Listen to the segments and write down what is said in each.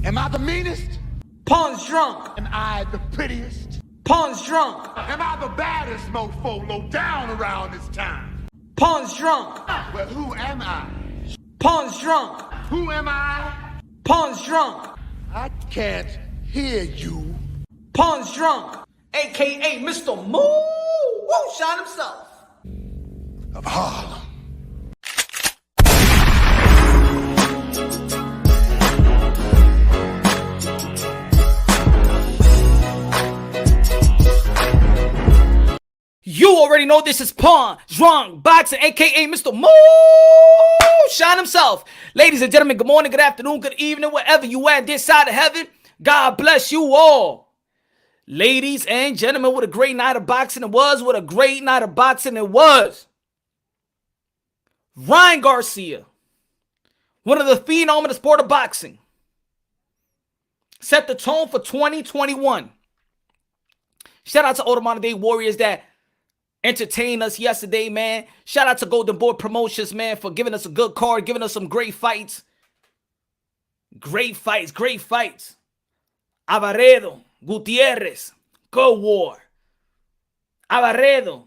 Am I the meanest? Pawn's drunk. Am I the prettiest? Pawn's drunk. Am I the baddest mofo low down around this town? Pawn's drunk. Well, who am I? Pawn's drunk. Who am I? Pawn's drunk. I can't hear you. Pawn's drunk. AKA Mr. Moo Woo Shine himself. Of Harlem. You already know this is Pawn, Drunk, Boxing, aka Mr. Moo Shine himself. Ladies and gentlemen, good morning, good afternoon, good evening, wherever you at this side of heaven. God bless you all. Ladies and gentlemen, what a great night of boxing it was. What a great night of boxing it was. Ryan Garcia, one of the phenom in the sport of boxing, set the tone for 2021. Shout out to all the modern day warriors that entertained us yesterday, man. Shout out to Golden Boy Promotions, man, for giving us a good card, giving us some great fights. Great fights, great fights. Avaredo, Gutierrez, go war. Avaredo,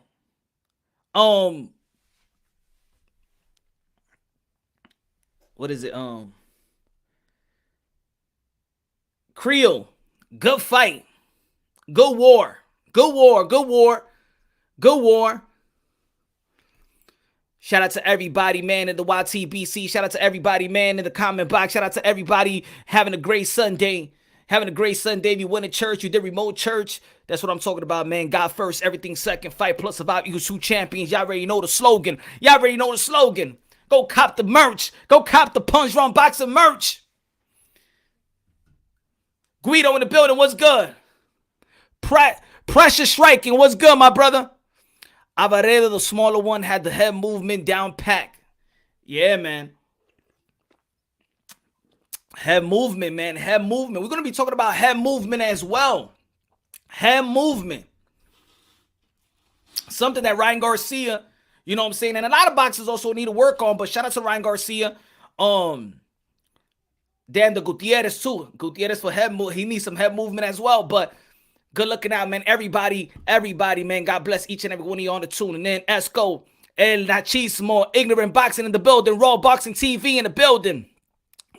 what is it? Creel, good fight. Go war. Go war. Go war. Go war. Shout out to everybody, man, in the YTBC. Shout out to everybody, man, in the comment box. Shout out to everybody having a great Sunday. Having a great Sunday. If you went to church, you did remote church. That's what I'm talking about, man. God first, everything second. Fight plus survive equals 2 champions. Y'all already know the slogan. Y'all already know the slogan. Go cop the merch. Go cop the Punch Drunk Boxing merch. Guido in the building. What's good? Pressure striking. What's good, my brother? Avaredo, the smaller one, had the head movement down pack. Yeah, man. Head movement, man. Head movement. We're going to be talking about head movement as well. Head movement. Something that Ryan Garcia, you know what I'm saying? And a lot of boxers also need to work on, but shout out to Ryan Garcia. Damn, the Gutierrez too. Gutierrez for head movement. He needs some head movement as well, but good looking out, man. Everybody, man. God bless each and every one of you on the tuning in. Esco, El Nachismo, Ignorant Boxing in the building. Raw Boxing TV in the building.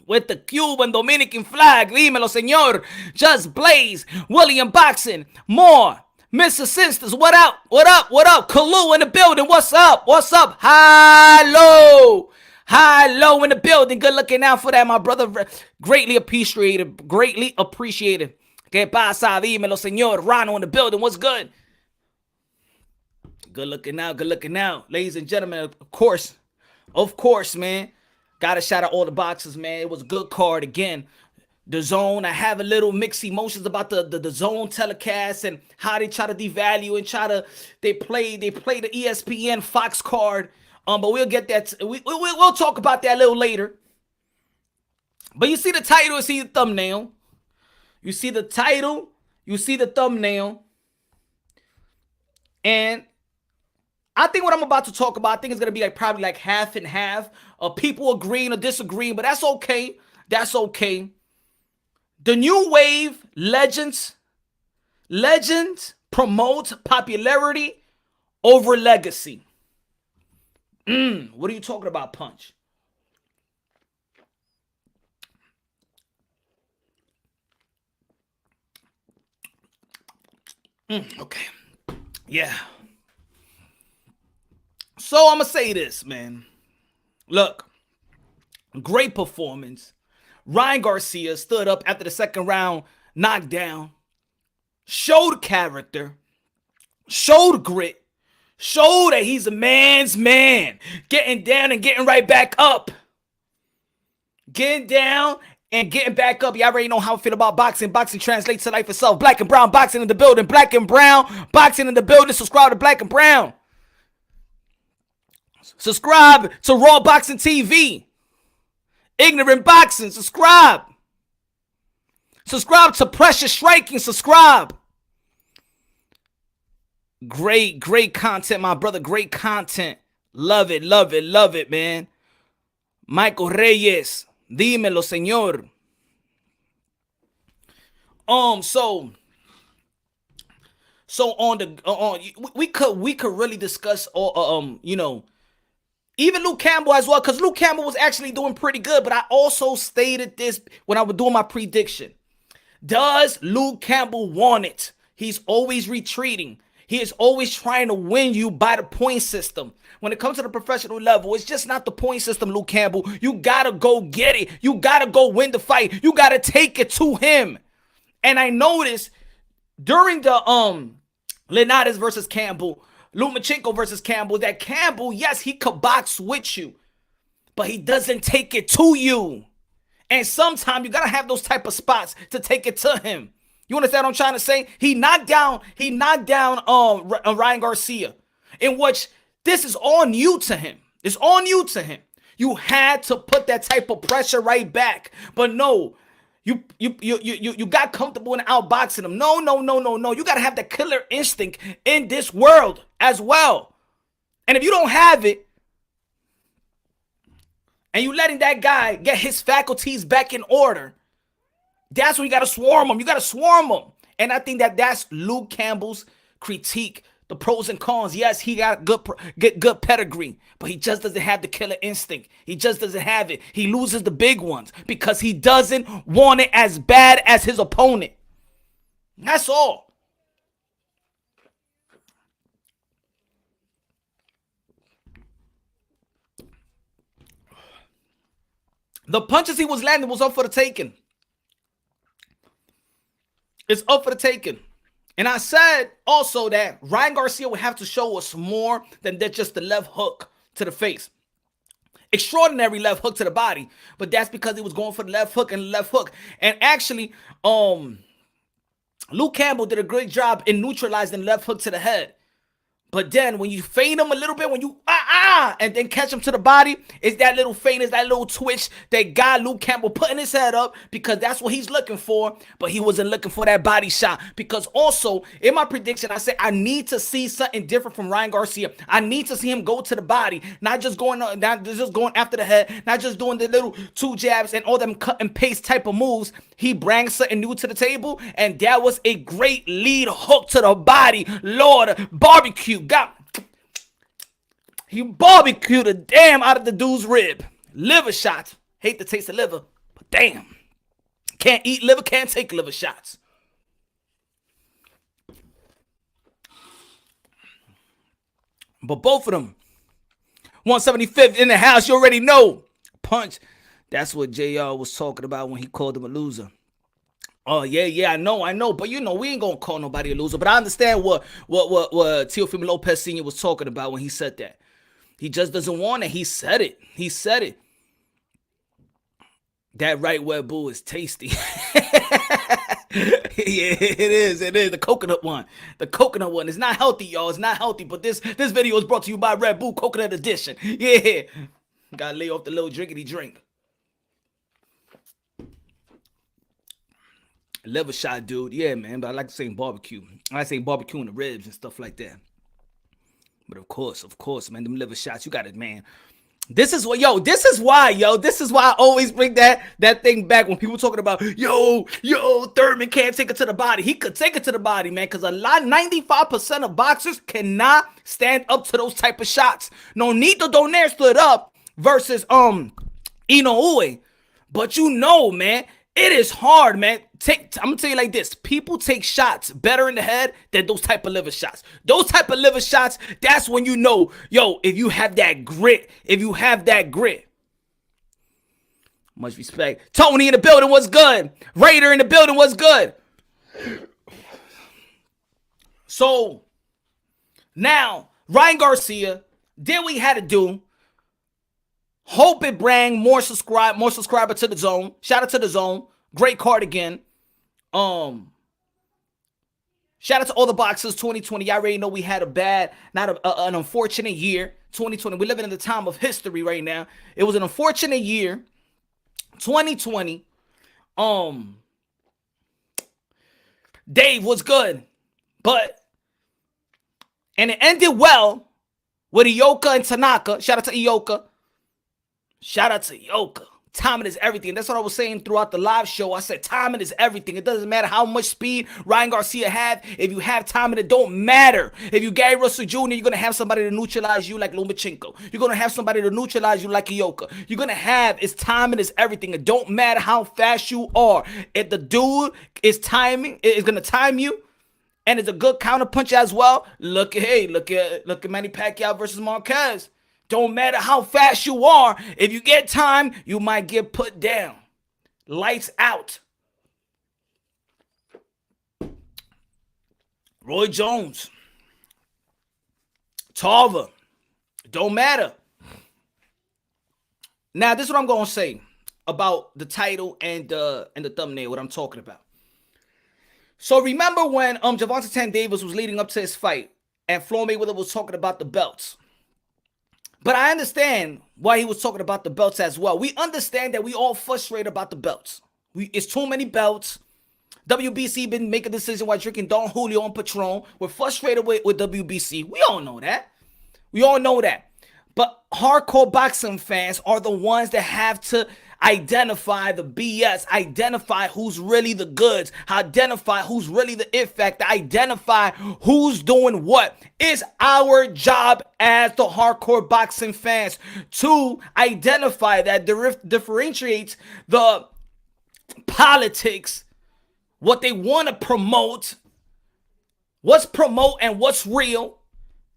With the Cuban Dominican flag. Dímelo, señor. Just Blaze. William Boxing. More. Mr. Sisters. What up? What up? What up? Kalu in the building. What's up? What's up? Hello. Hello in the building. Good looking out for that, my brother. Greatly appreciated. Greatly appreciated. ¿Qué pasa? Dímelo, señor. Rano in the building. What's good? Good looking out. Good looking out. Ladies and gentlemen, of course, man. Gotta shout out all the boxers, man. It was a good card again. The Zone. I have a little mixed emotions about the Zone telecast and how they try to devalue and they play the ESPN Fox card. But we'll get that. We'll talk about that a little later. But you see the title, you see the thumbnail. You see the title, you see the thumbnail, and I think what I'm about to talk about, I think it's going to be probably like half and half of people agreeing or disagreeing, but that's okay. That's okay. The new wave legends promote popularity over legacy. What are you talking about, Punch? Okay. Yeah. So I'm going to say this, man. Look. Great performance. Ryan Garcia stood up after the second round knockdown. Showed character. Showed grit. Showed that he's a man's man. Getting down and getting right back up. Getting down and getting back up. You already know how I feel about boxing. Boxing translates to life itself. Black and brown boxing in the building. Black and brown boxing in the building. Subscribe to Black and Brown. Subscribe to Raw Boxing TV. Ignorant Boxing. Subscribe. Subscribe to Pressure Striking. Subscribe. Great content, my brother. Great content. Love it, man. Michael Reyes. Dímelo, señor. So on the we could really discuss even Luke Campbell as well, because Luke Campbell was actually doing pretty good. But I also stated this when I was doing my prediction. Does Luke Campbell want it? He's always retreating. He is always trying to win you by the point system. When it comes to the professional level, it's just not the point system, Luke Campbell. You gotta go get it. You gotta go win the fight. You gotta take it to him. And I noticed during the Linares versus Campbell, Lomachenko versus Campbell, that Campbell, yes, he could box with you, but he doesn't take it to you. And sometimes you gotta have those type of spots to take it to him. You understand what I'm trying to say? He knocked down Ryan Garcia, in which this is on you to him. It's on you to him. You had to put that type of pressure right back. But no, you got comfortable in outboxing him. No. You got to have the killer instinct in this world as well. And if you don't have it, and you letting that guy get his faculties back in order, that's when you got to swarm him. You got to swarm him. And I think that's Luke Campbell's critique. The pros and cons. Yes, he got good pedigree, but he just doesn't have the killer instinct. He just doesn't have it. He loses the big ones because he doesn't want it as bad as his opponent. That's all. The punches he was landing was up for the taking. It's up for the taking. And I said also that Ryan Garcia would have to show us more than just the left hook to the face. Extraordinary left hook to the body, but that's because he was going for the left hook and the left hook. And actually, Luke Campbell did a great job in neutralizing the left hook to the head. But then when you feint him a little bit, when you and then catch him to the body, it's that little feint, it's that little twitch that got Luke Campbell putting his head up, because that's what he's looking for. But he wasn't looking for that body shot, because also in my prediction, I said I need to see something different from Ryan Garcia. I need to see him go to the body, not just going after the head, not just doing the little two jabs and all them cut and paste type of moves. He brings something new to the table, and that was a great lead hook to the body. Lord, barbecue. He barbecued the damn out of the dude's rib. Liver shots. Hate the taste of liver, but damn. Can't eat liver, can't take liver shots. But both of them, 175th in the house, you already know. Punch. That's what JR was talking about when he called him a loser. Oh, yeah, I know. But, we ain't going to call nobody a loser. But I understand what Teofimo Lopez Sr. was talking about when he said that. He just doesn't want it. He said it. That right Red Bull is tasty. Yeah, it is. The coconut one. The coconut one is not healthy, y'all. It's not healthy. But this video is brought to you by Red Bull Coconut Edition. Yeah. Gotta lay off the little drinkity drink. Liver shot, dude. Yeah, man. But I like to say barbecue. I say barbecue in the ribs and stuff like that. But of course, man, them liver shots, you got it, man. This is why I always bring that thing back when people talking about, Thurman can't take it to the body. He could take it to the body, man, because 95% of boxers cannot stand up to those type of shots. No, Nito Donaire stood up versus Inoue. But man, it is hard, man. I'm gonna tell you like this: people take shots better in the head than those type of liver shots. Those type of liver shots, that's when you know, if you have that grit. Much respect. Tony in the building was good. Raider in the building was good. So now Ryan Garcia did what he had to do. Hope it bring more subscriber to the zone. Shout out to the zone. Great card again. Shout out to all the boxers. 2020. Y'all already know we had an unfortunate year. 2020. We're living in the time of history right now. It was an unfortunate year. 2020. Dave was good, and it ended well with Ioka and Tanaka. Shout out to Ioka. Timing is everything. That's what I was saying throughout the live show. I said timing is everything. It doesn't matter how much speed Ryan Garcia had. If you have timing, it don't matter. If you Gary Russell Jr., you're going to have somebody to neutralize you like Lomachenko. You're going to have somebody to neutralize you like Ioka. You're going to have, it's timing is everything. It don't matter how fast you are. If the dude is timing, is going to time you, and it's a good counterpunch as well. Look at Manny Pacquiao versus Marquez. Don't matter how fast you are. If you get time, you might get put down. Lights out. Roy Jones. Tarver. Don't matter. Now, this is what I'm going to say about the title and the thumbnail, what I'm talking about. So remember when Gervonta Davis was leading up to his fight and Floyd Mayweather was talking about the belts. But I understand why he was talking about the belts as well. We understand that we all frustrated about the belts. It's too many belts. WBC been making a decision while drinking Don Julio and Patron. We're frustrated with WBC. We all know that. We all know that. But hardcore boxing fans are the ones that have to identify the BS, identify who's really the goods, identify who's really the it factor, identify who's doing what. It's our job as the hardcore boxing fans to identify that, differentiates the politics, what they want to promote, what's promote and what's real.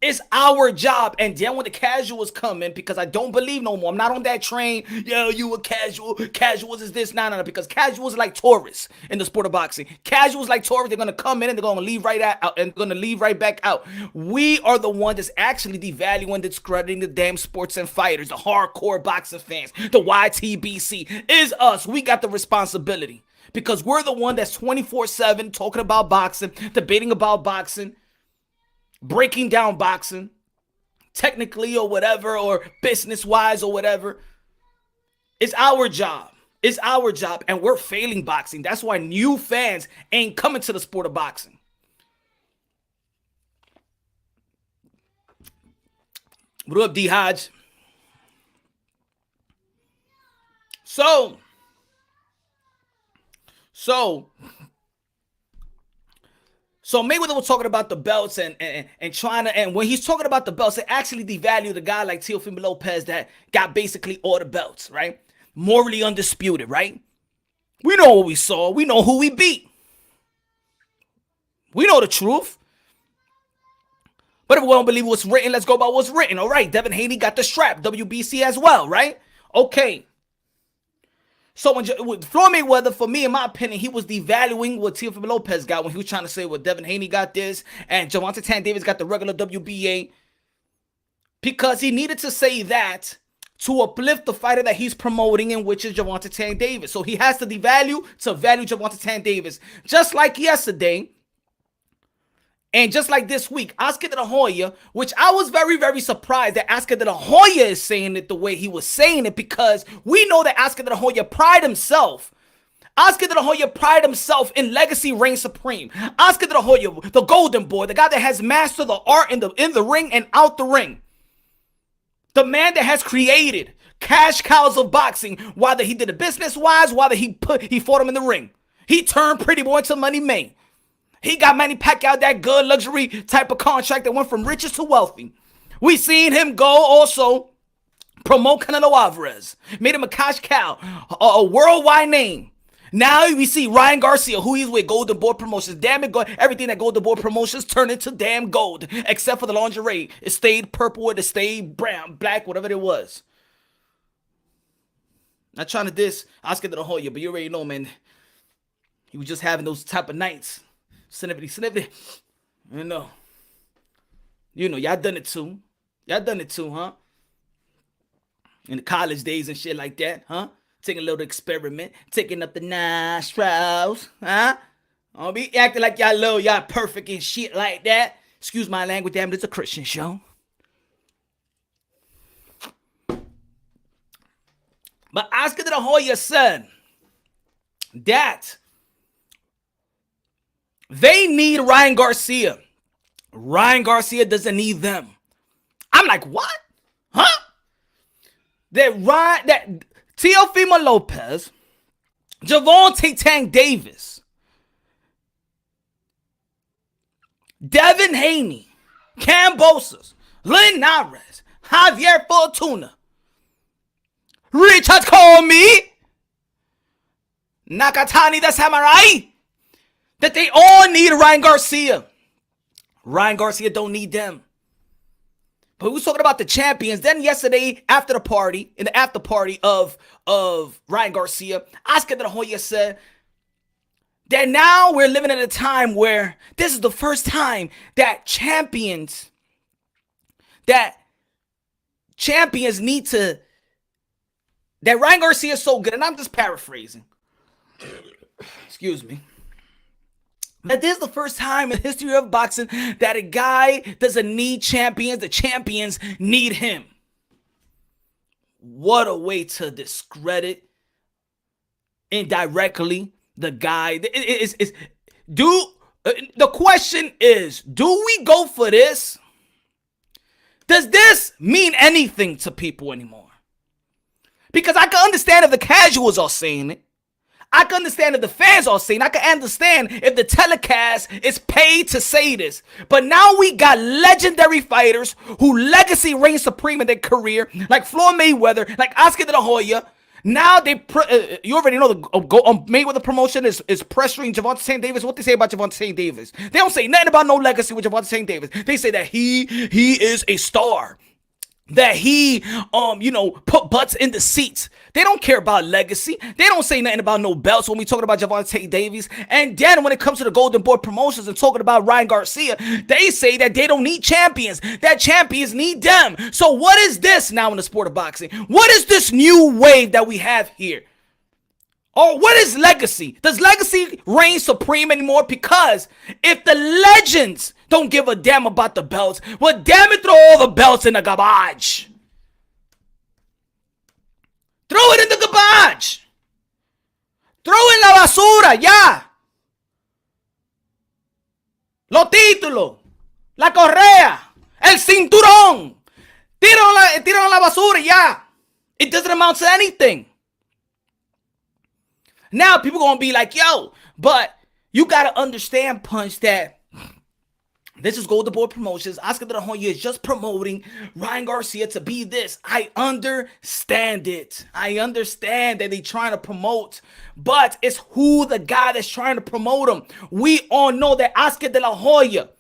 It's our job. And then when the casuals come in, because I don't believe no more, I'm not on that train. Yo, you a casual. Casuals is this. No. Because casuals are like tourists in the sport of boxing. Casuals like tourists. They're going to come in and they're going to leave right out and going to leave right back out. We are the one that's actually devaluing, discrediting the damn sports and fighters, the hardcore boxing fans, the YTBC. Is us. We got the responsibility because we're the one that's 24/7 talking about boxing, debating about boxing, breaking down boxing, technically or whatever, or business-wise or whatever. It's our job. It's our job, and we're failing boxing. That's why new fans ain't coming to the sport of boxing. What up, D. Hodge? So Mayweather was talking about the belts and trying to, and when he's talking about the belts, it actually devalued a guy like Teofimo Lopez that got basically all the belts, right? Morally undisputed, right? We know what we saw. We know who we beat. We know the truth. But if we don't believe what's written, let's go by what's written. All right, Devin Haney got the strap. WBC as well, right? Okay. So with Floyd Mayweather, for me, in my opinion, he was devaluing what Teofimo Lopez got when he was trying to say, well, Devin Haney got this and Gervonta Davis got the regular WBA, because he needed to say that to uplift the fighter that he's promoting, in which is Gervonta Davis. So he has to devalue to value Gervonta Davis. Just like yesterday, and just like this week, Oscar de la Hoya, which I was very, very surprised that Oscar de la Hoya is saying it the way he was saying it, because we know that Oscar de la Hoya pride himself. Oscar de la Hoya pride himself in legacy reign supreme. Oscar de la Hoya, the golden boy, the guy that has mastered the art in the ring and out the ring. The man that has created cash cows of boxing, whether he did it business-wise, whether he fought him in the ring. He turned Pretty Boy into Money Man. He got Manny Pacquiao that good luxury type of contract that went from riches to wealthy. We seen him go also promote Canelo Alvarez. Made him a cash cow, a worldwide name. Now we see Ryan Garcia, who he's with, Golden Boy Promotions. Damn it, everything that Golden Boy Promotions turned into damn gold, except for the lingerie. It stayed purple, it stayed brown, black, whatever it was. Not trying to diss Oscar de la Hoya, but you already know, man. He was just having those type of nights. Snippety. You know, y'all done it too. Huh? In the college days and shit like that, huh? Taking a little experiment, taking up the nostrils, huh? Don't be acting like y'all perfect and shit like that. Excuse my language, damn, it's a Christian show. But Oscar de la Hoya said that they need Ryan Garcia. Ryan Garcia doesn't need them. I'm like, what? Huh? That Teofimo Lopez, Gervonta Davis, Devin Haney, Cambosos, Linares, Javier Fortuna, Richard Comey, Nakatani the Samurai, that they all need Ryan Garcia. Ryan Garcia don't need them. But we was talking about the champions. Then yesterday, after the party, in the after party of Ryan Garcia, Oscar de la Hoya said that now we're living at a time where this is the first time that champions need to, that Ryan Garcia is so good, and I'm just paraphrasing. Excuse me. That this is the first time in the history of boxing that a guy doesn't need champions. The champions need him. What a way to discredit indirectly the guy. The question is, do we go for this? Does this mean anything to people anymore? Because I can understand if the casuals are saying it. I can understand if the fans are saying, I can understand if the telecast is paid to say this. But now we got legendary fighters who legacy reigns supreme in their career, like Floyd Mayweather, like Oscar de la Hoya. Now you already know the Mayweather promotion is pressuring Gervonta Davis. What they say about Gervonta Davis? They don't say nothing about no legacy with Gervonta Davis. They say that he is a star. That he, put butts in the seats. They don't care about legacy. They don't say nothing about no belts when we talking about Gervonta Davis. And then when it comes to the Golden Boy promotions and talking about Ryan Garcia, they say that they don't need champions. That champions need them. So what is this now in the sport of boxing? What is this new wave that we have here? Or what is legacy? Does legacy reign supreme anymore? Because if the legends don't give a damn about the belts, well, damn it, throw all the belts in the garbage. Throw it in the garbage. Throw in la basura, ya. Los títulos, la correa, el cinturón. Tíralo a la basura, ya. It doesn't amount to anything. Now people gonna be like, yo, but you gotta understand, Punch, that this is Golden Boy Promotions. Oscar de la Hoya is just promoting Ryan Garcia to be this. I understand it. I understand that they trying to promote, but it's who the guy that's trying to promote him. We all know that Oscar de la Hoya,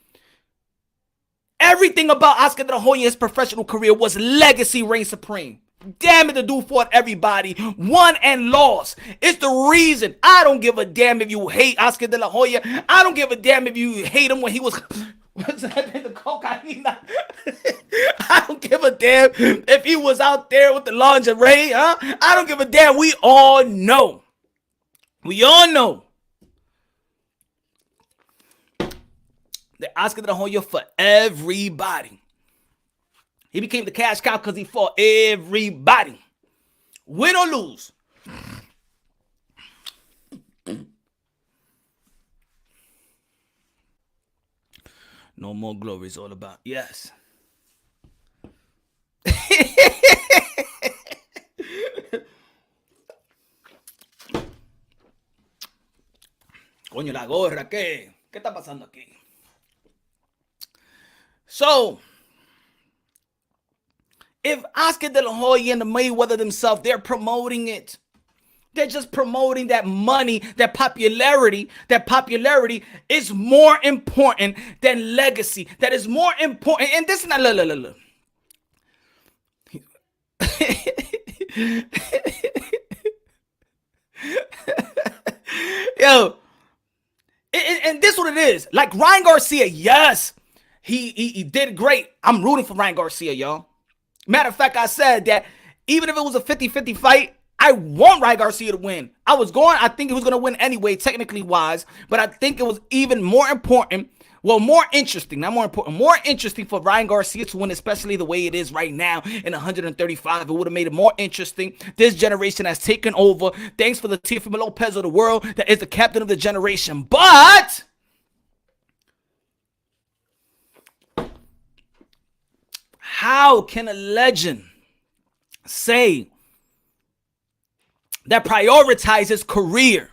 everything about Oscar de la Hoya's professional career was legacy reign supreme. Damn it, the dude fought everybody, won and lost. It's the reason. I don't give a damn if you hate Oscar de la Hoya. I don't give a damn if you hate him when he was, what's that, the cocaine? I don't give a damn if he was out there with the lingerie, huh? I don't give a damn. We all know. We all know that Oscar de la Hoya for everybody. He became the cash cow because he fought everybody. Win or lose. No more glory is all about. Yes. Coño, la gorra, ¿qué? ¿Qué está pasando aquí? So, if Oscar de la Hoya and the Mayweather themselves, they're promoting it. They're just promoting that money, that popularity. That popularity is more important than legacy. That is more important. And this is not, look. Yo. And this is what it is. Like Ryan Garcia, yes, he did great. I'm rooting for Ryan Garcia, y'all. Matter of fact, I said that even if it was a 50-50 fight, I want Ryan Garcia to win. I think he was going to win anyway, technically wise, but I think it was even more important, more interesting for Ryan Garcia to win, especially the way it is right now in 135. It would have made it more interesting. This generation has taken over. Thanks for the Teofimo Lopez of the world that is the captain of the generation. But how can a legend say that prioritizes career.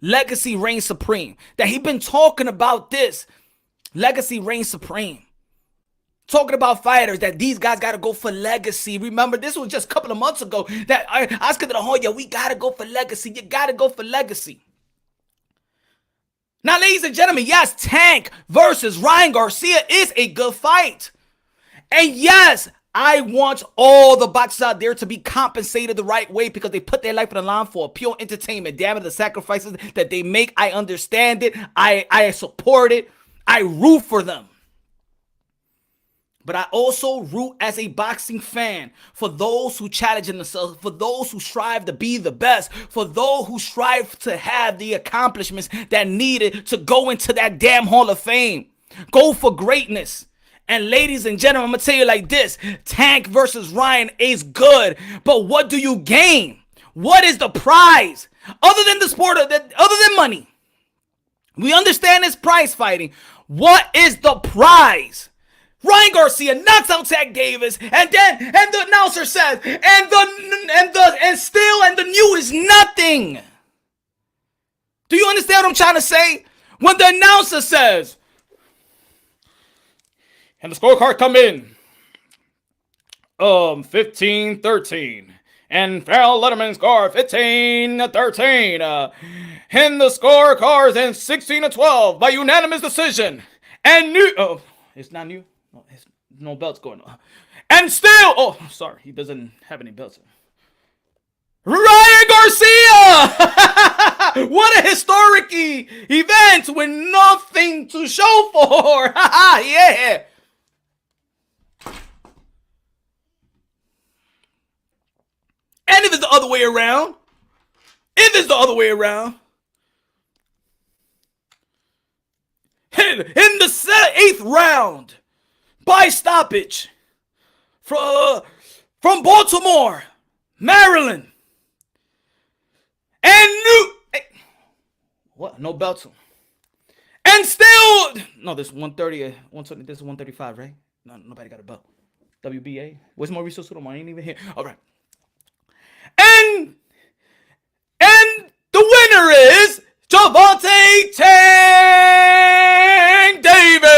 Legacy reigns supreme. That he been talking about this. Legacy reigns supreme. Talking about fighters, that these guys got to go for legacy. Remember, this was just a couple of months ago that Oscar de la Hoya, we got to go for legacy. You got to go for legacy. Now, ladies and gentlemen, yes, Tank versus Ryan Garcia is a good fight. And yes, I want all the boxers out there to be compensated the right way because they put their life on the line for pure entertainment. Damn it, the sacrifices that they make, I understand it. I support it. I root for them. But I also root as a boxing fan for those who challenge themselves, for those who strive to be the best, for those who strive to have the accomplishments that needed to go into that damn Hall of Fame. Go for greatness. And ladies and gentlemen, I'm going to tell you like this. Tank versus Ryan is good, but what do you gain? What is the prize? Other than the sport, other than money. We understand it's prize fighting. What is the prize? Ryan Garcia knocks out Tank Davis, and the announcer says, and the new is nothing. Do you understand what I'm trying to say? When the announcer says, and the scorecard come in, 15-13, and Farrell Letterman score 15-13, and the scorecards in 16-12 by unanimous decision, and it's not new. No, no belts going on. And still, sorry, he doesn't have any belts. Ryan Garcia! What a historic event with nothing to show for. Yeah. And if it's the other way around, in the 8th round, by stoppage, from Baltimore, Maryland, and no belts. And still, no, this 130, 120, this is 135, right? No, nobody got a belt. WBA. Where's Mauricio Sotomayor? I ain't even here. All right. And the winner is Gervonta Tank Davis.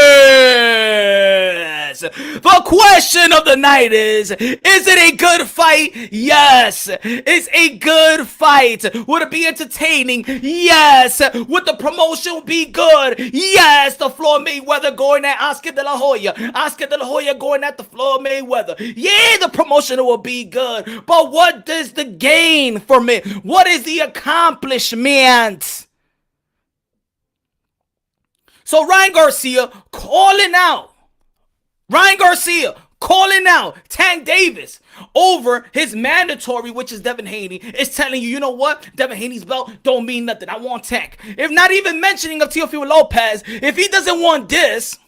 The question of the night is it a good fight? Yes. It's a good fight. Would it be entertaining? Yes. Would the promotion be good? Yes. The Floyd Mayweather going at Oscar de la Hoya. Oscar de la Hoya going at the Floyd Mayweather. Yeah, the promotion will be good. But what is the gain from it? What is the accomplishment? So Ryan Garcia calling out Tank Davis over his mandatory, which is Devin Haney, is telling you, you know what? Devin Haney's belt don't mean nothing. I want Tank. If not even mentioning of Teofimo Lopez, if he doesn't want this,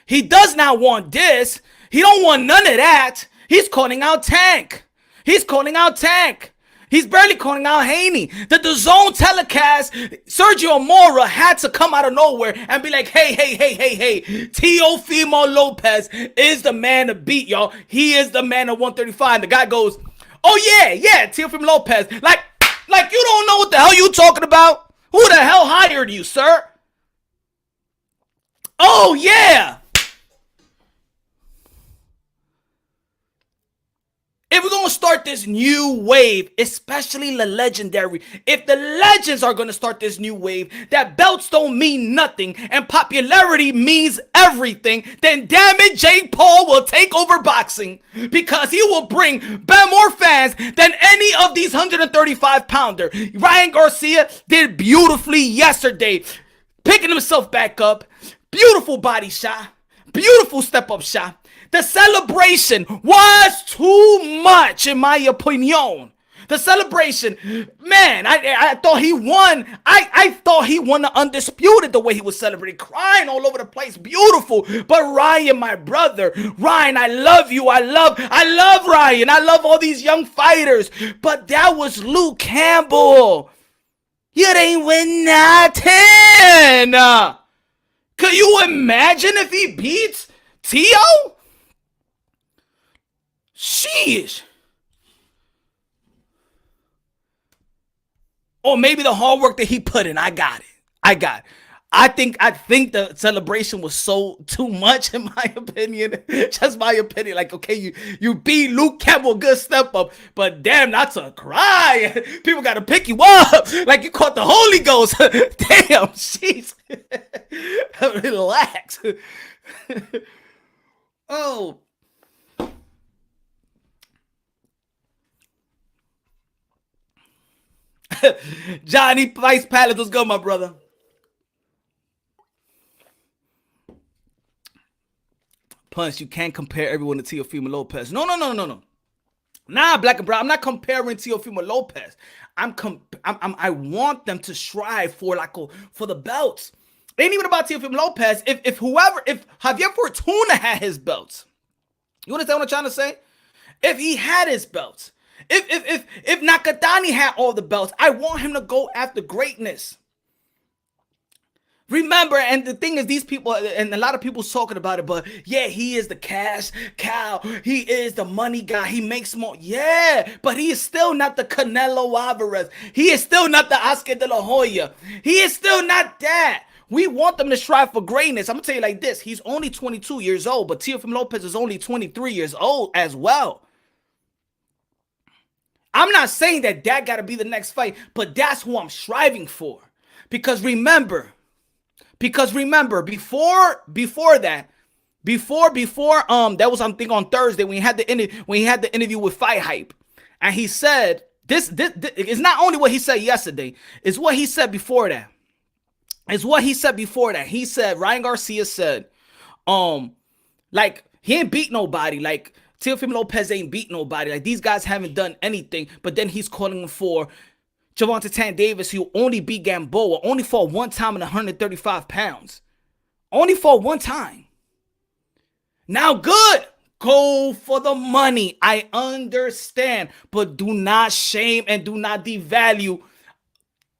he does not want this, he don't want none of that, he's calling out Tank. He's barely calling out Haney. The DAZN telecast, Sergio Mora had to come out of nowhere and be like, hey, Teofimo Lopez is the man to beat, y'all. He is the man at 135. And the guy goes, oh yeah, Teofimo Lopez. Like you don't know what the hell you talking about? Who the hell hired you, sir? Oh yeah. If we're going to start this new wave, especially the legendary, if the legends are going to start this new wave, that belts don't mean nothing and popularity means everything, then damn it, Jake Paul will take over boxing because he will bring more fans than any of these 135-pounder. Ryan Garcia did beautifully yesterday, picking himself back up. Beautiful body shot. Beautiful step-up shot. The celebration was too much, in my opinion. The celebration, man, I thought he won. I thought he won the undisputed the way he was celebrating, crying all over the place. Beautiful. But Ryan, my brother, Ryan, I love you. I love Ryan. I love all these young fighters. But that was Luke Campbell. You ain't win nothing. Could you imagine if he beats Tio? Sheesh. or maybe the hard work that he put in. I got it. I think the celebration was so too much, in my opinion. Just my opinion. Like, okay, you beat Luke Campbell, good step up, but damn, not to cry. People got to pick you up like you caught the Holy Ghost. Damn, jeez. Relax. Oh. Johnny Vice Palace, what's good, my brother? Punch, you can't compare everyone to Teofimo Lopez. No. Nah, Black and Brown, I'm not comparing Teofimo Lopez. I want them to strive for the belts. It ain't even about Teofimo Lopez. If Javier Fortuna had his belts, you understand what I'm trying to say? If he had his belts, if Nakatani had all the belts, I want him to go after greatness. Remember, and the thing is, these people, and a lot of people's talking about it, but yeah, he is the cash cow. He is the money guy. He makes more. Yeah, but he is still not the Canelo Alvarez. He is still not the Oscar de la Hoya. He is still not that. We want them to strive for greatness. I'm going to tell you like this. He's only 22 years old, but Teofimo Lopez is only 23 years old as well. I'm not saying that got to be the next fight, but that's who I'm striving for. Because remember, before that was something on Thursday when he had the interview with Fight Hype, and he said this is not only what he said yesterday, it's what he said before that. He said Ryan Garcia said, like he ain't beat nobody, like Teofimo Lopez ain't beat nobody, like these guys haven't done anything, but then he's calling for Gervonta Davis, who only beat Gamboa, only fought one time in 135 pounds. Only fought one time. Now, good. Go for the money. I understand. But do not shame and do not devalue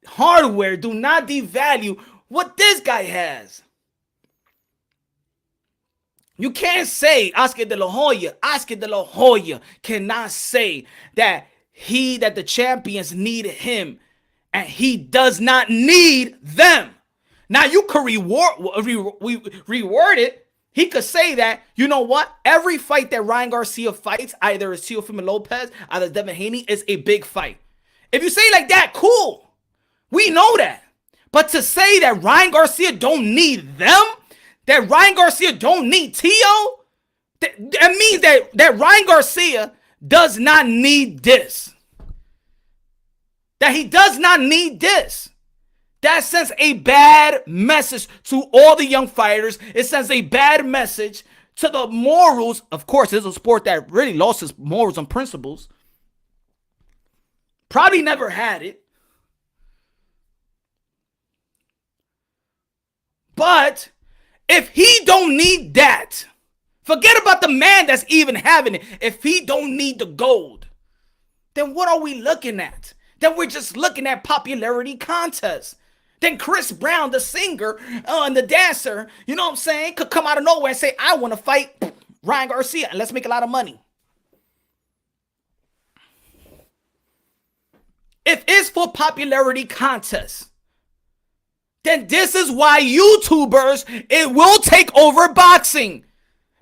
hardware. Do not devalue what this guy has. You can't say Oscar de la Hoya cannot say that the champions need him and he does not need them. Now you could reword it. He could say that, you know what? Every fight that Ryan Garcia fights, either it's Teofimo Lopez, either Devin Haney, is a big fight. If you say it like that, cool. We know that. But to say that Ryan Garcia don't need them, that Ryan Garcia don't need Teo, that means that Ryan Garcia does not need this. That he does not need this. That sends a bad message to all the young fighters. It sends a bad message to the morals. Of course, it's a sport that really lost its morals and principles. Probably never had it. But if he don't need that, forget about the man that's even having it. If he don't need the gold, then what are we looking at? Then we're just looking at popularity contests. Then Chris Brown, the singer and the dancer, you know what I'm saying, could come out of nowhere and say, I want to fight Ryan Garcia and let's make a lot of money. If it's for popularity contests, then this is why YouTubers, it will take over boxing.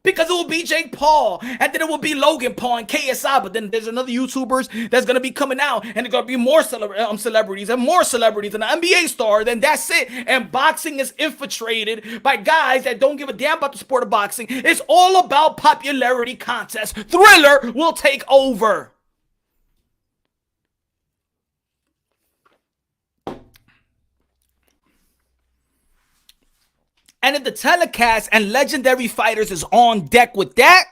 Because it will be Jake Paul, and then it will be Logan Paul and KSI, but then there's another YouTubers that's going to be coming out, and there's going to be more celebrities and more celebrities and an NBA star, then that's it. And boxing is infiltrated by guys that don't give a damn about the sport of boxing. It's all about popularity contests. Thriller will take over. And if the telecast and legendary fighters is on deck with that,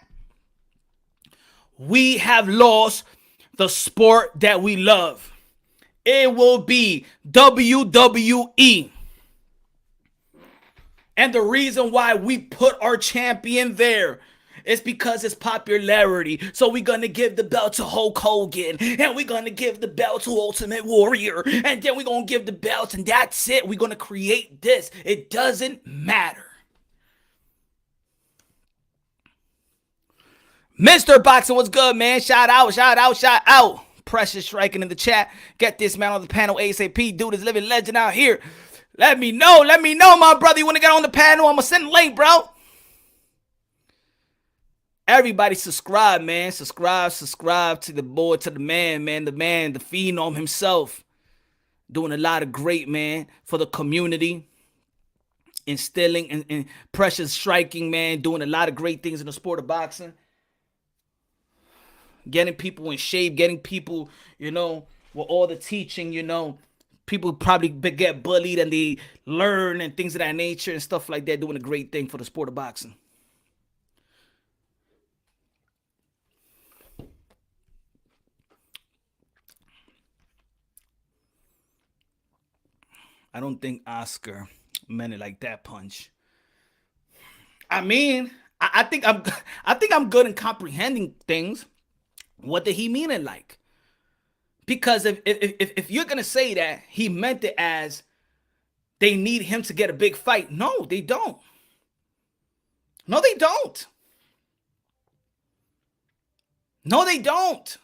we have lost the sport that we love. It will be WWE. And the reason why we put our champion there is because it's popularity. So we're going to give the belt to Hulk Hogan. And we're going to give the belt to Ultimate Warrior. And then we're going to give the belts. And that's it. We're going to create this. It doesn't matter. Mr. Boxing, what's good, man? Shout out. Precious striking in the chat. Get this man on the panel ASAP. Dude is living legend out here. Let me know, my brother. You want to get on the panel? I'm going to send a link, bro. Everybody subscribe, man. Subscribe to the boy, to the man, the phenom himself. Doing a lot of great, man, for the community. Instilling and precious striking, man. Doing a lot of great things in the sport of boxing. Getting people in shape, getting people, with all the teaching, people probably get bullied and they learn and things of that nature and stuff like that, doing a great thing for the sport of boxing. I don't think Oscar meant it like that punch. I mean, I think I'm good in comprehending things. What did he mean it like? Because if you're gonna say that he meant it as they need him to get a big fight, no, they don't. No, they don't. No, they don't.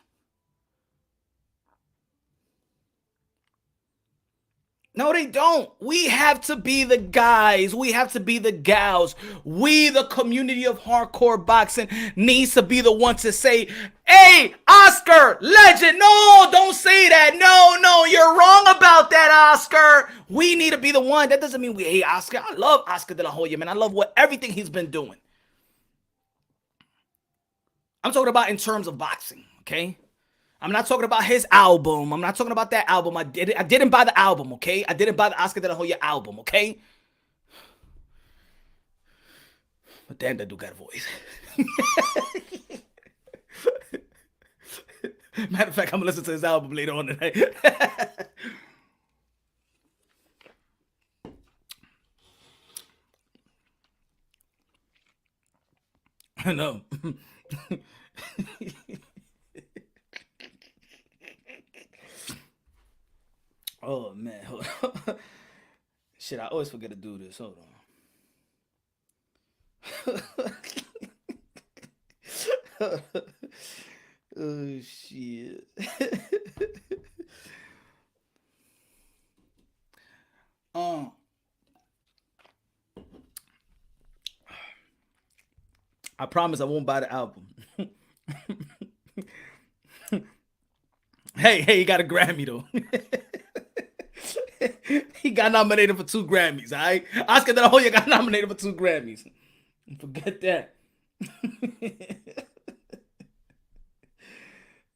No, they don't. We have to be the guys. We have to be the gals. We, the community of hardcore boxing, needs to be the one to say, hey, Oscar, legend. No, don't say that. No, you're wrong about that, Oscar. We need to be the one. That doesn't mean we hate Oscar. I love Oscar de la Hoya, man. I love everything he's been doing. I'm talking about in terms of boxing, okay? I'm not talking about his album. I'm not talking about that album. I didn't buy the album, okay? I didn't buy the Oscar de la Hoya album, okay? But damn, that dude got a voice. Matter of fact, I'm gonna listen to his album later on tonight. I know. Oh man, hold on. Shit, I always forget to do this. Hold on. Oh shit. I promise I won't buy the album. Hey, he got a Grammy though. He got nominated for 2 Grammys, all right? Oscar de la Hoya got nominated for 2 Grammys. Forget that.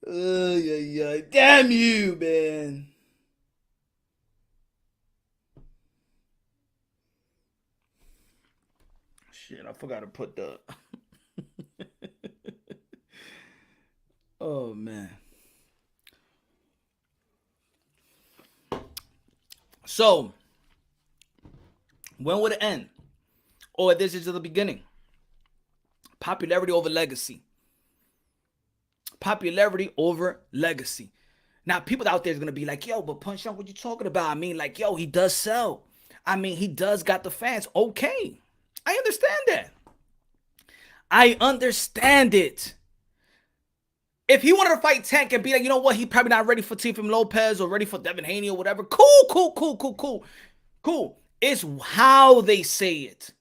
Oh, yeah. Damn you, man. Shit, I forgot to put the... Oh, man. So, when would it end? Or this is the beginning? Popularity over legacy. Popularity over legacy. Now, people out there is going to be like, yo, but Punch Out, what you talking about? I mean, like, yo, he does sell. I mean, he does got the fans. Okay. I understand that. I understand it. If he wanted to fight Tank and be like, you know what, he probably not ready for Teofimo Lopez or ready for Devin Haney or whatever. Cool. It's how they say it.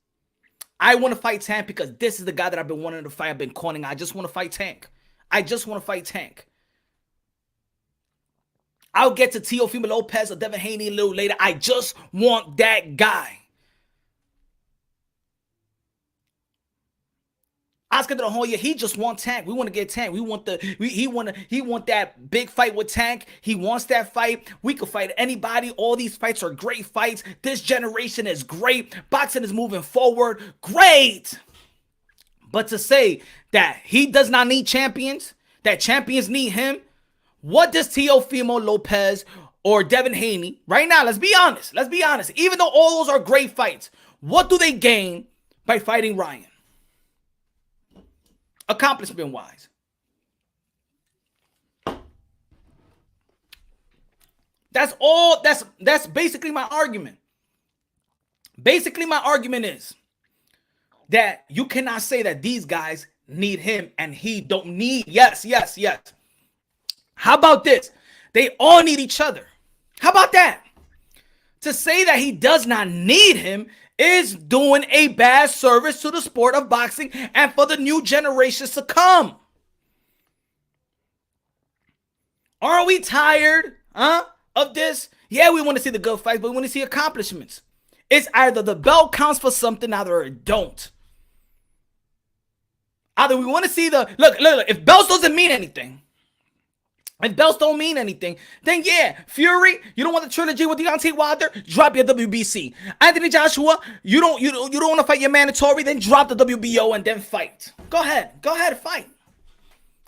I want to fight Tank because this is the guy that I've been wanting to fight. I've been calling. I just want to fight Tank. I'll get to Teofimo Lopez or Devin Haney a little later. I just want that guy. Oscar de la Hoya, he just wants Tank. We want to get Tank. He want that big fight with Tank. He wants that fight. We could fight anybody. All these fights are great fights. This generation is great. Boxing is moving forward. Great. But to say that he does not need champions, that champions need him, what does Teofimo Lopez or Devin Haney, right now, let's be honest, even though all those are great fights, what do they gain by fighting Ryan? Accomplishment-wise. That's all. That's basically my argument. Basically, my argument is that you cannot say that these guys need him and he don't need. Yes. How about this? They all need each other. How about that? To say that he does not need him is doing a bad service to the sport of boxing and for the new generations to come. Aren't we tired, of this? Yeah, we want to see the good fights, but we want to see accomplishments. It's either the belt counts for something, either it don't. Either we want to see the look. If belts doesn't mean anything, if belts don't mean anything, then yeah, Fury, you don't want the trilogy with Deontay Wilder, drop your WBC. Anthony Joshua, you don't want to fight your mandatory, then drop the WBO and then fight. Go ahead, fight.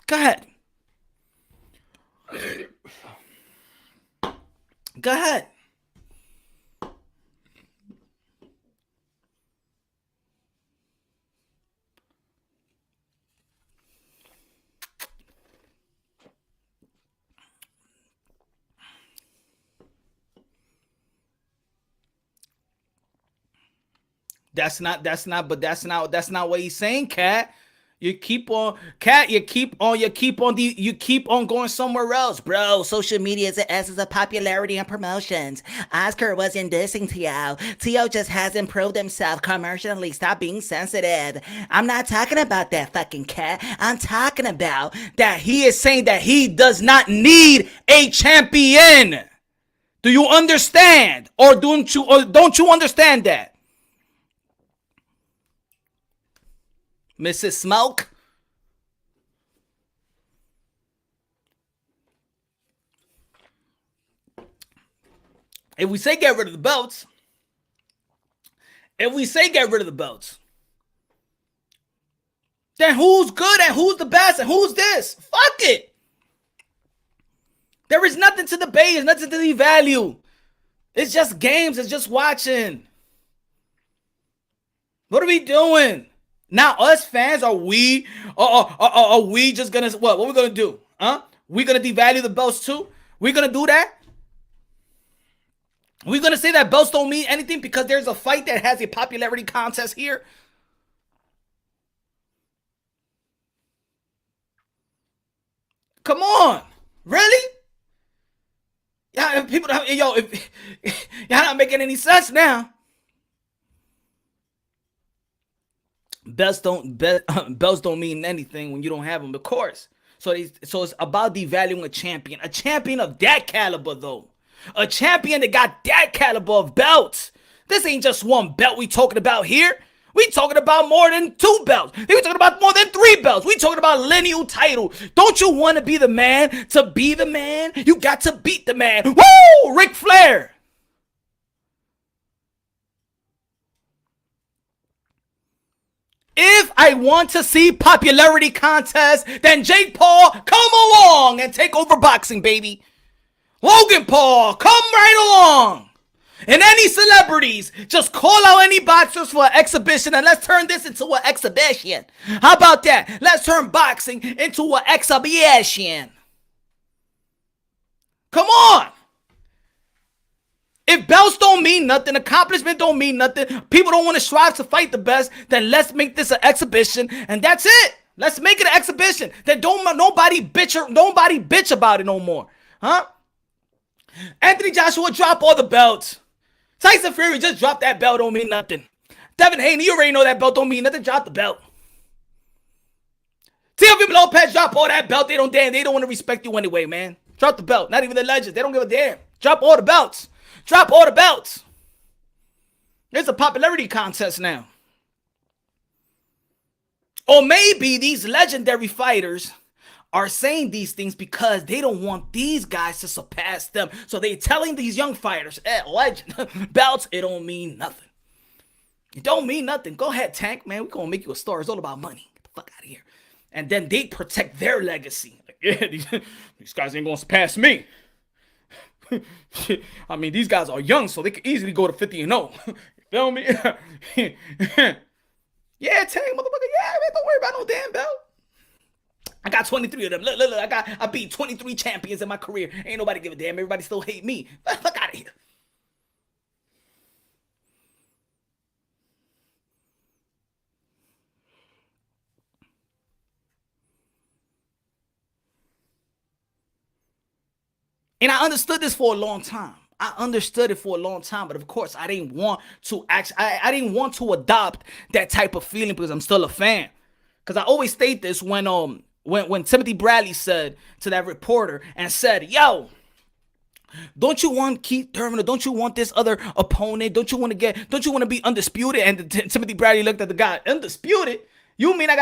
Go ahead. Go ahead. That's not what he's saying, Cat. You keep on going somewhere else, bro. Social media is the essence of popularity and promotions. Oscar wasn't dissing Tio. Tio just hasn't proved himself commercially. Stop being sensitive. I'm not talking about that fucking Cat. I'm talking about that he is saying that he does not need a champion. Do you understand? Or don't you understand that? Mrs. Smoke? If we say get rid of the belts, then who's good and who's the best and who's this? Fuck it. There is nothing to debate. There's nothing to devalue. It's just games. It's just watching. What are we doing? Now, us fans, are we just gonna what? What are we gonna do? We gonna devalue the belts too? We gonna do that? We gonna say that belts don't mean anything because there's a fight that has a popularity contest here? Come on, really? Yeah, people, if y'all not making any sense now. Belts don't mean anything when you don't have them, of course. So it's about devaluing a champion of that caliber, though. A champion that got that caliber of belts. This ain't just one belt we talking about here. We talking about more than 2 belts. We talking about more than 3 belts. We talking about lineal title. Don't you want to be the man? To be the man, you got to beat the man. Woo! Ric Flair. If I want to see popularity contests, then Jake Paul, come along and take over boxing, baby. Logan Paul, come right along. And any celebrities, just call out any boxers for an exhibition and let's turn this into an exhibition. How about that? Let's turn boxing into an exhibition. Come on. If belts don't mean nothing, accomplishment don't mean nothing, people don't want to strive to fight the best, then let's make this an exhibition, and that's it. Let's make it an exhibition. Then nobody bitch about it no more. Anthony Joshua, drop all the belts. Tyson Fury, just drop that belt, don't mean nothing. Devin Haney, you already know that belt don't mean nothing, drop the belt. Teofimo Lopez, drop all that belt. They don't want to respect you anyway, man. Drop the belt. Not even the legends. They don't give a damn. Drop all the belts. Drop all the belts. There's a popularity contest now. Or maybe these legendary fighters are saying these things because they don't want these guys to surpass them. So they're telling these young fighters, legend, belts, it don't mean nothing. It don't mean nothing. Go ahead, Tank, man. We're going to make you a star. It's all about money. Get the fuck out of here. And then they protect their legacy. Like, yeah, these guys ain't going to surpass me. I mean, these guys are young, so they could easily go to 50-0. You feel me? Yeah, Tank, motherfucker. Yeah, man, don't worry about no damn belt. I got 23 of them. Look, I beat 23 champions in my career. Ain't nobody give a damn. Everybody still hate me. Fuck out of here. And I understood this for a long time. I understood it for a long time, but of course I didn't want to I didn't want to adopt that type of feeling because I'm still a fan. Because I always state this when Timothy Bradley said to that reporter and said, yo, don't you want Keith Thurman? Or don't you want this other opponent? Don't you want to be undisputed? And Timothy Bradley looked at the guy, undisputed? You mean I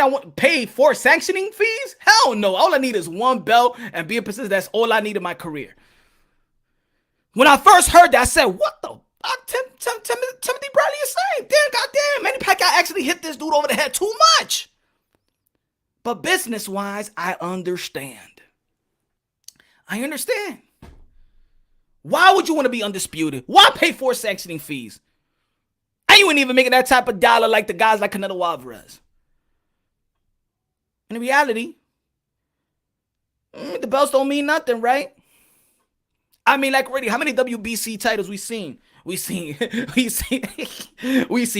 want to pay 4 sanctioning fees? Hell no. All I need is 1 belt and be a persistent. That's all I need in my career. When I first heard that, I said, what the Timothy Bradley is saying? Damn, goddamn, Manny Pacquiao actually hit this dude over the head too much. But business-wise, I understand. Why would you want to be undisputed? Why pay 4 sanctioning fees? And you ain't even making that type of dollar like the guys like Canelo Alvarez. In reality, the belts don't mean nothing, right? I mean, like, already, how many WBC titles we seen? We see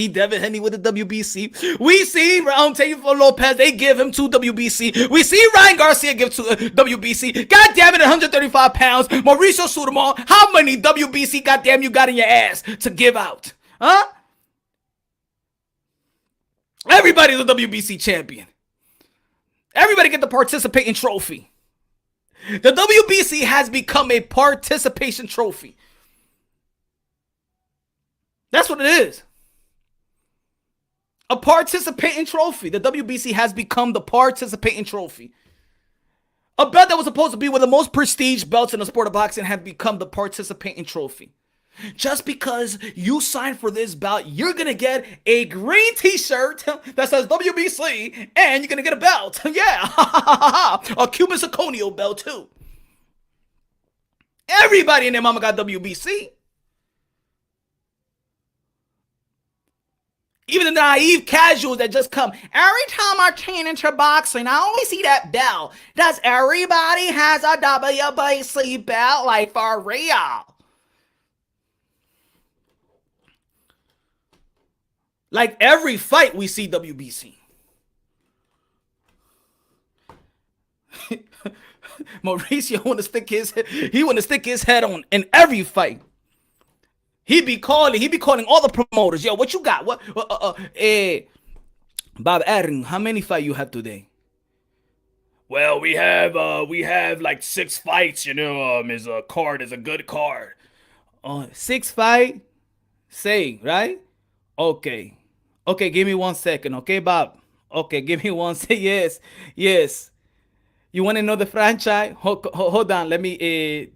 Devin Haney with the WBC. We see Teofimo Lopez. They give him 2 WBC. We see Ryan Garcia give 2 WBC. God damn it, 135 pounds. Mauricio Sudamon. How many WBC goddamn you got in your ass to give out? Huh? Everybody's a WBC champion. Everybody get the participating trophy. The WBC has become a participation trophy. That's what it is. A participating trophy. The WBC has become the participating trophy. A belt that was supposed to be one of the most prestige belts in the sport of boxing has become the participating trophy. Just because you signed for this bout, you're going to get a green t-shirt that says WBC, and you're going to get a belt. Yeah. A Cuban Zirconio belt, too. Everybody in their mama got WBC. Even the naive casuals that just come. Every time I tune into boxing, I always see that belt. Does everybody has a WBC belt? Like, for real? Like every fight we see WBC. Mauricio want to stick his head on in every fight. He be calling all the promoters. Yo, what you got? Bob Aaron, how many fights you have today? Well, we have like 6 fights, you know. His card is a good card. 6 fights? Say, right? Okay, give me 1 second, okay, Bob? Okay, give me 1 second. Yes. You want to know the franchise? Hold on. Let me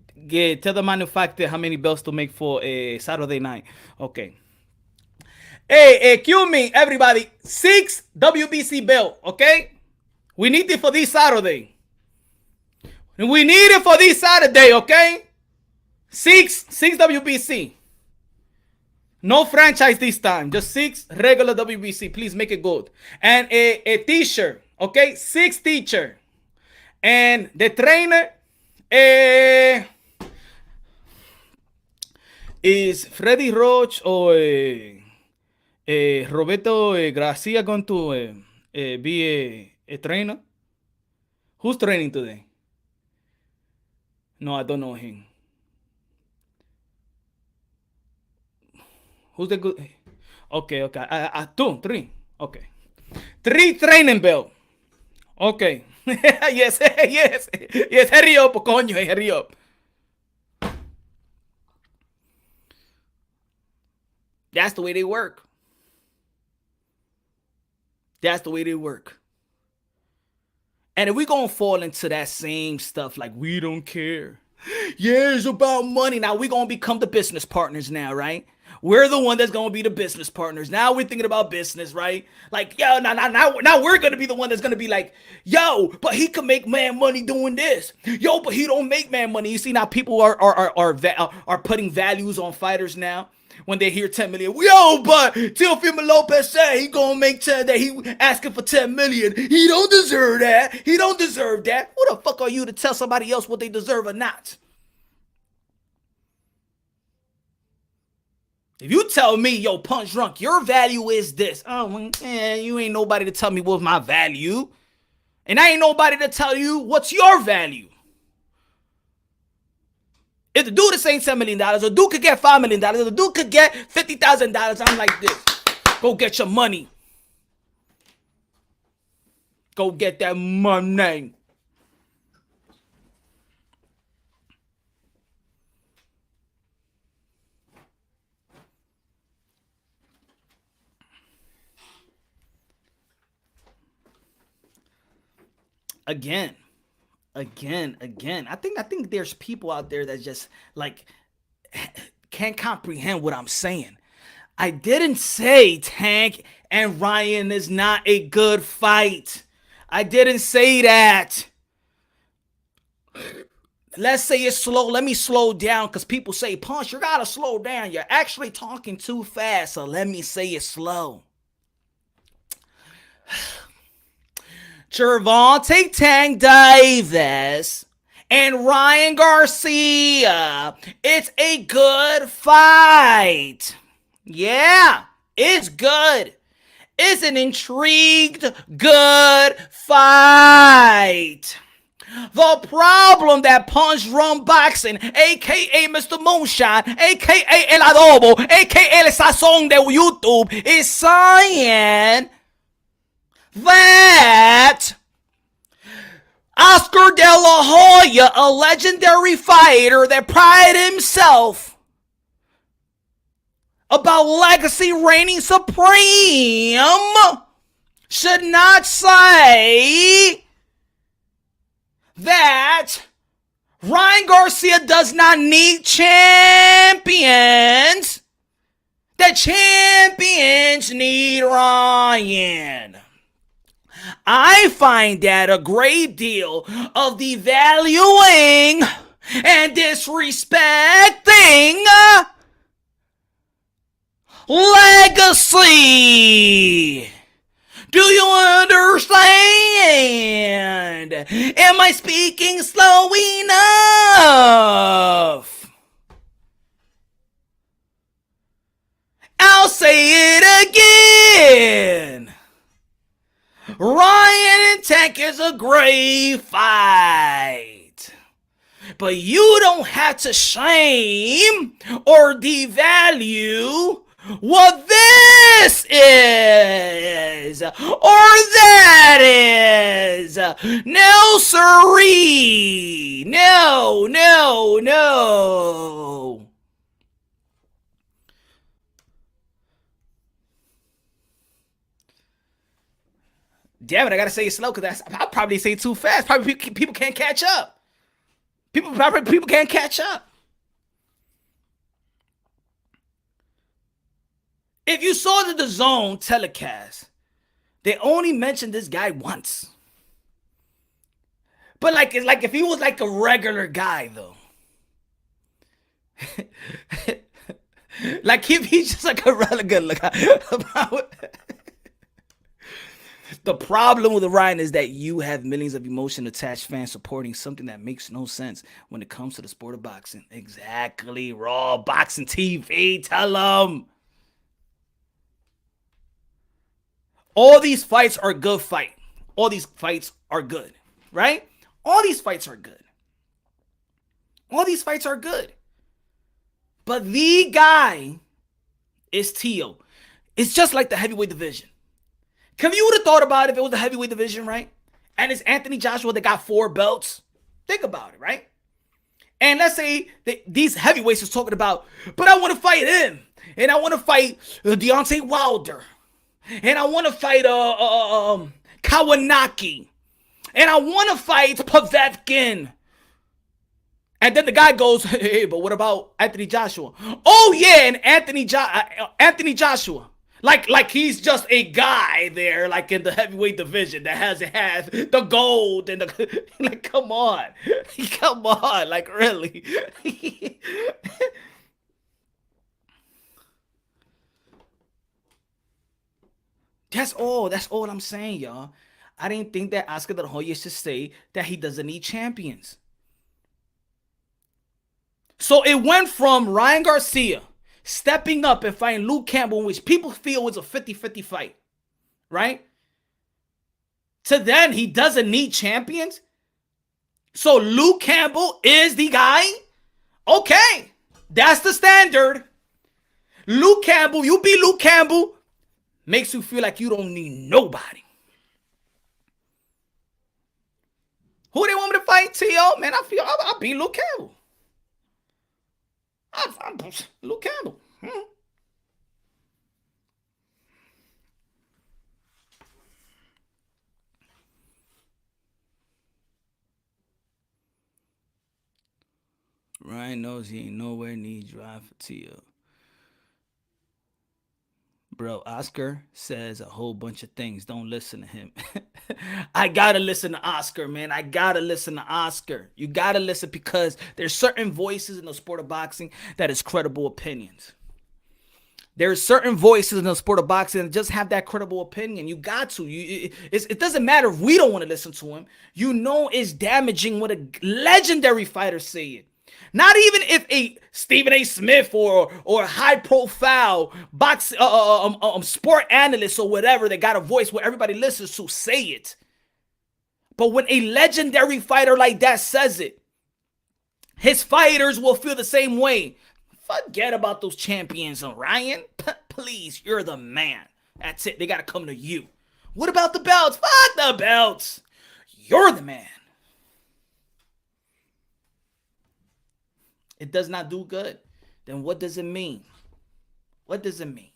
tell the manufacturer how many belts to make for Saturday night. Okay. Hey, cue me, everybody. 6 WBC belt, okay? We need it for this Saturday. We need it for this Saturday, okay? 6 WBC. No franchise this time. Just 6 regular WBC. Please make it good. And a t-shirt, okay? 6 t-shirt. And the trainer is Freddy Roach or Roberto Garcia going to be a trainer? Who's training today? No, I don't know him. Who's the good? Okay. 2, 3. Okay. 3 training belt. Okay. yes. Hurry up, coño. Hurry up. That's the way they work. And if we're going to fall into that same stuff like we don't care. Yeah, it's about money. Now we're going to become the business partners now, right? We're the one that's going to be the business partners. Now we're thinking about business, right? Like, yo, now we're going to be the one that's going to be like, yo, but he can make man money doing this. Yo, but he don't make man money. You see, now people are putting values on fighters now. When they hear 10 million, yo, but Teofimo Lopez said he gonna make 10, that he asking for 10 million. He don't deserve that. Who the fuck are you to tell somebody else what they deserve or not? If you tell me, yo, Punch Drunk, your value is this. Oh, you ain't nobody to tell me what's my value. And I ain't nobody to tell you what's your value. If the dude is saying $7 million, or the dude could get $5 million, or the dude could get $50,000, I'm like this. Go get your money. Go get that money. Again. I think there's people out there that just like can't comprehend what I'm saying. I didn't say Tank and Ryan is not a good fight. I didn't say that. Let's say it's slow. Let me slow down because people say, Punch, you gotta slow down. You're actually talking too fast, so let me say it slow. Gervonta Tank Davis and Ryan Garcia. It's a good fight. Yeah, it's good. It's an intrigued, good fight. The problem that Punch Rum Boxing, aka Mr. Moonshine, aka El Adobo, aka El Sazón de YouTube, is saying that Oscar De La Hoya, a legendary fighter that prided himself about legacy reigning supreme, should not say that Ryan Garcia does not need champions. The champions need Ryan. I find that a great deal of devaluing and disrespecting legacy. Do you understand? Am I speaking slow enough? I'll say it again. Ryan and Tank is a great fight. But you don't have to shame or devalue what this is or that is. No, sirree. No. Damn it, I gotta say it slow because I'll probably say it too fast. Probably people can't catch up. People can't catch up. If you saw the DAZN telecast, they only mentioned this guy once. But it's like if he was like a regular guy though. Like if he's just like a regular guy. The problem with Ryan is that you have millions of emotion attached fans supporting something that makes no sense when it comes to the sport of boxing. Exactly. Raw Boxing TV. Tell them. All these fights are good fight. All these fights are good. Right? All these fights are good. All these fights are good. But the guy is Teo. It's just like the heavyweight division. Have you would have thought about it if it was the heavyweight division, right? And it's Anthony Joshua that got 4 belts. Think about it, right? And let's say that these heavyweights is talking about, but I want to fight him. And I want to fight Deontay Wilder. And I want to fight Kawanaki. And I want to fight Povetkin. And then the guy goes, hey, but what about Anthony Joshua? Oh, yeah, and Anthony Joshua. Like he's just a guy there, like in the heavyweight division that hasn't had the gold and the like. Come on, like really. That's all I'm saying, y'all. I didn't think that Oscar De La Hoya should say that he doesn't need champions. So it went from Ryan Garcia stepping up and fighting Luke Campbell, which people feel was a 50-50 fight, right? To then he doesn't need champions. So Luke Campbell is the guy? Okay, that's the standard. Luke Campbell, you beat Luke Campbell, makes you feel like you don't need nobody. Who they want me to fight, T.O.? Man, I feel I beat Luke Campbell. I'm Luke Campbell. Ryan knows he ain't nowhere near drive for T.O. Bro, Oscar says a whole bunch of things. Don't listen to him. I gotta listen to Oscar, man. I gotta listen to Oscar. You gotta listen because there's certain voices in the sport of boxing that is credible opinions. There's certain voices in the sport of boxing that just have that credible opinion. You got to. It doesn't matter if we don't want to listen to him. You know it's damaging what a legendary fighter saying. Not even if a Stephen A. Smith or a high profile box sport analyst or whatever that got a voice where everybody listens to say it. But when a legendary fighter like that says it, his fighters will feel the same way. Forget about those champions, Ryan. Please, you're the man. That's it. They got to come to you. What about the belts? Fuck the belts. You're the man. It does not do good. Then what does it mean? What does it mean?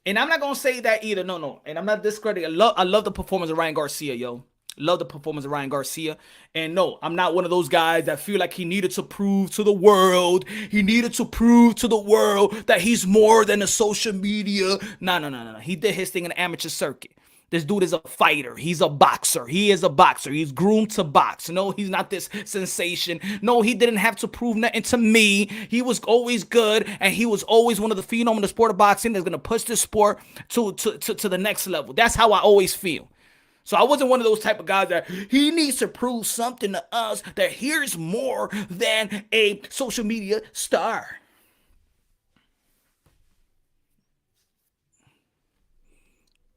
And I'm not going to say that either. No. And I'm not discrediting. I love the performance of Ryan Garcia, yo. Love the performance of Ryan Garcia. And no, I'm not one of those guys that feel like he needed to prove to the world. He needed to prove to the world that he's more than a social media. No. He did his thing in the amateur circuit. This dude is a fighter. He's a boxer. He is a boxer. He's groomed to box. No, he's not this sensation. No, he didn't have to prove nothing to me. He was always good, and he was always one of the phenom in the sport of boxing that's going to push this sport to the next level. That's how I always feel. So I wasn't one of those type of guys that he needs to prove something to us that here's more than a social media star.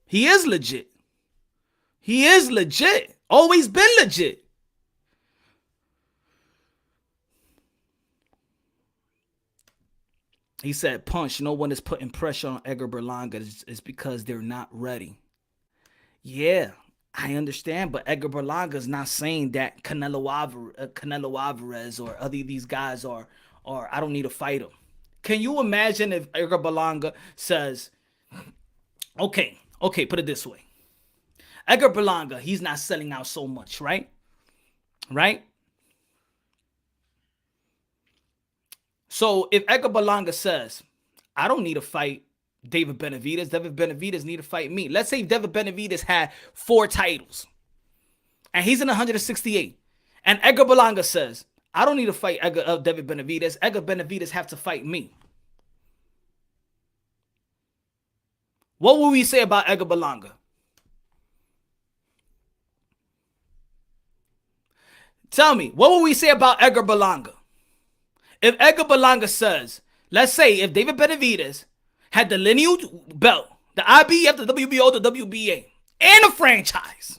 He is legit. He is legit. Always been legit. He said, Punch, no one is putting pressure on Edgar Berlanga is because they're not ready. Yeah, I understand, but Edgar Berlanga is not saying that Canelo Alvarez or other these guys are I don't need to fight him. Can you imagine if Edgar Berlanga says, okay, put it this way. Edgar Berlanga, he's not selling out so much, right? Right? So if Edgar Berlanga says, I don't need to fight David Benavidez. David Benavidez need to fight me. Let's say David Benavidez had 4 titles and he's in 168. And Edgar Berlanga says, I don't need to fight David Benavidez. Edgar Benavidez have to fight me. What will we say about Edgar Berlanga? Tell me, what will we say about Edgar Berlanga? If Edgar Berlanga says, let's say if David Benavidez had the lineal belt, the IBF, the WBO, the WBA, and a franchise.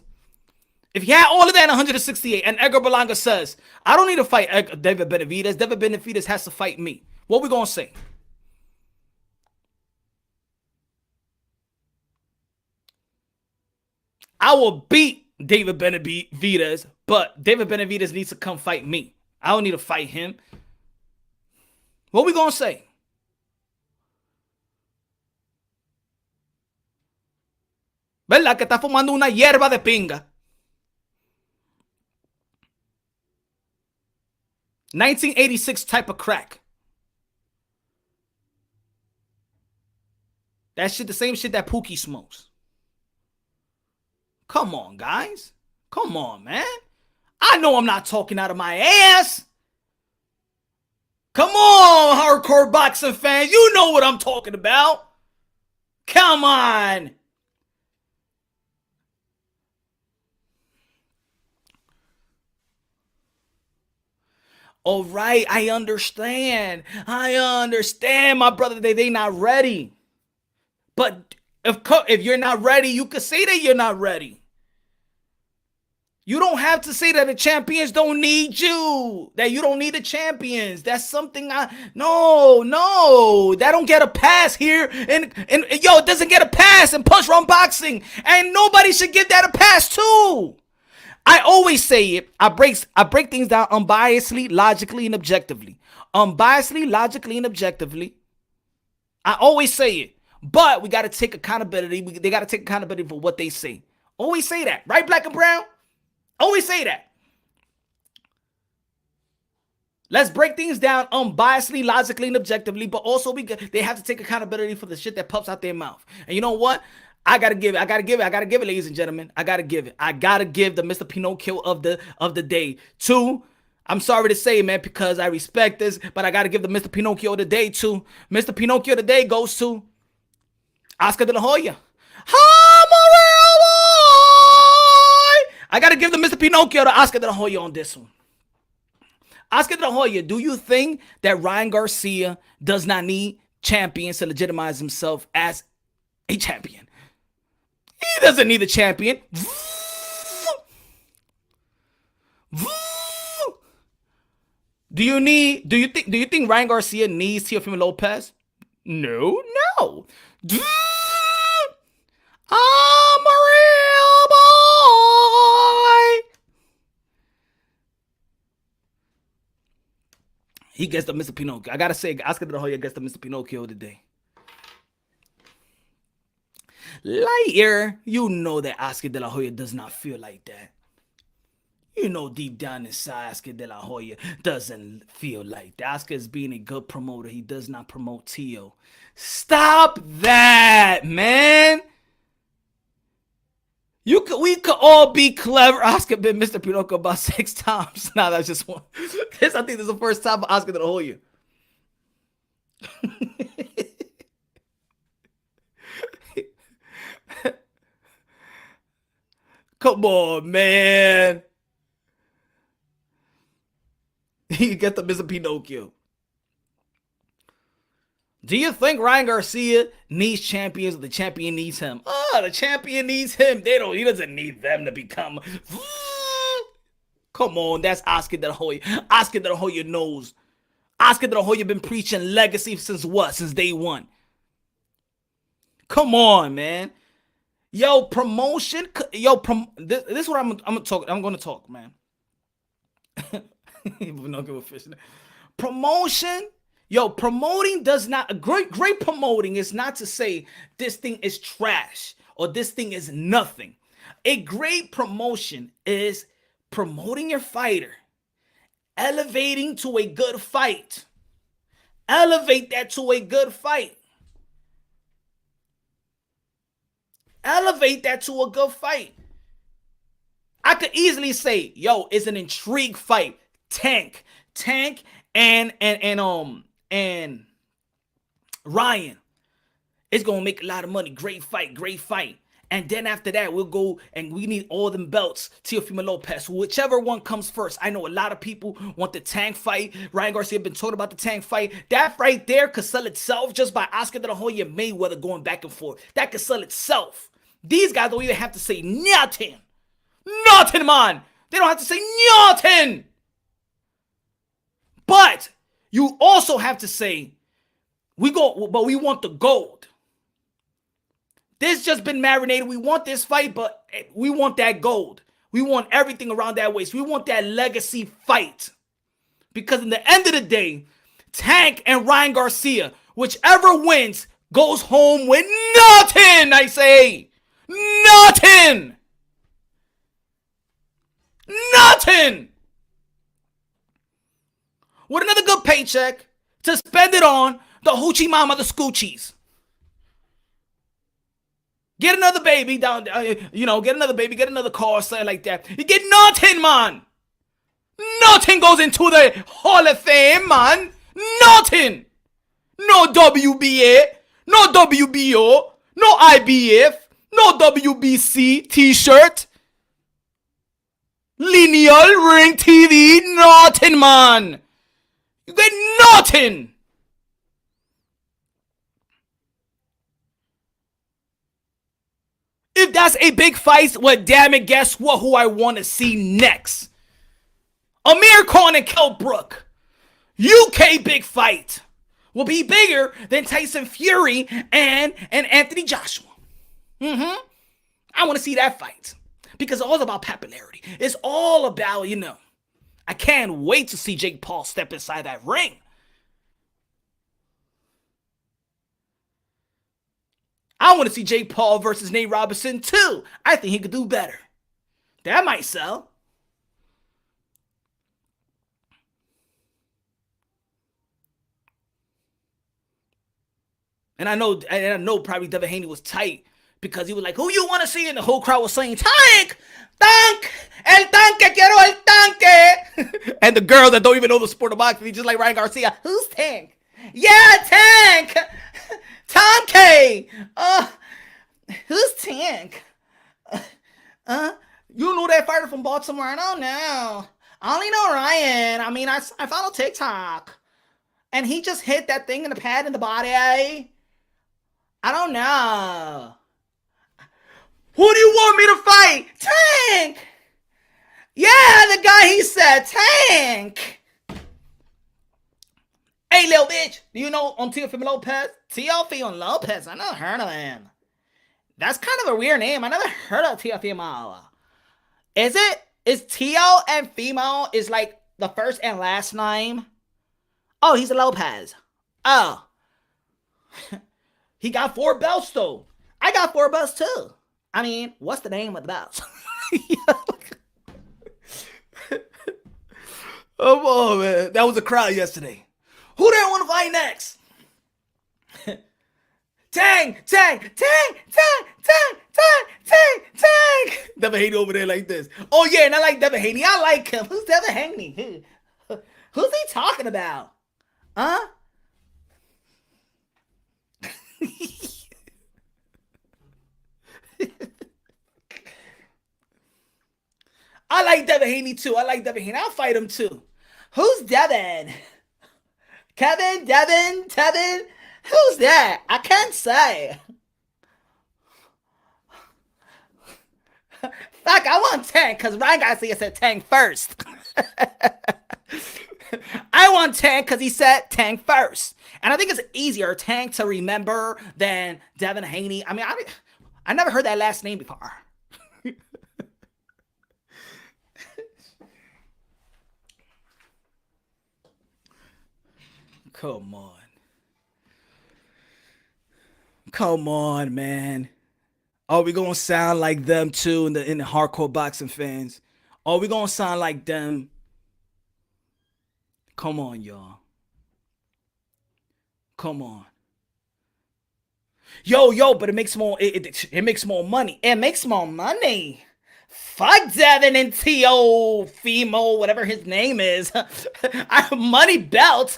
If he had all of that in 168, and Edgar Berlanga says, I don't need to fight David Benavidez. David Benavidez has to fight me. What we going to say? I will beat David Benavidez, but David Benavidez needs to come fight me. I don't need to fight him. What we going to say? ¿Verdad? Que está fumando una hierba de pinga. 1986 type of crack. That shit, the same shit that Pookie smokes. Come on, guys. Come on, man. I know I'm not talking out of my ass. Come on, hardcore boxing fans. You know what I'm talking about. Come on. All right, I understand. My brother. They not ready. But if you're not ready, you could say that you're not ready. You don't have to say that the champions don't need you, that you don't need the champions. That's something no, that don't get a pass here. And it doesn't get a pass in punch run boxing. And nobody should give that a pass too. I always say it. I break things down unbiasedly, logically, and objectively. Unbiasedly, logically, and objectively. I always say it. But we got to take accountability. They got to take accountability for what they say. Always say that. Right, Black and Brown? Always say that. Let's break things down unbiasedly, logically, and objectively, but also they have to take accountability for the shit that pops out their mouth. And you know what? I gotta give it, ladies and gentlemen. I gotta give it. I gotta give the Mr. Pinocchio of the day to. I'm sorry to say, man, because I respect this, but I gotta give the Mr. Pinocchio of the day to. Mr. Pinocchio of the day goes to Oscar de la Hoya. I gotta give the Mr. Pinocchio to Oscar de la Hoya on this one. Oscar de la Hoya, do you think that Ryan Garcia does not need champions to legitimize himself as a champion? He doesn't need a champion. Do you think Ryan Garcia needs Teofimo Lopez? No. I'm a real boy. He gets the Mr. Pinocchio. I gotta say, Oscar de la Hoya gets the Mr. Pinocchio today. Lightyear, you know that Oscar de la Hoya does not feel like that. You know deep down inside, Oscar de la Hoya doesn't feel like that. Oscar is being a good promoter. He does not promote Teo. Stop that, man. We could all be clever. Oscar been Mr. Pinocchio about 6 times. Nah, that's just one. I think this is the first time for Oscar de la Hoya. Come on, man. You get the Mr. Pinocchio. Do you think Ryan Garcia needs champions or the champion needs him? Oh, the champion needs him. He doesn't need them to become. Come on, that's Oscar de la Hoya. Oscar de la Hoya knows. Oscar de la Hoya been preaching legacy since what? Since day one. Come on, man. Yo, promotion. This is what I'm going to talk, man. Promotion. Yo, promoting does not, great promoting is not to say this thing is trash or this thing is nothing. A great promotion is promoting your fighter, elevating to a good fight. Elevate that to a good fight. Elevate that to a good fight. I could easily say, yo, it's an intrigue fight. Tank and Ryan. It's gonna make a lot of money. Great fight. And then after that, we'll go and we need all them belts. Teofimo Lopez, whichever one comes first. I know a lot of people want the Tank fight. Ryan Garcia been talking about the Tank fight. That right there could sell itself just by Oscar de la Hoya and Mayweather going back and forth. That could sell itself. These guys don't even have to say nothing. Nothing, man. They don't have to say nothing. But you also have to say, but we want the gold. This just been marinated. We want this fight, but we want that gold. We want everything around that waist. We want that legacy fight. Because in the end of the day, Tank and Ryan Garcia, whichever wins, goes home with nothing, I say. Nothing. Nothing. With another good paycheck to spend it on the hoochie mama, the scoochies. Get another baby down, get another baby, get another car, something like that. You get nothing, man. Nothing goes into the Hall of Fame, man. Nothing. No WBA, no WBO, no IBF, no WBC t-shirt. Lineal, Ring TV, nothing, man. You get nothing. If that's a big fight, well, damn it, guess what? Who I want to see next? Amir Khan and Kell Brook. UK big fight will be bigger than Tyson Fury and Anthony Joshua. I want to see that fight because it's all about popularity. It's all about, I can't wait to see Jake Paul step inside that ring. I want to see Jake Paul versus Nate Robinson too. I think he could do better. That might sell. And I know probably Devin Haney was tight because he was like, who you want to see? And the whole crowd was saying, Tank! Tank! El tanque, quiero el tanque! And the girls that don't even know the sport of boxing, just like Ryan Garcia, who's Tank? Yeah, Tank! Tank! Who's Tank? You know that fighter from Baltimore? I don't know. I only know Ryan. I mean, I follow TikTok. And he just hit that thing in the pad in the body. I don't know. Who do you want me to fight? Tank! Yeah, the guy he said, Tank! Hey, little bitch, do you know Teofimo Lopez? Teofimo Lopez, I never heard of him. That's kind of a weird name. I never heard of Teofimo. Is it? Is Teo and Fimo is like the first and last name? Oh, he's a Lopez. Oh. He got 4 belts, though. I got 4 belts, too. I mean, what's the name of the belts? Oh, man. That was a crowd yesterday. Who do I want to fight next? Tang! Devin Haney over there like this. Oh, yeah, and I like Devin Haney. I like him. Who's Devin Haney? Who's he talking about? Huh? I like Devin Haney too. I'll fight him too. Who's Devin? Kevin? Devin? Tevin? Who's that? I can't say. Fuck, I want Tank because Ryan Garcia said Tank first. I want Tank because he said Tank first. And I think it's easier Tank to remember than Devin Haney. I mean, I never heard that last name before. Come on. Come on, man. Are we going to sound like them too in the hardcore boxing fans? Are we going to sound like them? Come on, y'all. Come on. Yo, but it makes more it makes more money. It makes more money. Fuck Devin and Teofimo, whatever his name is. Money belt.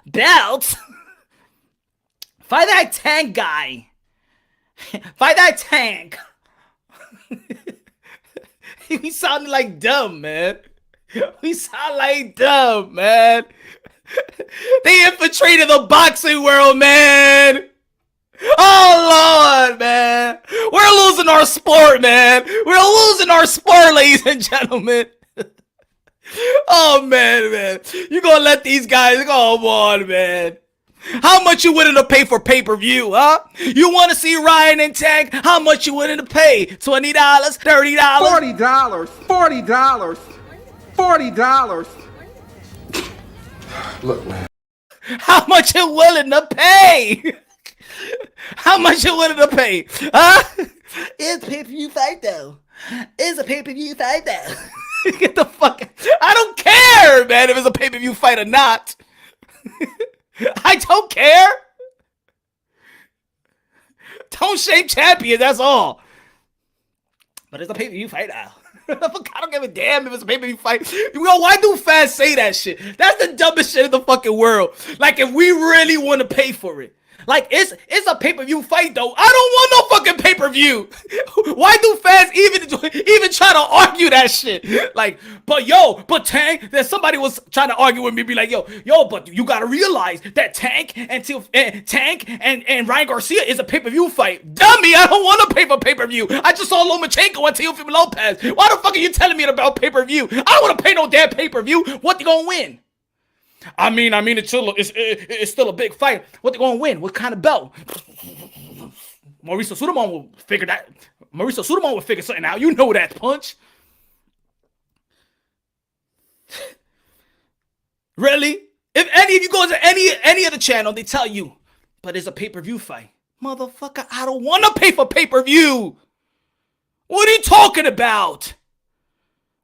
Belt. Fight that Tank guy. Fight that Tank. We sound like dumb, man. We sound like dumb, man. They infiltrated the boxing world, man. Oh, Lord, man. We're losing our sport, man. We're losing our sport, ladies and gentlemen. Oh, man. You gonna let these guys go on, man. How much you willing to pay for pay-per-view, huh? You want to see Ryan and Tank? How much you willing to pay? $20? $30? $40. $40. Look, man. How much you willing to pay? How much you willing to pay? Huh? It's a pay-per-view fight, though. It's a pay-per-view fight, though. Get the fuck... I don't care, man, if it's a pay-per-view fight or not. I don't care. Don't shame champion, that's all. But it's a pay-per-view fight now. I don't give a damn if it's a pay-per-view fight. Why do fans say that shit? That's the dumbest shit in the fucking world. Like, if we really want to pay for it. Like, it's a pay-per-view fight, though. I don't want no fucking pay-per-view. Why do fans even try to argue that shit? Like, but Tank, that somebody was trying to argue with me, be like, but you gotta realize that Tank and Ryan Garcia is a pay-per-view fight. Dummy, I don't want to pay for pay-per-view. I just saw Lomachenko and Teofimo Lopez. Why the fuck are you telling me about pay-per-view? I don't want to pay no damn pay-per-view. What, they gonna win? I mean, it's still a big fight. What they gonna win? What kind of belt? Mauricio Sudamon will figure that. Mauricio Sudamon will figure something out. You know that, Punch. Really? If any of you go to any other channel, they tell you, but it's a pay-per-view fight. Motherfucker, I don't want to pay for pay-per-view. What are you talking about?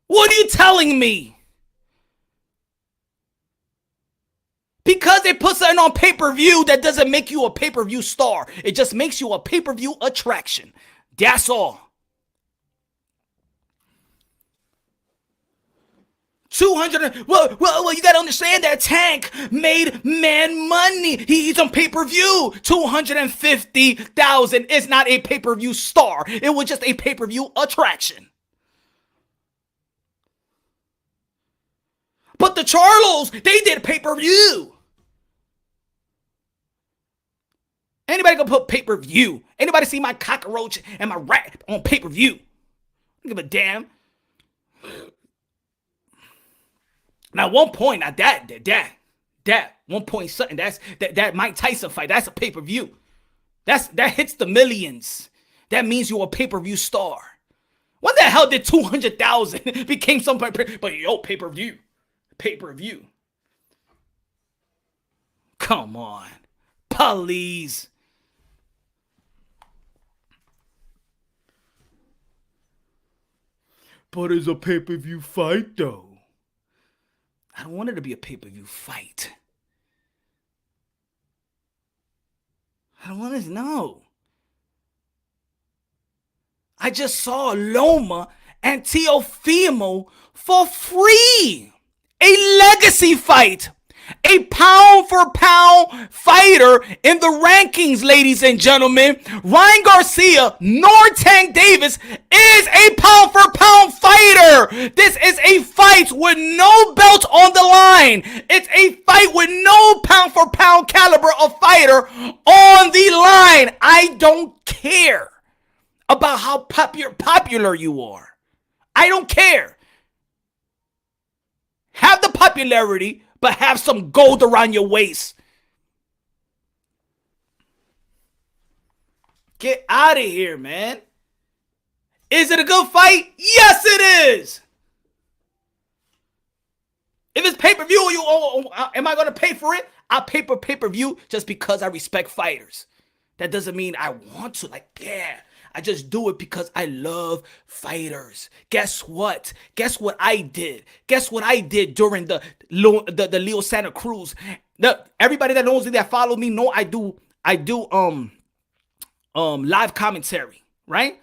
What are you telling me? Because they put something on pay-per-view, that doesn't make you a pay-per-view star. It just makes you a pay-per-view attraction. That's all. 200. Well, you gotta understand that Tank made man money. He's on pay-per-view. 250,000 is not a pay-per-view star. It was just a pay-per-view attraction. But the Charlos, they did pay-per-view. Anybody gonna put pay-per-view? Anybody see my cockroach and my rat on pay-per-view? Don't give a damn. Now, 1 point, now that 1 point something, that Mike Tyson fight, that's a pay-per-view. That hits the millions. That means you're a pay-per-view star. What the hell did 200,000 became some but pay-per-view? Pay-per-view. Come on. Please. But it's a pay-per-view fight, though. I don't want it to be a pay-per-view fight. I don't want to know. I just saw Loma and Teofimo for free. A legacy fight. A pound-for-pound fighter in the rankings, ladies and gentlemen. Ryan Garcia, nor Tank Davis, is a pound-for-pound fighter. This is a fight with no belt on the line. It's a fight with no pound-for-pound caliber of fighter on the line. I don't care about how popular you are. I don't care. Have the popularity, but have some gold around your waist. Get out of here, man. Is it a good fight? Yes, it is. If it's pay-per-view, am I going to pay for it? I'll pay for pay-per-view just because I respect fighters. That doesn't mean I want to. I just do it because I love fighters. Guess what? Guess what I did? Guess what I did during the Leo Santa Cruz? Everybody that knows me, that follow me, know I do live commentary, right?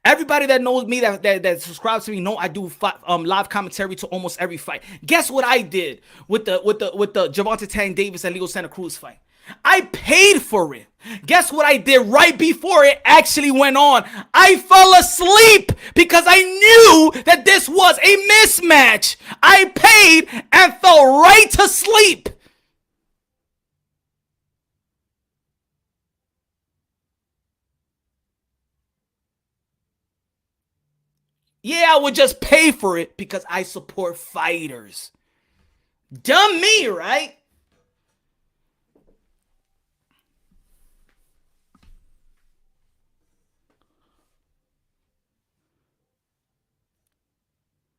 Everybody that knows me, that subscribes to me, know I do live commentary to almost every fight. Guess what I did with the Gervonta Davis and Leo Santa Cruz fight? I paid for it. Guess what I did right before it actually went on? I fell asleep because I knew that this was a mismatch. I paid and fell right to sleep. Yeah, I would just pay for it because I support fighters. Dumb me, right?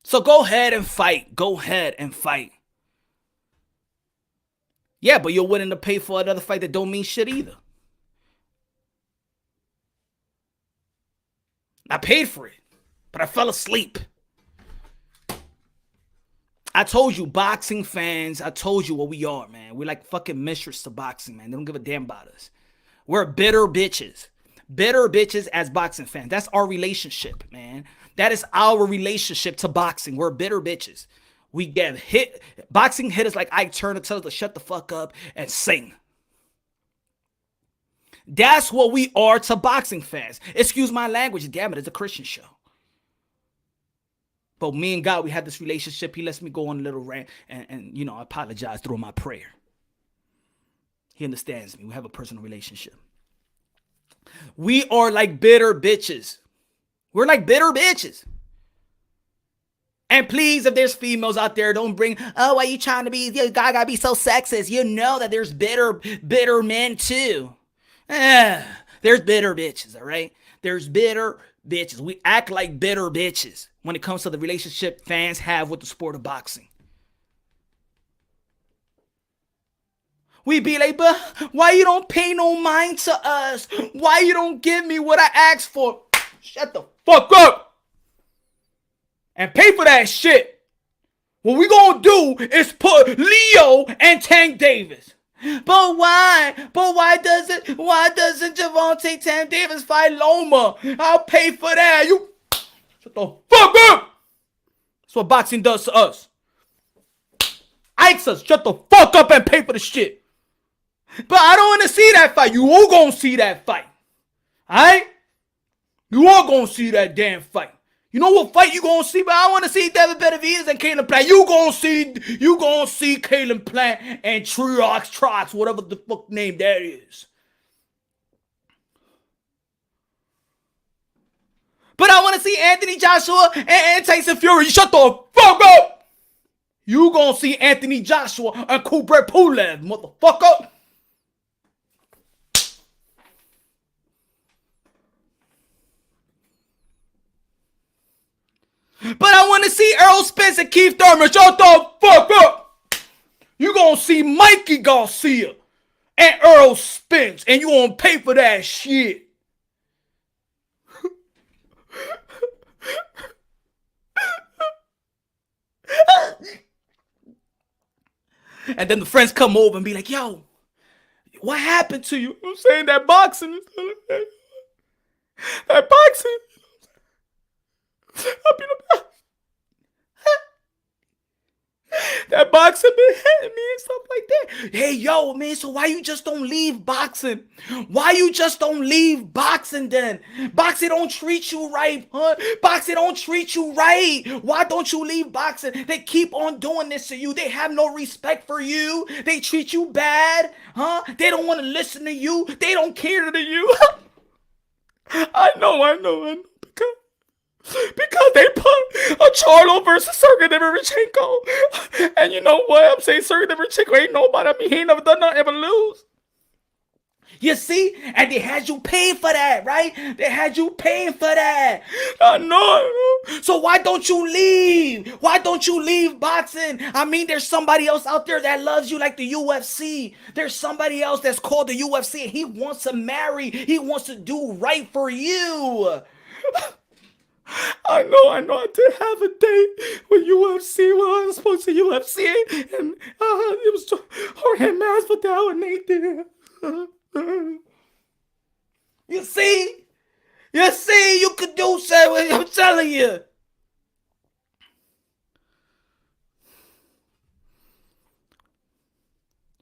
So go ahead and fight. Go ahead and fight. Yeah, but you're willing to pay for another fight that don't mean shit either. I paid for it, but I fell asleep. I told you, boxing fans, I told you what we are, man. We're like fucking mistress to boxing, man. They don't give a damn about us. We're bitter bitches. Bitter bitches as boxing fans. That's our relationship, man. That is our relationship to boxing. We're bitter bitches. We get hit. Boxing hit us like Ike Turner, tell us to shut the fuck up and sing. That's what we are to boxing fans. Excuse my language. Damn it, it's a Christian show. But me and God, we had this relationship. He lets me go on a little rant and you know, I apologize through my prayer. He understands me. We have a personal relationship. We are like bitter bitches. We're like bitter bitches. And please, if there's females out there, don't bring, oh, why you trying to be, you gotta be so sexist. You know that there's bitter men too. There's bitter bitches, all right? There's bitter bitches. We act like bitter bitches when it comes to the relationship fans have with the sport of boxing. We be like, but why you don't pay no mind to us? Why you don't give me what I asked for? Shut the fuck up and pay for that shit. What we gonna do is put Leo and Tank Davis. But why? But why doesn't Gervonta Tank Davis fight Loma? I'll pay for that. You shut the fuck up. That's what boxing does to us. Ikes us, shut the fuck up and pay for the shit. But I don't want to see that fight. You all gonna see that fight. Alright? You all gonna see that damn fight. You know what fight you gonna see? But I want to see David Benavidez and Caleb Plant. You gonna see Caleb Plant and Trox, whatever the fuck name that is. But I want to see Anthony Joshua and Tyson Fury. Shut the fuck up. You gonna see Anthony Joshua and Kubrat Pulev, motherfucker. But I want to see Errol Spence and Keith Thurman. Shut the fuck up. You gonna see Mikey Garcia and Errol Spence, and you gonna pay for that shit. And then the friends come over and be like, yo, what happened to you? I'm saying that boxing. That boxing. That boxing been hitting me and stuff like that. Hey, yo, man, so why you just don't leave boxing? Why you just don't leave boxing then? Boxing don't treat you right, huh? Boxing don't treat you right. Why don't you leave boxing? They keep on doing this to you. They have no respect for you. They treat you bad, huh? They don't want to listen to you. They don't care to you. I know. Because they put a Charlo versus Sergey Deverchenko. And you know what? I'm saying Sergey Deverchenko ain't nobody. I mean, he ain't never done nothing, ever lose. You see? And they had you paying for that, right? They had you paying for that. I know. So why don't you leave? Why don't you leave boxing? I mean, there's somebody else out there that loves you like the UFC. There's somebody else that's called the UFC. And he wants to marry. He wants to do right for you. I know. I did have a date with UFC when I was supposed to UFC, and it was Jorge Masvidal and Nathan. You see, you could do something. I'm telling you.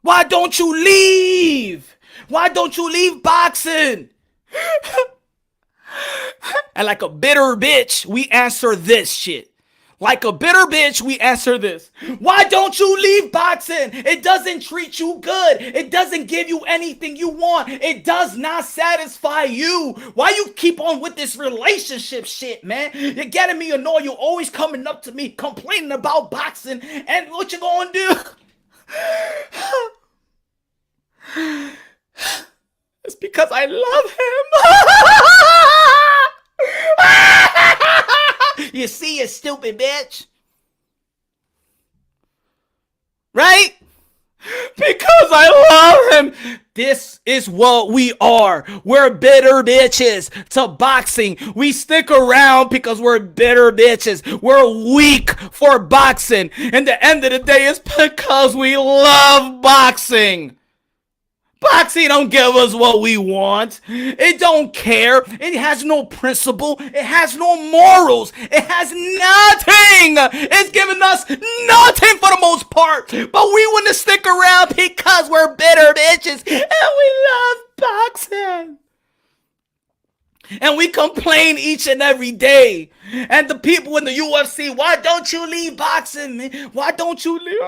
Why don't you leave? Why don't you leave boxing? And like a bitter bitch, we answer this shit. Like a bitter bitch, we answer this. Why don't you leave boxing? It doesn't treat you good. It doesn't give you anything you want. It does not satisfy you. Why you keep on with this relationship shit, man? You're getting me annoyed. You're always coming up to me complaining about boxing. And what you gonna do? It's because I love him. You see, you stupid bitch. Right? Because I love him. This is what we are. We're bitter bitches to boxing. We stick around because we're bitter bitches. We're weak for boxing. And the end of the day, it's because we love boxing. Boxing don't give us what we want. It don't care. It has no principle. It has no morals. It has nothing. It's giving us nothing for the most part. But we want to stick around because we're bitter bitches and we love boxing. And we complain each and every day. And the people in the UFC, why don't you leave boxing, man? Why don't you leave?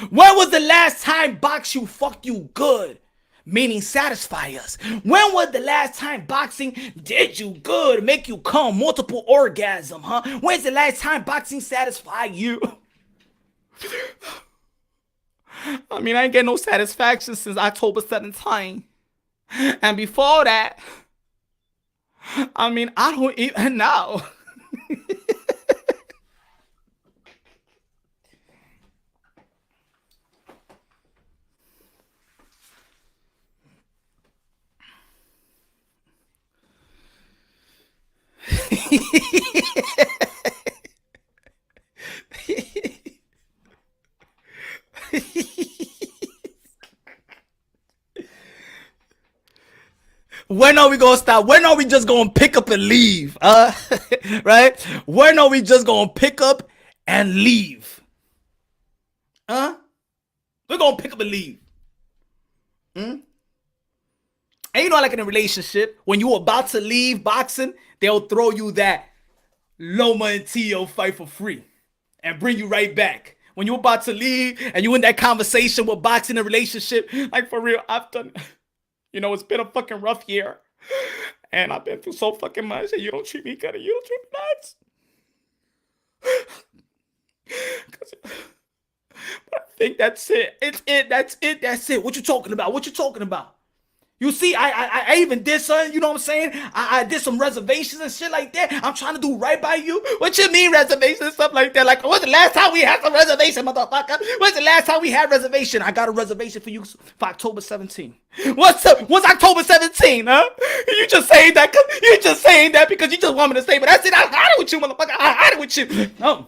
When was the last time boxing fucked you good? Meaning satisfy us. When was the last time boxing did you good? Make you come, multiple orgasm, huh? When's the last time boxing satisfied you? I mean, I ain't get no satisfaction since October 17th. And before that, I mean, I don't even know. When are we gonna stop? When are we just gonna pick up and leave? Right? When are we just gonna pick up and leave? We're gonna pick up and leave. And you know, like in a relationship, when you're about to leave boxing, they'll throw you that Loma and Tio fight for free and bring you right back. When you're about to leave and you in that conversation with boxing and relationship, like for real, I've done, you know, it's been a fucking rough year. And I've been through so fucking much, and you don't treat me good and you don't treat me nice. But I think that's it. It's it. That's it. That's it. What you talking about? What you talking about? You see, I even did something, you know what I'm saying? I did some reservations and shit like that. I'm trying to do right by you. What you mean reservations and stuff like that? Like, when's the last time we had some reservation, motherfucker? When's the last time we had reservation? I got a reservation for you for October 17th. What's October 17th, huh? You just saying that because you just want me to stay, but that's it. I had it with you, motherfucker. I had it with you. No,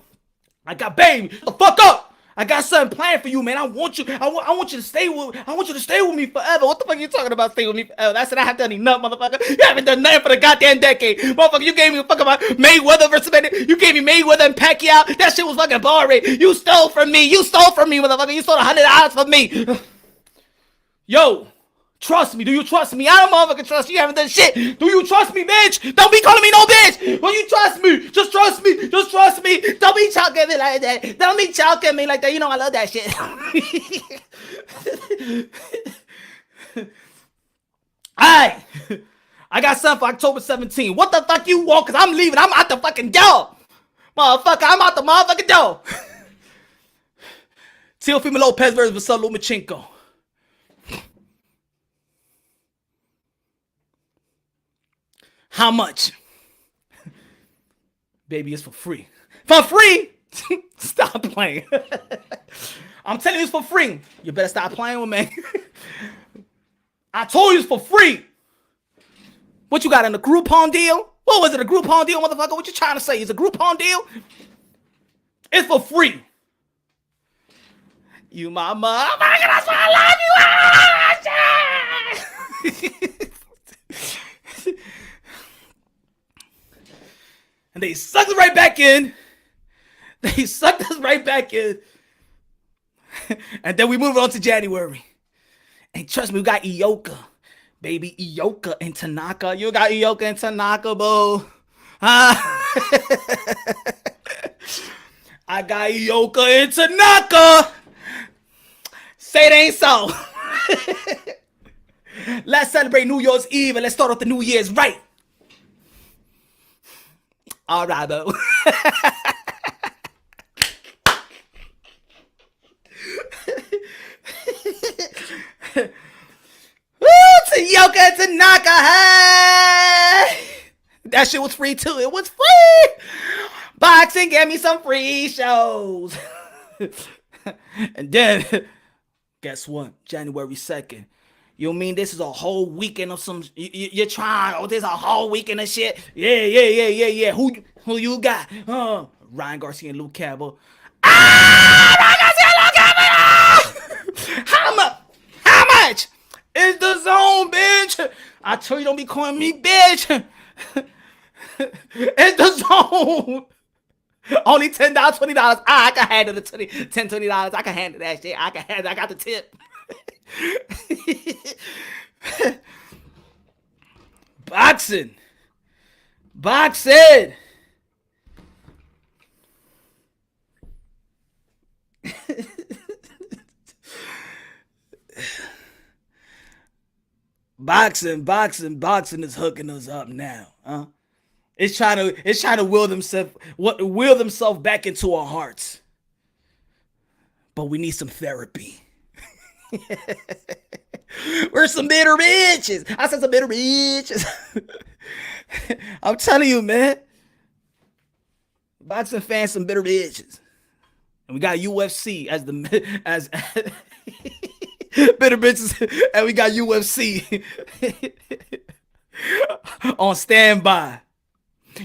I got baby. Shut the fuck up. I got something planned for you, man. I want you to stay with me forever. What the fuck are you talking about? Stay with me forever. That's it. I haven't done enough, motherfucker. You haven't done nothing for the goddamn decade, motherfucker. You gave me a fucking Mayweather versus you gave me Mayweather and Pacquiao. That shit was fucking boring. You stole from me, motherfucker. You stole $100 from me. Yo. Trust me. Do you trust me? I don't motherfucking trust you. You haven't done shit. Do you trust me, bitch? Don't be calling me no bitch. Do you trust me? Just trust me. Just trust me. Don't be choking me like that. Don't be choking me like that. You know I love that shit. Alright. I got something for October 17th. What the fuck you want? Because I'm leaving. I'm out the fucking door. Motherfucker, I'm out the motherfucking door. Teofimo Lopez versus Vasyl Lomachenko. How much? Baby, it's for free. For free? Stop playing. I'm telling you it's for free. You better stop playing with me. I told you it's for free. What you got in a Groupon deal? What was it, a Groupon deal, motherfucker? What you trying to say? Is a Groupon deal? It's for free. You my mom. That's why I love you. And they sucked us right back in. And then we move on to January. And trust me, we got Ioka. Baby, Ioka and Tanaka. You got Ioka and Tanaka, boo. I got Ioka and Tanaka. Say it ain't so. Let's celebrate New Year's Eve and let's start off the New Year's right. All right, bro. Yoka Tanaka, hey! That shit was free too. It was free. Boxing gave me some free shows. And then, guess what? January 2nd. You mean this is a whole weekend of some? You're trying. Oh, there's a whole weekend of shit. Yeah. Who you got? Ryan Garcia and Luke Campbell. Ryan Garcia and Luke Campbell. How much? It's the zone, bitch. I told you don't be calling me bitch. It's the zone. Only $10, $20. I can handle the $10, $20. I can handle that shit. I got the tip. Boxing. Boxing. Boxing is hooking us up now, huh? It's trying to will themselves back into our hearts. But we need some therapy. We're some bitter bitches. I said some bitter bitches. I'm telling you, man. Boxing fans, some bitter bitches. And we got UFC as bitter bitches, and we got UFC on standby.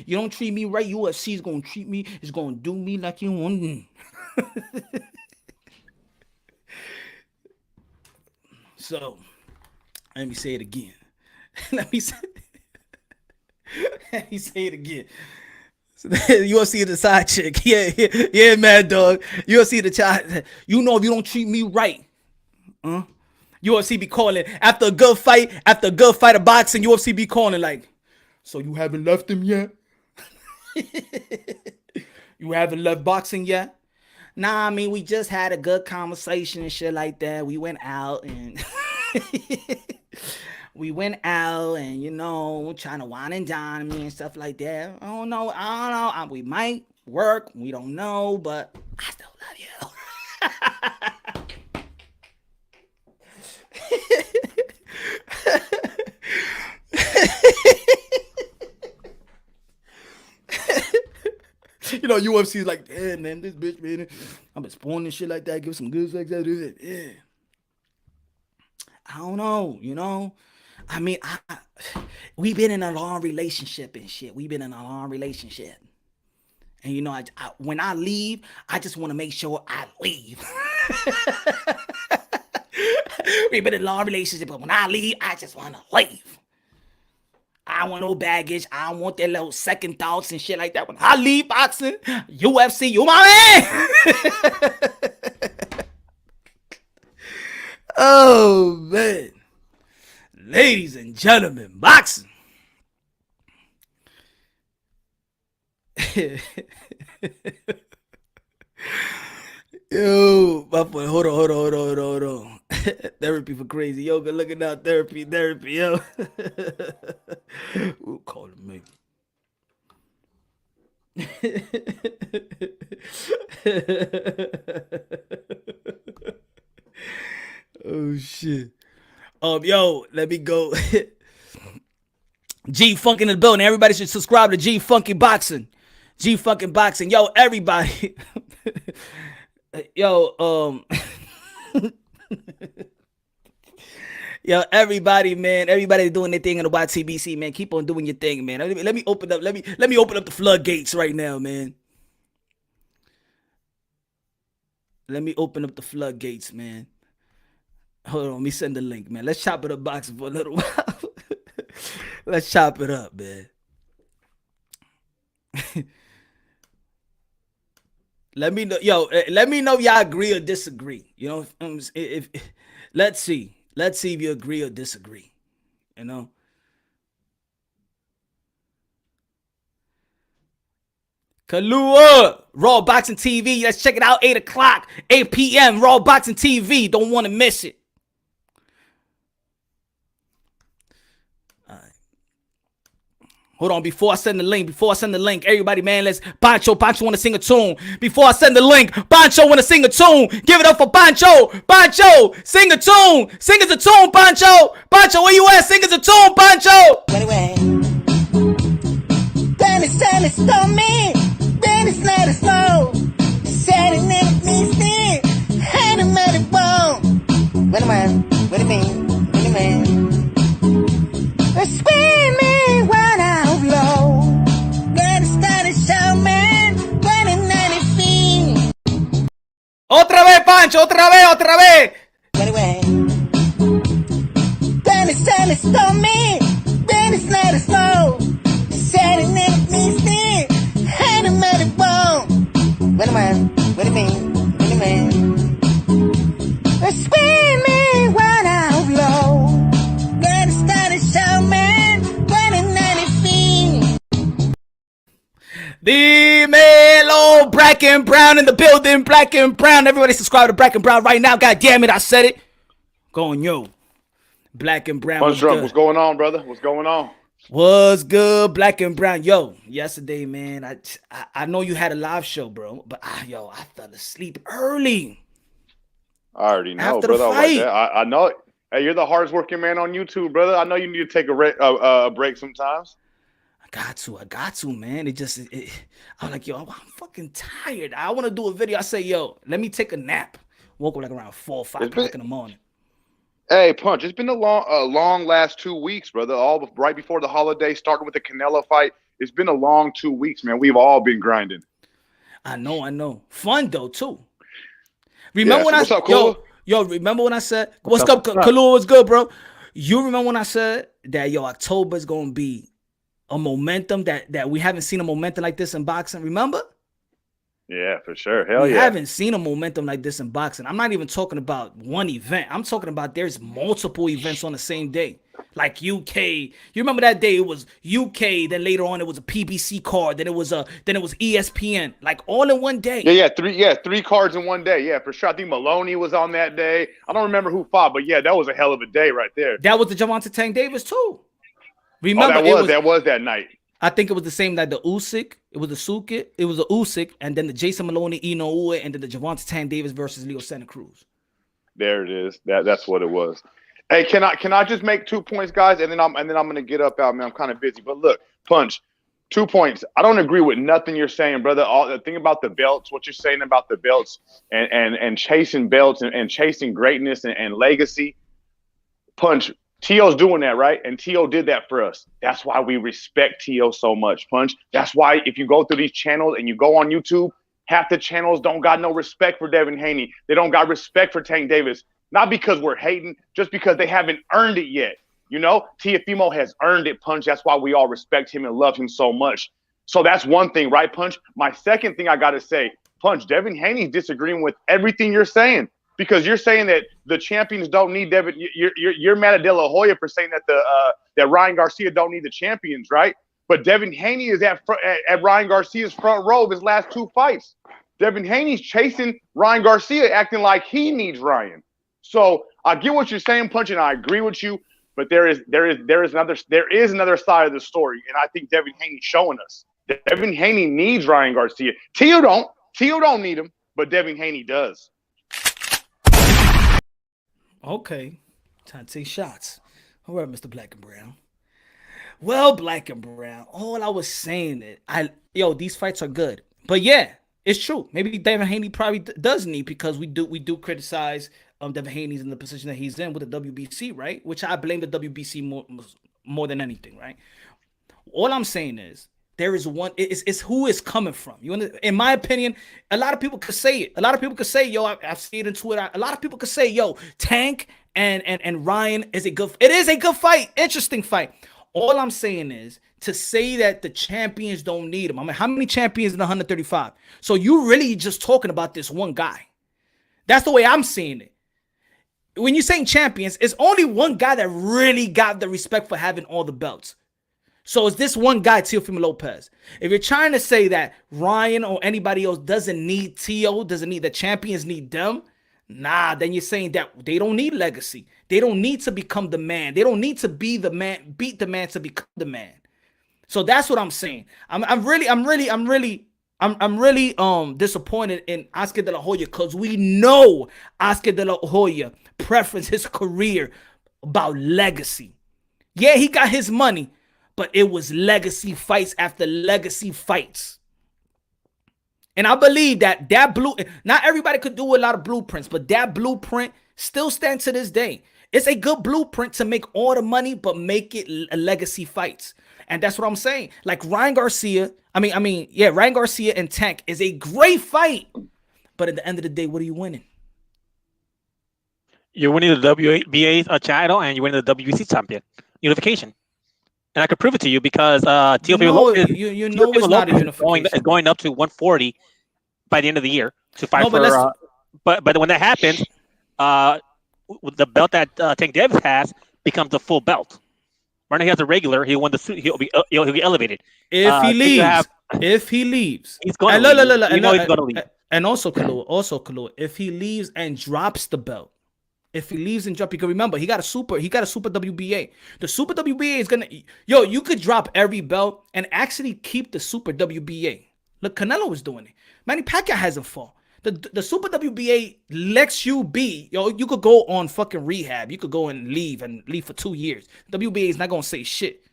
You don't treat me right, UFC is gonna treat me. It's gonna do me like you want. So, let me say it again. Let me say it again. UFC is the side chick. Yeah, mad dog. UFC the child. You know, if you don't treat me right, UFC be calling after a good fight of boxing. UFC be calling like, so you haven't left him yet? You haven't left boxing yet? Nah, I mean, we just had a good conversation and shit like that. We went out and you know, trying to wine and dine me and stuff like that. I don't know. We might work. We don't know, but I still love you. You know, UFC is like, yeah, man, this bitch, man, I've been spoiling shit like that, give some good sex, that, yeah. I don't know, you know. I mean, we've been in a long relationship and shit. And, you know, when I leave, I just want to make sure I leave. We've been in a long relationship, but when I leave, I just want to leave. I don't want no baggage. I don't want that little second thoughts and shit like that. When I leave boxing, UFC, you my man. Oh, man. Ladies and gentlemen, boxing. Yo, my boy, hold on. Therapy for crazy. Yo, good looking out. Therapy, yo. Who calling me? Oh, shit. Yo, let me go. G Funk in the building. Everybody should subscribe to G Funky Boxing. G Funky Boxing. Yo, everybody. Yo, yo, everybody, man. Everybody doing their thing on the YTBC, man. Keep on doing your thing, man. Let me open up. Let me open up the floodgates right now, man. Let me open up the floodgates, man. Hold on, let me send the link, man. Let's chop it up boxing for a little while. Let's chop it up, man. Let me know, yo. Let me know if y'all agree or disagree. You know, if let's see if you agree or disagree. You know. Kalua, Raw Boxing TV. Let's check it out. 8 o'clock, 8 p.m. Raw Boxing TV. Don't want to miss it. Hold on, before I send the link, everybody, man, let's, Pancho want to sing a tune. Before I send the link, Pancho want to sing a tune. Give it up for Pancho, sing a tune. Sing us a tune, Pancho, where you at? Sing us a tune, Pancho. Anyway, Dennis told me, Dennis let us know. Said it never means me, had a mad bone. What do you mean? Scream me when I'm low. Dennis started show, man, running 90 feet. Otra vez, Pancho, otra vez. Anyway, Dennis told me, Dennis let us know. Said it never means me, had a mad bone. What do you mean? What do you mean? The screaming right out low. Gotta start a show, man. 2019. The Melo, Black and Brown in the building. Black and Brown. Everybody subscribe to Black and Brown right now. God damn it, I said it. Going yo. Black and Brown. What's going on, brother? What's going on? Was good, Black and Brown. Yo, yesterday, man, I know you had a live show, bro, but I fell asleep early. I already know, After brother. The fight. I know it. Hey, you're the hardest working man on YouTube, brother. I know you need to take a break sometimes. I got to, man. I'm like, yo, I'm fucking tired. I want to do a video. I say, yo, let me take a nap. Woke up like around 4 or 5 o'clock in the morning. Hey, Punch, it's been a long last 2 weeks, brother. All right before the holiday, starting with the Canelo fight. It's been a long 2 weeks, man. We've all been grinding. I know. Fun though too. Remember when what's up, Kula? Yo, remember when I said, what's up, Kula? What's good, bro? You remember when I said that, October is going to be a momentum that we haven't seen a momentum like this in boxing? Remember? Yeah, for sure. Hell yeah. We haven't seen a momentum like this in boxing. I'm not even talking about one event. I'm talking about there's multiple events on the same day. Like UK. You remember that day it was UK, then later on it was a PBC card, then it was ESPN. Like all in one day. Three cards in one day. Yeah, for sure. I think Maloney was on that day. I don't remember who fought, but yeah, that was a hell of a day right there. That was the Gervonta Davis too. Remember that was that night. I think it was the same night, the Usyk, it was the Usyk, and then the Jason Maloney, Inoue, and then the Gervonta Davis versus Leo Santa Cruz. There it is. That's what it was. Hey, can I just make 2 points, guys, and then I'm gonna get up out, man. I'm kind of busy, but look, Punch, 2 points. I don't agree with nothing you're saying, brother. All the thing about the belts, what you're saying about the belts, and chasing belts and chasing greatness and legacy. Punch. T.O.'s doing that, right? And T.O. did that for us. That's why we respect T.O. so much, Punch. That's why if you go through these channels and you go on YouTube, half the channels don't got no respect for Devin Haney. They don't got respect for Tank Davis. Not because we're hating, just because they haven't earned it yet. You know, Teofimo has earned it, Punch. That's why we all respect him and love him so much. So that's one thing, right, Punch? My second thing I got to say, Punch, Devin Haney's disagreeing with everything you're saying. Because you're saying that the champions don't need Devin. You're mad at De La Hoya for saying that that Ryan Garcia don't need the champions, right? But Devin Haney is at Ryan Garcia's front row of his last 2 fights. Devin Haney's chasing Ryan Garcia, acting like he needs Ryan. So I get what you're saying, Punch, and I agree with you. But there is another side of the story, and I think Devin Haney's showing us. Devin Haney needs Ryan Garcia. Tio don't need him, but Devin Haney does. Okay, time to take shots. All right, Mr. Black and Brown. Well, Black and Brown, all I was saying is, these fights are good. But yeah, it's true. Maybe Devin Haney probably does need, because we do criticize Devin Haney's in the position that he's in with the WBC, right? Which I blame the WBC more than anything, right? All I'm saying is, there is one. It's who is coming from. In my opinion, a lot of people could say it. A lot of people could say, yo, I've seen it in Twitter. A lot of people could say, yo, Tank and Ryan is a good. It is a good fight. Interesting fight. All I'm saying is to say that the champions don't need them. I mean, how many champions in 135? So you really just talking about this one guy. That's the way I'm seeing it. When you're saying champions, it's only one guy that really got the respect for having all the belts. So it's this one guy, Teofimo Lopez. If you're trying to say that Ryan or anybody else doesn't need Tio, doesn't need the champions need them, nah, then you're saying that they don't need legacy. They don't need to become the man. They don't need to be the man, beat the man to become the man. So that's what I'm saying. I'm really disappointed in Oscar De La Hoya, because we know Oscar De La Hoya preferenced his career about legacy. Yeah, he got his money, but it was legacy fights after legacy fights. And I believe that not everybody could do a lot of blueprints, but that blueprint still stands to this day. It's a good blueprint to make all the money, but make it a legacy fights. And that's what I'm saying. Like Ryan Garcia, Ryan Garcia and Tank is a great fight. But at the end of the day, what are you winning? You're winning the WBA title, and you're winning the WBC champion unification. And I could prove it to you because Teofimo Lopez, it's not a unification. is going up to 140 by the end of the year to fight No, but for. let's- But when that happens, the belt that Tank Davis has becomes a full belt. Right now he has a regular. He won the suit. He'll be elevated. If he then you leaves, have- if he leaves, He's going and to look, leave. look, look, We and know look, he's going to leave. and also Kalua, if he leaves and drops the belt, if he leaves and drop, you can remember he got a super WBA. The super WBA is gonna, you could drop every belt and actually keep the super WBA. Look, Canelo was doing it. Manny Pacquiao hasn't fought. The super WBA lets you be, you could go on fucking rehab. You could go and leave for 2 years. WBA is not gonna say shit.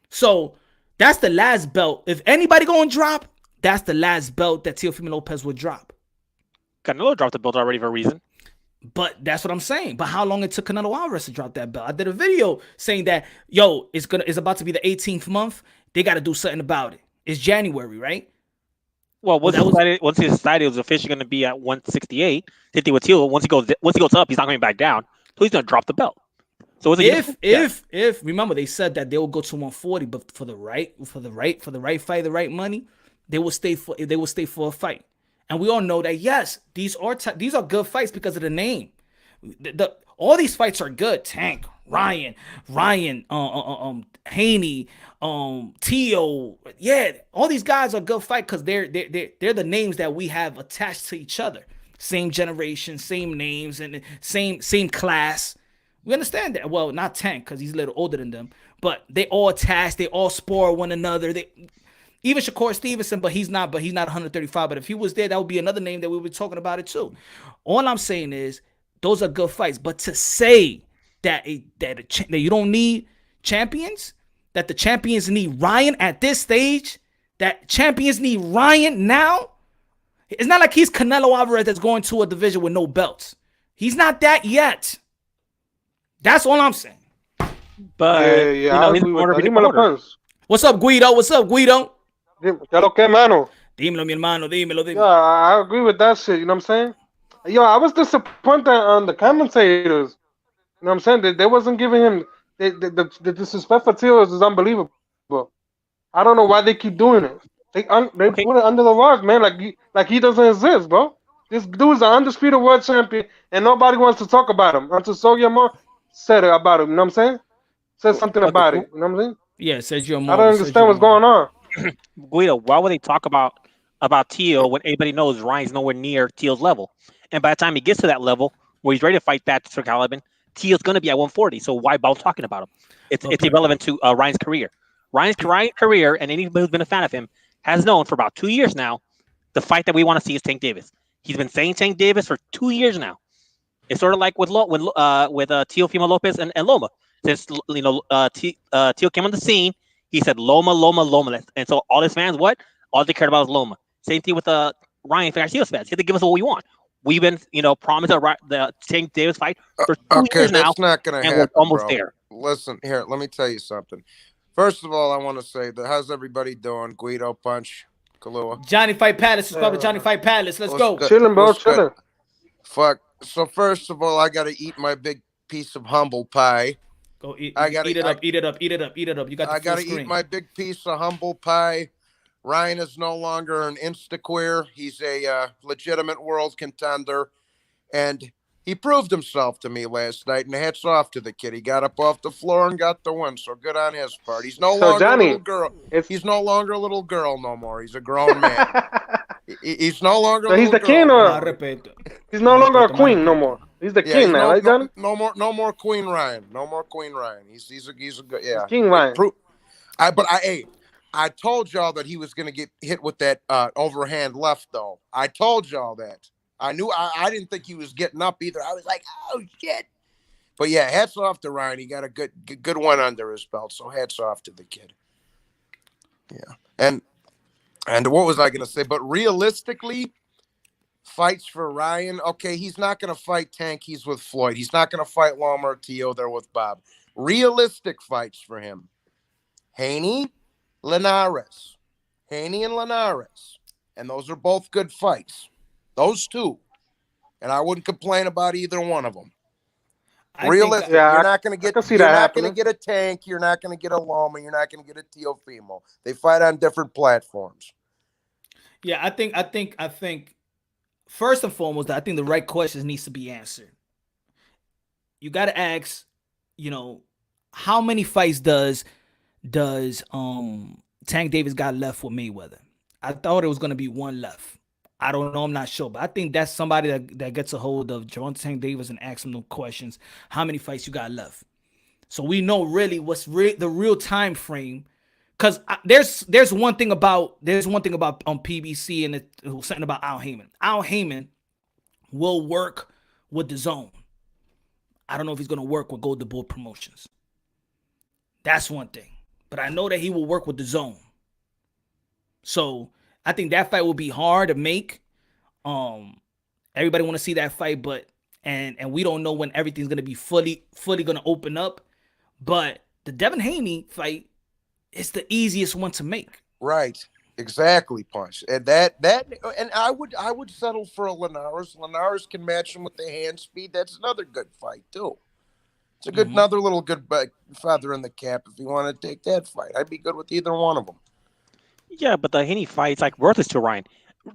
So that's the last belt. If anybody gonna drop, that's the last belt that Teofimo Lopez would drop. Canelo dropped the belt already for a reason. But that's what I'm saying. But how long it took Canelo Alvarez to drop that belt? I did a video saying that, it's about to be the 18th month. They got to do something about it. It's January, right? Well, once he decided it was officially going to be at 168, 50 with Teal. Once he goes up, he's not going back down. So he's going to drop the belt. So if remember they said that they will go to 140, but for the right fight, the right money, they will stay for a fight. And we all know that, yes, these are good fights because of the name. All these fights are good. Tank, Ryan, Haney, Teo. Yeah, all these guys are good fights because they're the names that we have attached to each other. Same generation, same names, and same class. We understand that. Well, not Tank because he's a little older than them, but they all attached. They all spar one another. Even Shakur Stevenson, but he's not 135. But if he was there, that would be another name that we were talking about it too. All I'm saying is those are good fights. But to say that you don't need champions, that the champions need Ryan at this stage, that champions need Ryan now, it's not like he's Canelo Alvarez that's going to a division with no belts. He's not that yet. That's all I'm saying. But I agree with that. What's up, Guido? ¿Qué lo que, mano? Dímelo, mi hermano, dímelo. Yeah, I agree with that shit, you know what I'm saying? Yo, I was disappointed on the commentators. You know what I'm saying? They wasn't giving him the disrespect for Teals is unbelievable. I don't know why they keep doing it. They put it under the rug, man, like he doesn't exist, bro. This dude's an undisputed world champion, and nobody wants to talk about him until Sergio Moore said it about him. You know what I'm saying? Said something about it. You know what I'm saying? Yeah, Sergio Moore. I don't understand what's going on. Guido, why would they talk about Teal when everybody knows Ryan's nowhere near Teal's level? And by the time he gets to that level where he's ready to fight that Sir Caliban, Teal's going to be at 140. So why bother talking about him? It's irrelevant to Ryan's career. Ryan's career, and anybody who's been a fan of him, has known for about 2 years now, the fight that we want to see is Tank Davis. He's been saying Tank Davis for 2 years now. It's sort of like with Teofimo Lopez and Loma. Since Teal came on the scene, he said Loma. And so all his fans, all they cared about was Loma. Same thing with Ryan Garcia's fans. He had to give us what we want. We've been, promised the Tank Davis fight for 2 years now. That's not going to happen, we're almost bro. there. Listen, here, let me tell you something. First of all, I want to say that how's everybody doing? Guido, Punch, Kalua. Johnny Fight Palace. Subscribe to Johnny Fight Palace. Let's go. Good? Chilling, bro, What's chilling. good? Fuck. So first of all, I got to eat my big piece of humble pie. Go eat. I gotta eat it up. You got. I gotta eat my big piece of humble pie. Ryan is no longer an insta-queer. He's a legitimate world contender, and he proved himself to me last night. And hats off to the kid. He got up off the floor and got the win. So good on his part. He's no longer Johnny, a little girl. He's no longer a little girl no more. He's a grown man. He's no longer. So he's the king, or he's no longer a queen no more. He's the king now, right, Johnny? No more Queen Ryan. No more Queen Ryan. He's a good King Ryan. I told y'all that he was gonna get hit with that overhand left though. I told y'all that. I knew I didn't think he was getting up either. I was like, oh shit. But yeah, hats off to Ryan. He got a good one under his belt. So hats off to the kid. Yeah. And what was I gonna say? But realistically, fights for Ryan. Okay, he's not going to fight Tank. He's with Floyd. He's not going to fight Loma or Teo. They're with Bob. Realistic fights for him. Haney, Linares. Haney and Linares. And those are both good fights. Those two. And I wouldn't complain about either one of them. Realistic. You're not going to get. You're not going to get a Tank. You're not going to get a Loma. You're not going to get a Teofimo. They fight on different platforms. Yeah, I think first and foremost, I think the right questions needs to be answered. You got to ask, how many fights does Tank Davis got left with Mayweather? I thought it was gonna be one left. I don't know. I'm not sure, but I think that's somebody that gets a hold of Gervonta Tank Davis and asks him the questions. How many fights you got left? So we know really what's the real time frame. Because there's one thing about PBC and it was something about Al Heyman. Al Heyman will work with the Zone. I don't know if he's gonna work with Golden Boy Promotions. That's one thing. But I know that he will work with the Zone. So I think that fight will be hard to make. Everybody want to see that fight, but and we don't know when everything's gonna be fully gonna open up. But the Devin Haney fight is the easiest one to make. Right. Exactly, Punch. And and I would settle for a Linares. Linares can match him with the hand speed. That's another good fight too. It's a good another little good feather in the cap if you want to take that fight. I'd be good with either one of them. Yeah, but the Haney fight's like worthless to Ryan.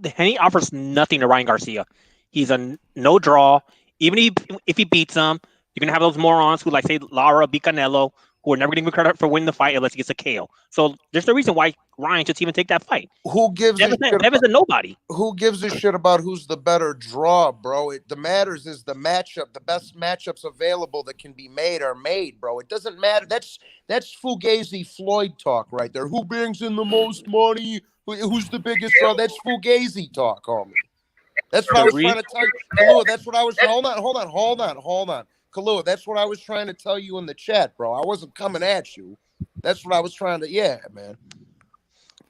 The Haney offers nothing to Ryan Garcia. He's a no draw. Even if he beats him, you're gonna have those morons who like say Lara beat Canelo, who are never gonna give credit for winning the fight unless he gets a KO. So there's no reason why Ryan should even take that fight. Who gives a shit Devin's a nobody. Who gives a shit about who's the better draw, bro? The matters is the matchup. The best matchups available that can be made are made, bro. It doesn't matter. That's Fugazi Floyd talk right there. Who brings in the most money? Who's the biggest draw? That's Fugazi talk, homie. That's what I was trying to tell you. Kalua, that's what I was. Hold on. Kalua, that's what I was trying to tell you in the chat, bro. I wasn't coming at you. That's what I was trying to. Yeah, man.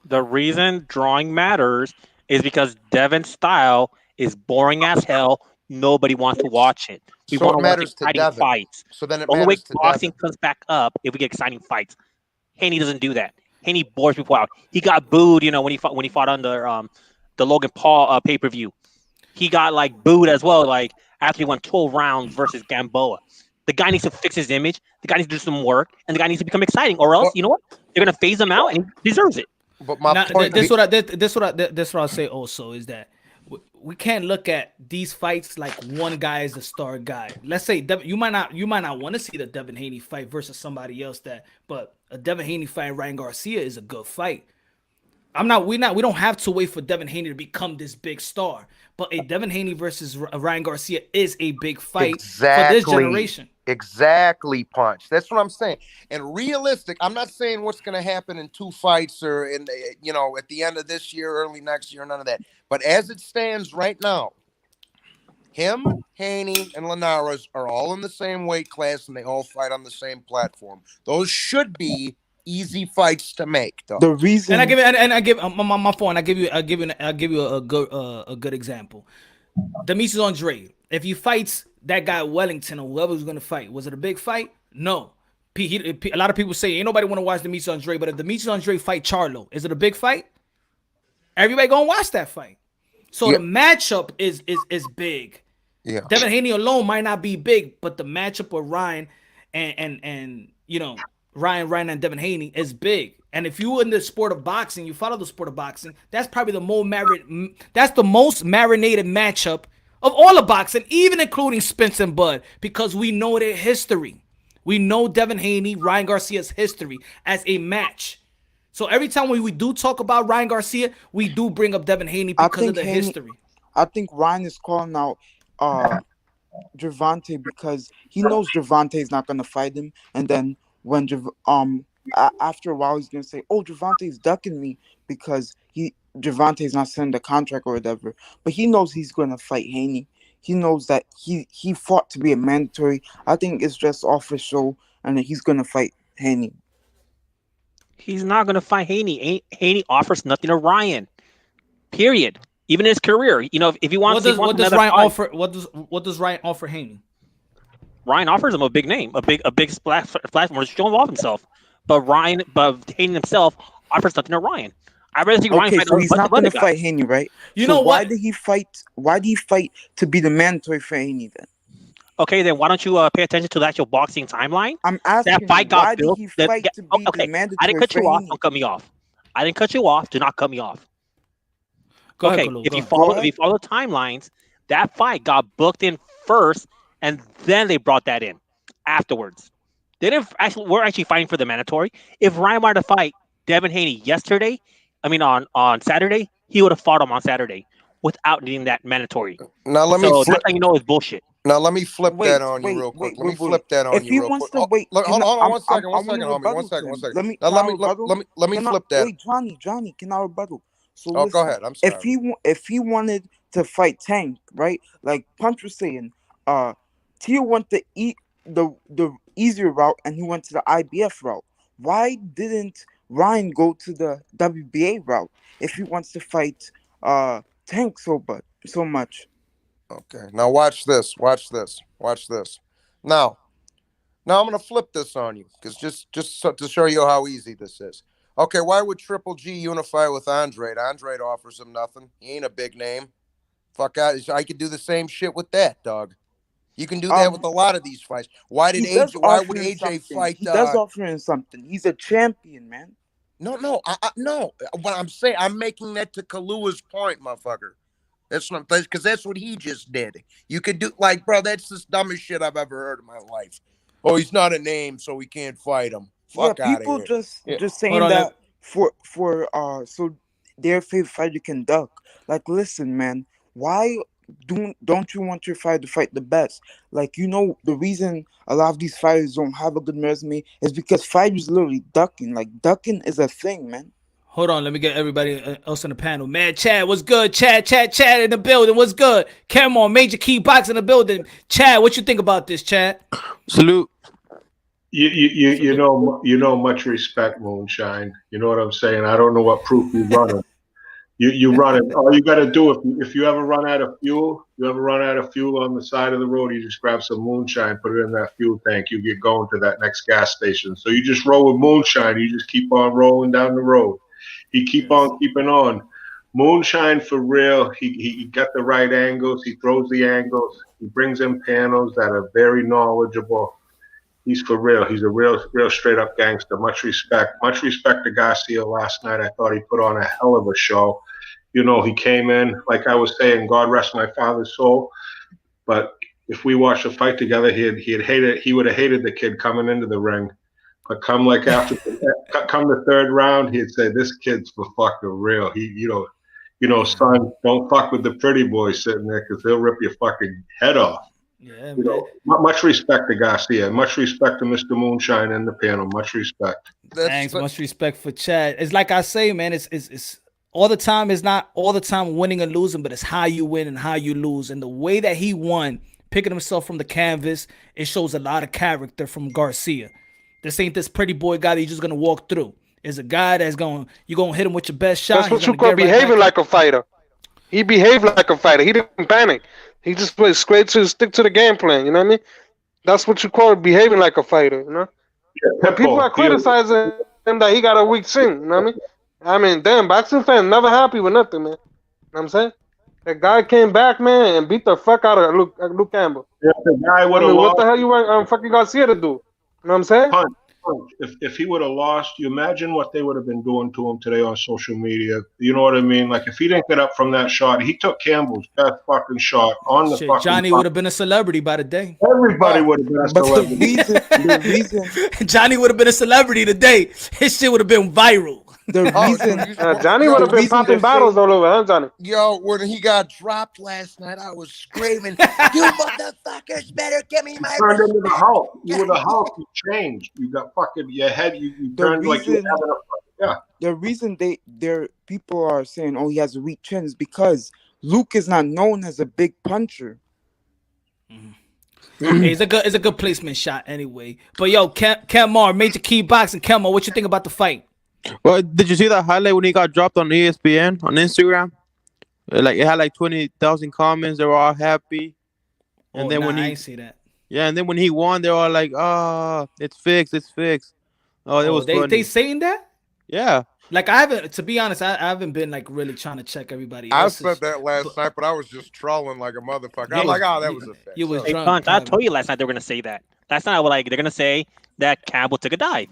The reason drawing matters is because Devin's style is boring as hell. Nobody wants to watch it. We want to watch exciting fights. So then it the only way matters to boxing Devin. comes back up if we get exciting fights. Haney doesn't do that. Haney bores people out. He got booed, when he fought on the Logan Paul pay-per-view. He got like booed as well, like after he won 12 rounds versus Gamboa. The guy needs to fix his image. The guy needs to do some work, and the guy needs to become exciting, or else, you know what? They're gonna phase him out, and he deserves it. But my point. This what I'll say also is that we can't look at these fights like one guy is the star guy. Let's say you might not want to see the Devin Haney fight versus somebody else but a Devin Haney fight and Ryan Garcia is a good fight. We don't have to wait for Devin Haney to become this big star. But a Devin Haney versus Ryan Garcia is a big fight for this generation. Exactly, Punch. That's what I'm saying. And realistic, I'm not saying what's going to happen in 2 fights or at the end of this year, early next year, none of that. But as it stands right now, him, Haney, and Linares are all in the same weight class, and they all fight on the same platform. Those should be easy fights to make, though. The reason, and I give my phone. I give you a good example. Demetrius Andre. If he fights that guy Wellington or whoever was going to fight, was it a big fight? No. A lot of people say ain't nobody want to watch Demetrius Andre, but if Demetrius Andre fight Charlo, is it a big fight? Everybody gonna watch that fight. So the matchup is big. Yeah. Devin Haney alone might not be big, but the matchup with Ryan and Ryan and Devin Haney is big. And if you in the sport of boxing, you follow the sport of boxing, that's probably the most marinated matchup of all of boxing, even including Spence and Bud, because we know their history. We know Devin Haney, Ryan Garcia's history as a match. So every time we do talk about Ryan Garcia, we do bring up Devin Haney because of the history. I think Ryan is calling out Gervonta because he knows Gervonta is not going to fight him, and then when after a while he's gonna say, "Oh, Gervonta is ducking me because Gervonta is not sending the contract or whatever." But he knows he's gonna fight Haney. He knows that he fought to be a mandatory. I think it's just all for show, and that he's gonna fight Haney. He's not gonna fight Haney. Haney offers nothing to Ryan. Period. Even in his career, if he wants, what does Ryan offer? What does Ryan offer Haney? Ryan offers him a big name, a big platform to show off himself. But Haney himself offers nothing to Ryan. I'd rather see Ryan fight. So he's not going to fight Haney, right? Why did he fight? Why did he fight to be the mandatory for Haney then? Okay, then why don't you pay attention to the actual boxing timeline? I'm asking that fight got why built. Did he fight to be the mandatory I didn't cut you for off. Haney? Don't cut me off. I didn't cut you off. Do not cut me off. Go ahead, Okay, Kulu, if go you ahead. follow Go if you follow the timelines, that fight got booked in first, and then they brought that in afterwards. They didn't actually. We're actually fighting for the mandatory. If Ryan wanted to fight Devin Haney yesterday, I mean on Saturday, he would have fought him on Saturday without needing that mandatory. Now let me So flip. that's how you know it's bullshit. Now let me flip that Wait, on you wait, real quick. wait, Let me wait, wait. flip that on If you he real wants quick. to wait, Look, hold can I, on one second, I one want second, to homie, rebuttal one second, to one him. second. Now Can I let me rebuttal? let me Can I, flip that. wait, Johnny, can I rebuttal? So Oh, go listen, ahead. I'm sorry. if he wanted to fight Tank, right? Like Punch was saying, Tio went the easier route and he went to the IBF route. Why didn't Ryan go to the WBA route if he wants to fight Tank so much? Okay. Now watch this. Watch this. Watch this. Now, now I'm gonna flip this on you because to show you how easy this is. Okay, why would Triple G unify with Andrade? Andrade offers him nothing. He ain't a big name. Fuck out. I could do the same shit with that, dog. You can do that with a lot of these fights. Why He did does AJ? Why offer would him AJ something. fight? He does offer him something. He's a champion, man. No. What I'm saying, I'm making that to Kalua's point, motherfucker. That's not because that's what he just did. You could do like, bro, that's the dumbest shit I've ever heard in my life. Oh, he's not a name, so we can't fight him. Yeah, Fuck out of people here. just Hold saying on, that for so their favorite fighter can duck. Like, listen, man, why don't you want your fighter to fight the best? Like, the reason a lot of these fighters don't have a good resume is because fighters literally ducking. Like, ducking is a thing, man. Hold on, let me get everybody else on the panel. Man, Chad, what's good? Chad in the building. What's good? Come on, Major Key Box in the building. Chad, what you think about this, Chad? Salute. You know, much respect, Moonshine. You know what I'm saying? I don't know what proof you run it. You run it. All you got to do if you ever run out of fuel, on the side of the road, you just grab some moonshine, put it in that fuel tank. You get going to that next gas station. So you just roll with moonshine. You just keep on rolling down the road. He keep on keeping on. Moonshine for real. He got the right angles. He throws the angles. He brings in panels that are very knowledgeable. He's for real. He's a real straight up gangster. Much respect. Much respect to Garcia last night. I thought he put on a hell of a show. You know, he came in, like I was saying, God rest my father's soul. But if we watched a fight together, he would have hated the kid coming into the ring. But come the third round, he'd say, "This kid's for fucking real." Son, don't fuck with the pretty boy sitting there because he'll rip your fucking head off. Yeah, man. Much respect to Garcia. Much respect to Mr. Moonshine and the panel. Much respect. Thanks. Much respect for Chad. It's like I say, man. It's all the time. It's not all the time winning or losing, but it's how you win and how you lose. And the way that he won, picking himself from the canvas, it shows a lot of character from Garcia. This ain't this pretty boy guy that you're just gonna walk through. It's a guy you're gonna hit him with your best shot. That's what you call behaving like a fighter. He behaved like a fighter. He didn't panic. He just went stick to the game plan. You know what I mean? That's what you call behaving like a fighter. You know? Yeah, And people are criticizing him that he got a weak chin. You know what I mean? Damn, boxing fans never happy with nothing, man. You know what I'm saying? That guy came back, man, and beat the fuck out of Luke Campbell. Yeah, the guy would have lost. What the hell you want fucking Garcia to do? You know what I'm saying? Punch. If he would have lost, you imagine what they would have been doing to him today on social media. You know what I mean? Like if he didn't get up from that shot, he took Campbell's best fucking shot on the fucking. Johnny would have been a celebrity by the day. Everybody would have been a celebrity. The reason Johnny would have been a celebrity today. His shit would have been viral. The reason Johnny would have been popping bottles all over, huh, Johnny? Yo, when he got dropped last night, I was screaming, "You motherfuckers better give me my turned into the Hulk. You were the Hulk. You changed. You got fucking your head. You turned like you were having a The reason their people are saying, "Oh, he has a weak chin," is because Luke is not known as a big puncher. Hey, it's a good placement shot anyway. But yo, Kemar, Major Key Boxing, Kemar, what you think about the fight? Well, did you see that highlight when he got dropped on ESPN on Instagram? Like it had like 20,000 comments. They were all happy. And then when I ain't see that. Yeah, and then when he won, they were all like, it's fixed. Oh, it was funny. They saying that? Yeah. Like I haven't, to be honest, I haven't been like really trying to check everybody I else's. said that last night, but I was just trolling like a motherfucker. I'm like, that was a fix. You was Hey, drunk. Punch, I told you last night they were gonna say that. Last night I was like, they're gonna say that Campbell took a dive.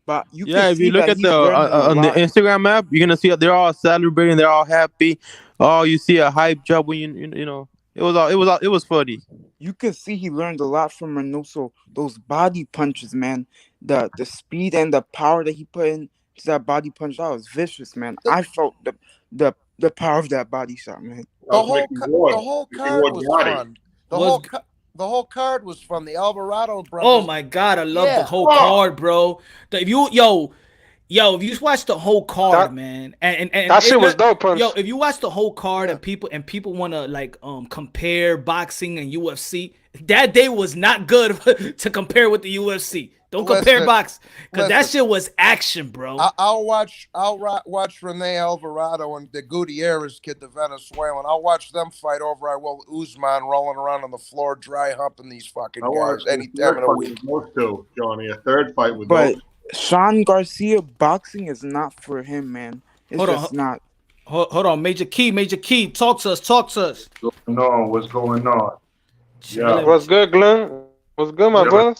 But you if you look at the on the Instagram app, you're gonna see they're all celebrating, they're all happy. Oh, you see a hype job when you know it was funny. You can see he learned a lot from Reynoso. Those body punches, man. The speed and the power that he put into that body punch, that was vicious, man. The, I felt the power of that body shot, man. the was whole Mickey ca- Ward. the whole Mickey card Ward was got it. fun. The Was the whole card was fun. The Alvarado brothers. oh my god, I love the Yeah. whole Oh, card, bro. If you if you watch the whole card, That man, and that shit was dope, Punch. if you watch the whole card Yeah. and people want to like compare boxing and UFC, that day was not good to compare with the UFC. Don't compare Listen, box because that listen. shit was action, bro. I'll watch Rene Alvarado and the Gutierrez kid, the Venezuelan. I'll watch them fight over. I will Usman rolling around on the floor, dry humping these fucking I guys watched a any time third in a fight week. with those two, Johnny. A third fight with But those. Sean Garcia boxing is not for him, man. It's Hold on, just not. hold on, Major Key, talk to us. What's going on? Yeah. What's good, Glenn? What's good, my Yeah. brother?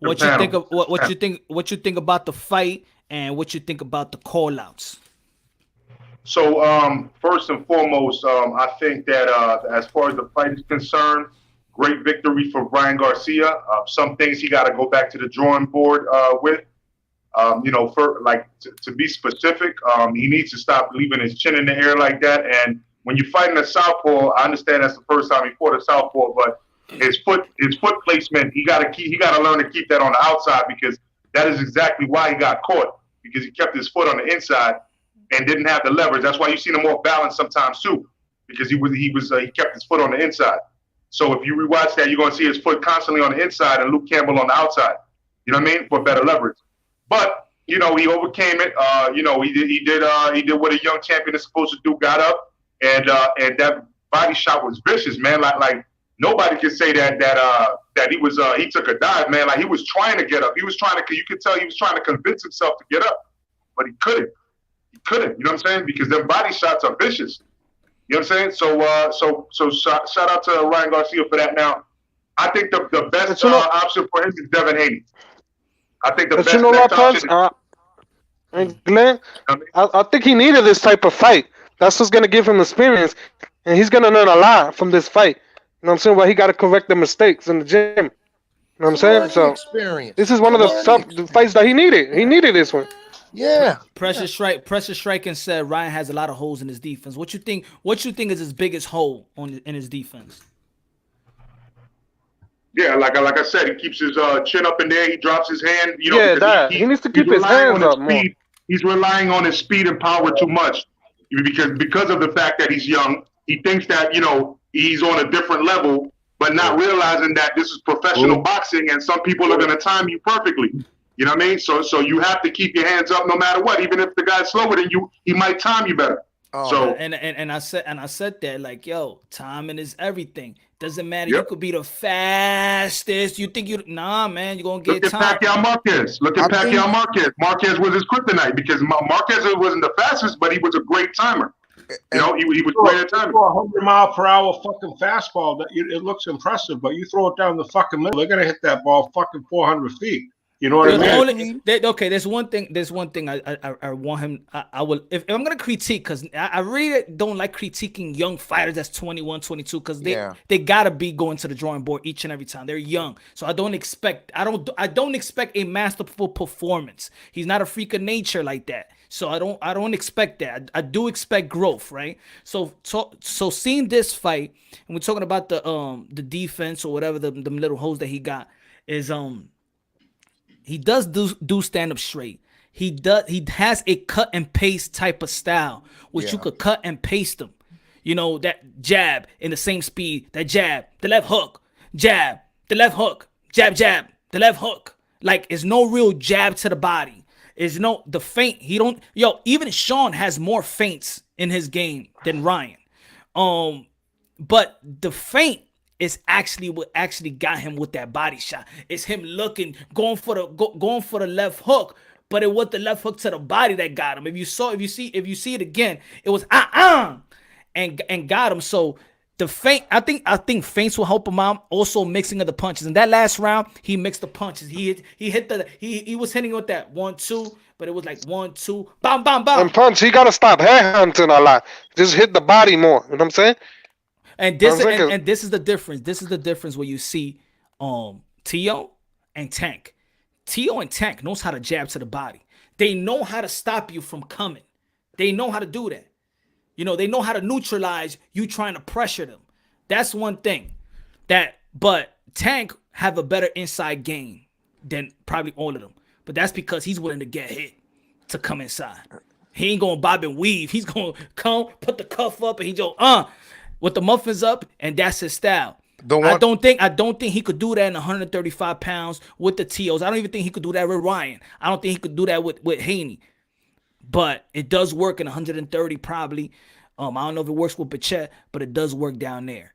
What you think of what you think about the fight and what you think about the call outs? So, first and foremost, I think that as far as the fight is concerned, great victory for Ryan Garcia. Some things he got to go back to the drawing board with. For to be specific, he needs to stop leaving his chin in the air like that. And when you're fighting a southpaw, I understand that's the first time he fought a southpaw, but his foot placement, he got to learn to keep that on the outside, because that is exactly why he got caught, because he kept his foot on the inside and didn't have the leverage. That's why you seen him off balance sometimes too, because he kept his foot on the inside. So if you rewatch that, you're going to see his foot constantly on the inside and Luke Campbell on the outside. You know what I mean? For better leverage. But he overcame it. He did what a young champion is supposed to do. Got up and that body shot was vicious, man. Like nobody can say that he took a dive, man. Like he was trying to get up. You could tell he was trying to convince himself to get up, but he couldn't. You know what I'm saying? Because them body shots are vicious. You know what I'm saying? So shout out to Ryan Garcia for that. Now, I think the best option for him is Devin Haney. I think the But best you know what, next Punch? option. And Glenn, I think he needed this type of fight. That's what's gonna give him experience, and he's gonna learn a lot from this fight. You know what I'm saying? Well, he got to correct the mistakes in the gym. You know what I'm saying? So Experience. this is one of the tough fights that he needed. He needed this one. Yeah. Precious Striking said Ryan has a lot of holes in his defense. What you think is his biggest hole in his defense? Yeah, like I said, he keeps his chin up in there. He drops his hand. Yeah, because that. He needs to keep he's his relying hands on up more. speed. He's relying on his speed and power too much, because of the fact that he's young. He thinks that he's on a different level, but not realizing that this is professional boxing, and some people are going to time you perfectly. You know what I mean? So you have to keep your hands up no matter what. Even if the guy's slower than you, he might time you better. Oh, So And I said that, like, yo, timing is everything. Doesn't matter. Yep. You could be the fastest. You think man, you're gonna look get at time. Pacquiao Marquez. Look at I think- Pacquiao Marquez. Marquez was his kryptonite, because Marquez wasn't the fastest, but he was a great timer. He was great at timing. Throw a 100-mile-per-hour fucking fastball. It looks impressive, but you throw it down the fucking middle, they're gonna hit that ball fucking 400 feet. You know what I mean? There's one thing I want him. I will, if I'm gonna critique, because I really don't like critiquing young fighters that's 21, 22, because they gotta be going to the drawing board each and every time. They're young, so I don't expect a masterful performance. He's not a freak of nature like that. So I don't expect that. I do expect growth, right? So seeing this fight, and we're talking about the defense or whatever the little holes that he got is he does do stand up straight. He has a cut and paste type of style, which you could cut and paste him. That jab in the same speed, that jab, the left hook, jab, the left hook, jab, the left hook. Like, it's no real jab to the body. The feint. Even Sean has more feints in his game than Ryan. But the feint is actually what actually got him with that body shot. It's him going for the left hook, but it was the left hook to the body that got him. If you see it again, it was and got him. So the feint, I think feints will help him out. Also mixing of the punches. In that last round, he mixed the punches. He was hitting with that 1-2, but it was like 1-2, bam, bam, bam. And Punch, he gotta stop headhunting a lot. just hit the body more. You know what I'm saying? And this and this is the difference. This is the difference where you see Tio and Tank. Tio and Tank knows how to jab to the body. They know how to stop you from coming. They know how to do that. You know, they know how to neutralize you trying to pressure them. That's one thing. But Tank have a better inside game than probably all of them. But that's because he's willing to get hit to come inside. He ain't gonna bob and weave. He's gonna come, put the cuff up, and he go, with the muffins up, and that's his style. I don't think he could do that in 135 pounds with the TOs. I don't even think he could do that with Ryan. I don't think he could do that with Haney. But it does work in 130 probably. I don't know if it works with Bachet, but it does work down there.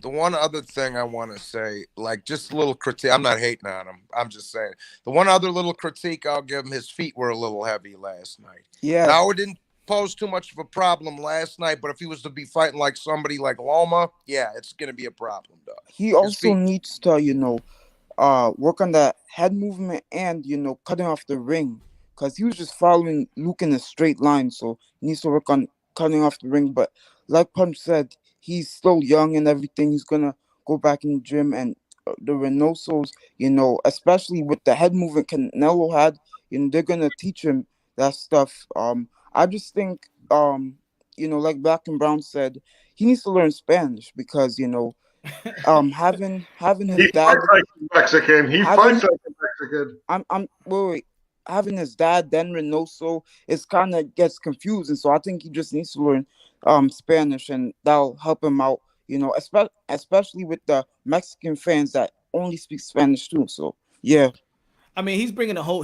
The one other thing I want to say, like just a little critique. I'm not hating on him. I'm just saying. The one other little critique I'll give him, his feet were a little heavy last night. Yeah. Now it didn't pose too much of a problem last night, but if he was to be fighting like somebody like Loma, yeah, it's going to be a problem, though. He also needs to, work on that head movement and, cutting off the ring. Because he was just following Luke in a straight line, so he needs to work on cutting off the ring. But like Punch said, he's still young and everything. He's going to go back in the gym. And the Reynosos, especially with the head movement Canelo had, they're going to teach him that stuff. I just think, like Black and Brown said, he needs to learn Spanish because, having his dad. Fights like a Mexican. He fights like a Mexican. Wait. Having his dad, then Reynoso, it's kind of gets confusing. So I think he just needs to learn Spanish, and that'll help him out. Especially with the Mexican fans that only speak Spanish too. So yeah. I mean, he's bringing a whole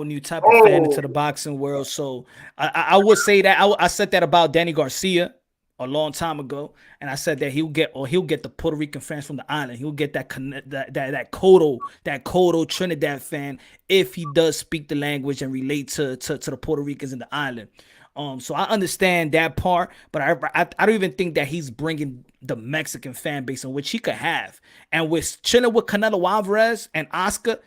new type of fan into the boxing world. So I would say that I said that about Danny Garcia a long time ago, and I said that he'll get the Puerto Rican fans from the island. He'll get that Codo Trinidad fan if he does speak the language and relate to the Puerto Ricans in the island. So I understand that part, but I don't even think that he's bringing the Mexican fan base in which he could have. And with chilling with Canelo Alvarez and Oscar,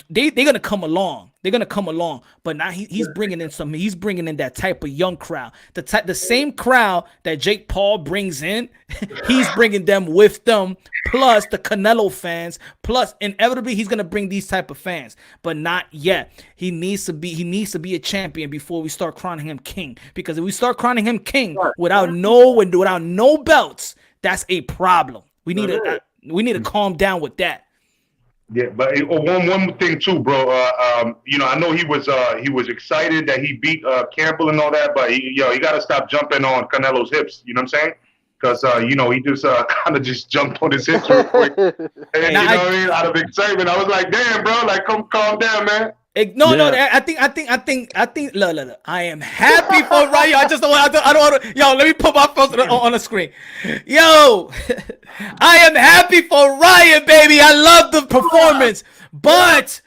they're gonna come along. They're gonna come along, but now he's bringing in some. He's bringing in that type of young crowd, the same crowd that Jake Paul brings in. He's bringing them with them, plus the Canelo fans. Plus, inevitably, he's gonna bring these type of fans, but not yet. He needs to be a champion before we start crowning him king. Because if we start crowning him king without no belts, that's a problem. We need to calm down with that. Yeah, but one thing too, bro. I know he was excited that he beat Campbell and all that, but he got to stop jumping on Canelo's hips. You know what I'm saying? Because he just kind of just jumped on his hips real quick, and out of excitement. I was like, damn, bro, like calm down, man. No. I think. Look. I am happy for Ryan. I don't want to. Yo, let me put my phone on the screen. Yo, I am happy for Ryan, baby. I love the performance, but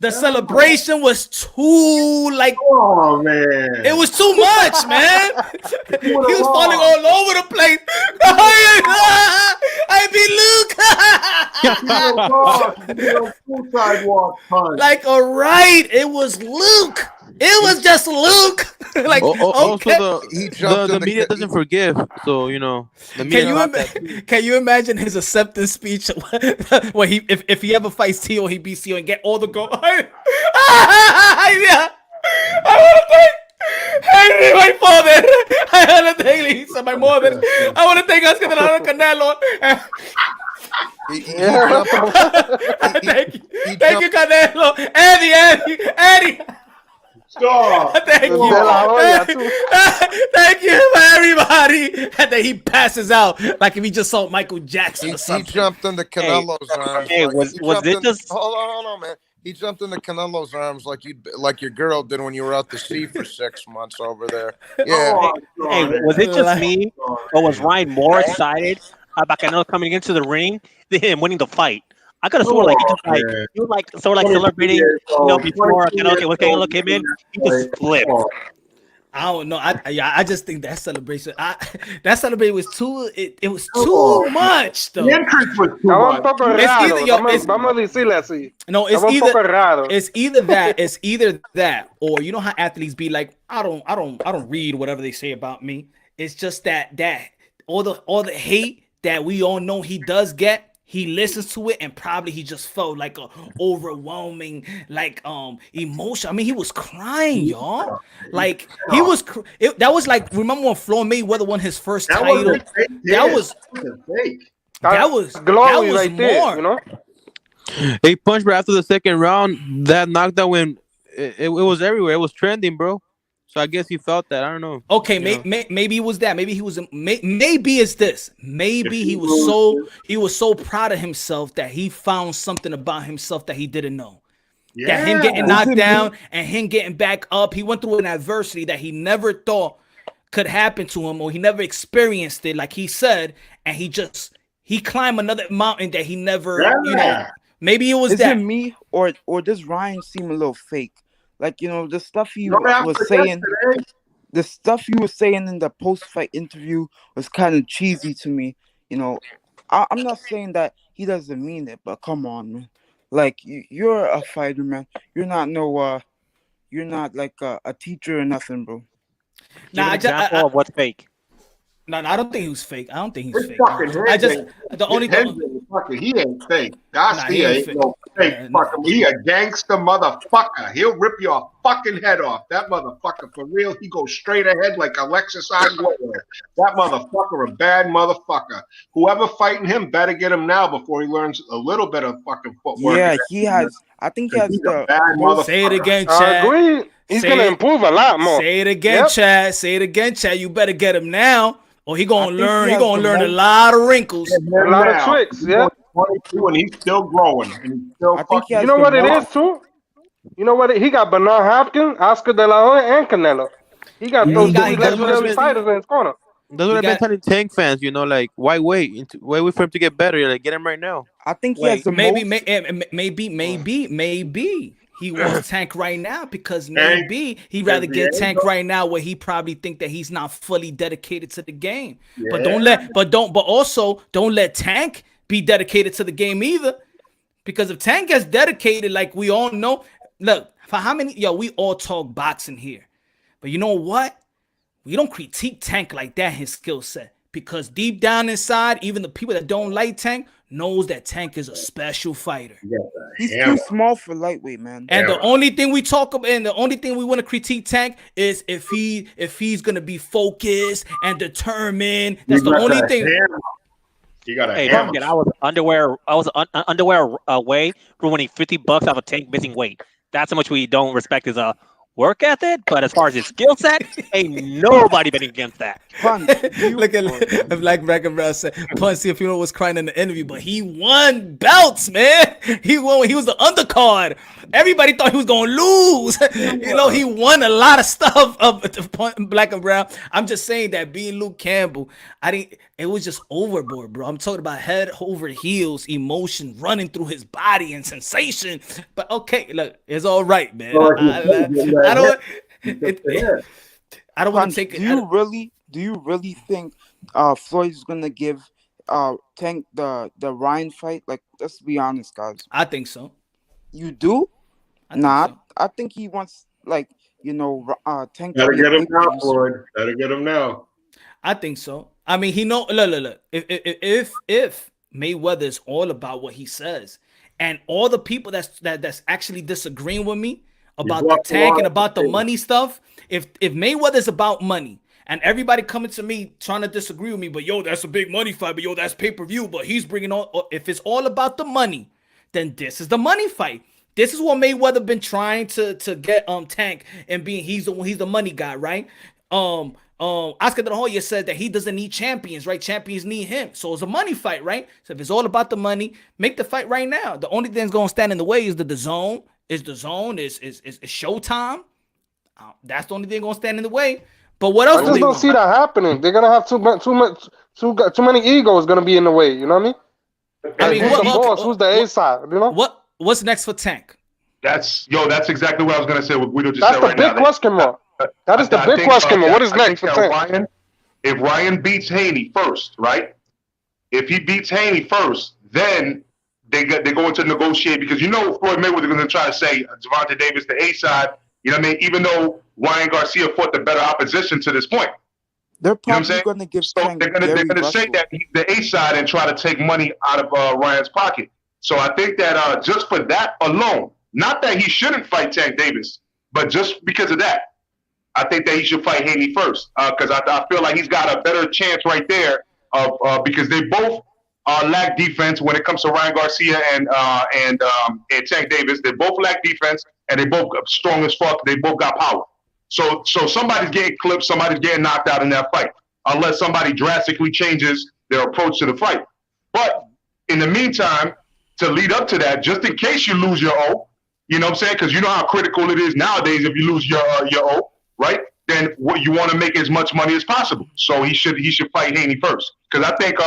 the celebration was too oh man, it was too much, man. He was falling all over the place. I beat Luke. Like, all right, it was Luke. It was just Luke. Like, okay. Also, the media doesn't forgive. So the media. Can you imagine his acceptance speech when if he ever fights Tio, he beats Tio and get all the gold? Yeah. I want to thank Henry, my father. I want to thank Lisa, my mother. I want to thank Oscar de la Canelo. Thank you, Canelo. Eddie. Stop. Thank you. Thank you, everybody. And then he passes out like if he just saw Michael Jackson or something. He jumped into Canelo's arms. Hey, was it just? Hold on, man. He jumped into Canelo's arms like your girl did when you were out to sea for 6 months over there. Yeah. Hey, was it just me, or was Ryan more excited about Canelo coming into the ring than him winning the fight? I could have sworn he was celebrating, before Canelo came in, he just flipped. I don't know. I just think that celebration. That celebration was too. It was too much though. The entrance was too Estaba un much. poco It's raro. either yo, it's, Vamos a decirle así. no, it's Estaba un poco either raro. it's either that, or you know how athletes be like, I don't read whatever they say about me. It's just that all the hate that we all know he does get. He listens to it and probably he just felt like a overwhelming emotion. I mean, he was crying, y'all. Like he was. That was like, remember when Floyd Mayweather won his first title? That was fake. that was glory more. right there, you know. He punched, but after the second round, that knockdown when it was everywhere. It was trending, bro. So I guess he felt that. I don't know. Okay, maybe it was that. Maybe he was. Maybe it's this. Maybe he was so proud of himself that he found something about himself that he didn't know. Yeah. That him getting knocked down and him getting back up. He went through an adversity that he never thought could happen to him, or he never experienced it, like he said, and he climbed another mountain that he never. You know, maybe it was Is that. it me or does Ryan seem a little fake? Like, you know, the stuff he was saying, the stuff you were saying in the post-fight interview was kind of cheesy to me. You know, I'm not saying that he doesn't mean it, but come on, man. Like, you're a fighter, man. You're not you're not like a teacher or nothing, bro. Give an example of what's fake. No, I don't think he was fake. I don't think he was fake. I just the only thing. He ain't fake. Garcia ain't ain't no fake. Fucker. He a gangster motherfucker. He'll rip your fucking head off. That motherfucker for real. He goes straight ahead like Alexis Aguero. That motherfucker a bad motherfucker. Whoever fighting him better get him now before he learns a little bit of fucking footwork. Yeah, he has. I think he has the. Say it again, I Chad. agree. He's gonna improve a lot more. Say it again, Chad. Say it again, Chad. You better get him now, or he gonna learn. He gonna learn a lot of wrinkles, a lot of tricks. Yeah. 22 and he's still growing. And he's still you know what it is too. You know what? He got Bernard Hopkins, Oscar De La Hoya, and Canelo. He got those three legendary fighters in his corner. That's what I've been telling Tank fans. You know, like why wait? Wait for him to get better. You're like, get him right now. I think he has the maybe he wants Tank right now because maybe he'd rather get Tank right now where he probably think that he's not fully dedicated to the game. Yeah. But also don't let Tank be dedicated to the game either. Because if Tank gets dedicated, like we all know, look, for how many we all talk boxing here. But you know what? We don't critique Tank like that, his skill set. Because deep down inside, even the people that don't like Tank knows that Tank is a special fighter. Yeah, he's too small for lightweight, man. And the only thing we talk about, and the only thing we want to critique Tank is if he's gonna be focused and determined. That's the only thing. You got Hey, don't forget, I was underwear away from winning $50 off a Tank missing weight. That's how much we don't respect his work ethic, but as far as his skill set, ain't nobody betting against that. Look at like Racket Brown said, Pun Teofimo was crying in the interview, but he won belts, man. He won. He was the undercard. Everybody thought he was gonna lose. You know, he won a lot of stuff of Black and Brown. I'm just saying that being Luke Campbell, it was just overboard, bro. I'm talking about head over heels, emotion running through his body and sensation. But okay, look, it's all right, man. I don't want to take it. Do you really think Floyd's gonna give Tank the Ryan fight? Like, let's be honest, guys. I think so. You do? I think he wants, like, Tank. Gotta get him now, Floyd. Gotta get him now. I think so. I mean, look. If Mayweather is all about what he says, and all the people that's actually disagreeing with me about the Tank and about the money stuff, if Mayweather's about money and everybody coming to me trying to disagree with me, but that's a big money fight, but that's pay-per-view, but he's bringing on, if it's all about the money, then this is the money fight. This is what Mayweather been trying to get Tank and he's the money guy, right? Oscar De La Hoya said that he doesn't need champions, right? Champions need him. So it's a money fight, right? So if it's all about the money, make the fight right now. The only thing that's gonna stand in the way is the zone. Is Showtime. That's the only thing gonna stand in the way. But what else? I just don't see that happening. They're gonna have too many egos gonna be in the way. You know what I mean? Who's the boss? Who's the A side? You know what's next for Tank? That's exactly what I was gonna say. What Guido just said said right now. That's the big question mark. That is the big question. What is next for Tank? Ryan, if Ryan beats Haney first, right? If he beats Haney first, then they're going to negotiate because you know Floyd Mayweather is going to try to say Gervonta Davis the A side. You know what I mean? Even though Ryan Garcia fought the better opposition to this point. They're probably going to give. So they're going to say that he's the A side and try to take money out of Ryan's pocket. So I think that just for that alone, not that he shouldn't fight Tank Davis, but just because of that, I think that he should fight Haney first because I feel like he's got a better chance right there of because they both lack defense when it comes to Ryan Garcia and Tank Davis. They both lack defense and they both strong as fuck. They both got power. So somebody's getting clipped, somebody's getting knocked out in that fight, unless somebody drastically changes their approach to the fight. But in the meantime, to lead up to that, just in case you lose your O, you know what I'm saying? Because you know how critical it is nowadays if you lose your O, right? Then you want to make as much money as possible. So he should fight Haney first. Because I think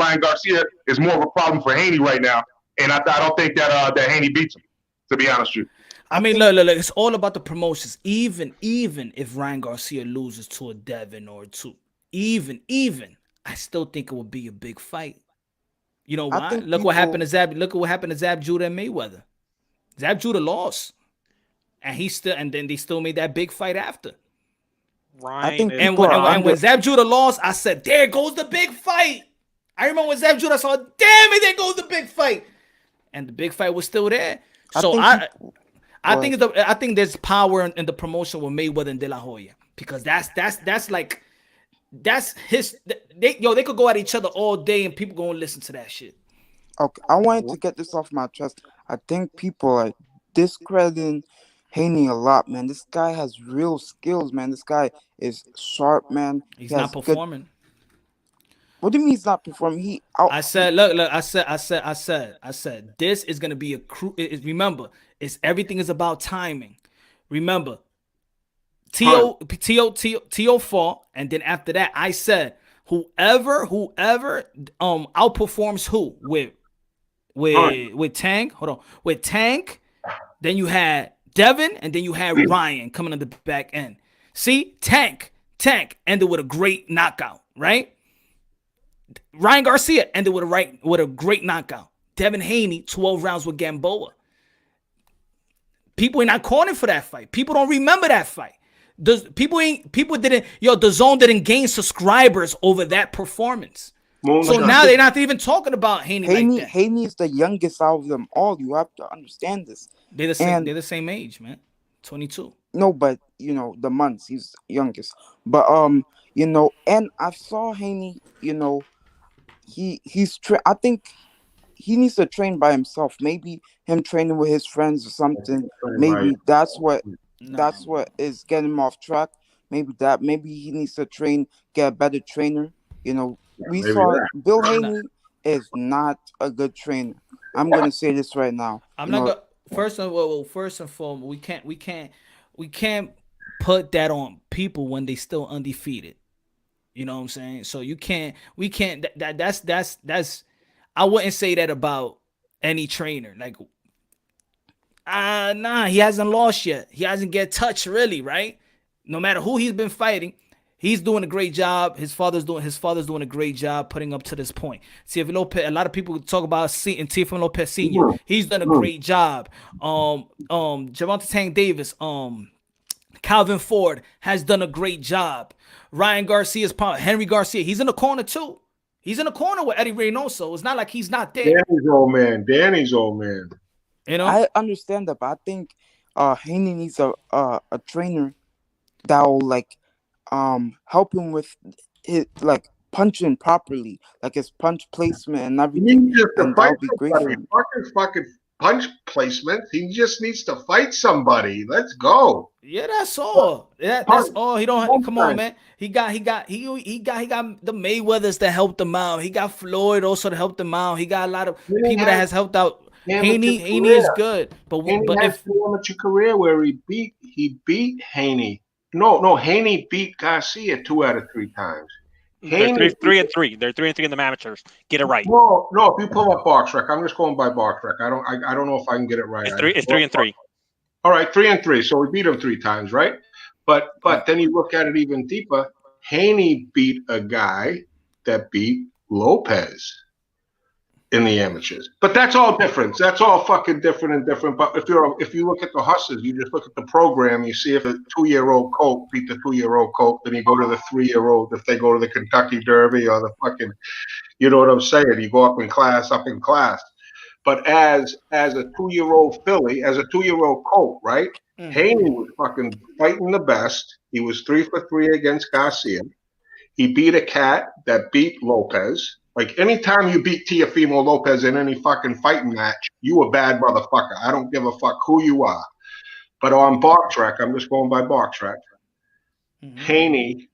Ryan Garcia is more of a problem for Haney right now, and I don't think that Haney beats him. To be honest with you. I mean, look, it's all about the promotions. Even if Ryan Garcia loses to a Devin or two, even, I still think it would be a big fight. You know why? Look what happened to Zab. Look at what happened to Zab Judah and Mayweather. Zab Judah lost, and then they still made that big fight after. Ryan, and when Zab Judah lost, I said, "There goes the big fight." I remember when Zab Judah saw, "Damn it, there goes the big fight," and the big fight was still there. So I think there's power in the promotion with Mayweather and De La Hoya because that's his. They could go at each other all day and people gonna listen to that shit. Okay, I wanted to get this off my chest. I think people are discrediting Haney a lot, man. This guy has real skills, man. This guy is sharp, man. He's not performing. What do you mean he's not performing? I said, look. I said, this is gonna be remember, everything is about timing. Remember, Tio fought, and then after that, I said, whoever outperforms who with Tank. Hold on, with Tank, then you had Devin, and then you had Ryan coming on the back end. See, Tank ended with a great knockout, right? Ryan Garcia ended with a great knockout. Devin Haney, 12 rounds with Gamboa. People ain't not calling for that fight. People don't remember that fight. The Zone didn't gain subscribers over that performance. So now they're not even talking about Haney like that. Haney is the youngest out of them all. You have to understand this. They're the same age, man. 22. No, but the months he's youngest. But and I saw Haney, I think he needs to train by himself. Maybe him training with his friends or something. Maybe that's what is getting him off track. Maybe he needs to get a better trainer. We saw Bill Haney is not a good trainer. I'm gonna say this right now. First and foremost, we can't put that on people when they still undefeated. You know what I'm saying? So we can't. That's. I wouldn't say that about any trainer. Like, he hasn't lost yet. He hasn't get touched really, right? No matter who he's been fighting, he's doing a great job. His father's doing a great job putting up to this point. Teofimo Lopez, a lot of people talk about Teofimo Lopez Sr. He's done a great job. Gervonta Tank Davis, Calvin Ford has done a great job. Ryan Garcia's part, Henry Garcia, he's in the corner too. He's in the corner with Eddie Reynoso. It's not like he's not there. Danny's old man. I understand that, but I think Haney needs a trainer that will help him with his punching properly, like his punch placement and everything. And that would be great for him. Fucking punch placement. He just needs to fight somebody. Let's go. Yeah, that's all. Yeah, that's all. He don't come on, man. He got the Mayweathers that helped him out. He got Floyd also to help him out. He got a lot of people that has helped out. Haney is good, but if amateur career where he beat Haney. No, Haney beat Garcia 2 out of 3 times. They're 3-3. They're 3-3 in the amateurs. Get it right. No. If you pull up BoxRec, I'm just going by BoxRec. I don't know if I can get it right. It's 3-3. All right, 3-3. So we beat him 3 times, right? But then you look at it even deeper. Haney beat a guy that beat Lopez in the amateurs. But that's all different. That's all fucking different and different. But if you look at the hustlers, you just look at the program, you see if a 2-year-old colt beat the 2-year-old colt, then you go to the 3-year-old if they go to the Kentucky Derby or the fucking, you know what I'm saying? You go up in class. But as a 2-year-old filly, as a 2-year-old colt, right? Mm. Haney was fucking fighting the best. He was 3 for 3 against Garcia. He beat a cat that beat Lopez. Like, anytime you beat Teofimo Lopez in any fucking fighting match, you a bad motherfucker. I don't give a fuck who you are. But on box track, I'm just going by box track. Mm-hmm. Haney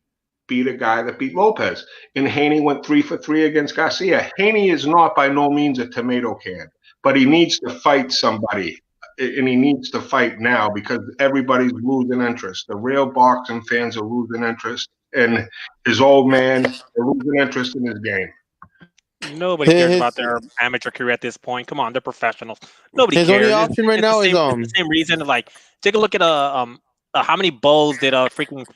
beat a guy that beat Lopez. And Haney went 3 for 3 against Garcia. Haney is not by no means a tomato can, but he needs to fight somebody. And he needs to fight now because everybody's losing interest. The real boxing fans are losing interest. And his old man are losing interest in his game. Nobody cares about their amateur career at this point. Come on, they're professionals. Nobody His cares. only option right now is it's the same reason. Like, take a look at how many bowls did freaking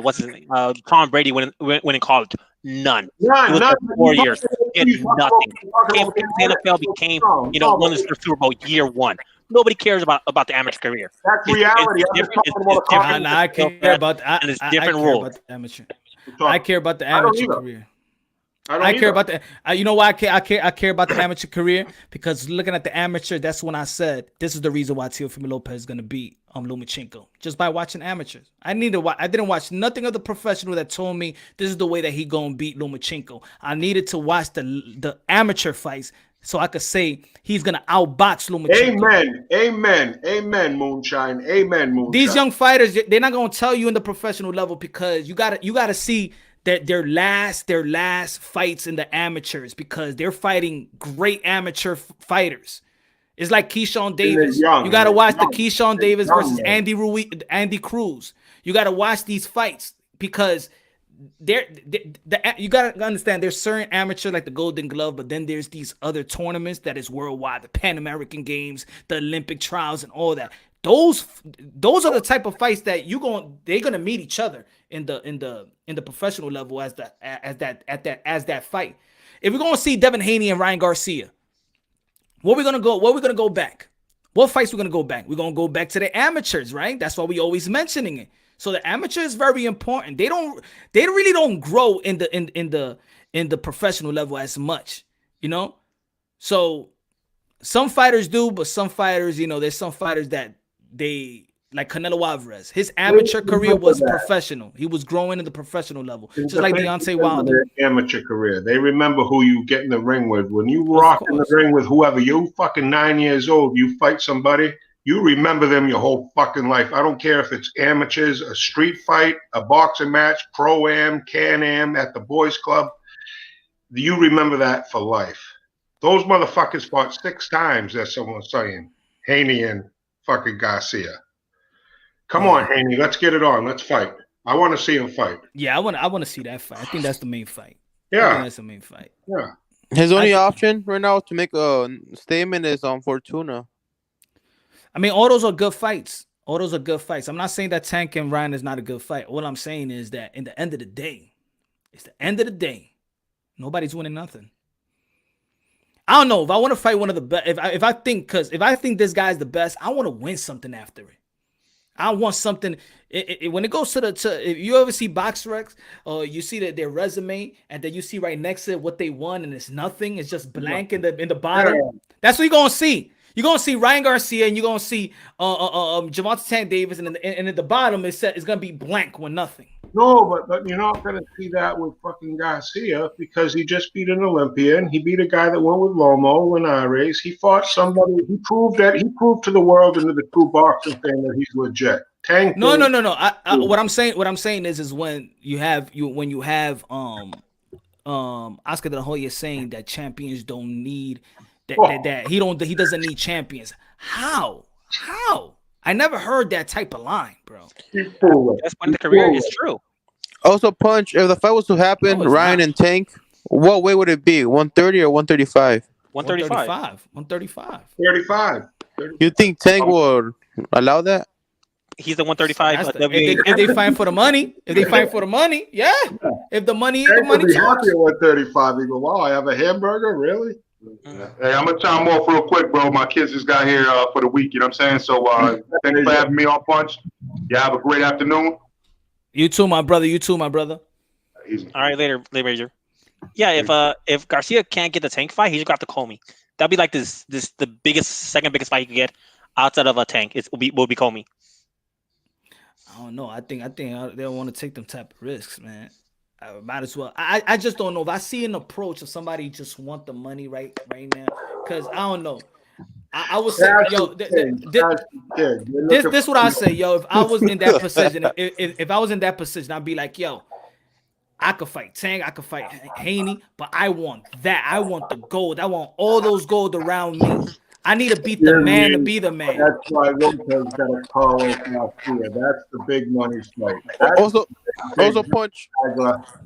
what's his name Tom Brady win in college? None. He was there for 4 years. He had nothing. Came to the NFL, became won his first Super Bowl year 1. Nobody cares about the amateur career. That's reality. I care about different rules. I care about the amateur career. I care about the. You know why I care about the amateur career? Because looking at the amateur, that's when I said this is the reason why Teofimo Lopez is gonna beat Lomachenko, just by watching amateurs. I didn't watch nothing of the professional that told me this is the way that he gonna beat Lomachenko. I needed to watch the amateur fights so I could say he's gonna outbox Lomachenko. Amen, Moonshine. Amen, Moonshine. These young fighters, they're not gonna tell you in the professional level because you gotta see that their last fights in the amateurs because they're fighting great amateur fighters. It's like Keyshawn Davis. You got to watch the Keyshawn Davis versus Andy Cruz. You got to watch these fights because you got to understand there's certain amateur like the Golden Glove, but then there's these other tournaments that is worldwide, the Pan American Games, the Olympic trials, and all that. Those are the type of fights that they're gonna meet each other in the professional level as that fight. If we're gonna see Devin Haney and Ryan Garcia, where we gonna go back? What fights we're gonna go back? We're gonna go back to the amateurs, right? That's why we always mentioning it. So the amateur is very important. They really don't grow in the professional level as much, So some fighters do, but some fighters, there's some fighters that they like Canelo Alvarez. His amateur career was professional. He was growing in the professional level, just like Deontay Wilder. Amateur career. They remember who you get in the ring with. When you rock in the ring with whoever, you fucking 9 years old, you fight somebody, you remember them your whole fucking life. I don't care if it's amateurs, a street fight, a boxing match, Pro-Am, Can-Am at the boys club. You remember that for life. Those motherfuckers fought 6 times, as someone's saying. Haney and fucking Garcia. Come on, Haney, let's get it on. Let's fight. I want to see him fight. Yeah, I want to see that fight. I think that's the main fight. Yeah, that's the main fight. Yeah. His only option right now to make a statement is on Fortuna. I mean, all those are good fights. I'm not saying that Tank and Ryan is not a good fight. All I'm saying is that in the end of the day, nobody's winning nothing. I don't know if I want to fight one of the best. If I think this guy's the best, I want to win something after it. I want something. When it goes if you ever see BoxRec, or you see their resume, and then you see right next to it what they won, and it's nothing. It's just blank in the bottom. Yeah. That's what you're gonna see. You're gonna see Ryan Garcia, and you're gonna see Gervonta Davis, and at the bottom it's gonna be blank with nothing. No, but you're not going to see that with fucking Garcia because he just beat an Olympian. He beat a guy that went with Lomo, Linares. He fought somebody. He proved to the world and to the true boxing fan that he's legit. Tank. No. What I'm saying is when you have Oscar De La Hoya saying that champions don't need that he doesn't need champions. How? I never heard that type of line, bro. That's when the career is true. Also, Punch, if the fight was to happen, Ryan and Tank, what weight would it be? 130 or 135? 135. 135. 35. You think Tank would allow that? He's the 135 That's the, WA. if they fight for the money, yeah. If the money Tank would be talks. happy at 135. He go, wow, I have a hamburger, really? Hey, I'm gonna chime off real quick, bro. My kids just got here for the week. You know what I'm saying? So thanks for having me on Punch. Yeah, have a great afternoon. You too, my brother. Easy. All right, later, Major. Yeah, if Garcia can't get the Tank fight, he's got to Comey. That'd be like the second biggest fight he could get outside of a Tank. Will be Comey. I don't know. I think they don't want to take them type of risks, man. I might as well. I just don't know if I see an approach of somebody just want the money right now, because I don't know. I would say, yo, this what I say, yo. If I was in that position, if I was in that position, I'd be like, yo, I could fight Tank, I could fight Haney, but I want that. I want the gold. I want all those gold around me. I need to beat the man to be the man. That's why Lopez got to call Garcia. That's the big money fight. Also, Punch.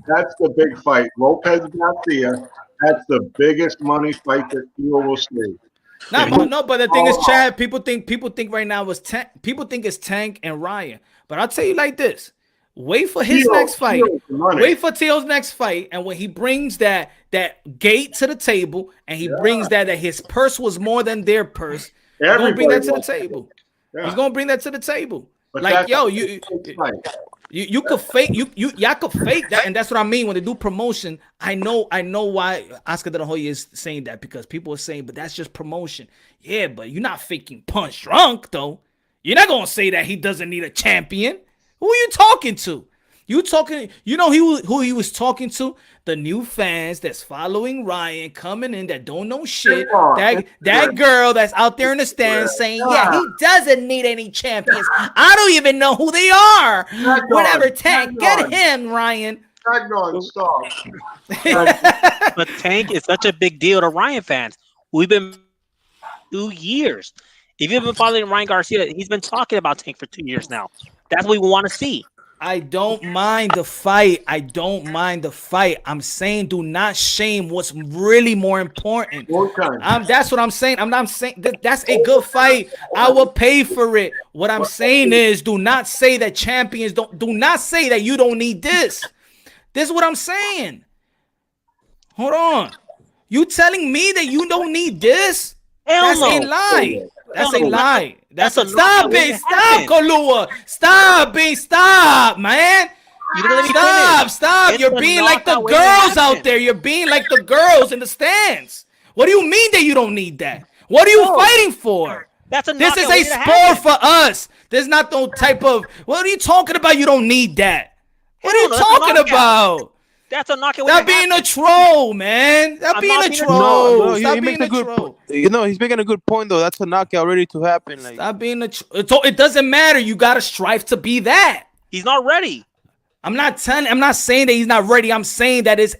That's the big fight. Lopez Garcia. That's the biggest money fight that you will see. No, but the thing is, Chad, people think right now was Tank. People think it's Tank and Ryan. But I'll tell you like this. Wait for his next fight. Wait for Teal's next fight. And when he brings that gate to the table and he brings that his purse was more than their purse, he's going to bring that to the table. Yeah. He's going to bring that to the table. But like, yo, you could fake y'all could fake that, and that's what I mean when they do promotion. I know why Oscar De La Hoya is saying that, because people are saying, but that's just promotion. Yeah, but you're not faking Punch Drunk though. You're not gonna say that he doesn't need a champion. Who are you talking to? You know who he was talking to? The new fans that's following Ryan, coming in, that don't know shit. That girl that's out there in the stands saying, yeah, he doesn't need any champions. I don't even know who they are. Whatever, Tank, get him, Ryan. Stop. But Tank is such a big deal to Ryan fans. We've been 2 years. If you've been following Ryan Garcia, he's been talking about Tank for 2 years now. That's what we want to see. I don't mind the fight. I'm saying do not shame what's really more important. That's what I'm saying. I'm not saying that's a good fight. I will pay for it. What I'm saying is do not say that champions do not say that you don't need this. This is what I'm saying. Hold on. You telling me that you don't need this? That's a lie. That's a lie. Stop, Kalua. Stop, man. Stop. You're being like the girls out there. You're being like the girls in the stands. What do you mean that you don't need that? What are you fighting for? This is a sport for us. There's not no type of, what are you talking about? You don't need that. What are you talking about? That's a knockout. Stop being a troll, man. Stop being a troll. Stop being a troll. He's making a good point though. That's a knockout ready to happen. Like, stop being a troll. It doesn't matter. You gotta strive to be that. He's not ready. I'm not saying that he's not ready. I'm saying that this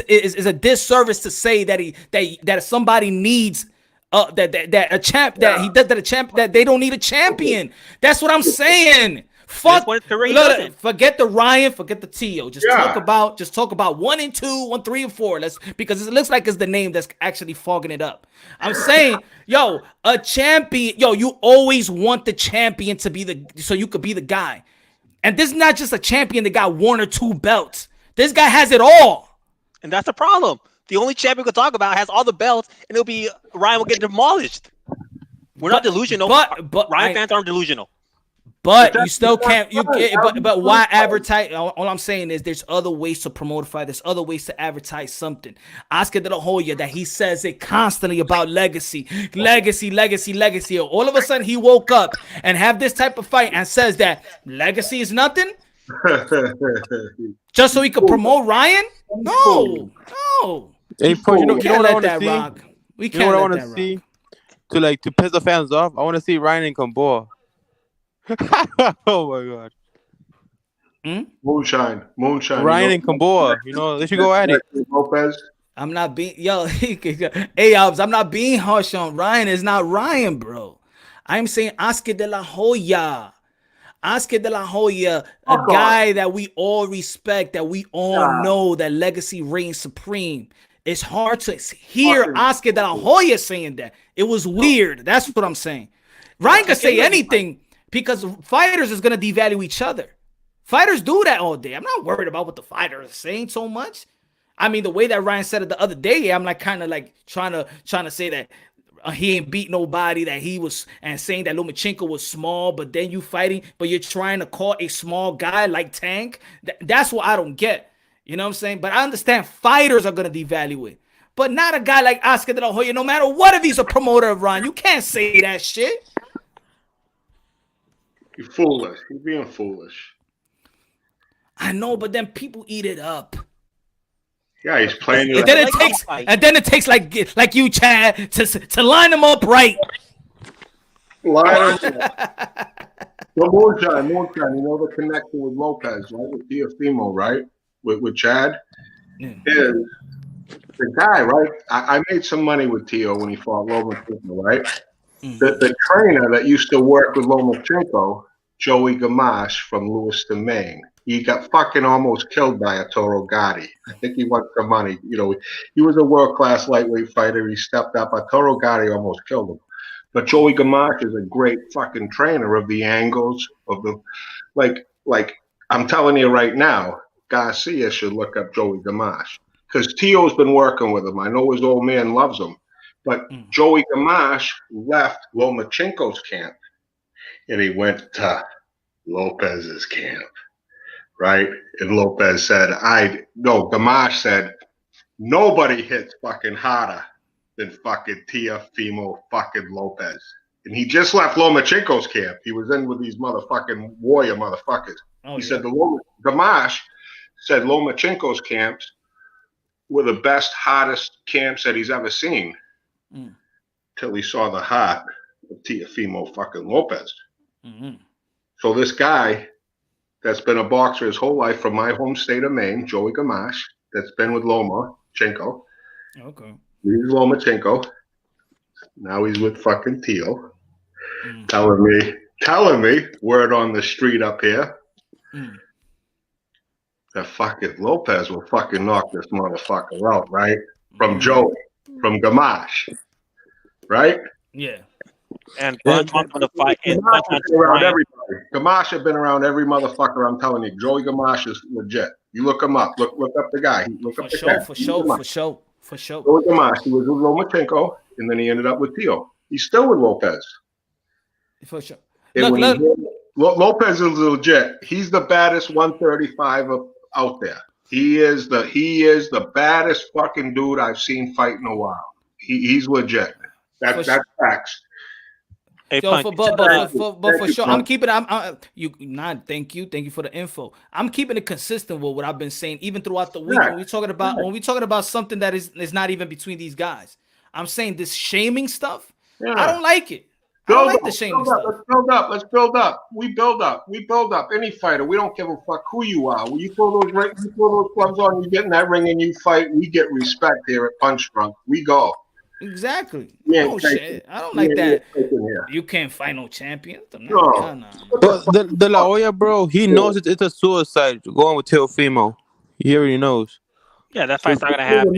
is a disservice to say that somebody needs that a champ that they don't need a champion. That's what I'm saying. Fuck. Forget the Ryan. Forget the Tio. Just talk about 1 and 2, 1, 3 and 4. Because it looks like it's the name that's actually fogging it up. I'm saying, yo, a champion. Yo, you always want the champion to be so you could be the guy. And this is not just a champion that got 1 or 2 belts. This guy has it all. And that's the problem. The only champion we could talk about has all the belts, and it'll be Ryan will get demolished. We're not delusional. But Ryan fans aren't delusional. But you still can't. But why advertise? All I'm saying is there's other ways to promote a fight. There's other ways to advertise something. Oscar De La Hoya, that he says it constantly about legacy. All of a sudden he woke up and have this type of fight and says that legacy is nothing. Just so he could promote Ryan? No. Hey, you know what I want to see? Rock. We can't. You know what I want to see? To piss the fans off, I want to see Ryan and Gamboa. Oh my God. Moonshine. Ryan and Gamboa, they should go at it. Lopez. I'm not being I'm not being harsh on Ryan. It's not Ryan, bro. I'm saying Oscar De La Hoya. Oscar De La Hoya, a guy that we all respect, that we all know that legacy reigns supreme. It's hard to hear Oscar De La Hoya saying that. It was weird. That's what I'm saying. Ryan can say anything. because fighters is gonna devalue each other. Fighters do that all day. I'm not worried about what the fighter is saying so much. I mean, the way that Ryan said it the other day, I'm like kind of like trying to say that he ain't beat nobody, that he was, and saying that Lomachenko was small, but then you fighting, but you're trying to call a small guy like Tank. That's what I don't get. You know what I'm saying? But I understand fighters are gonna devalue it, but not a guy like Oscar De La Hoya. No matter what, if he's a promoter of Ryan, you can't say that shit. You're foolish. You're being foolish. I know, but then people eat it up. Yeah, he's playing. And then it takes like you, Chad, to line them up right. Line them up. Well, Moonshine, you know the connection with Lopez, right? With Teofimo, right? With Chad. Is the guy, right? I made some money with Teo when he fought Lomachenko, right? The trainer that used to work with Lomachenko, Joey Gamache from Lewiston, Maine. He got fucking almost killed by Arturo Gatti. I think he won some money. You know, he was a world-class lightweight fighter. He stepped up. Arturo Gatti almost killed him. But Joey Gamache is a great fucking trainer of the angles of the, like I'm telling you right now, Garcia should look up Joey Gamache because Teo's been working with him. I know his old man loves him, but Joey Gamache left Lomachenko's camp and he went to Lopez's camp. Right? And Lopez said, Gamache said, nobody hits fucking harder than fucking Teofimo fucking Lopez. And he just left Lomachenko's camp. He was in with these motherfucking warrior motherfuckers. He said, Gamache said Lomachenko's camps were the best, hardest camps that he's ever seen. Till he saw the heart of Teofimo fucking Lopez. So this guy that's been a boxer his whole life from my home state of Maine, Joey Gamache, that's been with Lomachenko. Okay. He's Lomachenko. Now he's with fucking Teo. Telling me, word on the street up here, that fucking Lopez will fucking knock this motherfucker out, right? From Joey, from Gamache, right? Yeah. And Punch wants to fight. And Gamache had been around every motherfucker. I'm telling you, Joey Gamache is legit. You look him up. Look up the guy. Look up the guy. For sure. Joey Gamache. He was with Lomachenko, and then he ended up with Teo. He's still with Lopez. For sure. Lopez is legit. He's the baddest 135 out there. He is the baddest fucking dude I've seen fight in a while. He's legit. That's facts. Hey, for sure, I'm keeping. Thank you for the info. I'm keeping it consistent with what I've been saying even throughout the week. When we're talking about something that is not even between these guys, I'm saying this shaming stuff. I don't like it. I don't like the shaming stuff. Let's build up. We build up. Any fighter, we don't give a fuck who you are. When you throw those gloves on, you get in that ring and you fight. We get respect here at Punch Drunk. We go. Exactly. No shit. I don't like that. You can't fight no champion. No. But the La Hoya, bro, he knows it's a suicide going with Teofimo. He already knows. Yeah, that fight's not gonna happen.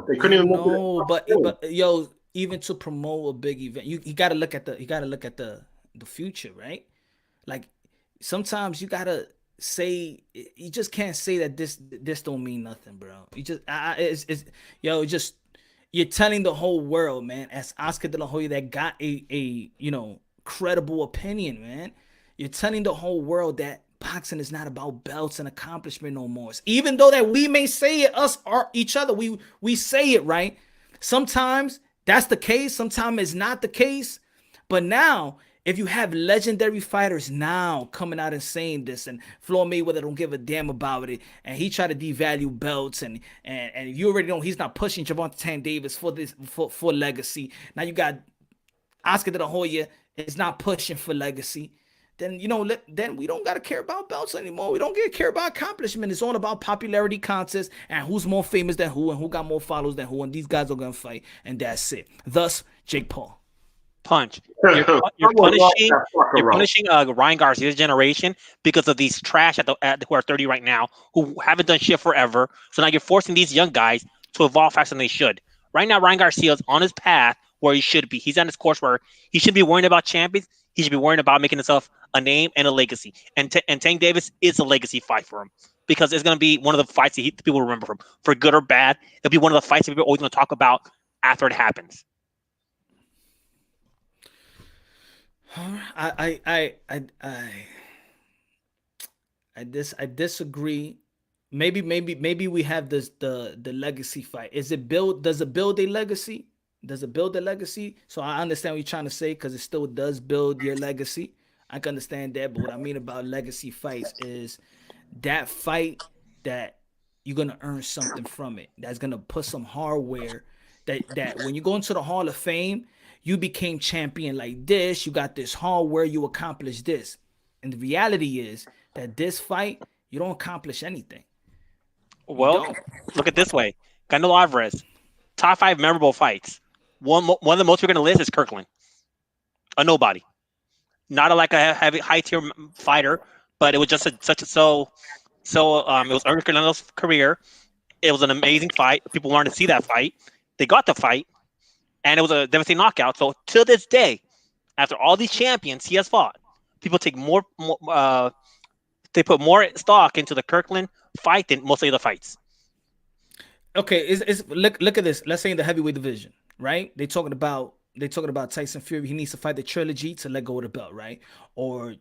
They couldn't even know, but yo, even to promote a big event, you gotta look at the future, right? Like sometimes you gotta say, you just can't say that this don't mean nothing, bro. You just you're telling the whole world, man, as Oscar De La Hoya that got a credible opinion, man. You're telling the whole world that boxing is not about belts and accomplishment no more. Even though that we may say it, each other, we say it, right? Sometimes that's the case. Sometimes it's not the case. But now, if you have legendary fighters now coming out and saying this, and Floyd Mayweather don't give a damn about it, and he try to devalue belts, and you already know he's not pushing Gervonta Davis for legacy. Now you got Oscar De La Hoya is not pushing for legacy. Then then we don't gotta care about belts anymore. We don't care about accomplishment. It's all about popularity contests and who's more famous than who and who got more followers than who, and these guys are gonna fight, and that's it. Thus, Jake Paul. Punch. You're punishing Ryan Garcia's generation because of these trash who are 30 right now, who haven't done shit forever. So now you're forcing these young guys to evolve faster than they should. Right now, Ryan Garcia is on his path where he should be. He's on his course where he should be worrying about champions. He should be worrying about making himself a name and a legacy. And Tank Davis is a legacy fight for him because it's going to be one of the fights that people remember from, for good or bad. It'll be one of the fights that people are always going to talk about after it happens. I disagree. Maybe we have the legacy fight. Does it build a legacy? Does it build a legacy? So I understand what you're trying to say because it still does build your legacy. I can understand that, but what I mean about legacy fights is that fight that you're gonna earn something from it. That's gonna put some hardware that when you go into the Hall of Fame, you became champion like this. You got this hardware. You accomplished this. And the reality is that this fight, you don't accomplish anything. Well, look at it this way. Canelo Alvarez, top 5 memorable fights. One of the most we're going to list is Kirkland. A nobody. Not a heavy high tier fighter, but it was just it was early Canelo's career. It was an amazing fight. People wanted to see that fight. They got the fight, and it was a devastating knockout. So to this day, after all these champions he has fought, people take they put more stock into the Kirkland fight than most of the other fights. Okay, look at this. Let's say in the heavyweight division, right? They're talking about Tyson Fury. He needs to fight the trilogy to let go of the belt, right? Or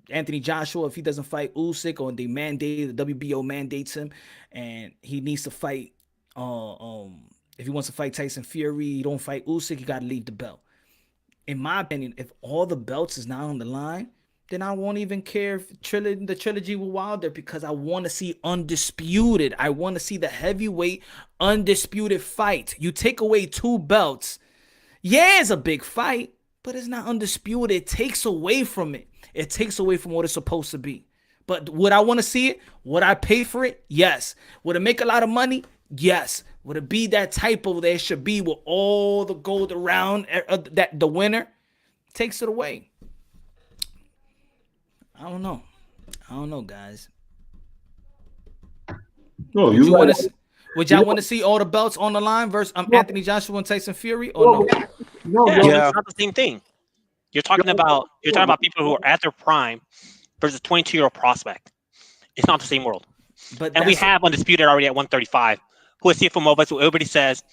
Anthony Joshua, if he doesn't fight Usyk, or the WBO mandates him, and he needs to fight. If he wants to fight Tyson Fury, he don't fight Usyk. He got to leave the belt. In my opinion, if all the belts is not on the line, then I won't even care if the trilogy with Wilder, because I want to see undisputed. I want to see the heavyweight undisputed fight. You take away 2 belts. Yeah, it's a big fight, but it's not undisputed. It takes away from it. It takes away from what it's supposed to be. But would I want to see it? Would I pay for it? Yes. Would it make a lot of money? Yes. Would it be that type of that it should be with all the gold around that the winner takes it away? I don't know, guys. No, would y'all want to see all the belts on the line versus Anthony Joshua and Tyson Fury, or no? It's not the same thing. You're talking about people who are at their prime versus 22-year-old prospect. It's not the same world. And we have undisputed already at 135, who is Teofimo Lopez, who everybody says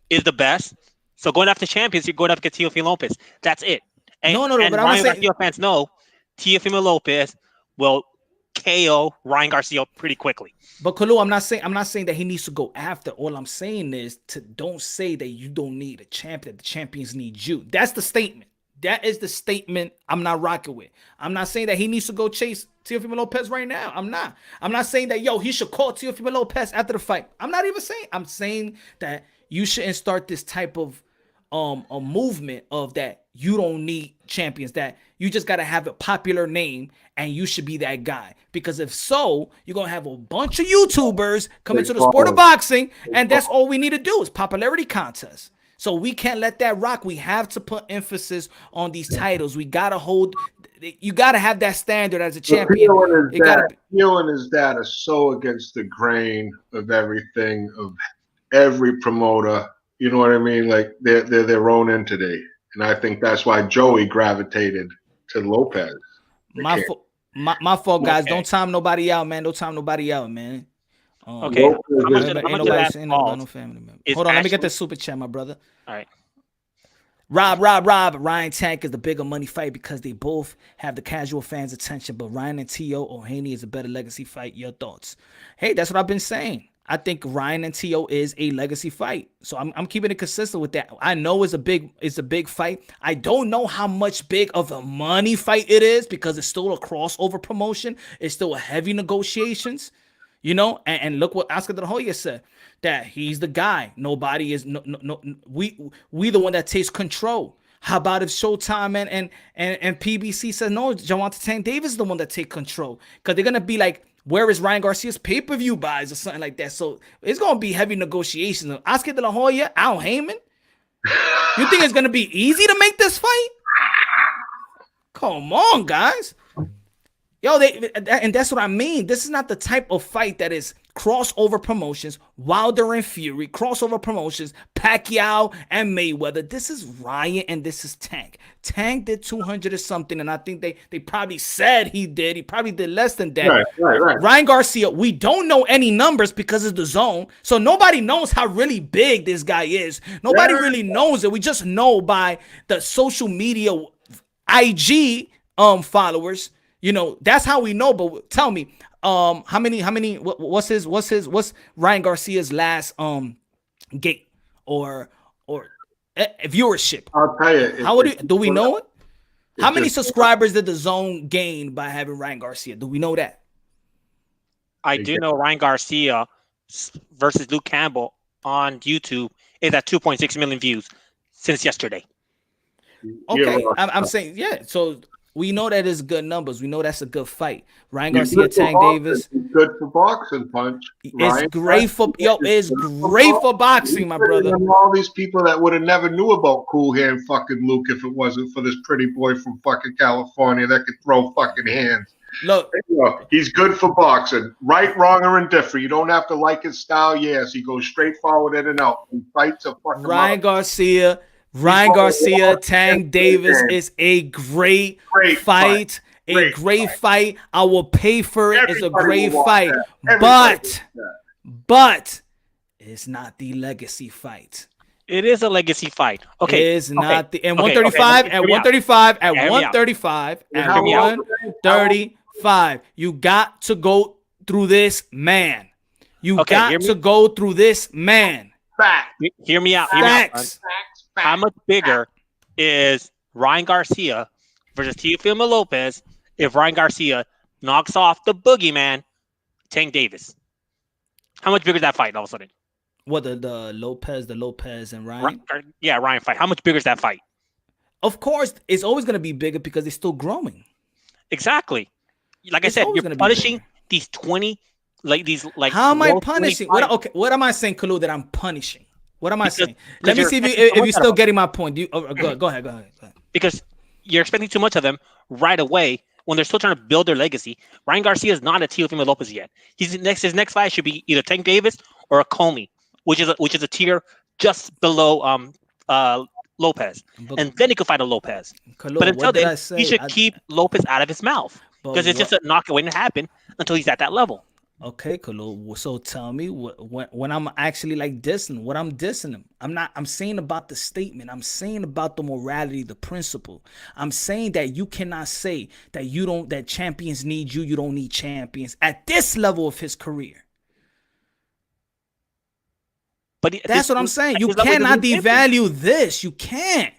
is the best. So going after champions, you're going up against Teofimo Lopez. That's it. And, no. And but Ryan Garcia fans know Teofimo Lopez will KO Ryan Garcia pretty quickly. But Kalu, I'm not saying that he needs to go after. All I'm saying is don't say that you don't need a champion. The champions need you. That's the statement. That is the statement I'm not rocking with. I'm not saying that he needs to go chase Teofimo Lopez right now. I'm not saying that, he should call Teofimo Lopez after the fight. I'm not even saying. I'm saying that you shouldn't start this type of a movement of that you don't need champions, that you just got to have a popular name and you should be that guy. Because if so, you're going to have a bunch of YouTubers come into the sport of boxing, and that's all we need to do is popularity contests. So we can't let that rock. We have to put emphasis on these titles. We got to you got to have that standard as a champion. Theo and his dad are so against the grain of everything, of every promoter. You know what I mean? Like they're their own entity. And I think that's why Joey gravitated to Lopez. My fault, guys. Okay. Don't time nobody out, man. Okay. I'm gonna do that. No family member. Hold on, let me get the super chat, my brother. All right. Rob. Ryan Tank is the bigger money fight because they both have the casual fans' attention. But Ryan and Teo or Haney is a better legacy fight. Your thoughts? Hey, that's what I've been saying. I think Ryan and Teo is a legacy fight. So I'm keeping it consistent with that. I know it's a big fight. I don't know how much big of a money fight it is because it's still a crossover promotion. It's still a heavy negotiations, and look what Oscar De La Hoya said, that he's the guy. Nobody is we the one that takes control. How about if Showtime and PBC says no, Gervonta Tank Davis is the one that take control? Because they're gonna be like, where is Ryan Garcia's pay-per-view buys or something like that? So it's going to be heavy negotiations. Oscar De La Hoya, Al Heyman. You think it's going to be easy to make this fight? Come on, guys. And that's what I mean. This is not the type of fight that is crossover promotions, Wilder and Fury, crossover promotions, Pacquiao and Mayweather. This is Ryan and this is Tank. Tank did 200 or something, and I think they probably said he did. He probably did less than that. Right. Ryan Garcia, we don't know any numbers because it's the zone, so nobody knows how really big this guy is. Nobody really knows it. We just know by the social media IG followers. That's how we know. But tell me, what's Ryan Garcia's last gate or viewership? I'll tell you. Do we know it? How many subscribers did the zone gain by having Ryan Garcia? Do we know that? I do know Ryan Garcia versus Luke Campbell on YouTube is at 2.6 million views since yesterday. Okay, I'm saying, so we know that is good numbers. We know that's a good fight. Ryan Garcia, Tank Davis. Good for boxing, Punch. It's great for boxing, my brother. All these people that would have never knew about Cool Hand fucking Luke if it wasn't for this pretty boy from fucking California that could throw fucking hands. Look, he's good for boxing. Right, wrong, or indifferent. You don't have to like his style. Yes, he goes straight forward in and out. He fights a fucking Ryan Garcia, Tank Davis is a great fight. A great fight. I will pay for it. It's a great fight. But it's not the legacy fight. It is a legacy fight. Okay. It's not the 135. You got to go through this man. Hear me out. Facts. How much bigger is Ryan Garcia versus Teofimo Lopez if Ryan Garcia knocks off the boogeyman, Tank Davis? How much bigger is that fight all of a sudden? What, the Lopez and Ryan? Ryan fight. How much bigger is that fight? Of course, it's always going to be bigger because they're still growing. Exactly. Like I said, you're punishing these 20, How am I punishing? What am I saying, Kalu, that I'm punishing? What am I saying? Let me see if you're still getting my point. Go ahead. Because you're expecting too much of them right away when they're still trying to build their legacy. Ryan Garcia is not a Teofimo Lopez yet. His next fight should be either Tank Davis or a Comey, which is a tier just below Lopez, and then he could fight a Lopez. But until then, he should keep Lopez out of his mouth because it's just a knockout waiting to happen until he's at that level. Okay, Khalil. So tell me when I'm actually dissing, what I'm dissing him. I'm saying about the statement. I'm saying about the morality, the principle. I'm saying that you cannot say that champions need you. You don't need champions at this level of his career. But that's what I'm saying. You cannot devalue this. You can't.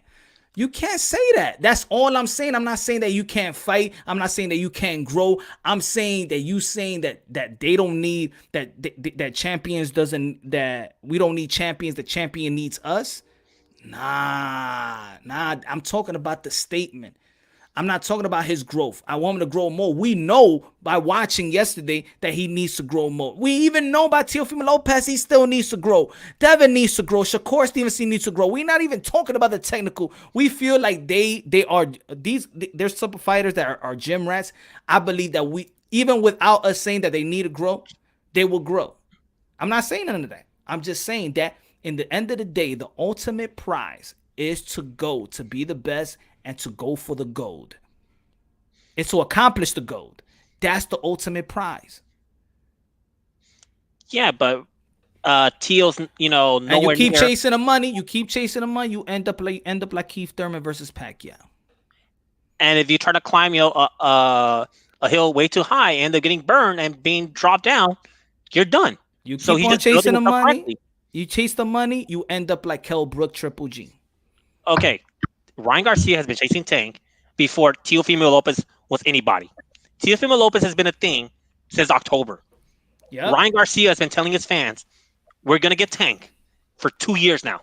You can't say that. That's all I'm saying. I'm not saying that you can't fight. I'm not saying that you can't grow. I'm saying that you saying that they don't need that champions that we don't need champions. The champion needs us. Nah. I'm talking about the statement. I'm not talking about his growth. I want him to grow more. We know by watching yesterday that he needs to grow more. We even know by Teofimo Lopez, he still needs to grow. Devin needs to grow. Shakur Stevenson needs to grow. We're not even talking about the technical. We feel like there's some fighters that are gym rats. I believe that even without us saying that they need to grow, they will grow. I'm not saying none of that. I'm just saying that in the end of the day, the ultimate prize is to go to be the best and to go for the gold. It's to accomplish the gold. That's the ultimate prize. Yeah, but Teal's, nowhere and you keep near. chasing the money. You end up like Keith Thurman versus Pacquiao. And if you try to climb a hill way too high and they're getting burned and being dropped down, you're done. You keep on chasing the money. You chase the money. You end up like Kell Brook, Triple G. Okay. Ryan Garcia has been chasing Tank before Teofimo Lopez was anybody. Teofimo Lopez has been a thing since October. Yep. Ryan Garcia has been telling his fans, we're going to get Tank for 2 years now.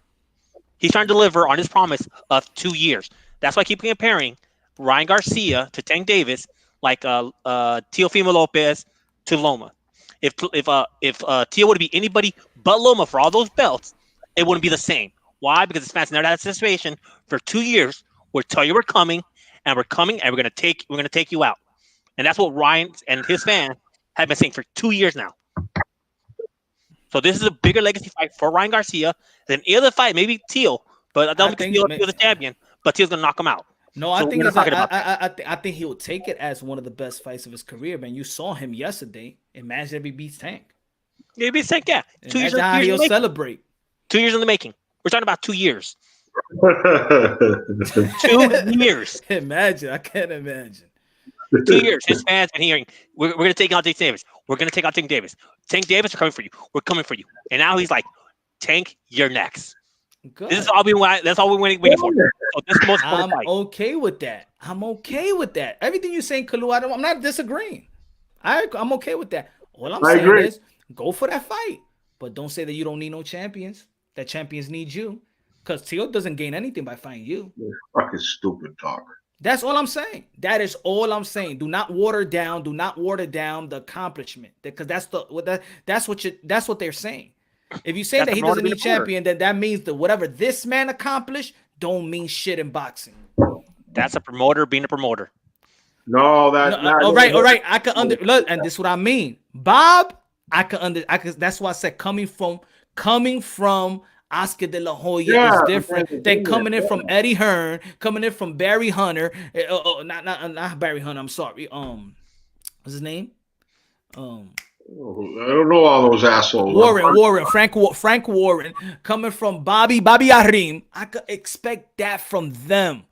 He's trying to deliver on his promise of 2 years. That's why I keep comparing Ryan Garcia to Tank Davis like Teofimo Lopez to Loma. If Teo would be anybody but Loma for all those belts, it wouldn't be the same. Why? Because his fans never had a situation for 2 years where tell you we're coming and we're gonna take you out. And that's what Ryan and his fans have been saying for 2 years now. So this is a bigger legacy fight for Ryan Garcia than any other fight. Maybe Teal, but I don't think Teal's the champion. But Teal's gonna knock him out. No, I think I think he will take it as one of the best fights of his career, man. You saw him yesterday. Imagine if he beats Tank. Yeah, he beats Tank, yeah. 2 years. Imagine how he'll celebrate. 2 years in the making. We're talking about 2 years. 2 years. Imagine. I can't imagine. 2 years. His fans been hearing, we're going to take out Tank Davis. We're going to take out Tank Davis. Tank Davis, we're coming for you. We're coming for you. And now he's like, Tank, you're next. Good. This is all we want. That's all we're waiting for. So this is the most important fight. Okay with that. I'm okay with that. Everything you're saying, Kalu, I'm not disagreeing. I'm okay with that. All I'm saying is go for that fight. But don't say that you don't need no champions. That champions need you. Because Teal doesn't gain anything by fighting you. Fucking stupid talk. That's all I'm saying. That is all I'm saying. Do not water down the accomplishment. Because that's what they're saying. If you say that he doesn't need champion, then that means that whatever this man accomplished don't mean shit in boxing. That's a promoter being a promoter. No, all right. I can look, and this is what I mean, Bob. I can that's why I said coming from Oscar de la Hoya is different than coming in from Eddie Hearn, coming in from Barry Hunter. Not Barry Hunter. I'm sorry. What's his name? I don't know all those assholes. Frank Warren, coming from Bobby Arim. I could expect that from them.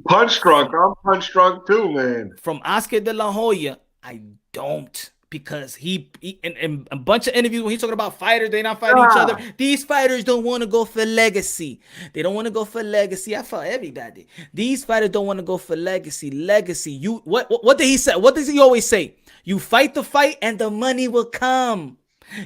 Punch drunk. I'm punch drunk too, man. From Oscar de la Hoya, I don't. Because he in a bunch of interviews when he's talking about fighters, they're not fighting each other. These fighters don't want to go for legacy. They don't want to go for legacy. I fought everybody. These fighters don't want to go for legacy. You what did he say? What does he always say? You fight the fight and the money will come.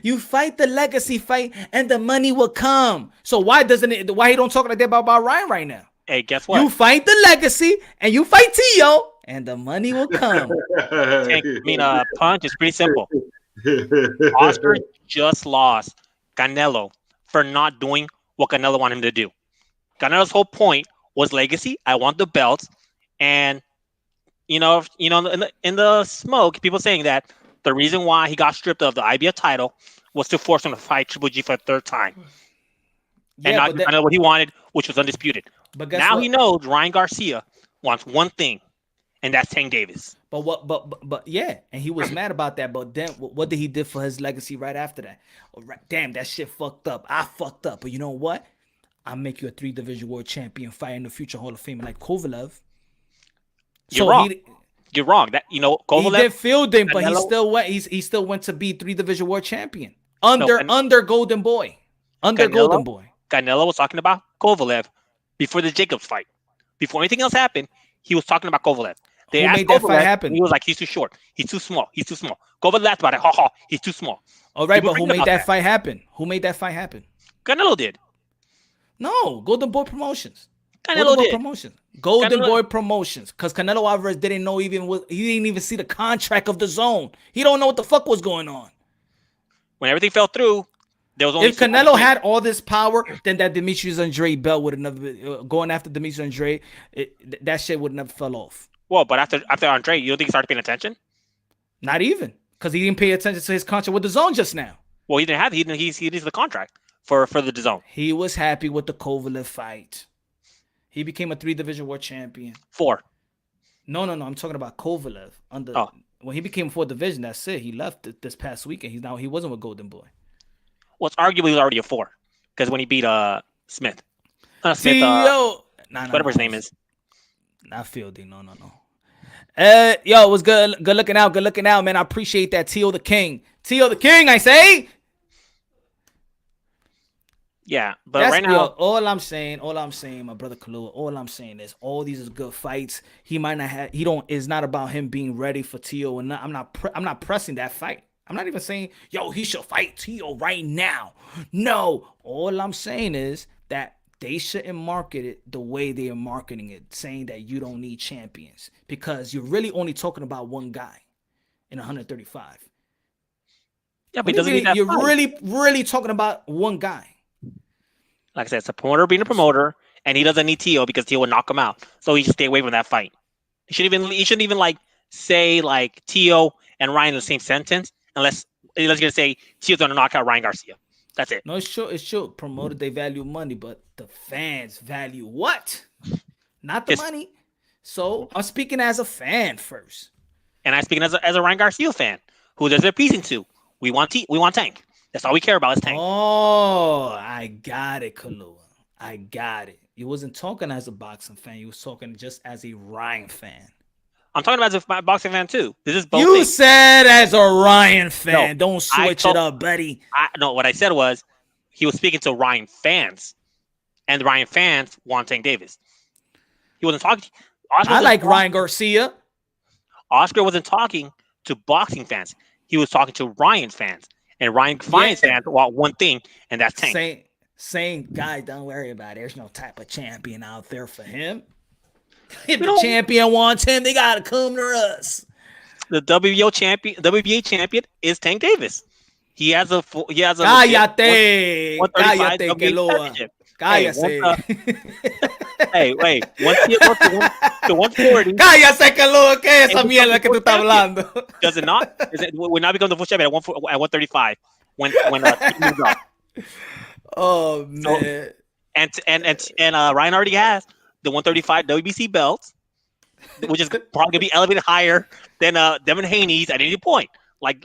You fight the legacy fight and the money will come. So why he don't talk like that about Ryan right now? Hey, guess what? You fight the legacy and you fight Tio. And the money will come. Punch is pretty simple. Oscar just lost Canelo for not doing what Canelo wanted him to do. Canelo's whole point was legacy. I want the belts. And, in the smoke, people saying that the reason why he got stripped of the IBF title was to force him to fight Triple G for a third time. And not Canelo what he wanted, which was undisputed. But now he knows Ryan Garcia wants one thing. And that's Tank Davis. But yeah, and he was mad about that. But then what did he do for his legacy right after that? Damn, that shit fucked up. I fucked up. But you know what? I'll make you a 3-division world champion fighting the future Hall of Famer like Kovalev. You're wrong. You're wrong. That Kovalev. He did fielding, but he still went. He still went to be 3-division world champion under Golden Boy. Golden Boy. Canelo was talking about Kovalev before the Jacobs fight. Before anything else happened, he was talking about Kovalev. Who made that fight happen? He was like, he's too short. He's too small. Kovalev laughed about it. He's too small. All right, but who made that fight happen? Who made that fight happen? Canelo did. No, Golden Boy Promotions. Canelo did. Golden Boy Promotions. Because Canelo Alvarez didn't even see the contract of the zone. He don't know what the fuck was going on. When everything fell through, there was only if Canelo had all this power, then that Demetrius Andrade belt would have never been going after Demetrius Andrade. That shit would never fell off. Well, but after Andrade, you don't think he started paying attention? Not even, because he didn't pay attention to his contract with the zone just now. Well, he didn't have. He needs the contract for the zone. He was happy with the Kovalev fight. He became a 3-division world champion. 4. No. I'm talking about Kovalev. When he became 4-division, that's it. He left this past weekend. He wasn't with Golden Boy. Well, it's arguably already a 4 because when he beat Smith. Whatever his name is. Not Fielding. No. It was good looking out, man. I appreciate that. Tio the King, I say. Yeah, but right now, all I'm saying, my brother Kalua, all I'm saying is all these is good fights. He might not have. It's not about him being ready for Tio, or not. I'm not pressing that fight. I'm not even saying, he should fight Tio right now. No, all I'm saying is that they shouldn't market it the way they are marketing it, saying that you don't need champions, because you're really only talking about one guy in 135. Yeah, but you're really talking about one guy. Like I said, it's a promoter being a promoter, and he doesn't need Tio because Tio will knock him out. So he should stay away from that fight. He shouldn't even say like Tio and Ryan in the same sentence, unless let's just say Teal's gonna knock out Ryan Garcia. That's it. No, it's true. It's true. Promoted, they value money, but the fans value what? Not the money. So I'm speaking as a fan first. And I'm speaking as a Ryan Garcia fan who there's appeasing to. We want Tank. That's all we care about is Tank. Oh, I got it, Kalua. I got it. You wasn't talking as a boxing fan. You was talking just as a Ryan fan. I'm talking about as a boxing fan too. This is both. You things. said as a Ryan fan. No, don't switch it up, buddy. No, what I said was he was speaking to Ryan fans, and the Ryan fans want Tank Davis. He wasn't talking. I like Ryan Garcia. Oscar wasn't talking to boxing fans. He was talking to Ryan fans, and Ryan fans want one thing, and that's Tank. Saying, guy, don't worry about it. There's no type of champion out there for him. If the champion wants him, they gotta come to us. The WBA champion is Tank Davis. He has a Cállate. 135 Cállate, WBA championship. Cállate. Hey, wait. Once he goes to 140. Cállate, que lo que es esa mierda que tú estás hablando. Does it not? Will not become the full champion at 135 when he moves up. Oh man. So, and Ryan already has the 135 WBC belt, which is probably gonna be elevated higher than Devin Haney's at any point. Like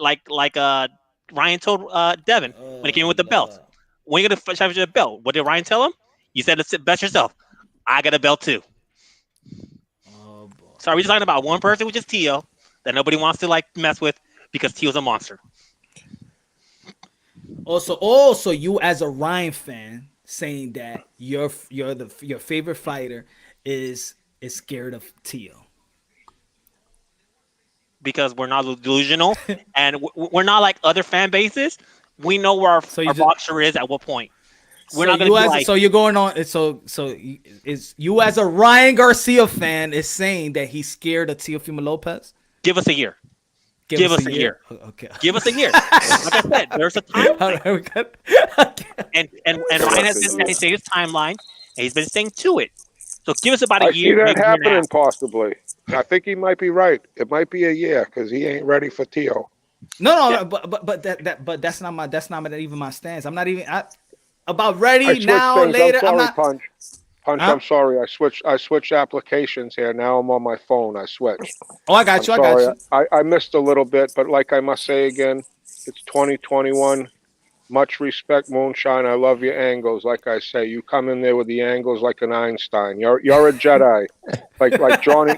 Ryan told Devin when he came in with the belt. When you get a championship belt, what did Ryan tell him? You said to bet yourself. I got a belt too. Oh boy. So we're just talking about one person, which is Teo, that nobody wants to mess with because Teo's a monster. Also, you as a Ryan fan saying that your favorite fighter is scared of Teo. Because we're not delusional and we're not like other fan bases. We know where our boxer is at what point. We're not going to so you're going on. So is you as a Ryan Garcia fan is saying that he's scared of Teofimo Lopez? Give us a year. Give us a year. Okay. Give us a year. Like I said, there's a timeline. And Ryan has been saying his timeline, and he's been staying to it. So give us about a year. I see that happening possibly. I think he might be right. It might be a year because he ain't ready for Teo. No, but that's not even my stance. I'm not even about ready now. Later, I'm sorry, not. Punch. Huh? I'm sorry. I switched applications here. Now I'm on my phone. I switched. Oh, I got you. I missed a little bit, but like I must say again, it's 2021. Much respect, Moonshine. I love your angles. Like I say, you come in there with the angles like an Einstein. You're a Jedi, like Johnny.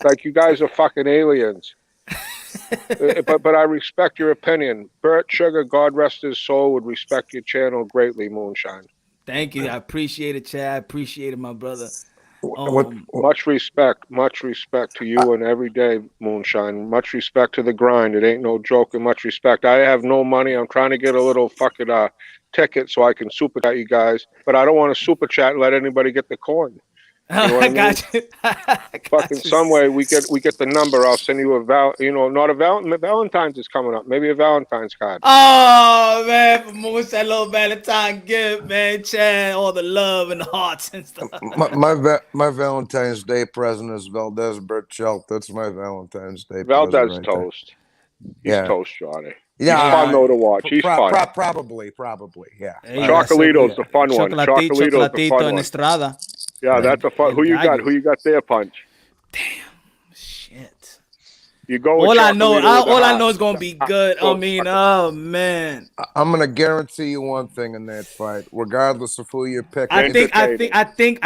Like you guys are fucking aliens. But I respect your opinion. Bert Sugar, God rest his soul, would respect your channel greatly, Moonshine. Thank you. I appreciate it, Chad. I appreciate it, my brother. Much respect to you and every day, Moonshine. Much respect to the grind. It ain't no joke, and much respect. I have no money. I'm trying to get a little fucking ticket so I can super chat you guys, but I don't want to super chat and let anybody get the coin. You know I got you. Fucking some way we get the number. I'll send you not a Valentine's is coming up. Maybe a Valentine's card. Oh man, for Moose, that little Valentine gift, man. Chad, all the love and the hearts and stuff. My Valentine's Day present is Valdez Burchelt. That's my Valentine's Day. Valdez right toast. He's toast, Johnny. Yeah, he's fun though to watch. He's fun. Probably, yeah. Hey, Chocolito's the fun one. Chocolito's the fun one. Estrada. Yeah, that's a fun. Who you got? Who you got there, Punch? Damn, shit. You go. All I know is gonna be good. I mean, oh man. I'm gonna guarantee you one thing in that fight, regardless of who you're picking. I think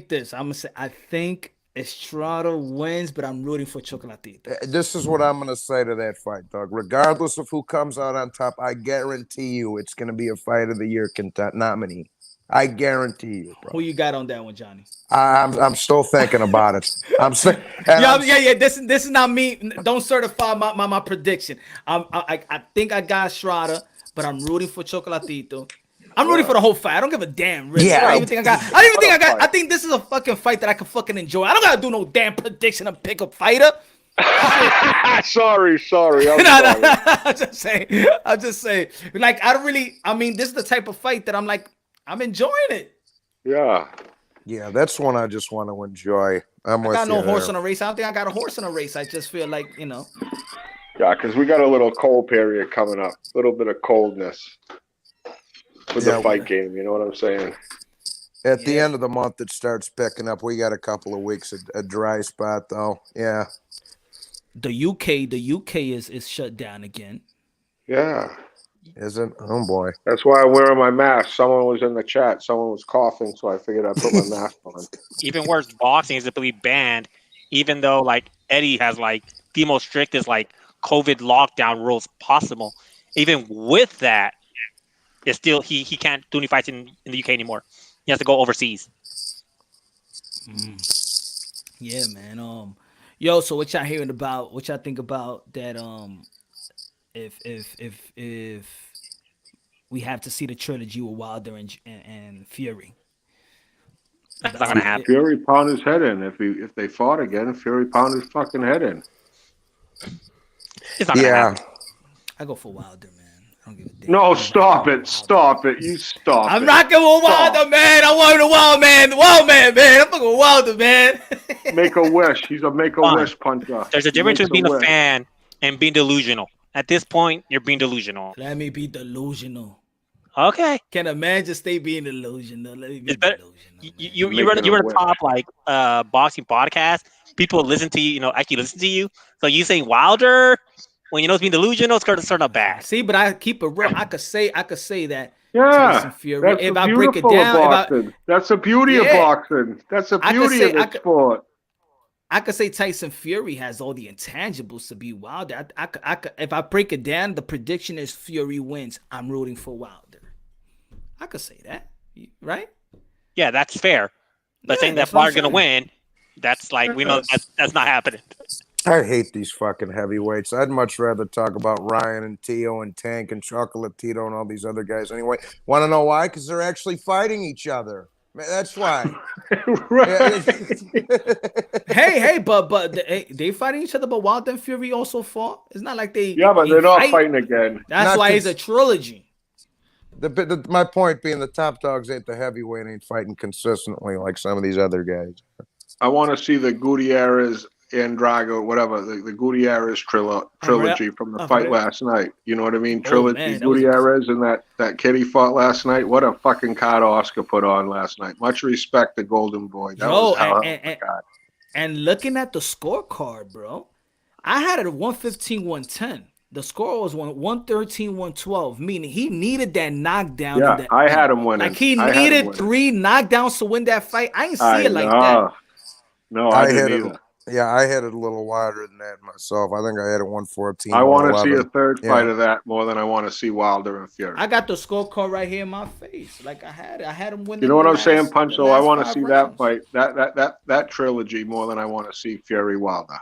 this. I'm gonna say I think Estrada wins, but I'm rooting for Chocolatito. This is what I'm gonna say to that fight, dog. Regardless of who comes out on top, I guarantee you it's gonna be a fight of the year nominee. I guarantee you, bro. Who you got on that one, Johnny? I'm still thinking about it. Yeah. This is not me. Don't certify my prediction. I think I got Estrada, but I'm rooting for Chocolatito. I'm rooting for the whole fight. I don't give a damn. Really. Yeah. I think this is a fucking fight that I can fucking enjoy. I don't gotta do no damn prediction and pick a fighter. Sorry. I'm just saying. Like this is the type of fight that I'm enjoying it. Yeah, that's one I just want to enjoy. I got no horse in a race. I don't think I got a horse in a race. I just feel like, Yeah, because we got a little cold period coming up. A little bit of coldness with the fight game. You know what I'm saying? At the end of the month, it starts picking up. We got a couple of weeks a dry spot, though. Yeah. The UK is shut down again. Yeah. Isn't? Oh boy. That's why I'm wearing my mask. Someone was in the chat. Someone was coughing, so I figured I'd put my mask on. Even worse, boxing is to be banned, even though like Eddie has like the most strictest like COVID lockdown rules possible. Even with that, it's still he can't do any fights in the UK anymore. He has to go overseas. Yeah, man. Yo, so what y'all hearing about? What y'all think about that? If we have to see the trilogy with Wilder and Fury. That's not gonna happen. Fury pound his head in. If they fought again, Fury pound his fucking head in. It's not gonna happen. I go for Wilder, man. I don't give a damn. No, stop it. Stop it. You stop I'm it. rocking with Wilder, man. I want the Wild man. The Wild man, man. I'm fucking Wilder, man. Make a wish. He's a make-a-wish puncher. There's a difference between being a fan and being delusional. At this point, you're being delusional. Let me be delusional. Okay. Can a man just stay being delusional? Let me be delusional. You run a top like boxing podcast. People listen to you. Actually listen to you. So you saying Wilder when you know it's being delusional, it's going to turn out bad. See, but I keep it real. I could say that. Yeah, Tyson Fury. that's If the I break it down, that's the beauty of boxing. That's the beauty of the sport. I could say Tyson Fury has all the intangibles to be Wilder. If I break it down, the prediction is Fury wins. I'm rooting for Wilder. I could say that, right? Yeah, that's fair. But saying that Wilder's going to win, that's like, we know that's not happening. I hate these fucking heavyweights. I'd much rather talk about Ryan and Tio and Tank and Chocolatito and all these other guys anyway. Want to know why? Because they're actually fighting each other. That's why. hey, but they fighting each other. But Wilder and Fury also fought. It's not like they. Yeah, but they're not fighting again. That's why it's a trilogy. My point being, the top dogs ain't the heavyweight ain't fighting consistently like some of these other guys. I want to see the Gutierrez and Drago, whatever, the Gutierrez trilogy from the fight last night. You know what I mean? Trilogy, Gutierrez and that kid he fought last night. What a fucking card Oscar put on last night. Much respect to Golden Boy. That was and looking at the scorecard, bro, I had it at 115-110. The score was 113-112, meaning he needed that knockdown. Yeah, I had him winning. Like he needed 3 knockdowns to win that fight. I ain't see it like that. No, I didn't either. Yeah, I had it a little wider than that myself. I think I had it 114. I want to see a third fight of that more than I want to see Wilder and Fury. I got the scorecard right here in my face. Like I had him win. You know what I'm saying, Puncho? I want to see that fight, that trilogy more than I want to see Fury Wilder.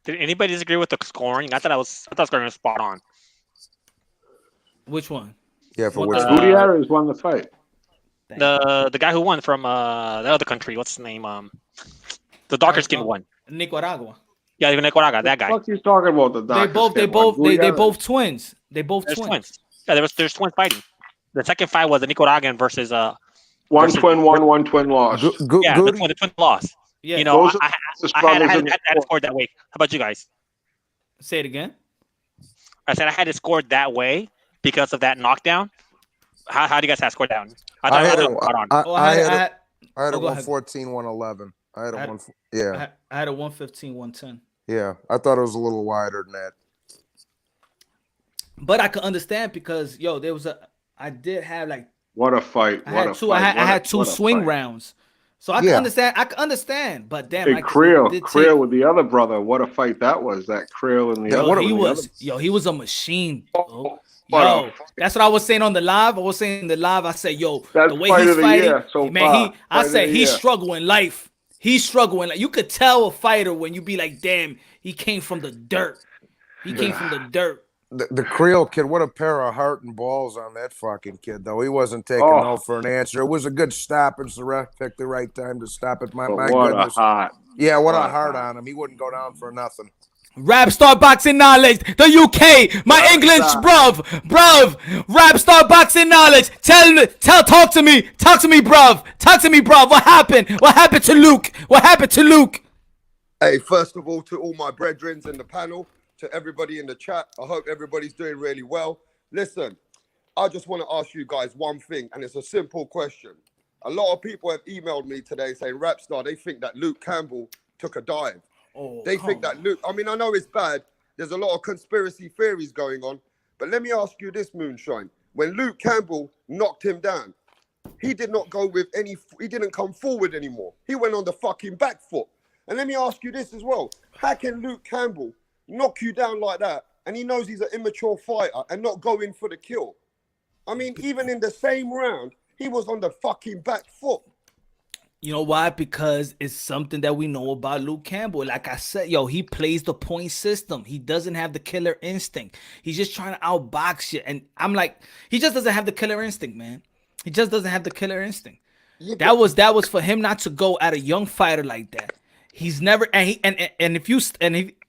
Did anybody disagree with the scoring? I thought I was scoring spot on. Which one? Yeah, for which Gutierrez won the fight. The guy who won from the other country. What's his name? The darker skin one. Nicaragua. Yeah, Nicaragua. That guy. What you talking about? The darker they both twins. They both twins. Yeah, there's twins fighting. The second fight was the Nicaraguan versus one twin won, one twin lost. The twin lost. Yeah, you know, I had it scored that way. How about you guys? Say it again. I said I had it scored that way because of that knockdown. How do you guys have scored down? I had it 114, 111. I had a 115, 110. Yeah, I thought it was a little wider than that. But I could understand because I did have like what a fight. I had two swing rounds. So I can understand. But damn, hey, Creel with the other brother. What a fight that was. That Creel and the other. He was a machine. Yo, that's what I was saying on the live. I said, the way he's fighting, he's struggling life. He's struggling. Like you could tell a fighter when you be like, damn, he came from the dirt. The Creel kid, what a pair of heart and balls on that fucking kid, though. He wasn't taking no for an answer. It was a good stoppage. The ref picked the right time to stop it. My goodness. What a heart on him. He wouldn't go down for nothing. Rap Star Boxing Knowledge, the UK, my English, bruv. Rap Star Boxing Knowledge. Talk to me, bruv. What happened to Luke? Hey, first of all, to all my brethren in the panel, to everybody in the chat. I hope everybody's doing really well. Listen, I just want to ask you guys one thing, and it's a simple question. A lot of people have emailed me today saying, Rapstar, they think that Luke Campbell took a dive. They think that Luke, I mean, I know it's bad. There's a lot of conspiracy theories going on. But let me ask you this, Moonshine. When Luke Campbell knocked him down, he did not go with he didn't come forward anymore. He went on the fucking back foot. And let me ask you this as well. How can Luke Campbell knock you down like that, and he knows he's an immature fighter, and not go in for the kill? I mean, even in the same round, he was on the fucking back foot. You know why? Because it's something that we know about Luke Campbell. Like I said, he plays the point system. He doesn't have the killer instinct. He's just trying to outbox you. And I'm like, he just doesn't have the killer instinct, man. He just doesn't have the killer instinct. Yeah, that was for him not to go at a young fighter like that. He's never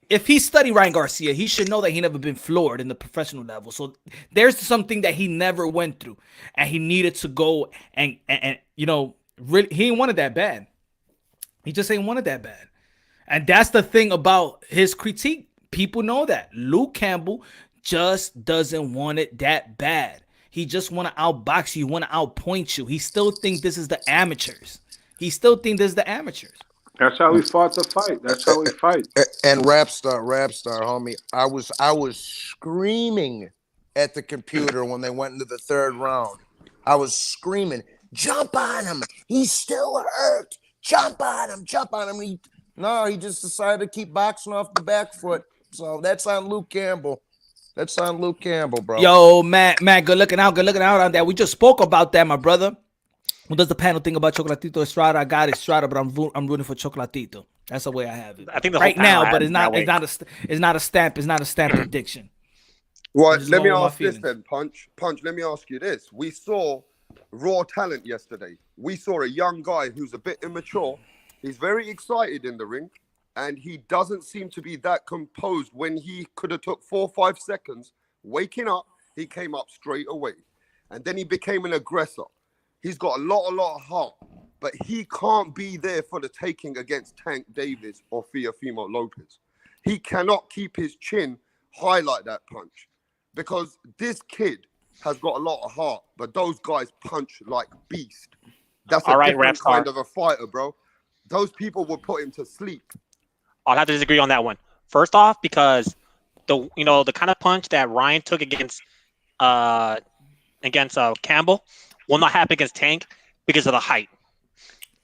if he studied Ryan Garcia, he should know that he never been floored in the professional level. So there's something that he never went through, and he needed to go and really, he ain't wanted that bad. He just ain't wanted that bad. And that's the thing about his critique. People know that Luke Campbell just doesn't want it that bad. He just want to outbox you, want to outpoint you. He still think this is the amateurs. That's how he fought the fight. That's how he fight. And Rapstar, homie, I was screaming at the computer when they went into the third round. I was screaming, jump on him. He's still hurt. Jump on him. He just decided to keep boxing off the back foot. So that's on Luke Campbell. Bro. Yo, Matt, good looking out on that. We just spoke about that, my brother. What does the panel think about Chocolatito Estrada? I got Estrada, but I'm rooting for Chocolatito. That's the way I have it. I think right now, but it's not a stamp prediction. Well, let me ask this then, Punch. Let me ask you this. We saw raw talent yesterday. We saw a young guy who's a bit immature. He's very excited in the ring, and he doesn't seem to be that composed. When he could have took 4 or 5 seconds, waking up, he came up straight away. And then he became an aggressor. He's got a lot of heart, but he can't be there for the taking against Tank Davis or Teofimo Lopez. He cannot keep his chin high like that, Punch, because this kid has got a lot of heart, but those guys punch like beast. That's a different kind of a fighter, bro. Those people will put him to sleep. I'll have to disagree on that one. First off, because the kind of punch that Ryan took against Campbell will not happen against Tank because of the height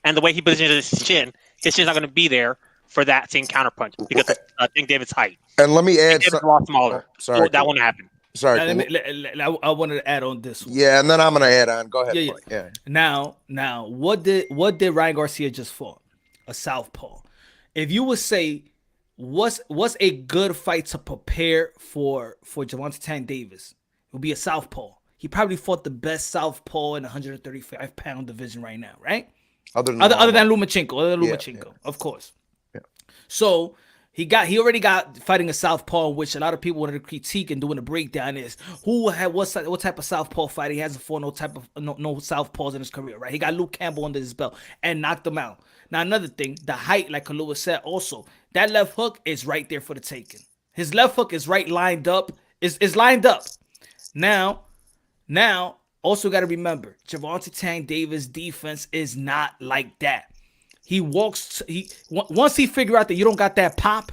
and the way he positions his chin. His chin's not going to be there for that same counterpunch because of Tank David's height. And let me add something. A lot smaller. Sorry, so that won't happen. Sorry, I wanted to add on this one. Yeah, and then I'm going to add on. Go ahead. Yeah. Now, what did Ryan Garcia just fought? A southpaw. If you would say, what's a good fight to prepare for Gervonta Tank Davis? It would be a southpaw. He probably fought the best southpaw in the 135-pound division right now, right? Other than Lomachenko, of course. Yeah. So he already got fighting a southpaw, which a lot of people wanted to critique and doing a breakdown is what type of southpaw fighter. He hasn't fought no southpaws in his career, right? He got Luke Campbell under his belt and knocked him out. Now another thing, the height, like Kalua said, also that left hook is right there for the taking. His left hook is lined up. Is lined up. Now, also got to remember, Gervonta Tank Davis' defense is not like that. Once he figure out that you don't got that pop,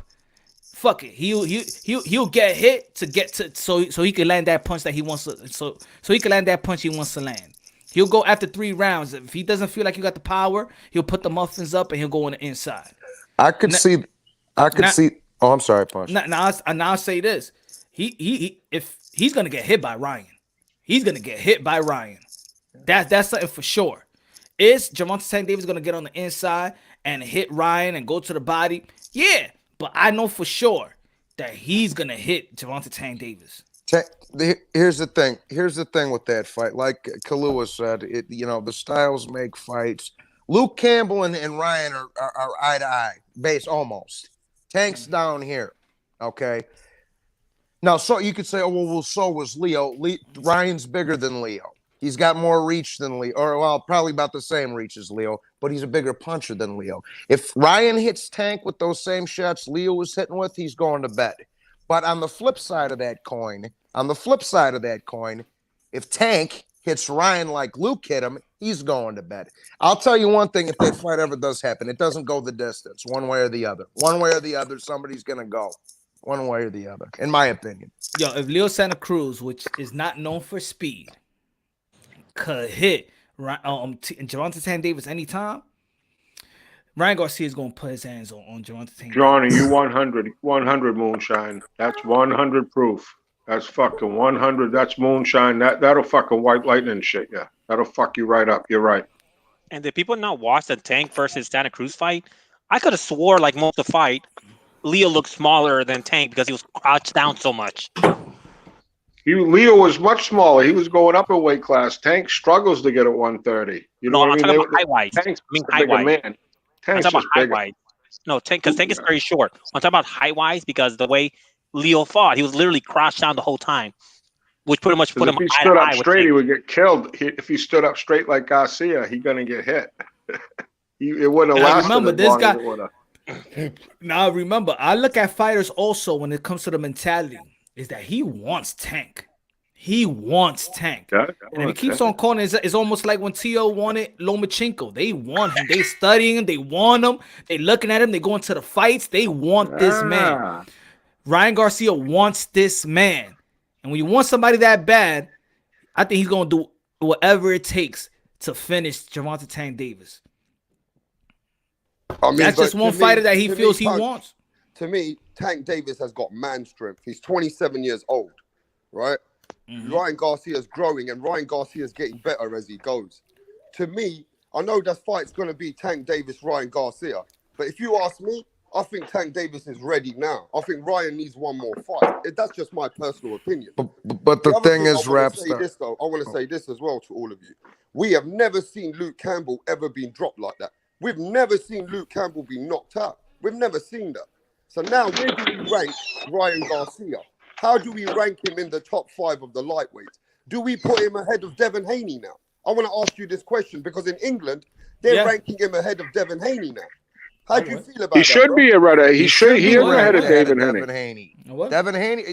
fuck it. He'll get hit so he can land that punch that he wants to. So he can land that punch he wants to land. He'll go after 3 rounds. If he doesn't feel like you got the power, he'll put the muffins up and he'll go on the inside. I could see. Oh, I'm sorry, Punch. Now I'll say this: if he's gonna get hit by Ryan. He's going to get hit by Ryan. That's something for sure. Is Gervonta Tank Davis going to get on the inside and hit Ryan and go to the body? Yeah, but I know for sure that he's going to hit Gervonta Tank Davis. Here's the thing. Here's the thing with that fight. Like Kalua said, the styles make fights. Luke Campbell and Ryan are eye to eye, base almost. Tank's down here, okay? Now, so you could say, so was Leo. Ryan's bigger than Leo. He's got more reach than Leo, probably about the same reach as Leo, but he's a bigger puncher than Leo. If Ryan hits Tank with those same shots Leo was hitting with, he's going to bed. But on the flip side of that coin, if Tank hits Ryan like Luke hit him, he's going to bed. I'll tell you one thing: if that fight ever does happen, it doesn't go the distance, one way or the other. One way or the other, somebody's gonna go. One way or the other, in my opinion. Yo, if Leo Santa Cruz, which is not known for speed, could hit Gervonta Davis anytime, Ryan Garcia is going to put his hands on Gervonta Davis. Johnny, you 100 moonshine. That's 100 proof. That's fucking 100. That's moonshine. That'll fucking white lightning shit. Yeah, that'll fuck you right up. You're right. And did people not watch the Tank versus Santa Cruz fight? I could have swore like most of the fight, Leo looked smaller than Tank because he was crouched down so much. Leo was much smaller. He was going up a weight class. Tank struggles to get at 130. You know what I mean? I'm talking about height-wise. Tank's I mean a bigger height-wise. man. I'm Tank's talking about just bigger. height-wise. No, Tank, because Tank is very short. I'm talking about height-wise because the way Leo fought, he was literally crouched down the whole time, which pretty much put him if he eye stood to up eye with straight, Tank. he would get killed. If he stood up straight like Garcia, he's gonna get hit. It wouldn't have Now, lasted. remember, as this long guy- as it would've. Now remember, I look at fighters also when it comes to the mentality is that he wants Tank. He wants Tank. Yeah, And if he keeps on calling, it's almost like when Tio wanted Lomachenko. They want him. They studying him. They want him. They looking at him. They going to the fights. They want this man. Ryan Garcia wants this man. And when you want somebody that bad, I think he's going to do whatever it takes to finish Gervonta Davis. I mean, that's just one fighter that he feels he Punch, wants. To me, Tank Davis has got man strength. He's 27 years old, right? Ryan Garcia's growing, and Ryan Garcia's getting better as he goes. To me, I know that fight's going to be Tank Davis, Ryan Garcia. But if you ask me, I think Tank Davis is ready now. I think Ryan needs one more fight. That's just my personal opinion. But the other thing is, I want Rapstar. to say this as well to all of you. We have never seen Luke Campbell ever been dropped like that. We've never seen Luke Campbell be knocked out. We've never seen that. So now, where do we rank Ryan Garcia? How do we rank him in the top 5 of the lightweights? Do we put him ahead of Devin Haney now? I want to ask you this question because in England, they're ranking him ahead of Devin Haney now. How do you feel about that? He should be ahead. He is ahead of Devin Haney.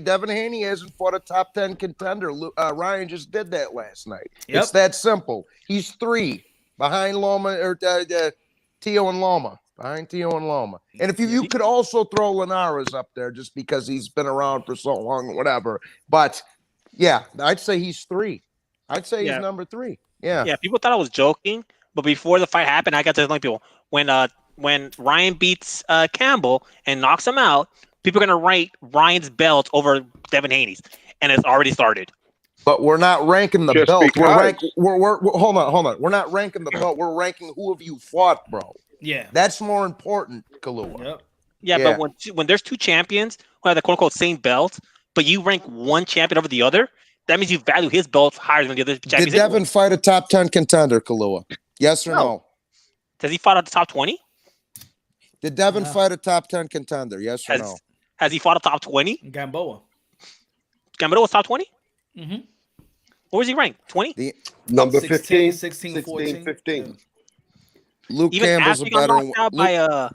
Devin Haney hasn't fought a top 10 contender. Ryan just did that last night. Yep. It's that simple. He's 3 behind Loma or Tio and Loma. Behind Tio and Loma. And if you could also throw Linares up there just because he's been around for so long, whatever. But yeah, I'd say he's 3. I'd say he's number 3. Yeah. Yeah, people thought I was joking, but before the fight happened, I got to tell people when Ryan beats Campbell and knocks him out, people are gonna rank Ryan's belt over Devin Haney's, and it's already started. But we're not ranking the Just belt. because. We're hold on. We're not ranking the belt. We're ranking who have you fought, bro. Yeah, that's more important, Kalua. Yep. Yeah, but when there's 2 champions who have the quote unquote same belt, but you rank one champion over the other, that means you value his belt higher than the other champions. Did Devin fight a top 10 contender, Kalua? Yes or no? Does he fight at the top 20? Did Devin fight a top 10 contender? Yes or no? Has he fought a top 20? Gamboa was top 20? Mm-hmm. Where was he ranked? 20? Number 16, 15, 14. 15. Luke Even Campbell's after a he got better knocked out by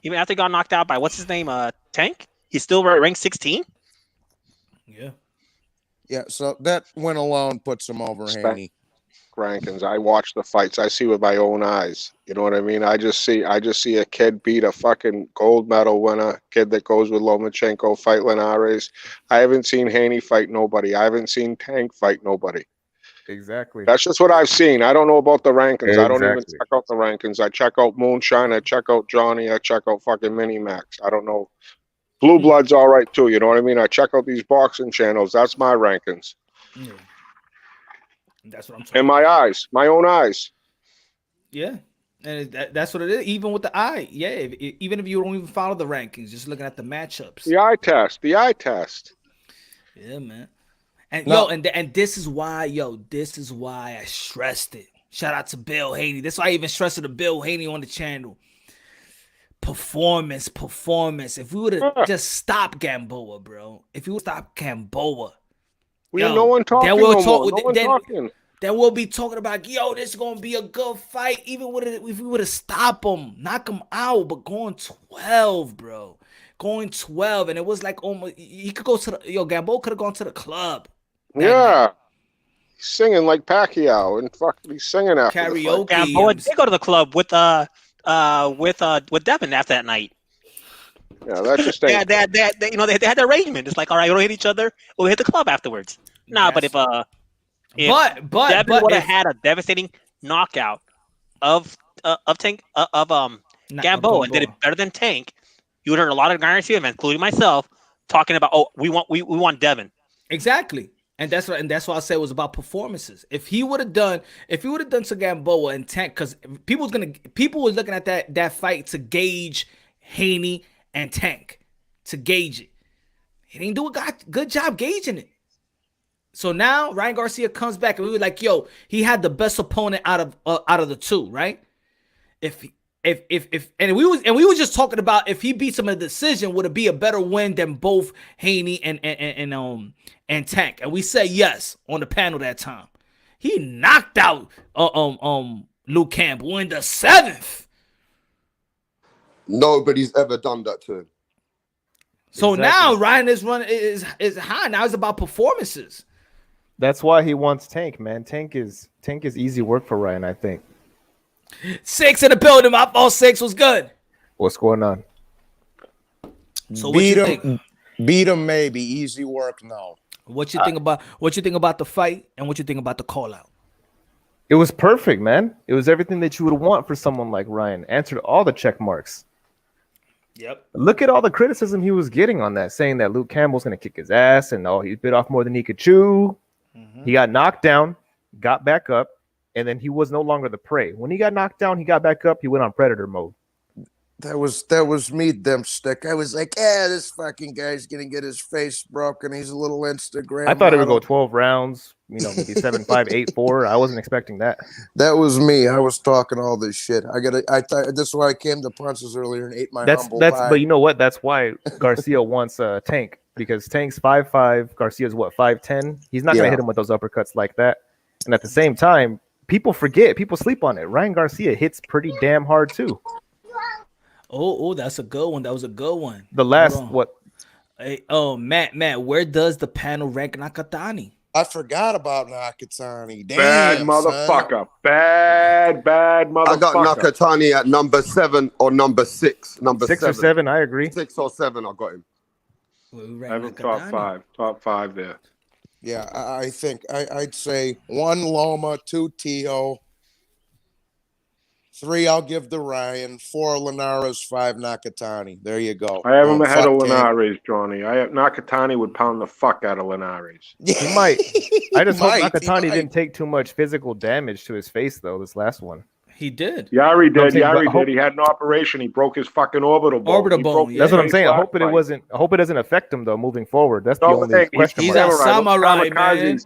even after he got knocked out by what's his name, Tank, he's still ranked 16. Yeah. Yeah, so that win alone puts him over Haney. Rankins. I watch the fights. I see with my own eyes. You know what I mean? I just see a kid beat a fucking gold medal winner, kid that goes with Lomachenko, fight Linares. I haven't seen Haney fight nobody. I haven't seen Tank fight nobody. Exactly. That's just what I've seen. I don't know about the rankings. Exactly. I don't even check out the rankings. I check out Moonshine. I check out Johnny. I check out fucking Mini Max. I don't know. Blue Blood's all right too. You know what I mean? I check out these boxing channels. That's my rankings. Yeah. That's what I'm talking In my eyes, my own eyes. Yeah. And that's what it is. Even with the eye. Yeah. Even if you don't even follow the rankings, just looking at the matchups. The eye test. The eye test. Yeah, man. And and this is why, I stressed it. Shout out to Bill Haney. That's why I even stressed it to Bill Haney on the channel. Performance. If we would have just stopped Gamboa, bro. If you would stop Gamboa. No one talking then no more. No one talking. Then we'll be talking about, this is going to be a good fight. Even if we would have stopped him, knock him out, but going 12, bro. going 12, and it was like almost he could go to the Gamboa could have gone to the club. Yeah. He's singing like Pacquiao and fucking he's singing after Karaoke. the fight. Gamboa did go to the club with Devin after that night. Yeah, that's just they had the arrangement. It's like, all right, we don't hit each other, we'll hit the club afterwards. Nah, but if Devin would have had a devastating knockout of Gamboa and did it better than Tank, you would have heard a lot of Garcia fans, including myself, talking about, oh, we want Devin. Exactly. And that's why I said it was about performances. If he would have done to Gamboa and Tank, because people was looking at that fight to gauge Haney and Tank, to gauge it. He didn't do a good job gauging it. So now Ryan Garcia comes back and we were like, yo, he had the best opponent out of the two, right? And we were just talking about if he beats him in a decision, would it be a better win than both Haney and Tank? And we said yes on the panel that time. He knocked out Luke Campbell in the 7th. Nobody's ever done that to him. So now Ryan is high. Now it's about performances. That's why he wants Tank, man. Tank is easy work for Ryan, I think. 6 in the building. My boss 6 was good. What's going on? So what you think? Beat him, maybe. Easy work, no. What you think about the fight and what you think about the call out? It was perfect, man. It was everything that you would want for someone like Ryan. Answered all the check marks. Yep. Look at all the criticism he was getting on that, saying that Luke Campbell's going to kick his ass and he bit off more than he could chew. He got knocked down, got back up, and then he was no longer the prey. When he got knocked down, he got back up. He went on predator mode. That was me, Dempstick. I was like, this fucking guy's gonna get his face broken. He's a little Instagram. I thought it would go 12 rounds, maybe 7-5, 8-4. I wasn't expecting that. That was me. I was talking all this shit. That's why I came to Punches earlier and ate my humble pie. But you know what? That's why Garcia wants Tank, because Tank's 5'5", Garcia's 5'10". He's not gonna hit him with those uppercuts like that. And at the same time, people sleep on it. Ryan Garcia hits pretty damn hard too. Oh, that's a good one. That was a good one. The last what? Hey, Matt, where does the panel rank Nakatani? I forgot about Nakatani. Damn, bad motherfucker. Son. Bad motherfucker. I got Nakatani at number 7 or number 6. Number 6 7. or 7, I agree. 6 or 7, I got him. I have him top 5 there. Yeah, I think I'd say 1 Loma, 2 Tio, 3 I'll give to Ryan, 4 Linares, 5 Nakatani. There you go. I have him ahead of Linares, Johnny. Nakatani would pound the fuck out of Linares. He might. I just hope Nakatani didn't take too much physical damage to his face though. This last one. He did. Yari did. Yari did. He had an operation. He broke his fucking orbital bone. That's what I'm saying. I hope it doesn't affect him though moving forward. That's the only question. He's a samurai, man.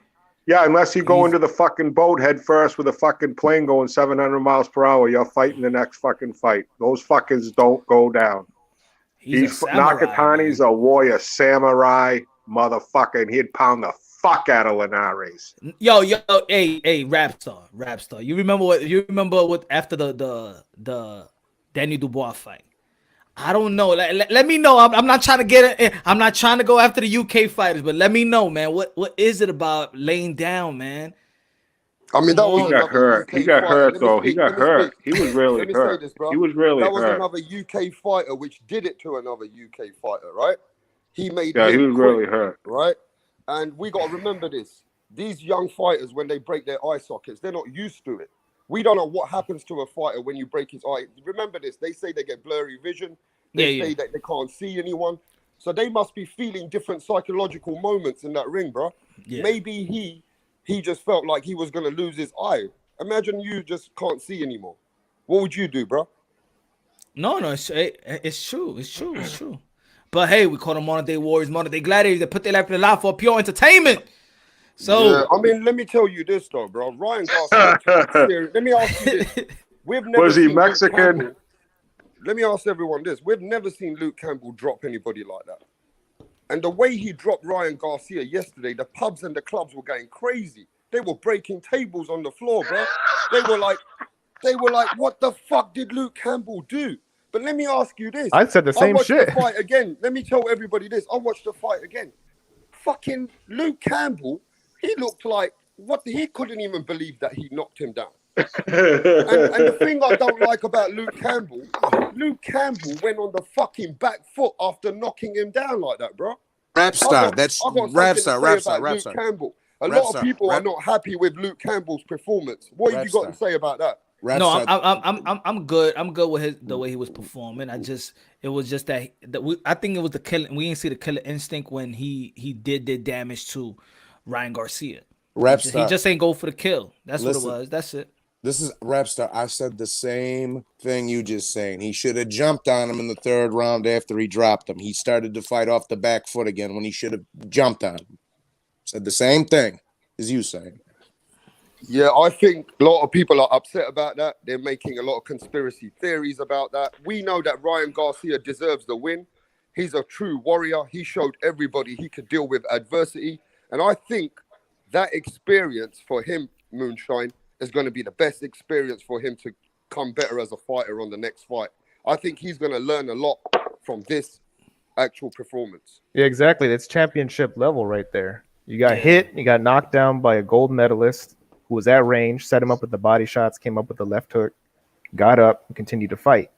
Yeah, unless you go into the fucking boat head first with a fucking plane going 700 miles per hour, you're fighting the next fucking fight. Those fuckers don't go down. Nakatani's a warrior, samurai motherfucker, and he'd pound the fuck out of Linares. Yo, hey, rap star. You remember what after the Daniel Dubois fight? I don't know. Let me know. I'm not trying to get it. I'm not trying to go after the UK fighters, but let me know, man. What is it about laying down, man? I mean, that was he got hurt. He got hurt though. He got hurt. He was really hurt. He was really hurt. That was another UK fighter which did it to another UK fighter, right? He made. Yeah, he was really hurt, right? And we got to remember this: these young fighters, when they break their eye sockets, they're not used to it. We don't know what happens to a fighter when you break his eye. Remember this: they say they get blurry vision. They say that they can't see anyone. So they must be feeling different psychological moments in that ring, bro. Yeah. Maybe he just felt like he was going to lose his eye. Imagine you just can't see anymore. What would you do, bro? No, it's true. But hey, we call them modern day warriors, modern day gladiators that put their life in the line for pure entertainment. So yeah, I mean, let me tell you this though, bro. Ryan Garcia. Let me ask you this: was he Mexican? Let me ask everyone this. We've never seen Luke Campbell drop anybody like that. And the way he dropped Ryan Garcia yesterday, the pubs and the clubs were going crazy. They were breaking tables on the floor, bro. They were like, what the fuck did Luke Campbell do? But let me ask you this. I said the same watched shit. the fight again. Let me tell everybody this. I watched the fight again. Fucking Luke Campbell, he looked like he couldn't even believe that he knocked him down. and the thing I don't like about Luke Campbell went on the fucking back foot after knocking him down like that, bro. Rap star. That's rap star. Luke Campbell. A lot of people are not happy with Luke Campbell's performance. What have you got to say about that? No, I'm good. I'm good with the way he was performing. It was just that I think it was the killing. We didn't see the killer instinct when he did damage to Ryan Garcia. He just ain't go for the kill. That's what it was. That's it. This is Rapstar. I said the same thing you just saying. He should have jumped on him in the third round after he dropped him. He started to fight off the back foot again when he should have jumped on him. Said the same thing as you saying. Yeah, I think a lot of people are upset about that. They're making a lot of conspiracy theories about that. We know that Ryan Garcia deserves the win. He's a true warrior. He showed everybody he could deal with adversity. And I think that experience for him, Moonshine, is going to be the best experience for him to come better as a fighter on the next fight. I think he's going to learn a lot from this actual performance. Yeah, exactly. That's championship level right there. You got hit, you got knocked down by a gold medalist who was at range, set him up with the body shots, came up with the left hook, got up, and continued to fight.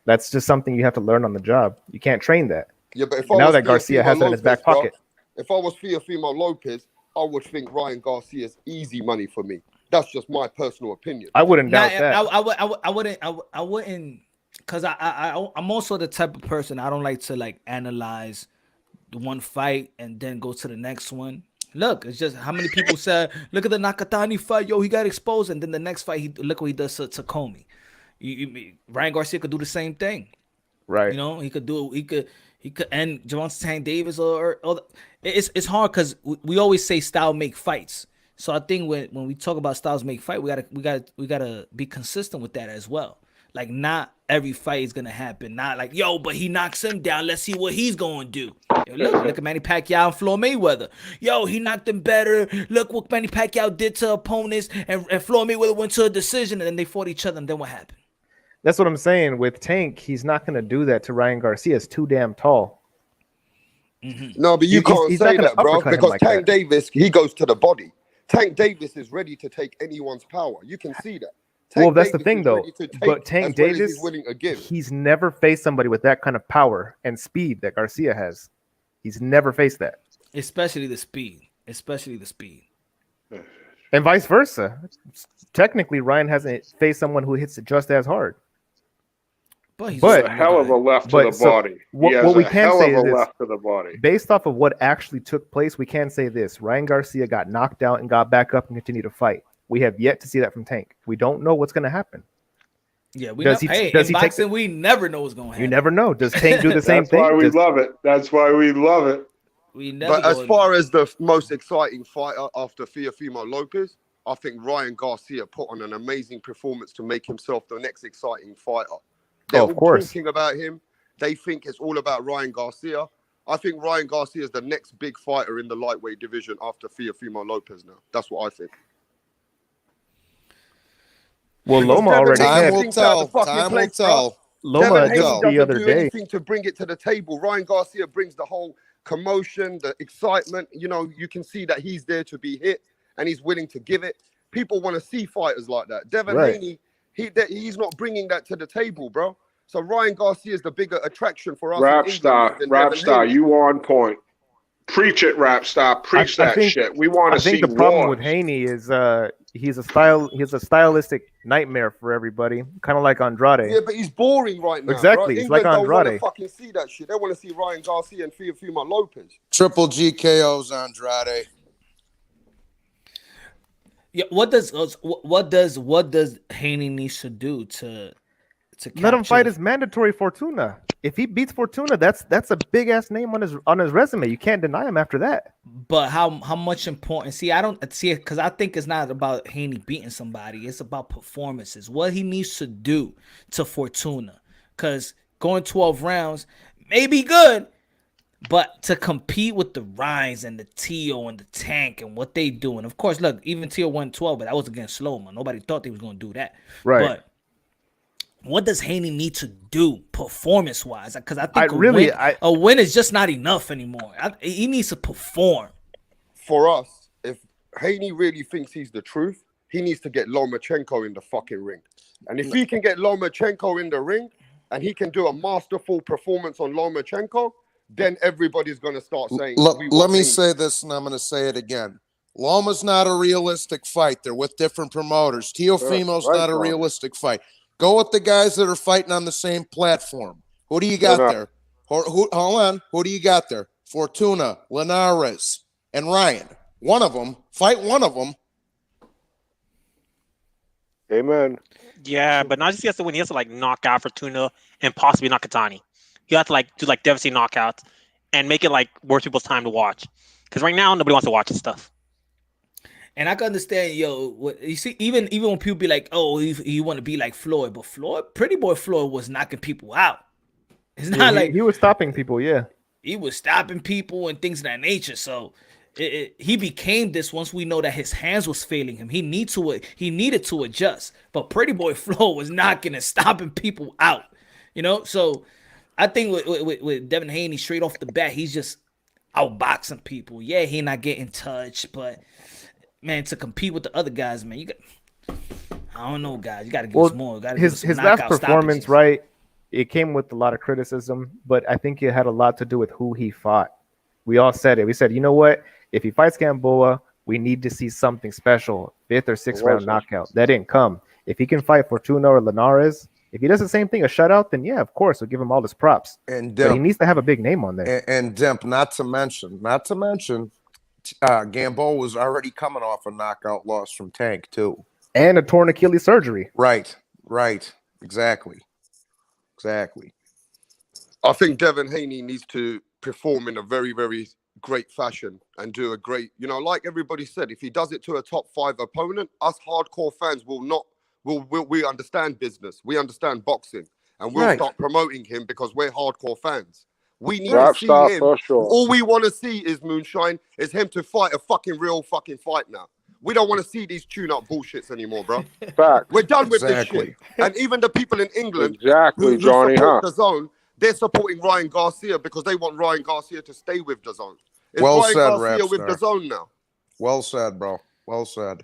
That's just something you have to learn on the job. You can't train that. Yeah, but if now that Garcia has it in his back pocket. If I was Teofimo Lopez, I would think Ryan Garcia's easy money for me. That's just my personal opinion. I wouldn't doubt that. I wouldn't, because I'm also the type of person, I don't like to analyze the one fight and then go to the next one. Look, it's just how many people said, look at the Nakatani fight, yo, he got exposed, and then the next fight, look what he does to Comey. Ryan Garcia could do the same thing, right? You know, he could end Gervonta Davis or it's hard because we always say style make fights. So I think when we talk about styles make fight, we gotta be consistent with that as well. Like, not every fight is gonna happen. Not like, yo, but he knocks him down. Let's see what he's gonna do. Yo, look at Manny Pacquiao and Floyd Mayweather. Yo, he knocked him better. Look what Manny Pacquiao did to opponents, and Floyd Mayweather went to a decision, and then they fought each other, and then what happened? That's what I'm saying. With Tank, he's not gonna do that to Ryan Garcia. It's too damn tall. Mm-hmm. No, but you can't say that, bro, because like Tank Davis, he goes to the body. Tank Davis is ready to take anyone's power. You can see that. Well, that's the thing, though. But Tank Davis, he's never faced somebody with that kind of power and speed that Garcia has. He's never faced that. Especially the speed. And vice versa. Technically, Ryan hasn't faced someone who hits it just as hard. But he's a hell of a left to the body. What we can say is left to the body. Based off of what actually took place, we can say this. Ryan Garcia got knocked out and got back up and continued to fight. We have yet to see that from Tank. We don't know what's going to happen. Yeah, in boxing, we never know what's going to happen. You never know. Does Tank do the same thing? That's why we love it. That's why we love it. But as far as the most exciting fighter after Teofimo Lopez, I think Ryan Garcia put on an amazing performance to make himself the next exciting fighter. They're all talking about him. They think it's all about Ryan Garcia. I think Ryan Garcia is the next big fighter in the lightweight division after Teofimo Lopez now. That's what I think. Well, Loma already Time will tell. Loma just the other day. Anything to bring it to the table. Ryan Garcia brings the whole commotion, the excitement. You know, you can see that he's there to be hit and he's willing to give it. People want to see fighters like that. Devin Haney, he's not bringing that to the table, bro. So Ryan Garcia is the bigger attraction for us. Rap star, you on point. Preach it, Rap star. Preach that shit. We want to see. I think the problem with Haney is he's a stylistic nightmare for everybody, kind of like Andrade. Yeah, but he's boring right now. Exactly, bro. he's like Andrade. Don't want to fucking see that shit. They want to see Ryan Garcia and Teofimo Lopez. Triple GKOs Andrade. Yeah, what does Haney needs to do to let him fight his mandatory Fortuna? If he beats Fortuna, that's a big ass name on his resume. You can't deny him after that. But how much important? See, I don't see it because I think it's not about Haney beating somebody. It's about performances. What he needs to do to Fortuna, because going 12 rounds may be good, but to compete with the Ryans and the Teo and the Tank and what they do, and of course, look, even Teo won 12, but that was against Slowman. Nobody thought they was going to do that. Right. But what does Haney need to do performance-wise? Because I think a win is just not enough anymore. He needs to perform. For us, if Haney really thinks he's the truth, he needs to get Lomachenko in the fucking ring. And if he can get Lomachenko in the ring and he can do a masterful performance on Lomachenko, then everybody's going to start saying, let me say this, and I'm going to say it again. Loma's not a realistic fight. They're with different promoters. Teofimo's not a realistic fight. Go with the guys that are fighting on the same platform. Who do you got there? Hold on. Who do you got there? Fortuna, Linares, and Ryan. One of them. Fight one of them. Amen. Yeah, but not just he has to win. He has to like knock out Fortuna and possibly Nakatani. He has to like do like devastating knockouts and make it like worth people's time to watch. Because right now nobody wants to watch this stuff. And I can understand, what you see, even when people be like, "Oh, he want to be like Floyd," but Pretty Boy Floyd was knocking people out. It's not like he was stopping people. Yeah, he was stopping people and things of that nature. So he became this once we know that his hands was failing him. He needed to adjust. But Pretty Boy Floyd was knocking and stopping people out. So I think with Devin Haney straight off the bat, he's just outboxing people. Yeah, he not getting touched, but. Man, to compete with the other guys, man, I don't know, guys. You got to give us more. His last performance, stoppages. Right? It came with a lot of criticism, but I think it had a lot to do with who he fought. We all said it. We said, you know what? If he fights Gamboa, we need to see something special. 5th or 6th round knockout. That didn't come. If he can fight Fortuna or Linares, if he does the same thing, a shutout, then yeah, of course, we'll give him all his props. But he needs to have a big name on there. And Demp, not to mention. Gamboa was already coming off a knockout loss from Tank too, and a torn Achilles surgery. Right, exactly. I think Devin Haney needs to perform in a very, very great fashion and do a great, like everybody said, if he does it to a top 5 opponent, us hardcore fans we understand business, we understand boxing, and we'll start promoting him because we're hardcore fans. We need to see him. For sure. All we want to see is Moonshine, is him to fight a fucking real fucking fight now. We don't want to see these tune-up bullshits anymore, bro. Fact. We're done with this shit. And even the people in England who Johnny, support the zone, they're supporting Ryan Garcia because they want Ryan Garcia to stay with the zone. Is Ryan Garcia with the zone now? Well said, bro. Well said.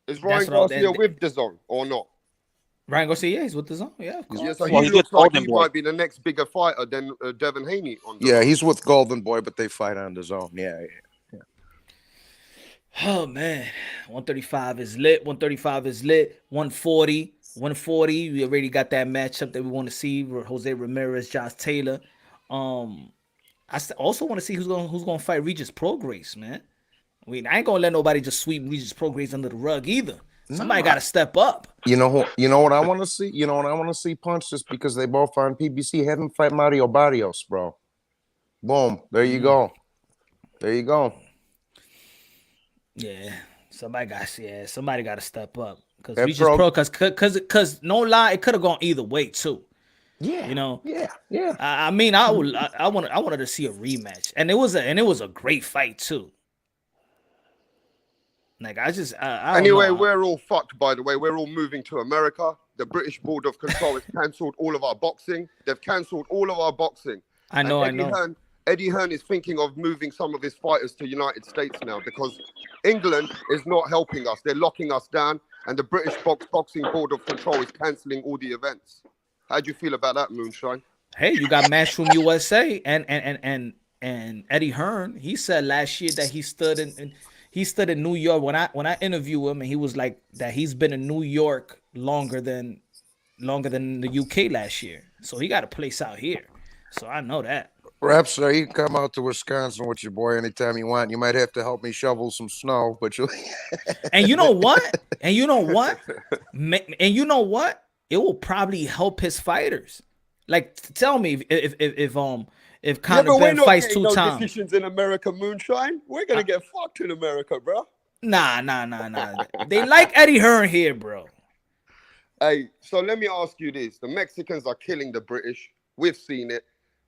Is Ryan Garcia with the zone or not? Ryan Garcia, he's with the zone. Yeah, of course. Yeah, so he looks like he might be the next bigger fighter than Devin Haney. He's with Golden Boy, but they fight on the zone. Yeah. Oh, man. 135 is lit. 140. 140. We already got that matchup that we want to see. Jose Ramirez, Josh Taylor. I also want to see who's going to fight Regis Prograis, man. I ain't going to let nobody just sweep Regis Prograis under the rug either. Somebody got to step up. You know what I want to see? Punch, just because they both are on PBC. Have him fight Mario Barrios, bro. Boom. There you go. Yeah. Somebody got to step up. Because no lie, it could have gone either way too. Yeah. Yeah. I wanted to see a rematch. And it was a great fight too. Like anyway, we're all fucked, by the way. We're all moving to America. The British Board of Control has cancelled all of our boxing. They've cancelled all of our boxing. I know. Eddie Hearn is thinking of moving some of his fighters to United States now because England is not helping us. They're locking us down, and the British Boxing Board of Control is cancelling all the events. How do you feel about that, Moonshine? Hey, you got Matchroom USA and Eddie Hearn. He said last year that he stood in New York. When I interviewed him, and he was like that he's been in New York longer than the UK last year. So he got a place out here. So I know that. Raps, you can come out to Wisconsin with your boy anytime you want. You might have to help me shovel some snow, but you. And you know what? It will probably help his fighters. Like, tell me if Conor Ben fights 2 times. Decisions in America, Moonshine. We're gonna get fucked in America, bro. Nah. They like Eddie Hearn here, bro. Hey, so let me ask you this: the Mexicans are killing the British. We've seen it.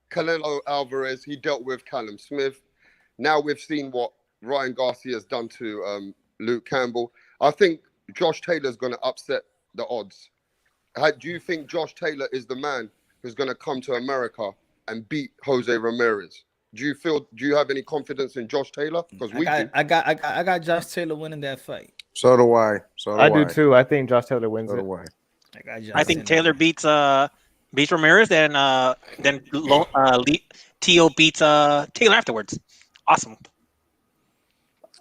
Canelo Alvarez, he dealt with Callum Smith. Now we've seen what Ryan Garcia has done to Luke Campbell. I think Josh Taylor's going to upset the odds. Do you think Josh Taylor is the man who's going to come to America and beat Jose Ramirez? Do you have any confidence in Josh Taylor? Because I got Josh Taylor winning that fight. So do I. I do too. I think Josh Taylor wins it. I think Taylor beats Ramirez, then Tio beats Taylor afterwards. Awesome.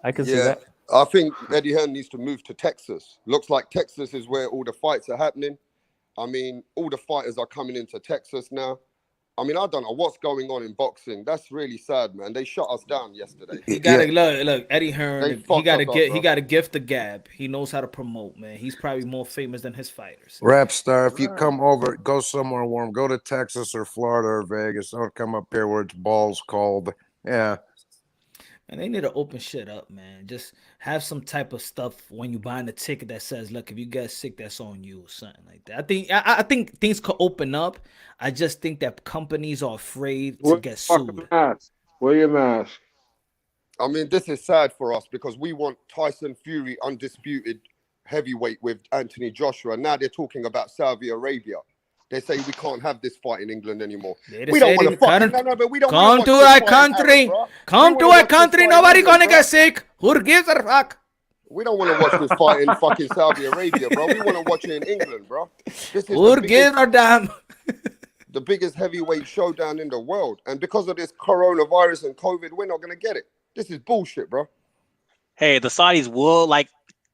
I can see that. I think Eddie Hearn needs to move to Texas. Looks like Texas is where all the fights are happening. I mean, all the fighters are coming into Texas now. I mean, I don't know what's going on in boxing. That's really sad, man. They shut us down yesterday. He gotta look Eddie Hearn. He gotta gift the gab. He knows how to promote, man. He's probably more famous than his fighters. Rap star, if you come over, go somewhere warm. Go to Texas or Florida or Vegas. Don't come up here where it's balls cold. Yeah. And they need to open shit up, man. Just have some type of stuff when you buying a ticket that says, "Look, if you get sick, that's on you," or something like that. I think things could open up. I just think that companies are afraid to get sued. Wear your mask. I mean, this is sad for us because we want Tyson Fury undisputed heavyweight with Anthony Joshua. Now they're talking about Saudi Arabia. They say we can't have this fight in England anymore. We don't want to fucking but we don't come to our country. Come to our country. Nobody gonna get sick. Who gives a fuck? We don't want to watch this fight in fucking Saudi Arabia, bro. We want to watch it in England, bro. This is who gives a damn? The biggest heavyweight showdown in the world, and because of this coronavirus and COVID, we're not gonna get it. This is bullshit, bro. Hey, the Saudis will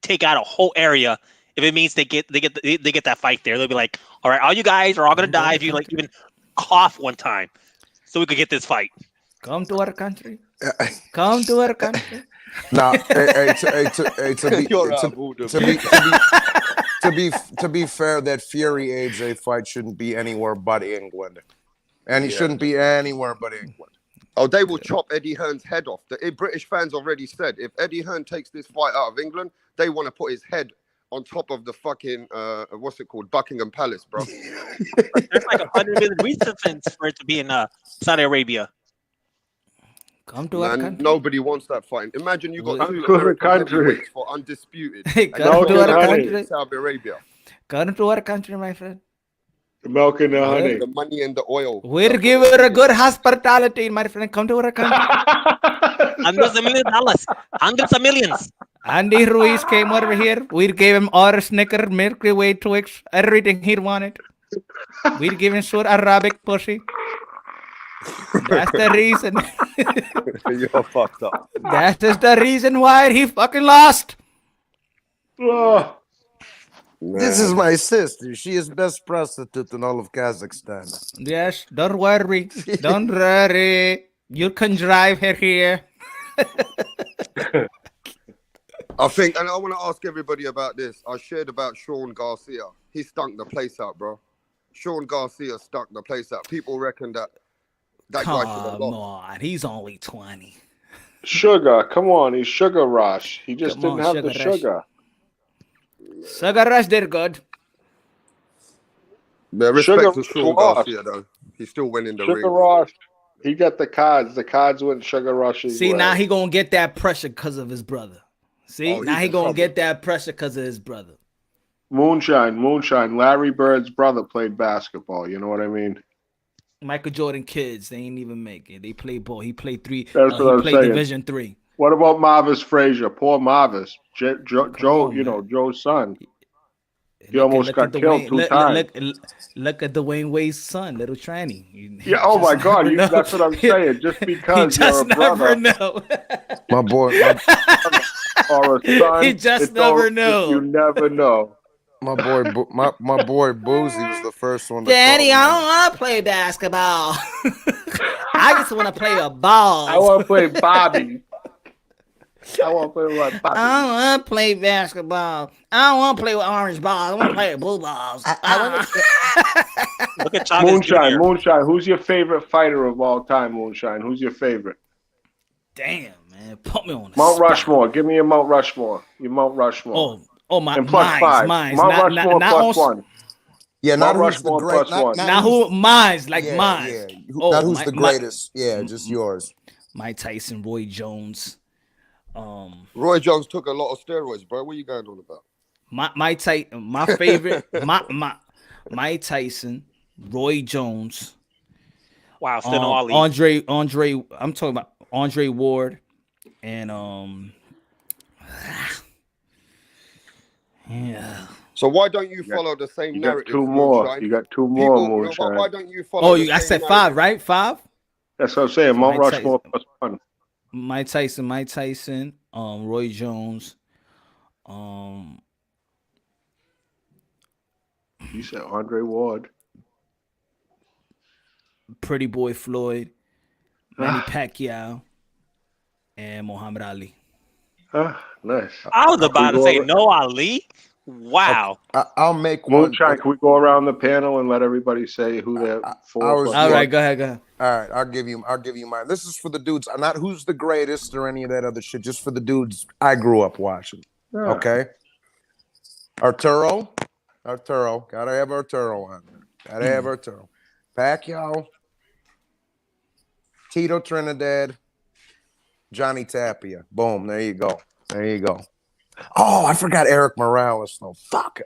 take out a whole area if it means they get that fight there. They'll be like, all right, all you guys are all gonna die if you even cough one time, so we could get this fight. Come to our country. Come to our country. Now, to be fair, that Fury AJ fight shouldn't be anywhere but England, and he shouldn't be anywhere but England. Oh, they will chop Eddie Hearn's head off. The British fans already said if Eddie Hearn takes this fight out of England, they want to put his head on top of the fucking what's it called, Buckingham Palace, bro. There's like 100 million reasons for it to be in Saudi Arabia. Come to our country. Nobody wants that fight. Imagine you got two country for undisputed. Come to our country. Saudi Arabia. Come to our country, my friend. The milk and the honey. The money and the oil. We'll give her a good hospitality, my friend. Come to our country. Hundreds of $1 million. Hundreds of millions. Andy Ruiz came over here. We gave him our Snicker, Milky Way, Twix, everything he wanted. We give him short Arabic pussy. That's the reason. You're fucked up. That is the reason why he fucking lost. Oh. This is my sister. She is best prostitute in all of Kazakhstan. Yes, don't worry. Don't worry. You can drive her here. I think, and I want to ask everybody about this. I shared about Sean Garcia. He stunk the place out, bro. Sean Garcia stunk the place out. People reckon that guy should have lost. Come on, he's only 20. Sugar, come on, he's Sugar Rush. He just didn't have the sugar. Sugar Rush did good. Yeah, respect to Sean Garcia, though. He's still winning the ring. Sugar Rush. He got the cards. The cards went Sugar Rush. See, now he gonna get that pressure because of his brother. See, now he gonna get that pressure because of his brother. Moonshine. Larry Bird's brother played basketball. You know what I mean? Michael Jordan kids, they ain't even make it. They play ball. He played three. That's what I'm saying. Division III. What about Marvis Frazier? Poor Marvis. Joe, you know, Joe's son. He almost got killed 2 times. Look at Dwayne Wade's son, little tranny. Yeah. Oh my God. That's what I'm saying. Just because you're a brother, know. My boy. or a son. He just never know. You never know. My boy Boozy was the first one. Daddy, I don't want to play basketball. I just want to play a ball. I want to play Bobby. I want to play like Bobby. I don't want to play basketball. I don't want to play with orange balls. I want to play with blue balls. Look at Chagas Moonshine. Who's your favorite fighter of all time, Moonshine? Who's your favorite? Damn, man. Put me on the Mount spot. Rushmore. Give me your Mount Rushmore. Your Mount Rushmore. Oh, my. And plus five. Mines. Mount Rushmore plus one. Yeah, not Mount who's the Rushmore great. plus one. Not who mines, like yeah, mines. Yeah. Not who's the greatest. Yeah, just yours. Mike Tyson, Roy Jones. Roy Jones took a lot of steroids, bro. What are you going on about? My favorite, Mike Tyson, Roy Jones. Wow, still no Ali. Andre. I'm talking about Andre Ward, and yeah. So why don't you follow the same narrative? You got two more. Moonshine? You got two more, Moonshine. Why don't you follow? I said 5, right? 5. That's what I'm saying. Mount Rushmore plus 1. Mike Tyson, Roy Jones, You said Andre Ward, Pretty Boy Floyd, Manny Pacquiao, and Muhammad Ali. Nice. I was about to say no Ali. Wow. I'll make one. Can we go around the panel and let everybody say who they're for? All right, go ahead. All right, I'll give you mine. This is for the dudes. Not who's the greatest or any of that other shit. Just for the dudes I grew up watching. Yeah. Okay. Arturo. Gotta have Arturo on there. Gotta have Arturo. Pacquiao. Tito Trinidad. Johnny Tapia. Boom. There you go. Oh, I forgot Eric Morales though. Fuck.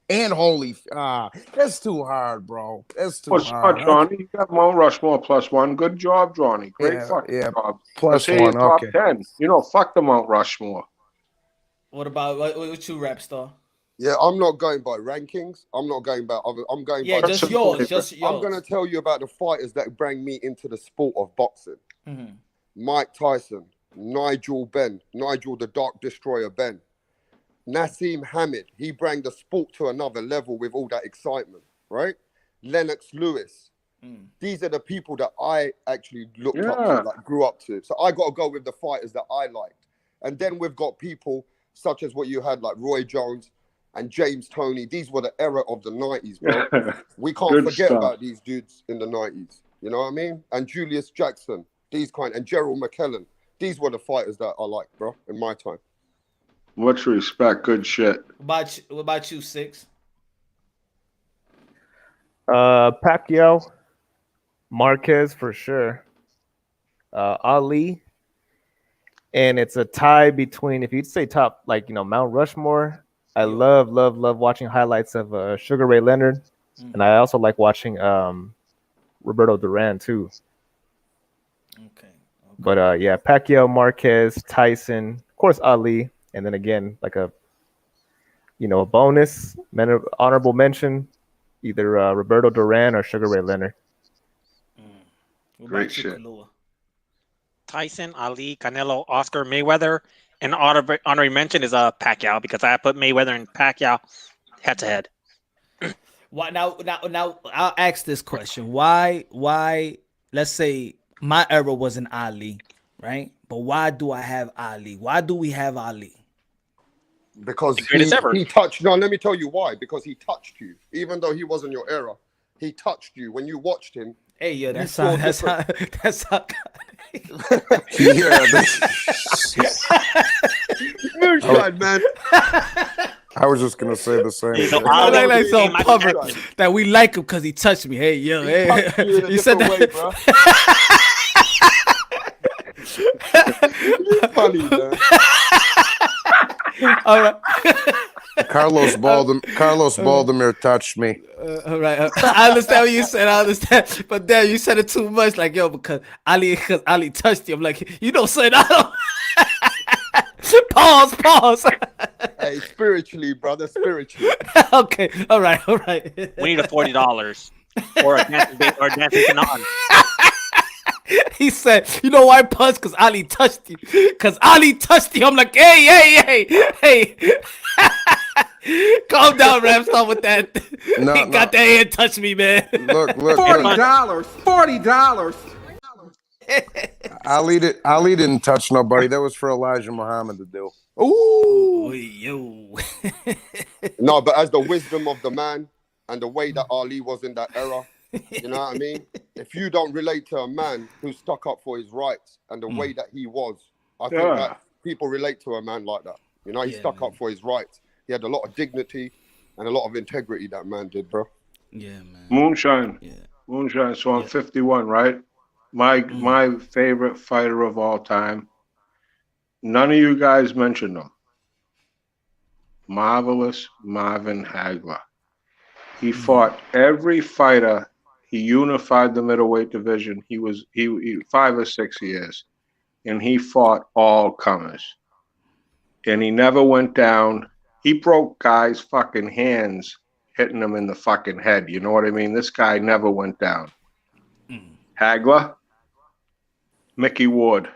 And holy. That's too hard, bro. That's too hard. Johnny, you got Mount Rushmore plus 1. Good job, Johnny. Great job. Plus 1. Top Okay. 10. Fuck the Mount Rushmore. What about what you, Rap Star? Yeah, I'm not going by rankings. I'm not going by. I'm going by just yours. I'm going to tell you about the fighters that bring me into the sport of boxing. Mm-hmm. Mike Tyson, Nigel the Dark Destroyer Ben, Nassim Hamid. He bring the sport to another level with all that excitement, right? Lennox Lewis. These are the people that I actually looked up to, like grew up to. So I got to go with the fighters that I liked. And then we've got people such as what you had, like Roy Jones and James Toney. These were the era of the 90s, bro. We can't forget about these dudes in the 90s. You know what I mean? And Julius Jackson, and Gerald McKellen. These were the fighters that I liked, bro, in my time. Much respect. Good shit. What about you, 6? Pacquiao, Marquez for sure. Ali. And it's a tie between, if you'd say top, like, Mount Rushmore. I love watching highlights of Sugar Ray Leonard. And I also like watching Roberto Duran too. Okay. But Pacquiao, Marquez, Tyson, of course Ali, and then again like a bonus honorable mention, either Roberto Duran or Sugar Ray Leonard. Great shit. Tyson, Ali, Canelo, Oscar, Mayweather, and honorary mention is Pacquiao, because I put Mayweather and Pacquiao head to head. Why now? I'll ask this question: Why? Let's say my era wasn't Ali, right? But why do I have Ali? Why do we have Ali? Because he touched. No, let me tell you why. Because he touched you, even though he wasn't your era. He touched you when you watched him. Hey, yo, that's how. Moonshine, man. I was just gonna say the same. Like so public that we like him because he touched me. Hey, yo, hey, you said that. Way, bro. You're funny, man. All right. Carlos Baldomir touched me. All right, I understand what you said. I understand, but then you said it too much. Like, yo, because Ali touched you. I'm like, say that. Pause. Hey, spiritually, brother, spiritually. Okay, all right. We need a $40 or a dancing Canaan. He said, "You know why, Punch? Because Ali touched you. I'm like, hey. Calm down, Ramstar, with that. He got that hand touch me, man. Look. $40. Ali didn't touch nobody. That was for Elijah Muhammad to do. Ooh, yo. No, but as the wisdom of the man and the way that Ali was in that era, you know what I mean? If you don't relate to a man who stuck up for his rights and the way that he was, I think that people relate to a man like that. You know, he stuck up for his rights. He had a lot of dignity and a lot of integrity, that man did, bro. Yeah, man. Moonshine. So I'm 51, right? My favorite fighter of all time. None of you guys mentioned him. Marvelous Marvin Hagler. He fought every fighter. He unified the middleweight division. He 5 or 6 years, and he fought all comers. And he never went down. He broke guys' fucking hands, hitting them in the fucking head. You know what I mean? This guy never went down. Hagler, Mickey Ward.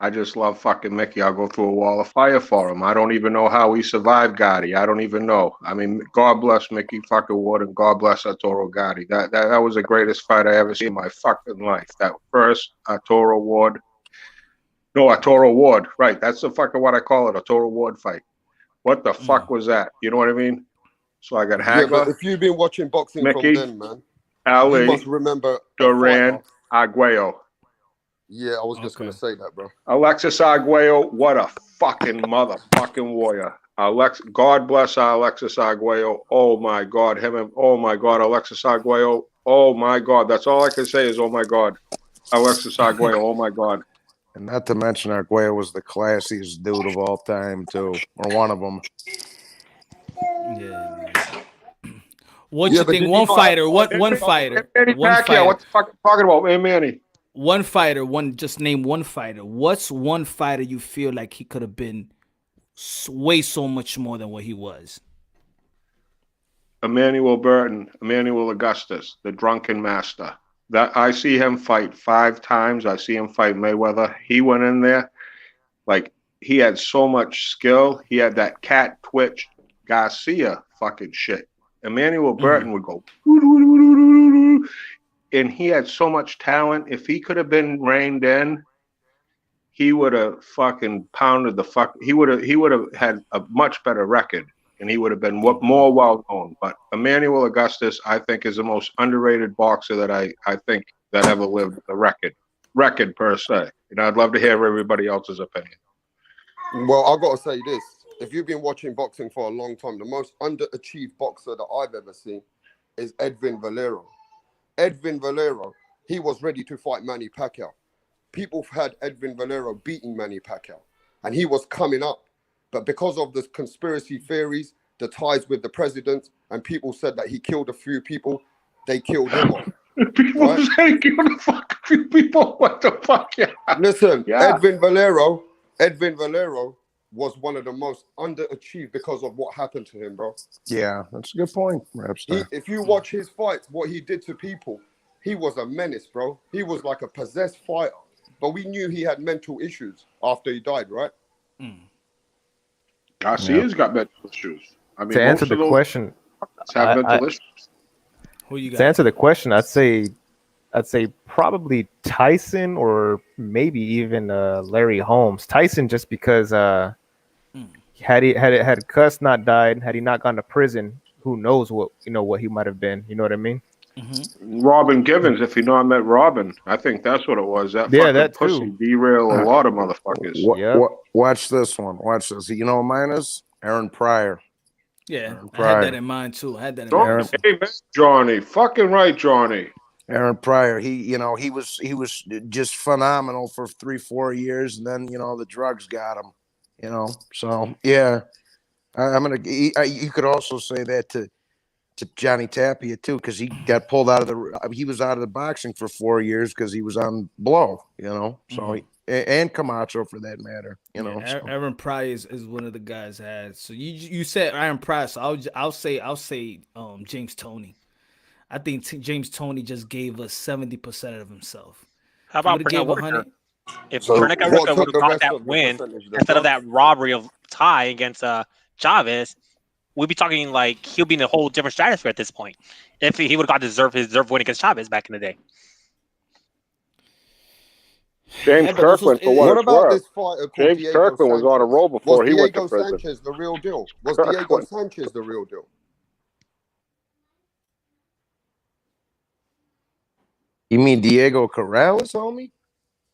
I just love fucking Mickey. I'll go through a wall of fire for him. I don't even know how he survived Gotti. I don't even know. I mean, God bless Mickey fucking Ward and God bless Arturo Gotti. That was the greatest fight I ever seen in my fucking life. That first Arturo Ward. No, Arturo Ward. Right. That's the fucking what I call it. Arturo Ward fight. What the fuck was that? You know what I mean? So I got Hagler. Yeah, but if you've been watching boxing Mickey, from then, man, Ali, you must remember Duran, Arguello. Yeah, I was just gonna say that, bro. Alexis Arguello, what a fucking motherfucking warrior. God bless Alexis Arguello. Oh my God, oh my God, Alexis Arguello. Oh my God, that's all I can say is oh my God, Alexis Arguello. Oh my God. And not to mention Arguello was the classiest dude of all time too, or one of them. Yeah. What you think? One fighter. One fighter. Manny Pacquiao. What the fuck are you talking about, man, Manny? One fighter. Just name one fighter. What's one fighter you feel like he could have been way so much more than what he was? Emmanuel Burton, Emmanuel Augustus, the drunken master. That I see him fight 5 times. I see him fight Mayweather. He went in there like he had so much skill. He had that cat twitch Garcia fucking shit. Emmanuel Burton would go, and he had so much talent. If he could have been reined in, he would have fucking pounded the fuck. He would have had a much better record, and he would have been more well known. But Emmanuel Augustus, I think, is the most underrated boxer that I think that ever lived. The record per se. And I'd love to hear everybody else's opinion. Well, I've got to say this. If you've been watching boxing for a long time, the most underachieved boxer that I've ever seen is Edwin Valero. Edwin Valero, he was ready to fight Manny Pacquiao. People had Edwin Valero beating Manny Pacquiao, and he was coming up. But because of the conspiracy theories, the ties with the president, and people said that he killed a few people, they killed him off. People say he killed a fucking few people. What the fuck? Yeah. Listen, yeah. Edwin Valero was one of the most underachieved because of what happened to him, bro. Yeah, that's a good point, Rapstar. If you watch his fights, what he did to people, he was a menace, bro. He was like a possessed fighter. But we knew he had mental issues after he died, right? Garcia's got mental issues. I mean, to answer the question, have mental issues. Who you got? To answer the question, I'd say probably Tyson or maybe even Larry Holmes. Tyson, just because had Cuss not died, had he not gone to prison, who knows what he might have been. You know what I mean? Robin Givens, if you know I met Robin, I think that's what it was. That fucking that pussy too. derail a lot of motherfuckers. Watch this one. Watch this. You know what mine is? Aaron Pryor. Yeah, Aaron I Pryor. had that in mind too. I had that in mind. Hey, man, Johnny, fucking right, Johnny. Aaron Pryor, he was just phenomenal for 3-4 years, and then the drugs got him. So yeah, you could also say that to Johnny Tapia too, because he got pulled out of he was out of the boxing for 4 years because he was on blow. So and Camacho for that matter. Aaron Pryor is one of the guys that had. So you said Aaron Pryor, so I'll say James Toney. I think James Toney just gave us 70% of himself. How about Pernell Whitaker? If Pernell Whitaker would have got that win instead of that robbery of tie against Chavez, we'd be talking like he'll be in a whole different stratosphere at this point. If he would have got his deserved win against Chavez back in the day. James Kirkland, for what it's worth. This fighter James Diego Kirkland was on a roll before he went to Diego prison. Sanchez the real deal? Was Diego Sanchez the real deal? You mean Diego Corrales, homie?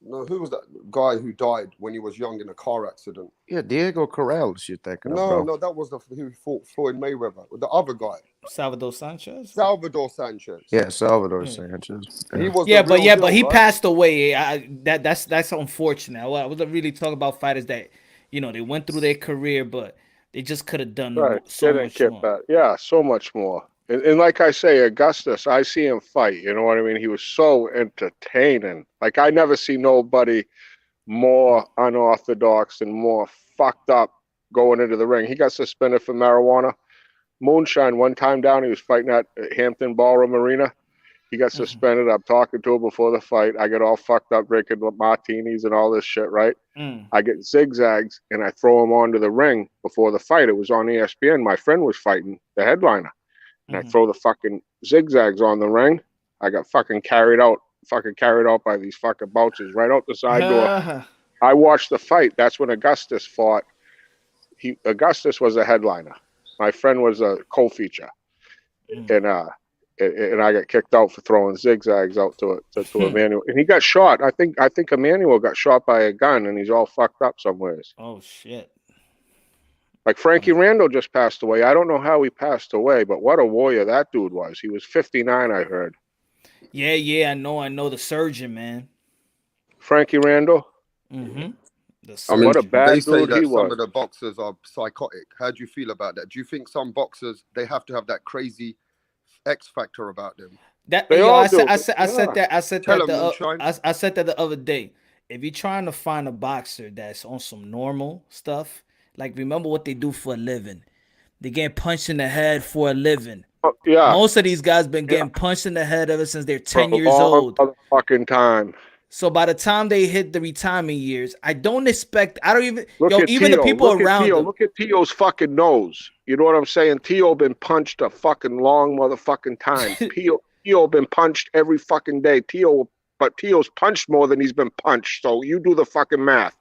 No, who was that guy who died when he was young in a car accident? Yeah, Diego Corrales, you're thinking of, bro. No, that was who fought Floyd Mayweather. The other guy. Salvador Sanchez. Yeah, Salvador Sanchez. He was but he passed away. That's unfortunate. I wasn't really talking about fighters that they went through their career, but they just could have done so much more. Yeah, so much more. And like I say, Augustus, I see him fight. You know what I mean? He was so entertaining. Like I never see nobody more unorthodox and more fucked up going into the ring. He got suspended for marijuana. Moonshine one time down, he was fighting at Hampton Ballroom Arena. He got suspended. I'm talking to him before the fight. I get all fucked up drinking martinis and all this shit, right? I get zigzags and I throw him onto the ring before the fight. It was on ESPN. My friend was fighting the headliner. And I throw the fucking zigzags on the ring. I got fucking carried out by these fucking bouncers right out the side door. I watched the fight. That's when Augustus fought. Augustus was a headliner. My friend was a co-feature. And I got kicked out for throwing zigzags out to Emmanuel. And he got shot. I think Emmanuel got shot by a gun and he's all fucked up somewheres. Oh shit. Like Frankie Randall just passed away. I don't know how he passed away, but what a warrior that dude was. He was 59, I heard. Yeah, I know the surgeon, man. Frankie Randall? I mean, what a bad they say dude that he some was. of the boxers are psychotic. How do you feel about that? Do you think some boxers, they have to have that crazy X factor about them? I said that the other day. If you're trying to find a boxer that's on some normal stuff, like remember what they do for a living. They get punched in the head for a living. Yeah. Most of these guys been getting punched in the head ever since they're 10 years all old. Fucking time. So by the time they hit the retirement years, I don't expect. I don't even. Even the people around them. Look at Tio's fucking nose. You know what I'm saying? Tio been punched a fucking long motherfucking time. Tio been punched every fucking day. But Tio's punched more than he's been punched. So you do the fucking math.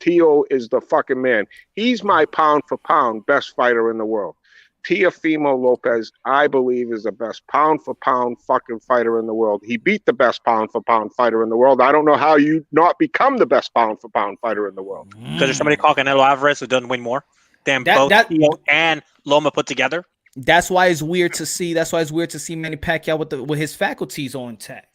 Tio is the fucking man. He's my pound for pound best fighter in the world. Teofimo Lopez, I believe, is the best pound for pound fucking fighter in the world. He beat the best pound for pound fighter in the world. I don't know how you not become the best pound for pound fighter in the world. Because there's somebody called Canelo Alvarez who doesn't win more than both Tio and Loma put together. That's why it's weird to see. Manny Pacquiao with his faculties on intact.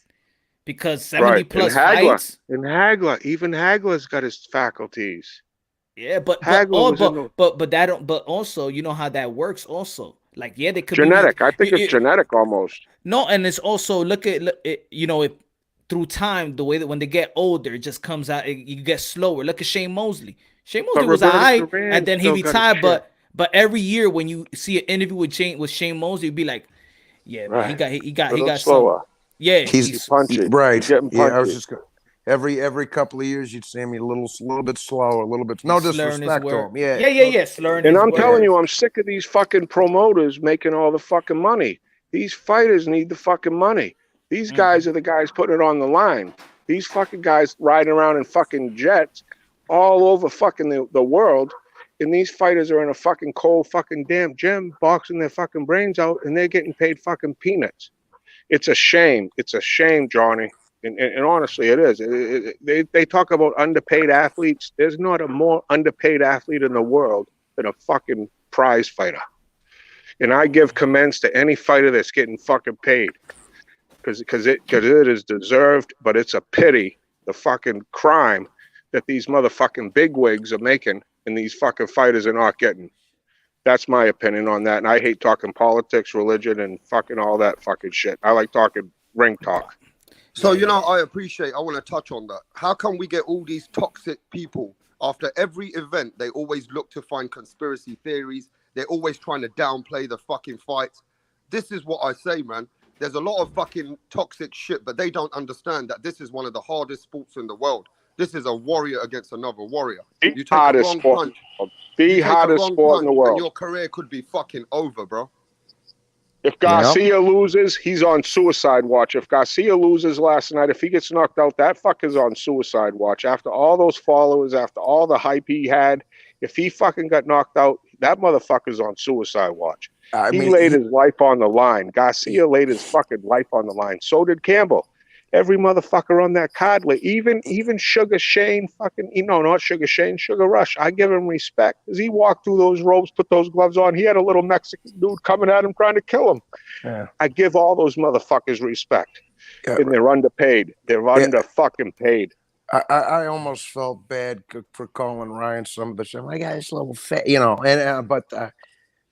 Because 70 plus fights. And Hagler, even Hagler's got his faculties. Yeah, but also you know how that works. Also, like they could genetic. I think it's genetic almost. No, and it's also look at through time the way that when they get older it just comes out. You get slower. Look at Shane Mosley. Shane Mosley was alright, and then he retired. But every year when you see an interview with Shane Mosley, you'd be like, yeah, man, he got slower. Yeah, he's punchy. Right. He's getting punchy. Yeah, I was just every couple of years you'd see me a little bit slower, a little bit. No disrespect to him. Yeah. Slurring. And I'm telling you, I'm sick of these fucking promoters making all the fucking money. These fighters need the fucking money. These guys are the guys putting it on the line. These fucking guys riding around in fucking jets all over fucking the world. And these fighters are in a fucking cold fucking damn gym boxing their fucking brains out and they're getting paid fucking peanuts. It's a shame. It's a shame, Johnny. And honestly, it is. They talk about underpaid athletes. There's not a more underpaid athlete in the world than a fucking prize fighter. And I give commends to any fighter that's getting fucking paid. Because it is deserved, but it's a pity, the fucking crime that these motherfucking bigwigs are making and these fucking fighters are not getting. That's my opinion on that. And I hate talking politics, religion, and fucking all that fucking shit. I like talking ring talk. So, I want to touch on that. How come we get all these toxic people after every event? They always look to find conspiracy theories. They're always trying to downplay the fucking fights. This is what I say, man. There's a lot of fucking toxic shit, but they don't understand that this is one of the hardest sports in the world. This is a warrior against another warrior. You take a wrong punch. The hottest sport in the world. And your career could be fucking over, bro. If Garcia loses, he's on suicide watch. If Garcia loses last night, if he gets knocked out, that fucker's on suicide watch. After all those followers, after all the hype he had, if he fucking got knocked out, that motherfucker's on suicide watch. He laid his life on the line. Garcia laid his fucking life on the line. So did Campbell. Every motherfucker on that card, even Sugar Shane, not Sugar Shane, Sugar Rush. I give him respect. As he walked through those ropes, put those gloves on, he had a little Mexican dude coming at him trying to kill him. Yeah. I give all those motherfuckers respect. Yeah. And they're underpaid. They're under fucking paid. I almost felt bad for calling Ryan some of the shit. My guy's a little fat, but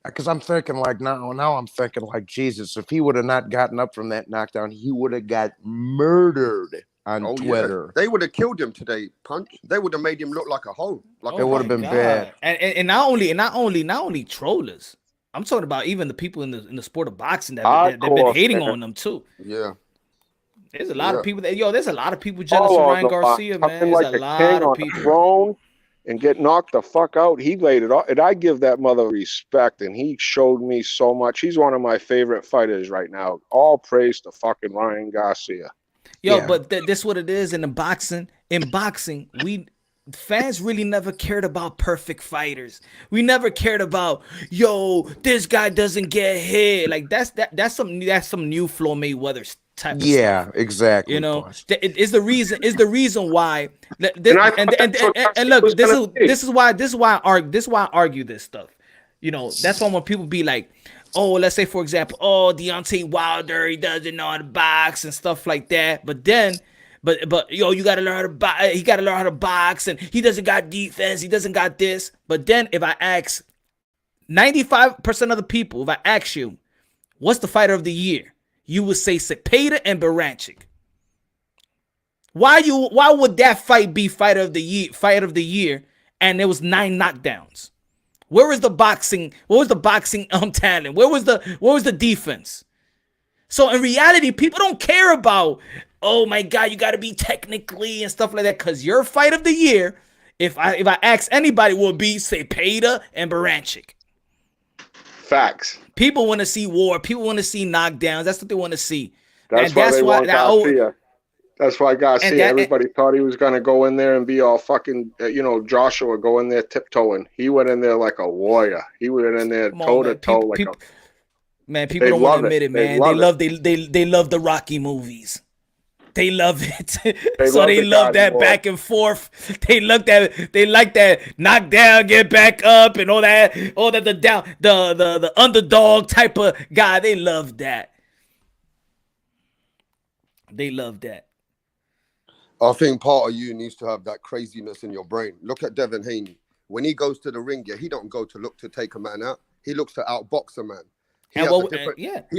Because I'm thinking like now I'm thinking like Jesus. If he would have not gotten up from that knockdown, he would have got murdered on Twitter. They would have killed him today, Punch. They would have made him look like a hoe. Like it would have been bad. And not only trollers. I'm talking about even the people in the sport of boxing that they've been hating on them too. Yeah. There's a lot of people there's a lot of people jealous of Ryan Garcia, man. There's like a lot of people. Throne and get knocked the fuck out. He laid it off. And I give that mother respect, and he showed me so much. He's one of my favorite fighters right now. All praise to fucking Ryan Garcia. But this what it is in boxing. In boxing, fans really never cared about perfect fighters. We never cared about, this guy doesn't get hit. Like that's some new Floyd Mayweather type of stuff. Exactly. You know, is the reason why. And look, this is why I argue this stuff. You know, that's why when people be like, oh, let's say for example, Deontay Wilder, he doesn't know how to box and stuff like that. But then, but you gotta learn how to box. He gotta learn how to box, and he doesn't got defense. He doesn't got this. But then, if I ask 95% of the people, if I ask you, what's the fighter of the year? You would say Cepeda and Baranchyk. Why would that fight be fighter of the year? And there was 9 knockdowns. Where was the boxing? What was the boxing talent? Where was the defense? So in reality, people don't care about, oh my God, you got to be technically and stuff like that. Because your fight of the year, if I ask anybody, will be Cepeda and Baranchyk. Facts. People want to see war. People want to see knockdowns. That's what they want to see. That's why Garcia. That's why Garcia. Everybody thought he was going to go in there and be all fucking, Joshua go in there tiptoeing. He went in there like a warrior. He went in there toe to toe Man, people don't want to admit it, man. They love the Rocky movies. They love it. They love that back and forth. They like that knockdown, get back up, and all that the underdog type of guy. They love that. They love that. I think part of you needs to have that craziness in your brain. Look at Devin Haney. When he goes to the ring, he don't go to look to take a man out. He looks to outbox a man. He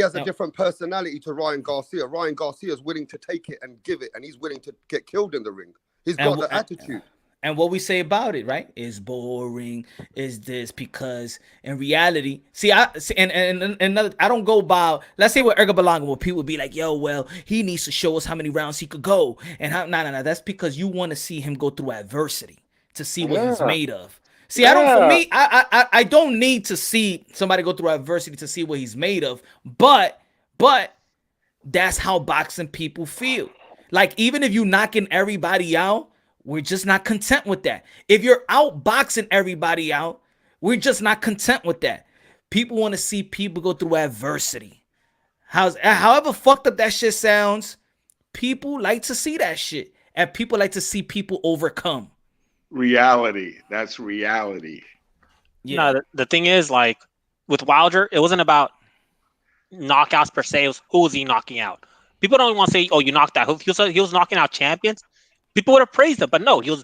has a different personality to Ryan Garcia. Ryan Garcia is willing to take it and give it, and he's willing to get killed in the ring. He's got the attitude. And what we say about it, right, is boring, is this, because in reality, I don't go by, let's say with Erga Balanga, where people would be like, he needs to show us how many rounds he could go. And no, that's because you want to see him go through adversity to see what he's made of. See, I don't need to see somebody go through adversity to see what he's made of, but that's how boxing people feel. Like, even if you knocking everybody out, we're just not content with that. If you're out boxing everybody out, we're just not content with that. People want to see people go through adversity. However fucked up that shit sounds, people like to see that shit, and people like to see people overcome. Reality. That's reality. Yeah. No, the thing is, like, with Wilder, it wasn't about knockouts per se. It was who was he knocking out. People don't want to say, "Oh, you knocked out." He was knocking out champions. People would have praised him, but no, he was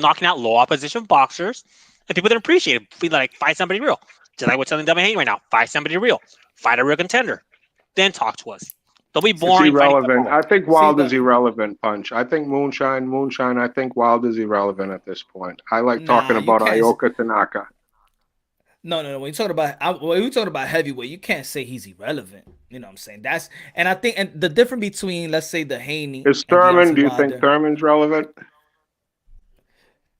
knocking out low opposition boxers, and people didn't appreciate it. Feel like, fight somebody real. Just like what's telling Devin Haney right now. Fight somebody real. Fight a real contender. Then talk to us. Don't be boring. It's irrelevant. I think Wilder's irrelevant, Punch. I think Moonshine. I think Wilder's irrelevant at this point. I like talking about Ioka Tanaka. No. When you talking about heavyweight, you can't say he's irrelevant. You know what I'm saying? And I think the difference between, let's say, the Haney is Thurman. Do you think Thurman's relevant?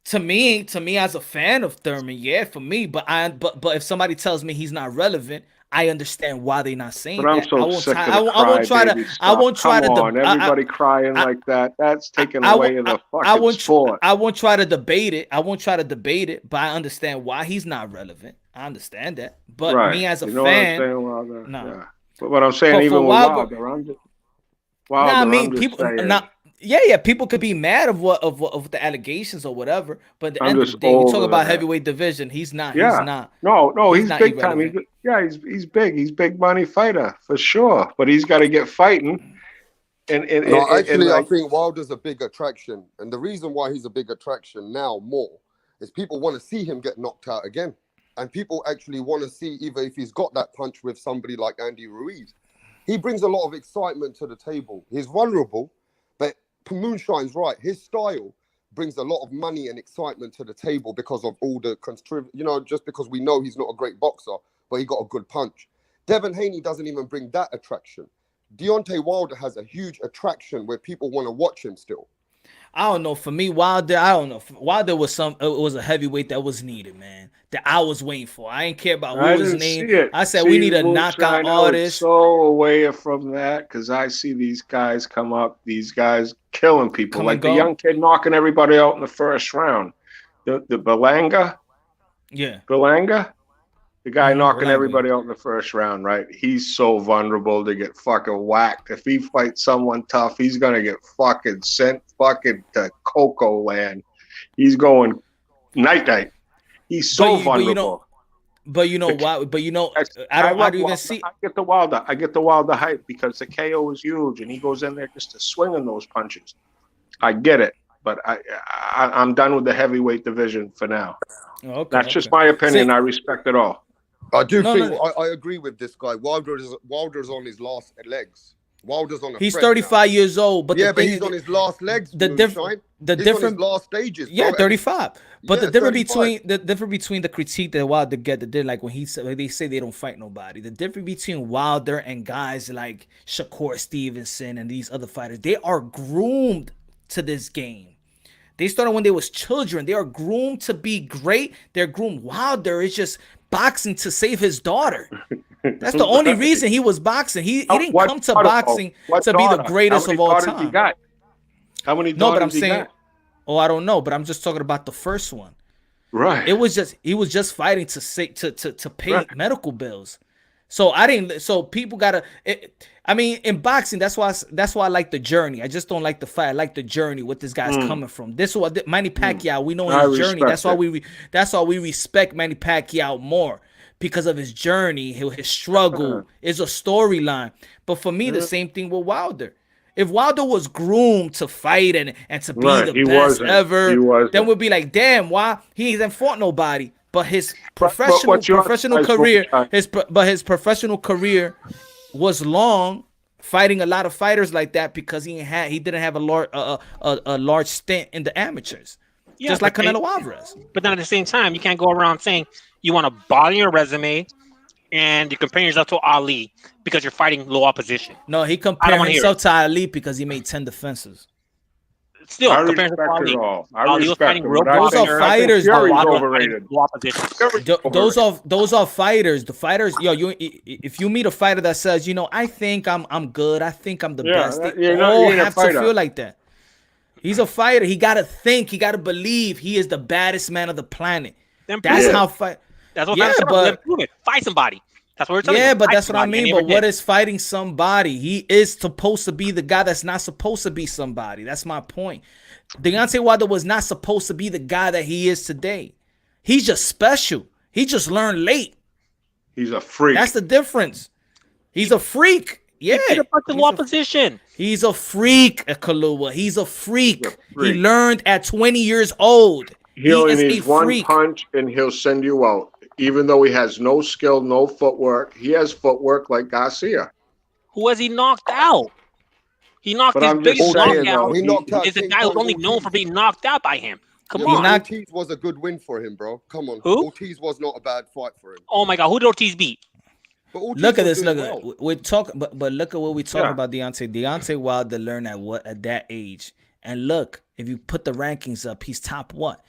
To me, as a fan of Thurman, yeah, for me. But if somebody tells me he's not relevant, I understand why they're not saying but I'm that. so sick of the I won't try to. Everybody crying like that. That's taking away the fucking sport. I won't try to debate it. But I understand why he's not relevant. I understand that. But me as a fan, no. But what I'm saying, even with Wilder, people could be mad of the allegations or whatever, but at the end of the day, you talk about heavyweight division, he's not. Yeah. He's not. No, he's big time. He's big. He's big money fighter for sure. But he's got to get fighting. I think Wilder's a big attraction, and the reason why he's a big attraction now more is people want to see him get knocked out again. and people actually want to see either if he's got that punch with somebody like Andy Ruiz. He brings a lot of excitement to the table. He's vulnerable, but Moonshine's right. His style brings a lot of money and excitement to the table because of all the just because we know he's not a great boxer, but he got a good punch. Devin Haney doesn't even bring that attraction. Deontay Wilder has a huge attraction where people want to watch him still. I don't know. For me, Wilder, I don't know. Wilder was it was a heavyweight that was needed, man. That I was waiting for. I ain't care about who his name. I said we need a knockout artist. So away from that because I see these guys come up, these guys killing people, like the young kid knocking everybody out in the first round. The Berlanga, the guy knocking everybody out in the first round, right? He's so vulnerable to get fucking whacked. If he fights someone tough, he's gonna get fucking sent fucking to Coco Land. He's going night. He's so vulnerable. But you know why? But you know, I don't even see. I get the Wilder hype because the KO is huge, and he goes in there just to swing on those punches. I get it, but I'm done with the heavyweight division for now. Okay, that's just my opinion. I respect it all. I think I agree with this guy. Wilder's on his last legs. Wilder's on. He's 35 years old, but but he's on his last legs. The different last stages. Yeah, bro. 35. But the difference 35. between the critique that Wilder get, that they're like when they say they don't fight nobody. The difference between Wilder and guys like Shakur Stevenson and these other fighters, they are groomed to this game. They started when they was children. They are groomed to be great. They're groomed. Wilder is just boxing to save his daughter. That's the only reason he was boxing. He didn't come to boxing to be the greatest of all time. How many daughters No, but I'm he saying, got? oh, I don't know, but I'm just talking about the first one. Right. He was just fighting to pay medical bills. So people gotta. In boxing, that's why I like the journey. I just don't like the fight. I like the journey. What this guy's coming from. This is what Manny Pacquiao. We know his journey. That's why we respect Manny Pacquiao more because of his journey. His struggle is a storyline. But for me, the same thing with Wilder. If Wilder was groomed to fight and to be the best ever, then we'd be like, damn, why he hasn't fought nobody? But his professional career, his professional career was long, fighting a lot of fighters like that because he didn't have a large stint in the amateurs, just like Canelo Alvarez. But then at the same time, you can't go around saying you want to bother your resume and you're comparing yourself to Ali because you're fighting low opposition. No, he compared himself to Ali because he made 10 defenses. Still, I respect it all. Ali was fighting real those are fighters. Overrated. Those are fighters. The fighters, if you meet a fighter that says, I think I'm good, I think I'm the best, they all have to feel like that. He's a fighter. He gotta think. He gotta believe he is the baddest man of the planet. That's how fight. That's what fight somebody. That's what we're telling you. Yeah, but that's what I mean. But what is fighting somebody? He is supposed to be the guy that's not supposed to be somebody. That's my point. Deontay Wilder was not supposed to be the guy that he is today. He's just special. He just learned late. He's a freak. That's the difference. He's a freak. Yeah. He's a opposition. He's a freak, Kalua. He's a freak. He learned at 20 years old. He only needs one punch and he'll send you out. Even though he has no skill, no footwork, he has footwork like Garcia. Who has he knocked out? He knocked his biggest knockout. He knocked out. Is a guy who's only known for being knocked out by him. Come on. Ortiz was a good win for him, bro. Come on. Who? Ortiz was not a bad fight for him. Oh my God, who did Ortiz beat? Look at this. We're talking, but look at what we're talking about. Deontay Wilder learned at that age, and look, if you put the rankings up, he's top what?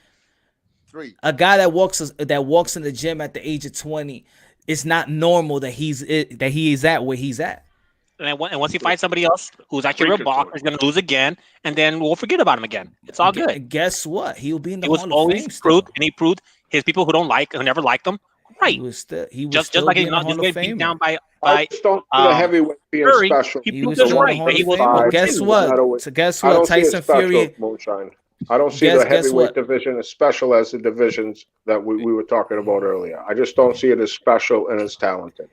3. A guy that walks in the gym at the age of 20, it's not normal that he is at where he's at. And once he fights somebody else who's actually a real boxer, he's gonna lose again, and then we'll forget about him again. It's all good. Guess what? He'll be in the Hall of Fame. He proved his people who never liked him. Right. He was just like he's not just getting beat down by the heavyweight being Fury. special. He proved us right. That he was. Guess what? So guess what? Tyson Fury. I don't see the heavyweight division as special as the divisions that we were talking about earlier. I just don't see it as special and as talented.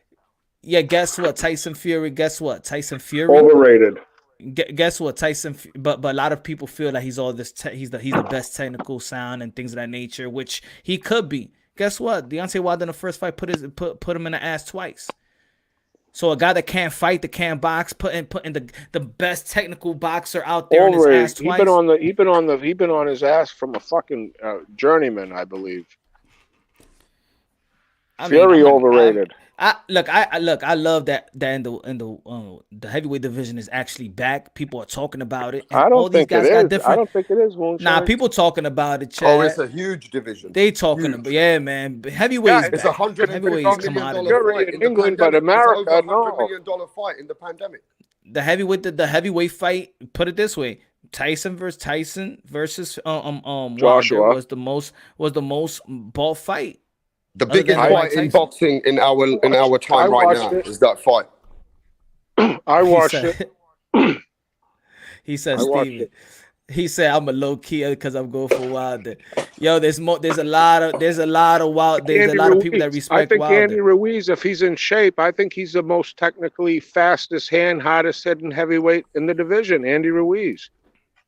Yeah, guess what? Tyson Fury. Overrated. Guess what? But a lot of people feel that he's all this. He's the best technical sound and things of that nature, which he could be. Guess what? Deontay Wilder in the first fight put him in the ass twice. So a guy that can't fight, that can't box, put in the best technical boxer out there in his ass twice. He's been on his ass from a fucking journeyman, I believe. Very overrated. I love that in the heavyweight division is actually back. People are talking about it. I don't think it is. I don't think it is. Nah, people talking about it. Chad. Oh, it's a huge division. They talking about, yeah, man. Heavyweight. It's $150 million fight in England, but America, it's over $100 million fight in the pandemic. The heavyweight fight. Put it this way: Tyson versus Joshua Wilder was the most ball fight. The biggest fight in boxing in our time right now is that fight. I watched it. He said, Steven. He said, "I'm a low key because I'm going for Wilder." Yo, there's a lot of people that respect I think Wilder. Andy Ruiz, if he's in shape, I think he's the most technically fastest hand, hardest hitting heavyweight in the division. Andy Ruiz.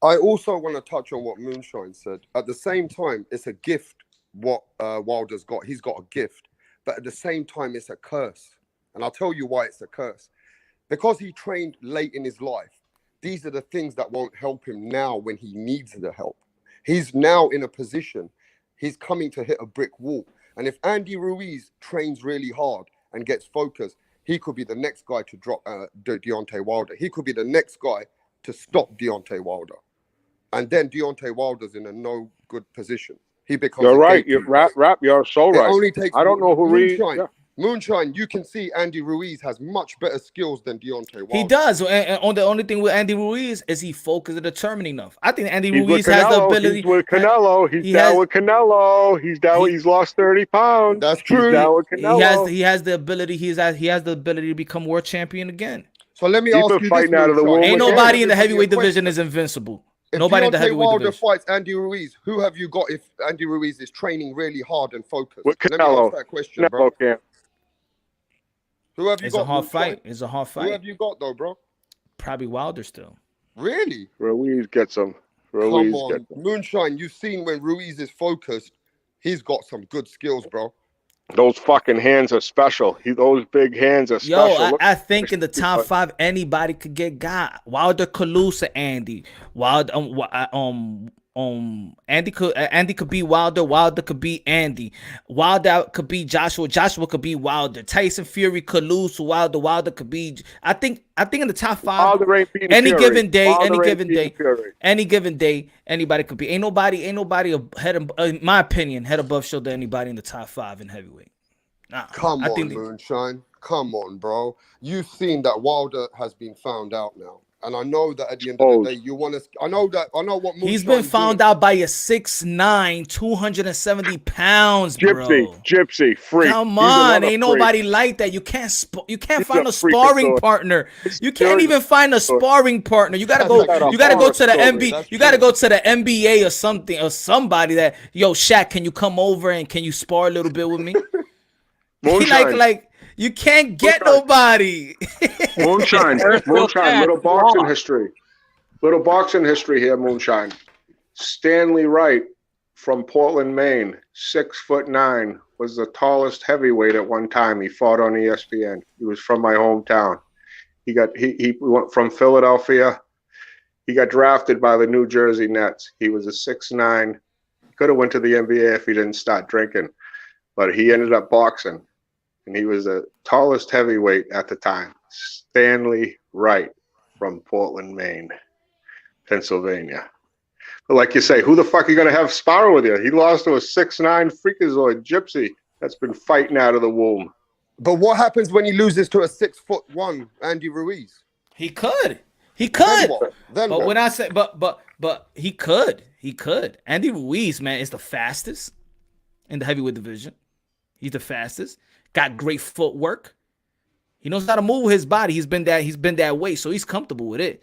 I also want to touch on what Moonshine said. At the same time, it's a gift. What Wilder's got, he's got a gift, but at the same time, it's a curse. And I'll tell you why it's a curse. Because he trained late in his life, these are the things that won't help him now when he needs the help. He's now in a position, he's coming to hit a brick wall. And if Andy Ruiz trains really hard and gets focused, he could be the next guy to drop Deontay Wilder. He could be the next guy to stop Deontay Wilder. And then Deontay Wilder's in a no good position. He becomes. You're right. You're You're so right. Only takes I don't know who Moonshine. You can see Andy Ruiz has much better skills than Deontay Wilder. He does. And on the only thing with Andy Ruiz is he focused and determined enough. I think Andy Ruiz has the ability. He's with Canelo. He's down with Canelo. He's down. He's lost 30 pounds. That's true. He's down with Canelo. He has the ability. He has the ability to become world champion again. So let me ask you this: ain't nobody in the heavyweight division is invincible. If Nobody in the Deontay heavyweight Wilder division fights Andy Ruiz, who have you got if Andy Ruiz is training really hard and focused? With Let me Canelo. ask that question, bro. Canelo. Who have you It's got? a hard Moonshine? fight. It's a hard Who fight. have you got though, bro? Probably Wilder still. Really? Ruiz gets him. Come on, Moonshine. You've seen when Ruiz is focused, he's got some good skills, bro. Those fucking hands are special. Those big hands are special. Yo, I think in the top 5, anybody could get got. Wilder could lose to Andy. Andy could beat Wilder. Wilder could beat Andy. Wilder could beat Joshua. Joshua could beat Wilder. Tyson Fury could lose to Wilder. Wilder could beat. I think in the top 5, any given day, anybody could be. Ain't nobody ahead of, in my opinion, head above shoulder anybody in the top 5 in heavyweight. Nah, Come on, Moonshine. Come on, bro. You've seen that Wilder has been found out now. And I know that at the end of the day, you want to. I know what Moonshine. He's been found out by a 6'9", 270 pounds, bro. Gypsy, freak. Come on, ain't nobody like that. You can't find a sparring partner. You can't even find a sparring partner. You gotta go. You gotta go to the NBA. You gotta go to the NBA or something or somebody that. Yo, Shaq, can you come over and can you spar a little bit with me? like. You can't get nobody. Moonshine. Little boxing history here, Moonshine. Stanley Wright from Portland, Maine, 6'9", was the tallest heavyweight at one time. He fought on ESPN. He was from my hometown. He went from Philadelphia. He got drafted by the New Jersey Nets. He was a 6'9". Could have went to the NBA if he didn't start drinking, but he ended up boxing. And he was the tallest heavyweight at the time. Stanley Wright from Portland, Maine, Pennsylvania. But like you say, who the fuck are you going to have spar with you? He lost to a 6'9" freakazoid gypsy that's been fighting out of the womb. But what happens when he loses to a 6'1" Andy Ruiz? He could. Then what? When I say, but he could. Andy Ruiz, man, is the fastest in the heavyweight division. He's the fastest. Got great footwork. He knows how to move his body. He's been that way, so he's comfortable with it.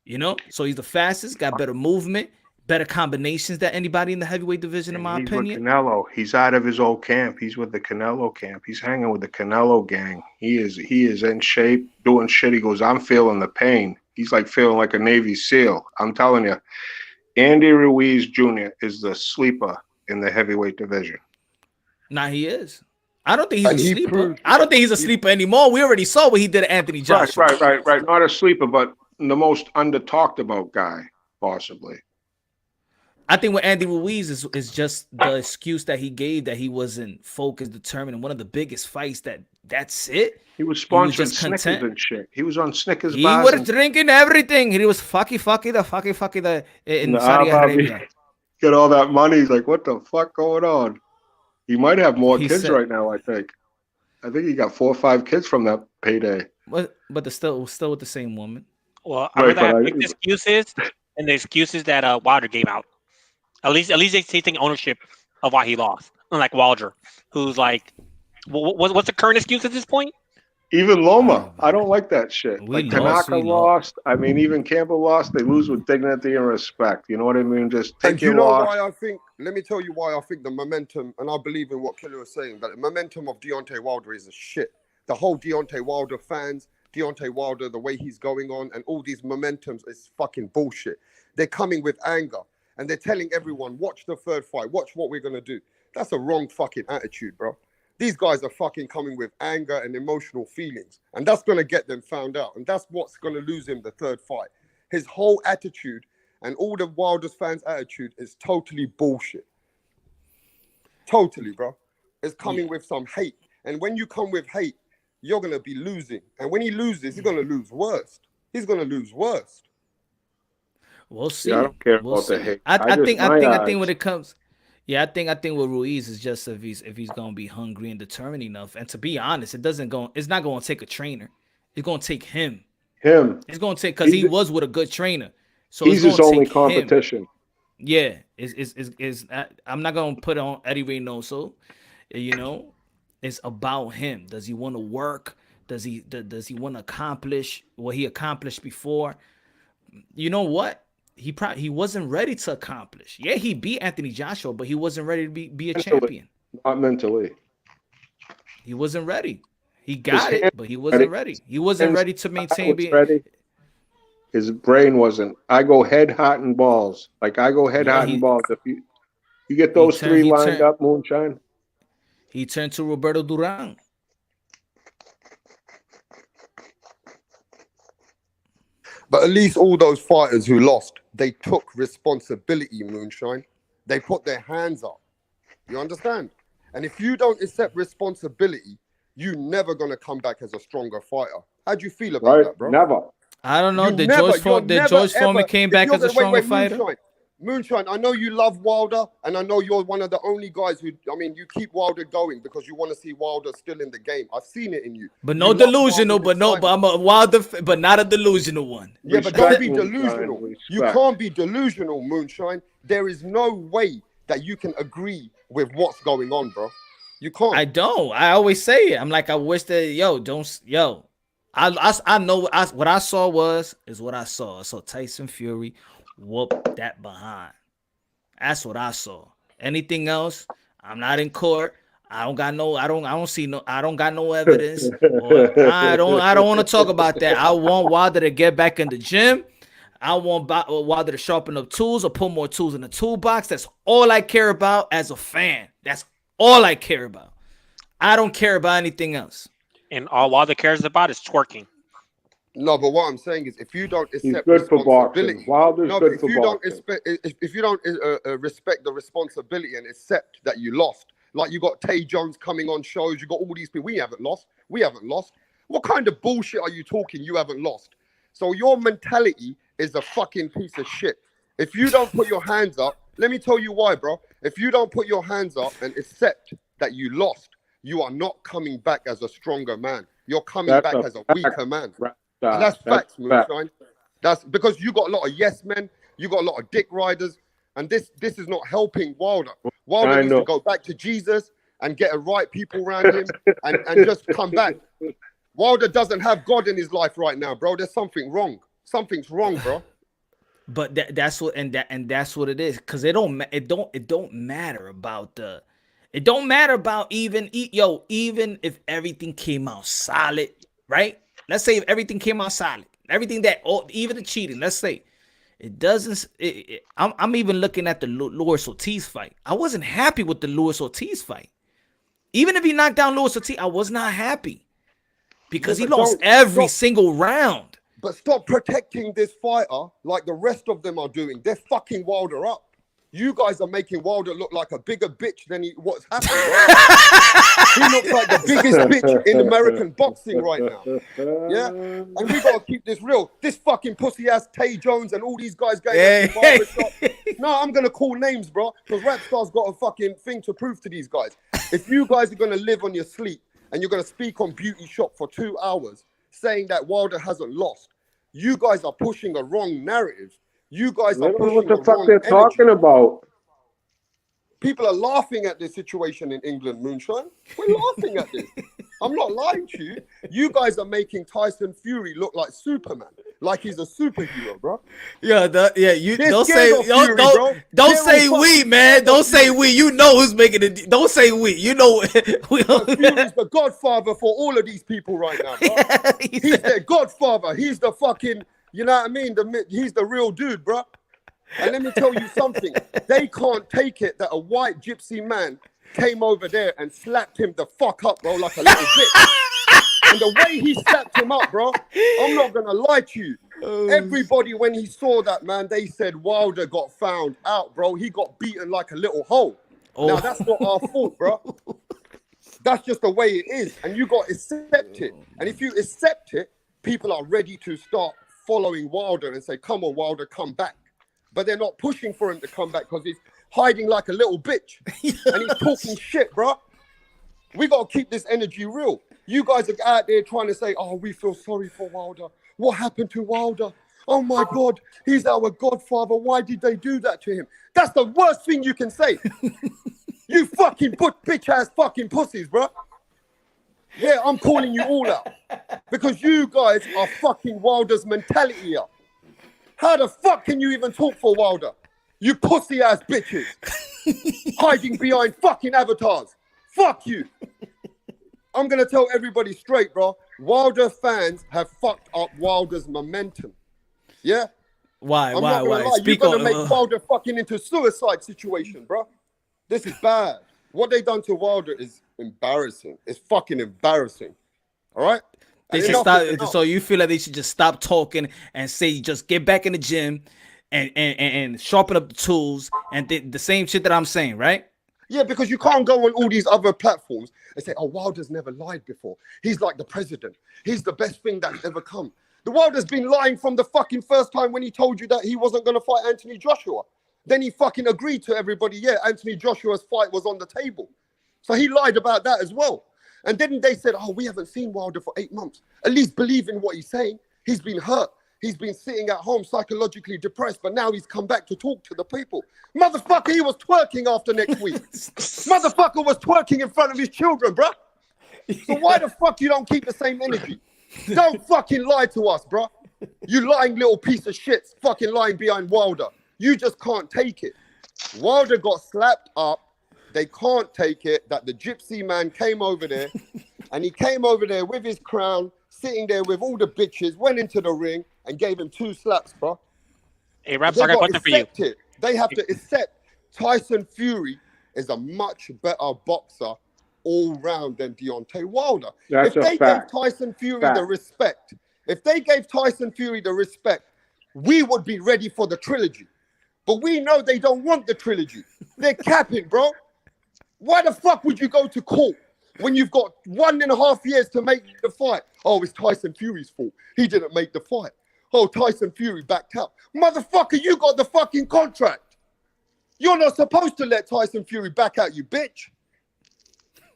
You know, so he's the fastest. Got better movement, better combinations than anybody in the heavyweight division, in my opinion. With Canelo. He's out of his old camp. He's with the Canelo camp. He's hanging with the Canelo gang. He is in shape, doing shit. He goes, I'm feeling the pain. He's like feeling like a Navy SEAL. I'm telling you, Andy Ruiz Jr. is the sleeper in the heavyweight division. Nah, he is. I don't think he's And a he sleeper. proved- I don't think he's a sleeper anymore. We already saw what he did to Anthony Joshua. Right. Not a sleeper, but the most under talked about guy, possibly. I think with Andy Ruiz is just the excuse that he gave that he wasn't focused, determined. In one of the biggest fights that's it. He was sponsoring just Snickers content. and shit. He was on Snickers He bars. was and- drinking everything. He was fucky in Saudi Arabia. Get all that money. He's like, what the fuck going on? He might have more He kids said- right now, I think. I think he got 4 or 5 kids from that payday. But they're still with the same woman. Well, I Right, rather but have mixed excuses and the excuses that Wilder gave out. At least they taking ownership of why he lost, unlike Wilder, who's like, what's the current excuse at this point? Even Loma, I don't like that shit. We Like lost, Tanaka we lost. lost. I mean, even Campbell lost. They lose with dignity and respect. You know what I mean? Just take And you your know loss. why I think? Let me tell you why I think the momentum, and I believe in what Killer was saying, that the momentum of Deontay Wilder is a shit. The whole Deontay Wilder fans, Deontay Wilder, the way he's going on, and all these momentums is fucking bullshit. They're coming with anger, and they're telling everyone, watch the third fight, watch what we're gonna do. That's a wrong fucking attitude, bro. These guys are fucking coming with anger and emotional feelings, and that's gonna get them found out, and that's what's gonna lose him the third fight. His whole attitude and all the Wilder's fans' attitude is totally bullshit. Totally, bro. It's coming with some hate, and when you come with hate, you're gonna be losing, and when he loses, he's gonna lose worst. He's gonna lose worst. We'll see. Yeah, I don't care We'll about the see. hate. I think eyes. when it comes, I think with Ruiz is just if he's gonna be hungry and determined enough. And to be honest, it's not gonna take a trainer. It's gonna take him. It's gonna take because he was with a good trainer. So he's it's his gonna only take competition. him. Yeah, I'm not gonna put on Eddie Reynoso. You know, it's about him. Does he want to work? Does he want to accomplish what he accomplished before? You know what? He wasn't ready to accomplish. Yeah, he beat Anthony Joshua, but he wasn't ready to be a champion. Not mentally. He wasn't ready. He got His it, hands but he wasn't ready. He wasn't hands- ready to maintain was being ready. His brain wasn't. I go head, heart, and balls. Like I go head, Yeah, heart, he- and balls. If you get those turned- three he lined turned- up, Moonshine. He turned to Roberto Duran. But at least all those fighters who lost, they took responsibility, Moonshine. They put their hands up. You understand? And if you don't accept responsibility, you're never going to come back as a stronger fighter. How do you feel about that, bro? Never. I don't know. You Did never- George Foreman ever- came if back you're as a gonna- stronger wait, fighter? Moonshine, I know you love Wilder, and I know you're one of the only guys who, you keep Wilder going because you want to see Wilder still in the game. I've seen it in you. But no You love delusional, Wilder but I'm a Wilder, but not a delusional one. Yeah, but don't be Moonshine, delusional. You respect. can't be delusional, Moonshine. There is no way that you can agree with what's going on, bro. You can't. I don't. I always say it. I'm like, I wish that I know what I saw is what I saw. I saw Tyson Fury whoop that behind. That's what I saw. Anything else? I'm not in court. I don't got no evidence. Or I don't want to talk about that. I want Wilder to get back in the gym. I want Wilder to sharpen up tools or put more tools in the toolbox. That's all I care about as a fan. That's all I care about. I don't care about anything else. And all Wilder cares about is twerking. No, but what I'm saying is, if you don't accept good for boxing. responsibility, Wilder's no, good but if for you don't boxing. if you don't respect the responsibility and accept that you lost, like you got Tay Jones coming on shows, you got all these people. We haven't lost. What kind of bullshit are you talking? You haven't lost. So your mentality is a fucking piece of shit. If you don't put your hands up, let me tell you why, bro. If you don't put your hands up and accept that you lost, you are not coming back as a stronger man. You're coming That's back a as a fact. weaker man. That's And that's facts, fact. Moonshine. That's because you got a lot of yes men, you got a lot of dick riders, and this is not helping Wilder. Wilder I needs know. to go back to Jesus and get the right people around him and just come back. Wilder doesn't have God in his life right now, bro. There's something wrong. Something's wrong, bro. But that's what that's what it is. Cause it don't matter about even if everything came out solid, right? Let's say if everything came out solid, everything even the cheating, let's say it doesn't. I'm even looking at the Luis Ortiz fight. I wasn't happy with the Luis Ortiz fight. Even if he knocked down Luis Ortiz, I was not happy because Yeah, he but lost don't- every don't- single round. But stop protecting this fighter like the rest of them are doing. They're fucking Wilder up. You guys are making Wilder look like a bigger bitch than what's happened. He looks like the biggest bitch in American boxing right now. Yeah? And we got to keep this real. This fucking pussy-ass Tay Jones and all these guys going Hey. to the barbershop. No, I'm going to call names, bro, because Rapstar's got a fucking thing to prove to these guys. If you guys are going to live on your sleep and you're going to speak on Beauty Shop for 2 hours saying that Wilder hasn't lost, you guys are pushing a wrong narrative. You guys are Look pushing what the the fuck wrong they're energy. talking about. People are laughing at this situation in England, Moonshine. We're laughing at this. I'm not lying to you. You guys are making Tyson Fury look like Superman, like he's a superhero, bro. Yeah, you They're don't scared say of Fury, bro. don't They're say all we, fucking man. scared Don't of say Fury. we. You know who's making it. Don't say we. You know we. Fury's the godfather for all of these people right now, bro. He's their godfather. He's the fucking, you know what I mean? He's the real dude, bro. And let me tell you something. They can't take it that a white gypsy man came over there and slapped him the fuck up, bro, like a little bitch. And the way he slapped him up, bro, I'm not going to lie to you. Everybody, when he saw that, man, they said Wilder got found out, bro. He got beaten like a little hoe. Now, that's not our fault, bro. That's just the way it is. And you got to accept it. And if you accept it, people are ready to start following Wilder and say, come on, Wilder, come back. But they're not pushing for him to come back because he's hiding like a little bitch. And he's talking shit, bro. We got to keep this energy real. You guys are out there trying to say, oh, we feel sorry for Wilder. What happened to Wilder? Oh, my God, he's our godfather. Why did they do that to him? That's the worst thing you can say. You fucking bitch-ass fucking pussies, bro. Yeah, I'm calling you all out. Because you guys are fucking Wilder's mentality up. How the fuck can you even talk for Wilder? You pussy-ass bitches. Hiding behind fucking avatars. Fuck you. I'm going to tell everybody straight, bro. Wilder fans have fucked up Wilder's momentum. Yeah? Why? I'm not going to lie. You're going to make Wilder fucking into suicide situation, bro. This is bad. What they done to Wilder is embarrassing. It's fucking embarrassing. All right? They should stop. So you feel like they should just stop talking and say, just get back in the gym and sharpen up the tools and the same shit that I'm saying, right? Yeah, because you can't go on all these other platforms and say, oh, Wilder's never lied before. He's like the president. He's the best thing that's ever come. The Wilder's been lying from the fucking first time when he told you that he wasn't going to fight Anthony Joshua. Then he fucking agreed to everybody, yeah, Anthony Joshua's fight was on the table. So he lied about that as well. And then they said, oh, we haven't seen Wilder for 8 months. At least believe in what he's saying. He's been hurt. He's been sitting at home psychologically depressed, but now he's come back to talk to the people. Motherfucker, he was twerking after next week. Motherfucker was twerking in front of his children, bro. So why the fuck you don't keep the same energy? Don't fucking lie to us, bro. You lying little piece of shit, fucking lying behind Wilder. You just can't take it. Wilder got slapped up. They can't take it that the gypsy man came over there and he came over there with his crown, sitting there with all the bitches, went into the ring and gave him 2 slaps, bro. Hey, Raps, I got a question for you. It. They have to accept Tyson Fury is a much better boxer all round than Deontay Wilder. That's if they a fact. gave Tyson Fury the respect, we would be ready for the trilogy. But we know they don't want the trilogy. They're capping, bro. Why the fuck would you go to court when you've got 1.5 years to make the fight? Oh, it's Tyson Fury's fault. He didn't make the fight. Oh, Tyson Fury backed out. Motherfucker, you got the fucking contract. You're not supposed to let Tyson Fury back out, you bitch.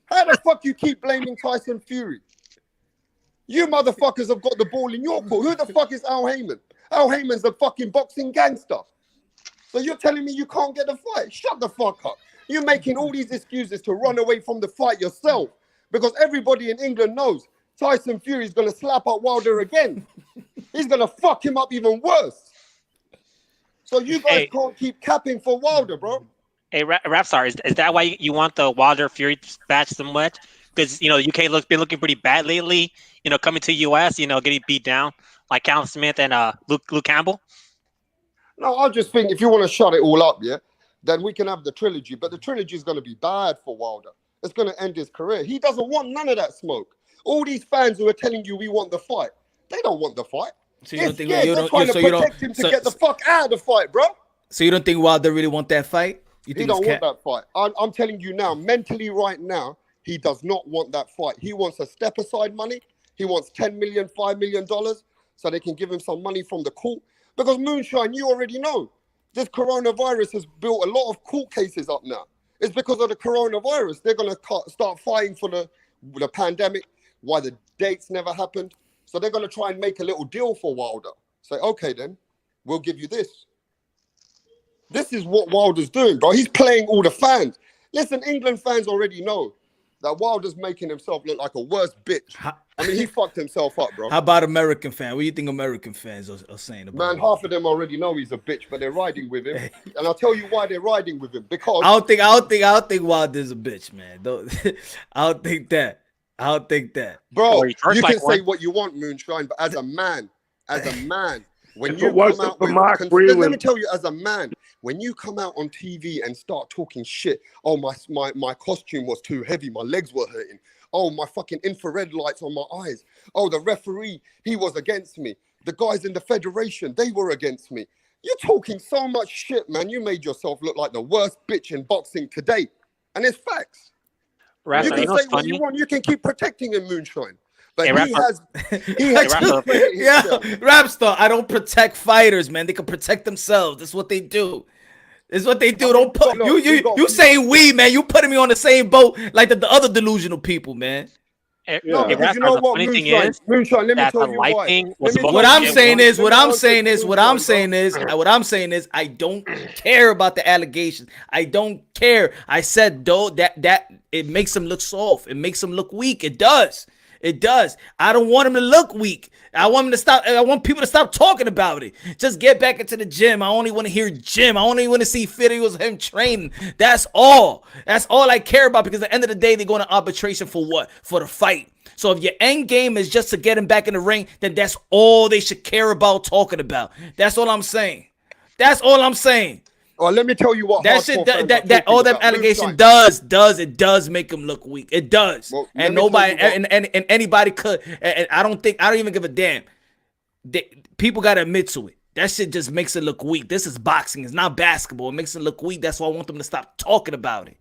How the fuck you keep blaming Tyson Fury? You motherfuckers have got the ball in your court. Who the fuck is Al Heyman? Al Heyman's a fucking boxing gangster. So you're telling me you can't get a fight? Shut the fuck up. You're making all these excuses to run away from the fight yourself because everybody in England knows Tyson Fury is going to slap up Wilder again. He's going to fuck him up even worse. So you guys can't keep capping for Wilder, bro. Hey, Rapstar, is that why you want the Wilder Fury match so much? Because, you know, the UK been looking pretty bad lately, you know, coming to US, you know, getting beat down like Callum Smith and Luke Campbell. No, I just think if you want to shut it all up, yeah, then we can have the trilogy. But the trilogy is going to be bad for Wilder. it's going to end his career. He doesn't want none of that smoke. All these fans who are telling you we want the fight, they don't want the fight. So you don't think they're trying to protect him to get the fuck out of the fight, bro. So you don't think Wilder really want that fight? You think He don't want that fight. I'm telling you now, mentally right now, he does not want that fight. He wants a step aside money. He wants $10 million, $5 million, so they can give him some money from the court. Because Moonshine, you already know, this coronavirus has built a lot of court cases up now. It's because of the coronavirus. They're going to start fighting for the pandemic, why the dates never happened. So they're going to try and make a little deal for Wilder. Say, okay, then, we'll give you this. This is what Wilder's doing, bro. He's playing all the fans. Listen, England fans already know that Wilder's making himself look like a worse bitch. I mean, he fucked himself up, bro. How about American fans? What do you think American fans are saying about Man, him? half of them already know he's a bitch, but they're riding with him. And I'll tell you why they're riding with him. Because I don't think Wilder's a bitch, man. I don't think that. Bro, you can say what you want, Moonshine, but as a man, when you come out with, let me tell you, as a man, when you come out on TV and start talking shit, oh, my costume was too heavy, my legs were hurting. Oh, my fucking infrared lights on my eyes. Oh, the referee, he was against me. The guys in the federation, they were against me. You're talking so much shit, man. You made yourself look like the worst bitch in boxing today. And it's facts. Rasta, you can say what you want. You can keep protecting him, Moonshine. But he has Rapstar, I don't protect fighters, man. They can protect themselves. That's what they do. Don't put you saying we, man. You putting me on the same boat like the other delusional people, man. No, because you know what, Moonshine, let me tell you why. What I'm saying is, I don't care about the allegations. I don't care. I said though that it makes him look soft. It makes him look weak. It does. I don't want him to look weak. I want him to stop. I want people to stop talking about it. Just get back into the gym. I only want to hear gym. I only want to see videos of him training. That's all. That's all I care about, because at the end of the day, they're going to arbitration for what? For the fight. So if your end game is just to get him back in the ring, then that's all they should care about talking about. That's all I'm saying. Well, let me tell you what that shit that all them allegations does make him look weak. It does. Well, and nobody and anybody could. And I don't even give a damn. People gotta admit to it. That shit just makes it look weak. This is boxing. It's not basketball. It makes it look weak. That's why I want them to stop talking about it.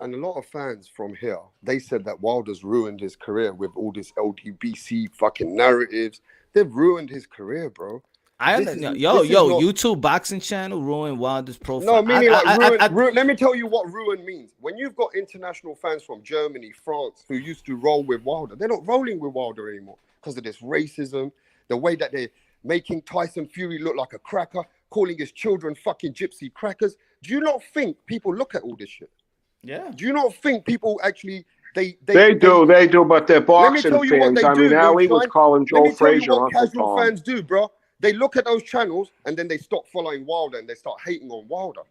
And a lot of fans from here, they said that Wilder's ruined his career with all this LGBTQ fucking narratives. They've ruined his career, bro. YouTube boxing channel ruined Wilder's profile. No, meaning let me tell you what ruin means. When you've got international fans from Germany, France, who used to roll with Wilder, they're not rolling with Wilder anymore because of this racism, the way that they're making Tyson Fury look like a cracker, calling his children fucking gypsy crackers. Do you not think people look at all this shit? Yeah. Do you not think people actually they do, but they're boxing fans. I mean, Ali was calling Joe Frazier what casual fans do, bro. They look at those channels and then they stop following Wilder and they start hating on Wilder.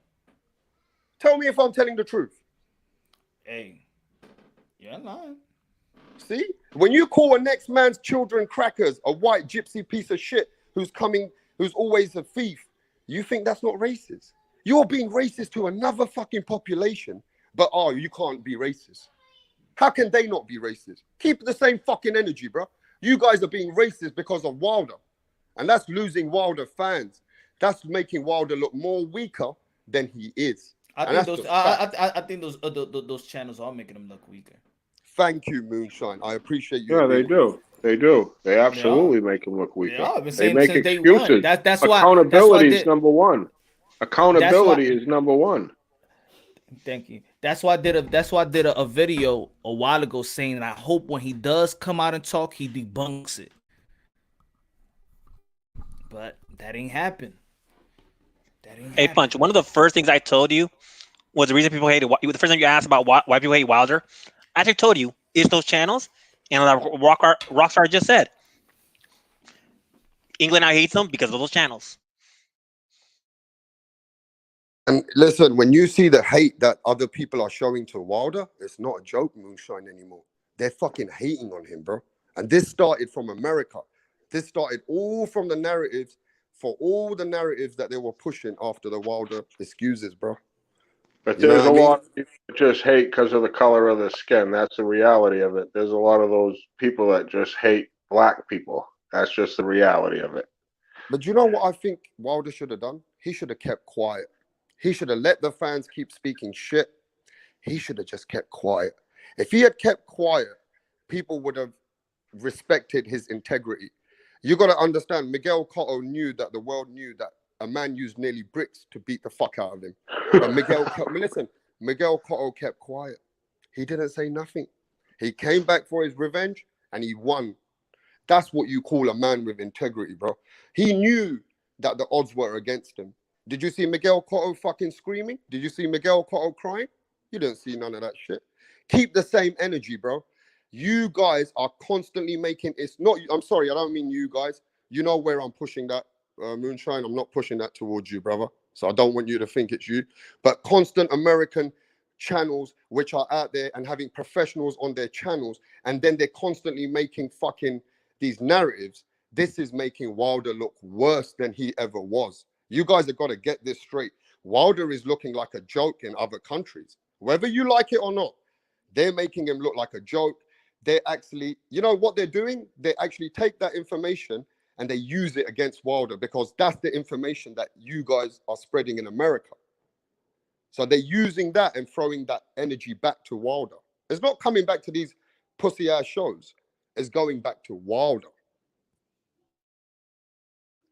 Tell me if I'm telling the truth. Hey, you're lying. See? When you call a next man's children crackers, a white gypsy piece of shit who's always a thief, you think that's not racist? You're being racist to another fucking population, but you can't be racist. How can they not be racist? Keep the same fucking energy, bro. You guys are being racist because of Wilder. And that's losing Wilder fans. That's making Wilder look more weaker than he is. I think those channels are making him look weaker. Thank you, Moonshine. I appreciate you. Yeah, they do. They absolutely make him look weaker. They make excuses. That's why accountability is number one. Accountability is number one. Thank you. That's why I did a video a while ago saying that I hope when he does come out and talk, he debunks it. But that ain't happened. Hey, Punch, one of the first things I told you was the reason people hated. The first time you asked about why people hate Wilder, I actually told you it's those channels, and like Rockstar just said, England now hates them because of those channels. And listen, when you see the hate that other people are showing to Wilder, it's not a joke, Moonshine, anymore. They're fucking hating on him, bro. And this started from America. This started all from the narratives, for all the narratives that they were pushing after the Wilder excuses, bro. But You know there's what a I mean? lot of people that just hate because of the color of the skin. That's the reality of it. There's a lot of those people that just hate black people. That's just the reality of it. But you know what I think Wilder should have done? He should have kept quiet. He should have let the fans keep speaking shit. He should have just kept quiet. If he had kept quiet, people would have respected his integrity. You got to understand, Miguel Cotto knew that the world knew that a man used nearly bricks to beat the fuck out of him. But Miguel Cotto kept quiet. He didn't say nothing. He came back for his revenge and he won. That's what you call a man with integrity, bro. He knew that the odds were against him. Did you see Miguel Cotto fucking screaming? Did you see Miguel Cotto crying? You didn't see none of that shit. Keep the same energy, bro. You guys are constantly making I'm sorry, I don't mean you guys. You know where I'm pushing that, Moonshine. I'm not pushing that towards you, brother. So I don't want you to think it's you. But constant American channels which are out there and having professionals on their channels, and then they're constantly making fucking these narratives. This is making Wilder look worse than he ever was. You guys have got to get this straight. Wilder is looking like a joke in other countries. Whether you like it or not, they're making him look like a joke. They actually, you know what they're doing? They actually take that information and they use it against Wilder, because that's the information that you guys are spreading in America. So they're using that and throwing that energy back to Wilder. It's not coming back to these pussy ass shows. It's going back to Wilder.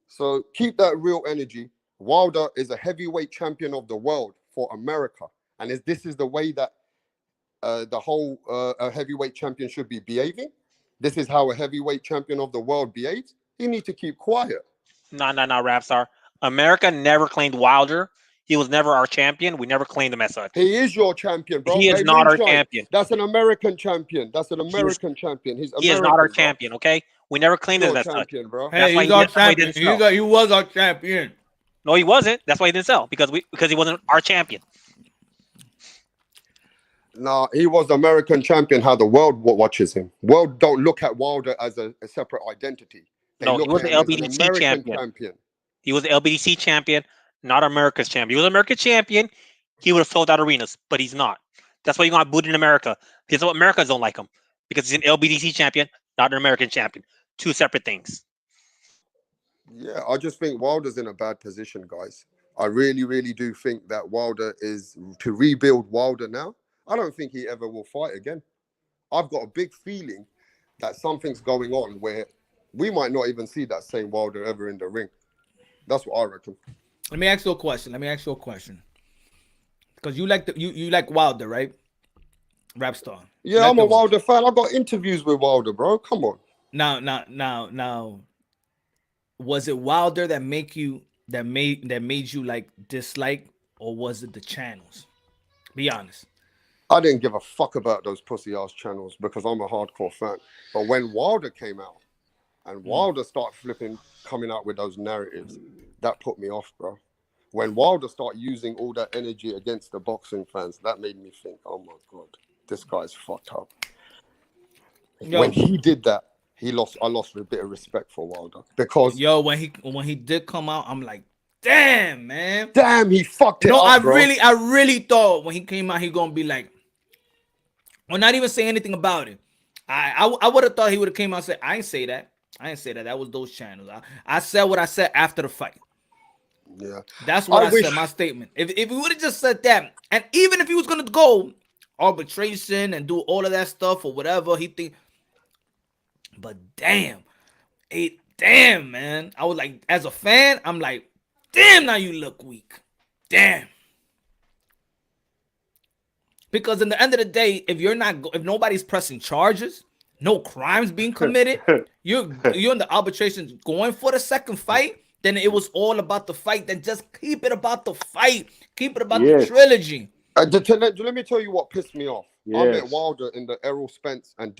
So keep that real energy. Wilder is a heavyweight champion of the world for America. And this is the way that the whole heavyweight champion should be behaving. This is how a heavyweight champion of the world behaves. You need to keep quiet. No, Rapstar. America never claimed Wilder. He was never our champion. We never claimed him as such. He is your champion, bro. He is not our champion. That's an American champion. That's an American champion. He is not our champion, okay? We never claimed him as such. Bro. Hey, he's our champion. He was our champion. No, he wasn't. That's why he didn't sell, because he wasn't our champion. No, he was the American champion. How the world watches him. World don't look at Wilder as a separate identity. He was the LBDC champion. He was the LBDC champion, not America's champion. He was America's champion. He would have sold out arenas, but he's not. That's why you got booed in America. Because what Americans don't like him. Because he's an LBDC champion, not an American champion. Two separate things. Yeah, I just think Wilder's in a bad position, guys. I really, really do think that Wilder is to rebuild Wilder now. I don't think he ever will fight again. I've got a big feeling that something's going on where we might not even see that same Wilder ever in the ring. That's what I reckon. Let me ask you a question. Because you like you like Wilder, right? Rapstar. Yeah, I'm a Wilder fan. I got interviews with Wilder, bro. Come on. Now. Was it Wilder that made you like dislike, or was it the channels? Be honest. I didn't give a fuck about those pussy ass channels because I'm a hardcore fan. But when Wilder came out and Wilder started coming out with those narratives, that put me off, bro. When Wilder started using all that energy against the boxing fans, that made me think, oh my God, this guy's fucked up. When he did that, I lost a bit of respect for Wilder, because when he did come out, I'm like, damn, man. Damn, he fucked it up, bro. I really thought when he came out, he gonna be like, or not even say anything about it. I would have thought he would have came out and said, I ain't say that. That was those channels. I said what I said after the fight. Yeah. That's what I said, my statement. If he would have just said that, and even if he was gonna go arbitration and do all of that stuff or whatever he think, but damn, man. I was like, as a fan, I'm like, damn, now you look weak. Damn. Because in the end of the day, if nobody's pressing charges, no crimes being committed, you're in the arbitration going for the second fight, then it was all about the fight. Then just keep it about the fight. Keep it about the trilogy. Let me tell you what pissed me off. Yes. I met Wilder in the Errol Spence and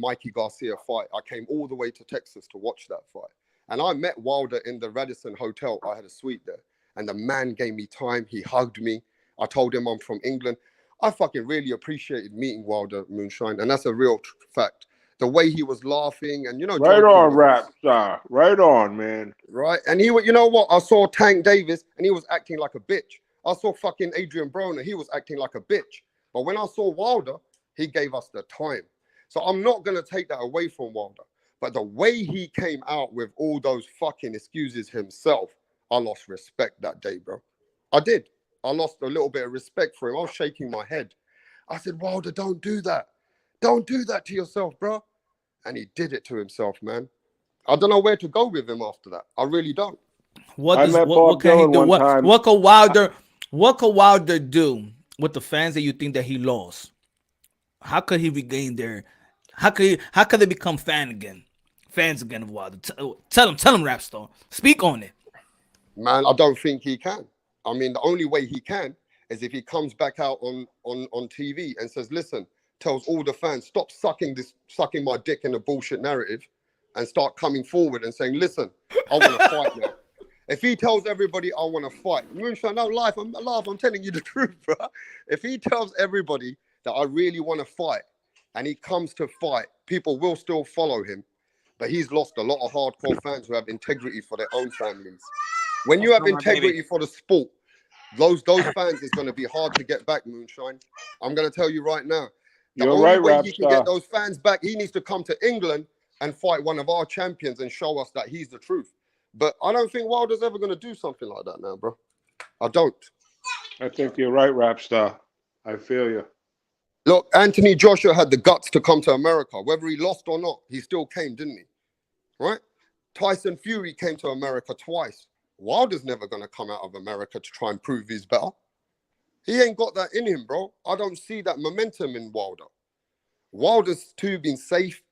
Mikey Garcia fight. I came all the way to Texas to watch that fight. And I met Wilder in the Radisson Hotel. I had a suite there. And the man gave me time. He hugged me. I told him I'm from England. I fucking really appreciated meeting Wilder, Moonshine. And that's a real fact. The way he was laughing and, Right on, Rapstar. Right on, man. Right. And you know what? I saw Tank Davis and he was acting like a bitch. I saw fucking Adrian Broner. He was acting like a bitch. But when I saw Wilder, he gave us the time. So I'm not going to take that away from Wilder. But the way he came out with all those fucking excuses himself, I lost respect that day, bro. I did. I lost a little bit of respect for him. I was shaking my head. I said, Wilder, don't do that. Don't do that to yourself, bro. And he did it to himself, man. I don't know where to go with him after that. I really don't. What can he do? What could Wilder do with the fans that you think that he lost? How could he regain their? How could they become fans again of Wilder? Tell him, Rapstar. Speak on it. Man, I don't think he can. I mean, the only way he can is if he comes back out on TV and says, listen, tells all the fans, stop sucking my dick in a bullshit narrative and start coming forward and saying, listen, I want to fight now. If he tells everybody I want to fight, Moonshine, no, I'm telling you the truth, bro. If he tells everybody that I really want to fight and he comes to fight, people will still follow him. But he's lost a lot of hardcore fans who have integrity for their own families. When you have integrity for the sport, those fans is going to be hard to get back, Moonshine. I'm going to tell you right now. The only way he can get those fans back, he needs to come to England and fight one of our champions and show us that he's the truth. But I don't think Wilder's ever going to do something like that now, bro. I don't. I think you're right, Rapstar. I feel you. Look, Anthony Joshua had the guts to come to America. Whether he lost or not, he still came, didn't he? Right? Tyson Fury came to America twice. Wilder's never going to come out of America to try and prove he's better. He ain't got that in him, bro. I don't see that momentum in Wilder. Wilder's too been safe.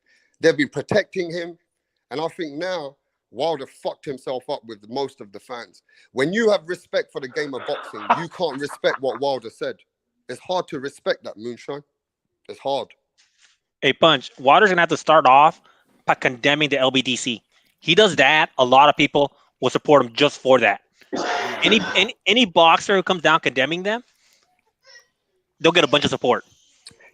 They've been protecting him. And I think now Wilder fucked himself up with most of the fans. When you have respect for the game of boxing, you can't respect what Wilder said. It's hard to respect that, Moonshine. It's hard. Hey, Punch, Wilder's going to have to start off by condemning the LBDC. He does that, a lot of people will support him just for that. Any boxer who comes down condemning them, they'll get a bunch of support.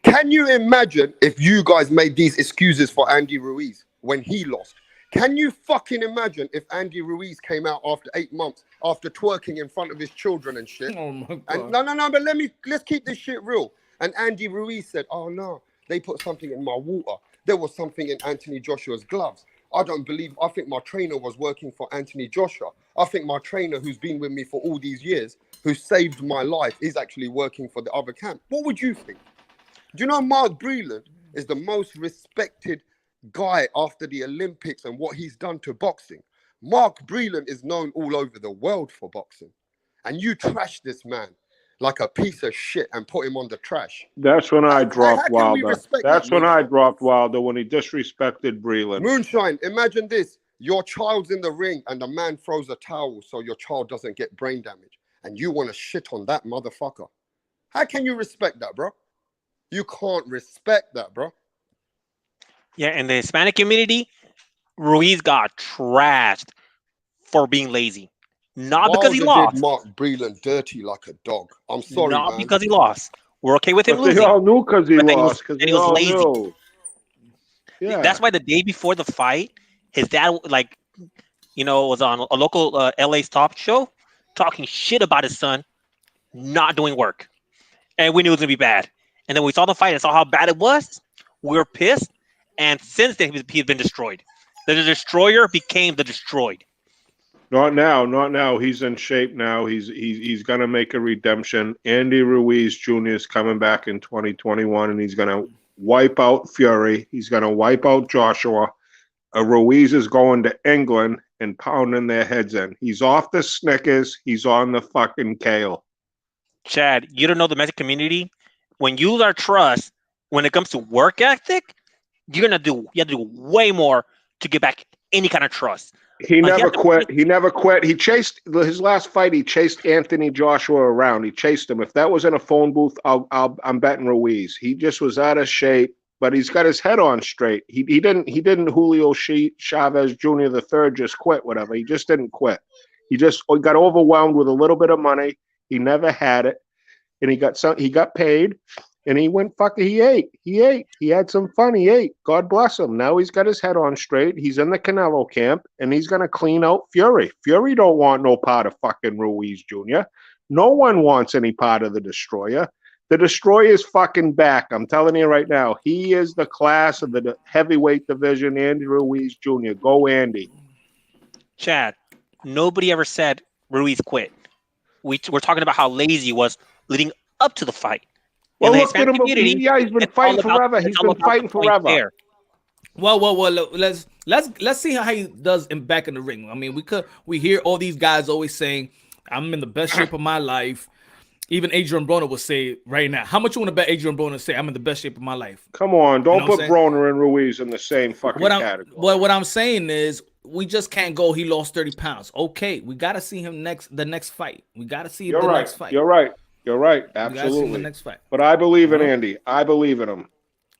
Can you imagine if you guys made these excuses for Andy Ruiz when he lost? Can you fucking imagine if Andy Ruiz came out after 8 months, after twerking in front of his children and shit? Oh my God. And no, but let's keep this shit real. And Andy Ruiz said, oh no, they put something in my water. There was something in Anthony Joshua's gloves. I think my trainer was working for Anthony Joshua. I think my trainer, who's been with me for all these years, who saved my life, is actually working for the other camp. What would you think? Do you know Mark Breland is the most respected guy after the Olympics and what he's done to boxing? Mark Breland is known all over the world for boxing. And you trash this man like a piece of shit and put him on the trash. That's when I dropped Wilder. That's when I dropped Wilder, when he disrespected Breland. Moonshine, imagine this. Your child's in the ring and the man throws a towel so your child doesn't get brain damage. And you want to shit on that motherfucker. How can you respect that, bro? You can't respect that, bro. Yeah, in the Hispanic community, Ruiz got trashed for being lazy. Not because he lost. Did Mark Breland dirty like a dog. I'm sorry, Not man. because he lost. We're okay with him But losing. they all knew because he lost. And he was lazy. Knew. Yeah. That's why the day before the fight, his dad, was on a local LA's top show talking shit about his son not doing work. And we knew it was going to be bad. And then we saw the fight and saw how bad it was. We were pissed. And since then, he's been destroyed. The destroyer became the destroyed. Not now. He's in shape now. He's going to make a redemption. Andy Ruiz Jr. is coming back in 2021, and he's going to wipe out Fury. He's going to wipe out Joshua. Ruiz is going to England and pounding their heads in. He's off the Snickers. He's on the fucking kale. Chad, you don't know the Mexican community. When you lose our trust, when it comes to work ethic, you have to do way more to get back any kind of trust. He never quit. He never quit. He chased his last fight. He chased Anthony Joshua around. He chased him. If that was in a phone booth, I'm betting Ruiz. He just was out of shape, but he's got his head on straight. He didn't Julio Chavez Jr. the third just quit. Whatever. He just didn't quit. He just got overwhelmed with a little bit of money. He never had it, and he got paid. And he went he ate. He had some fun. He ate. God bless him. Now he's got his head on straight. He's in the Canelo camp, and he's going to clean out Fury. Fury don't want no part of fucking Ruiz Jr. No one wants any part of the Destroyer. The Destroyer is fucking back. I'm telling you right now. He is the class of the heavyweight division. Andy Ruiz Jr. Go, Andy. Chad, nobody ever said Ruiz quit. We're talking about how lazy he was leading up to the fight. Well, In the look at Hispanic him. community, Yeah, he's been fighting forever. He's been fighting forever. Well, let's see how he does back in the ring. I mean, we hear all these guys always saying, "I'm in the best shape of my life." Even Adrian Broner would say right now, how much you want to bet Adrian Broner say I'm in the best shape of my life? Come on, don't put Broner and Ruiz in the same fucking category. What I'm saying is we just can't go, he lost 30 pounds. Okay, we got to see him the next fight. We got to see him next fight. You're right. Absolutely. The next fight. But I believe in Andy. I believe in him.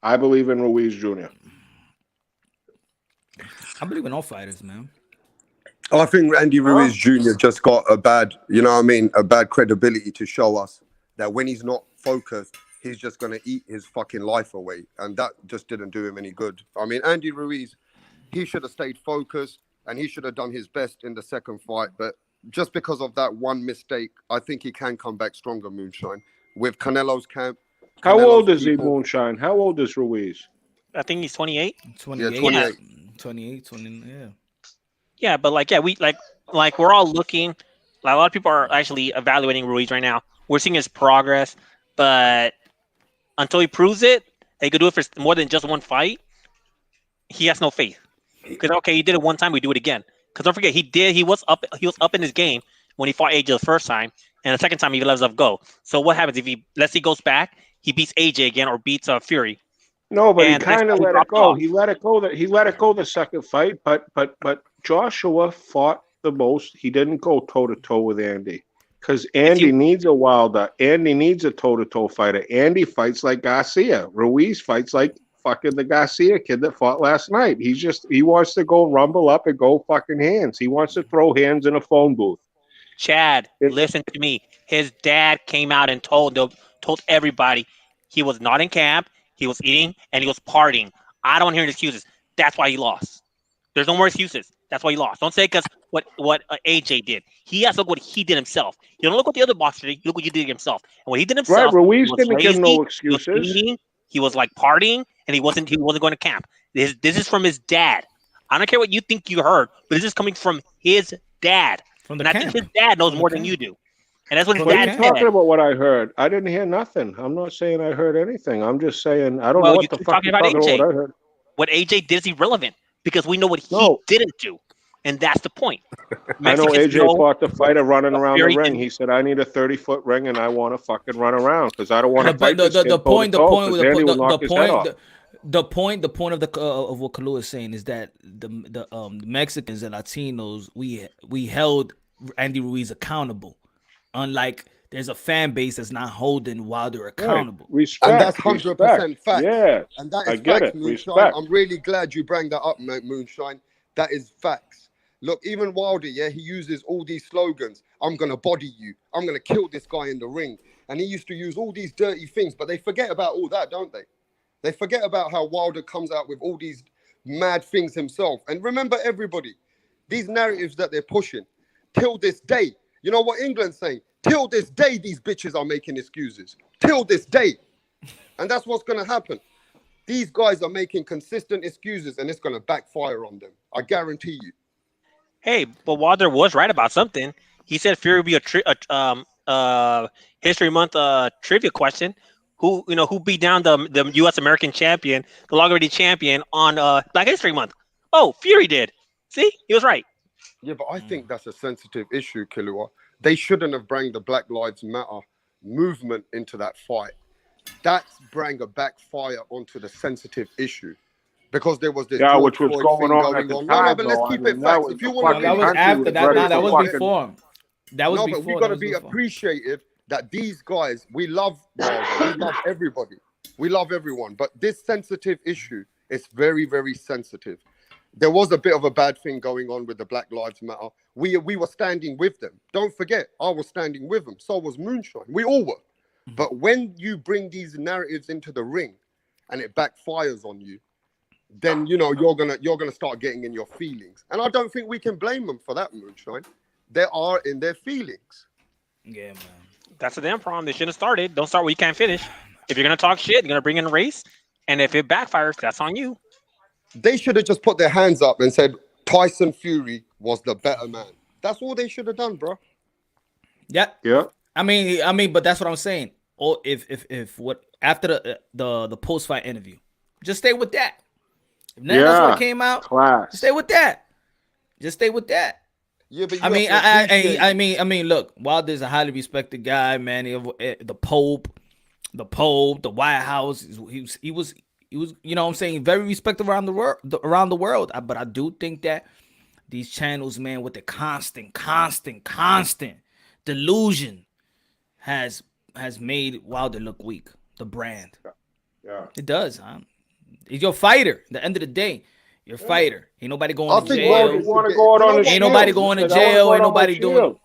I believe in Ruiz Jr. I believe in all fighters, man. I think Andy Ruiz Jr. just got a bad credibility to show us that when he's not focused, he's just going to eat his fucking life away. And that just didn't do him any good. I mean, Andy Ruiz, he should have stayed focused and he should have done his best in the second fight. But just because of that one mistake, I think he can come back stronger, Moonshine. With Canelo's camp. How old is he, Moonshine? How old is Ruiz? I think he's 28. 28. Yeah. 28, yeah. Yeah, but we're all looking. Like, a lot of people are actually evaluating Ruiz right now. We're seeing his progress, but until he proves it, he could do it for more than just one fight. He has no faith. Because he did it one time, we do it again. Because don't forget, he was up in his game when he fought AJ the first time, and the second time he lets go. So what happens if let's say he goes back, he beats AJ again or beats Fury? No, but he kind of let it go. He let it go. He let it go the second fight, but Joshua fought the most. He didn't go toe to toe with Andy because Andy needs a Wilder. Andy needs a toe to toe fighter. Andy fights like Garcia. Ruiz fights like fucking the Garcia kid that fought last night. He wants to go rumble up and go fucking hands. He wants to throw hands in a phone booth. Chad, listen to me. His dad came out and told everybody he was not in camp. He was eating and he was partying. I don't hear excuses. That's why he lost. There's no more excuses. That's why he lost. Don't say because what AJ did. He has to look what he did himself. You don't look what the other boxer did. You look what you did himself. And what he did himself. Right, Ruiz didn't give no excuses. He was like partying and he wasn't going to camp. This is from his dad. I don't care what you think you heard, but this is coming from his dad. And I think his dad knows more than you do. And that's what his dad said. Talking about what I heard. I didn't hear nothing. I'm not saying I heard anything. I'm just saying I don't know what the fuck you're talking about. What I heard. What AJ did is irrelevant because we know what he didn't do, and that's the point. I know AJ fought the fighter running around the ring. He said, "I need a 30-foot ring, and I want to fucking run around because I don't want to fight this kid." The point of what Kalu is saying is that the Mexicans and Latinos we held Andy Ruiz accountable. Unlike there's a fan base that's not holding Wilder accountable. Right. Respect, and that's 100% fact. Yeah, and that is facts, Moonshine. I'm really glad you bring that up, Moonshine. That is facts. Look, even Wilder, he uses all these slogans. I'm going to body you. I'm going to kill this guy in the ring. And he used to use all these dirty things, but they forget about all that, don't they? They forget about how Wilder comes out with all these mad things himself. And remember, everybody, these narratives that they're pushing, till this day, you know what England's saying? Till this day, these bitches are making excuses. Till this day. And that's what's going to happen. These guys are making consistent excuses, and it's going to backfire on them. I guarantee you. Hey, but Wilder was right about something. He said Fury would be a History Month trivia question. Who beat down the U.S. American champion, the longevity champion on Black History Month? Oh, Fury did. See? He was right. Yeah, but I think that's a sensitive issue, Kilua. They shouldn't have brought the Black Lives Matter movement into that fight. That's bring a backfire onto the sensitive issue. Because there was this which was going on at the time. No, but let's keep it facts. If you want to, that was after that. That was before. That was before. But we got to be appreciative that these guys, we love Wilder, we love everybody, we love everyone. But this sensitive issue is very, very sensitive. There was a bit of a bad thing going on with the Black Lives Matter. We were standing with them. Don't forget, I was standing with them. So was Moonshine. We all were. But when you bring these narratives into the ring and it backfires on you, then you're gonna start getting in your feelings. And I don't think we can blame them for that, Moonshine. They are in their feelings. Yeah, man. That's a damn problem. They shouldn't have started. Don't start where you can't finish. If you're gonna talk shit, you're gonna bring in a race, and if it backfires, that's on you. They should have just put their hands up and said Tyson Fury was the better man. That's all they should have done, bro. Yeah. Yeah. I mean, but that's what I'm saying. Or if what after the post fight interview, just stay with that. If nothing else would have came out, class. Stay with that. Just stay with that. Yeah, but I mean, look, Wilder's a highly respected guy, man. The Pope, the White House. He was, you know what I'm saying, very respected around the world. But I do think that these channels, man, with the constant delusion has made Wilder look weak. The brand. Yeah. It does. He's your fighter. At the end of the day, you're a fighter. Ain't nobody going to jail. Ain't nobody going to jail. Ain't nobody doing.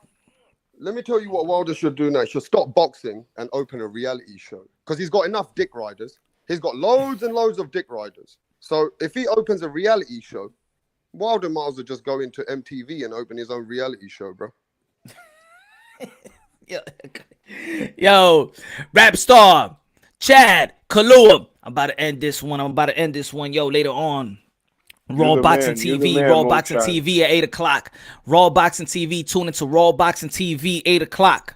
Let me tell you what Wilder should do now. He should stop boxing and open a reality show because he's got enough dick riders. He's got loads and loads of dick riders. So if he opens a reality show, Wilder might as well just go into MTV and open his own reality show, bro. Yo, rap star Chad Kalua. I'm about to end this one. Yo, later on. Raw Boxing TV at 8 o'clock. Raw Boxing TV. Tune into Raw Boxing TV, 8 o'clock.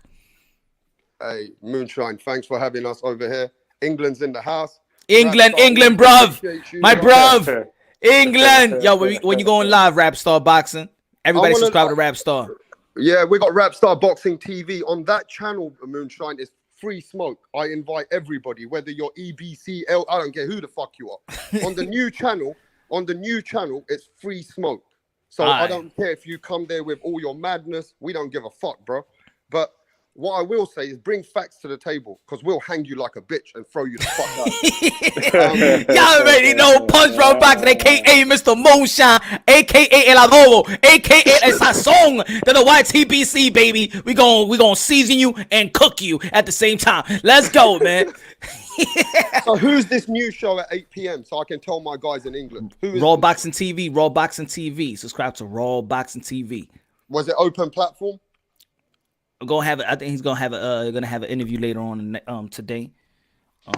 Hey, Moonshine, thanks for having us over here. England's in the house. England, bruv. My bruv. England. Yo, when you going live, Rap Star Boxing? Everybody subscribe to Rap Star. Yeah, we got Rap Star Boxing TV. On that channel, Moonshine, is free smoke. I invite everybody, whether you're EBCL, I don't care who the fuck you are. On the new channel, it's free smoke. So I don't care if you come there with all your madness. We don't give a fuck, bro. But what I will say is bring facts to the table because we'll hang you like a bitch and throw you the fuck out. Y'all already know Punch Round Boxing, a.k.a. Mr. Moonshine, a.k.a. El Adobo, a.k.a. El Sazon to the YTBC, baby. We gonna season you and cook you at the same time. Let's go, man. So who's this new show at 8 p.m. so I can tell my guys in England? Raw Boxing TV. Subscribe to Raw Boxing TV. Was it open platform? I think he's gonna have an interview later on today.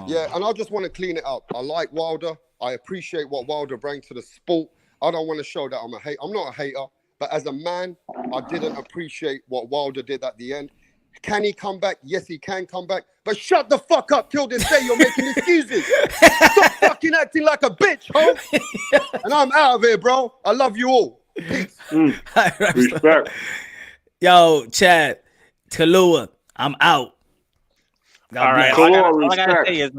Yeah, and I just want to clean it up. I like Wilder. I appreciate what Wilder brings to the sport. I don't want to show that I'm a hater. I'm not a hater, but as a man, I didn't appreciate what Wilder did at the end. Can he come back? Yes, he can come back. But shut the fuck up till this day you're making excuses. Stop fucking acting like a bitch, ho. And I'm out of here, bro. I love you all. Peace. Respect. Yo, Chad. Kalua, I'm out. All right. All I gotta say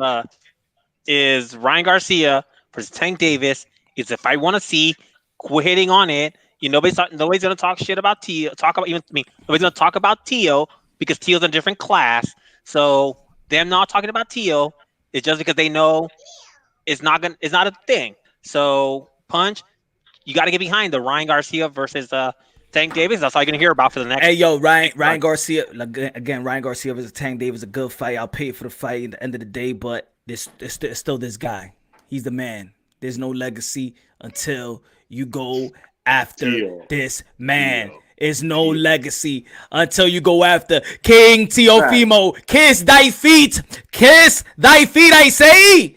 is Ryan Garcia versus Tank Davis. Is if I want to see, quit hitting on it. Nobody's gonna talk shit about Tio. Nobody's gonna talk about Tio because Tio's in a different class. So them not talking about Tio is just because they know it's not a thing. So Punch, you got to get behind the Ryan Garcia versus Tank Davis. That's all you're gonna hear about for the next. Hey, yo, Ryan Garcia. Again, Ryan Garcia versus Tank Davis, a good fight. I'll pay for the fight at the end of the day, but it's still this guy. He's the man. There's no legacy until you go after this man. There's no legacy until you go after King Teofimo. Kiss thy feet, I say.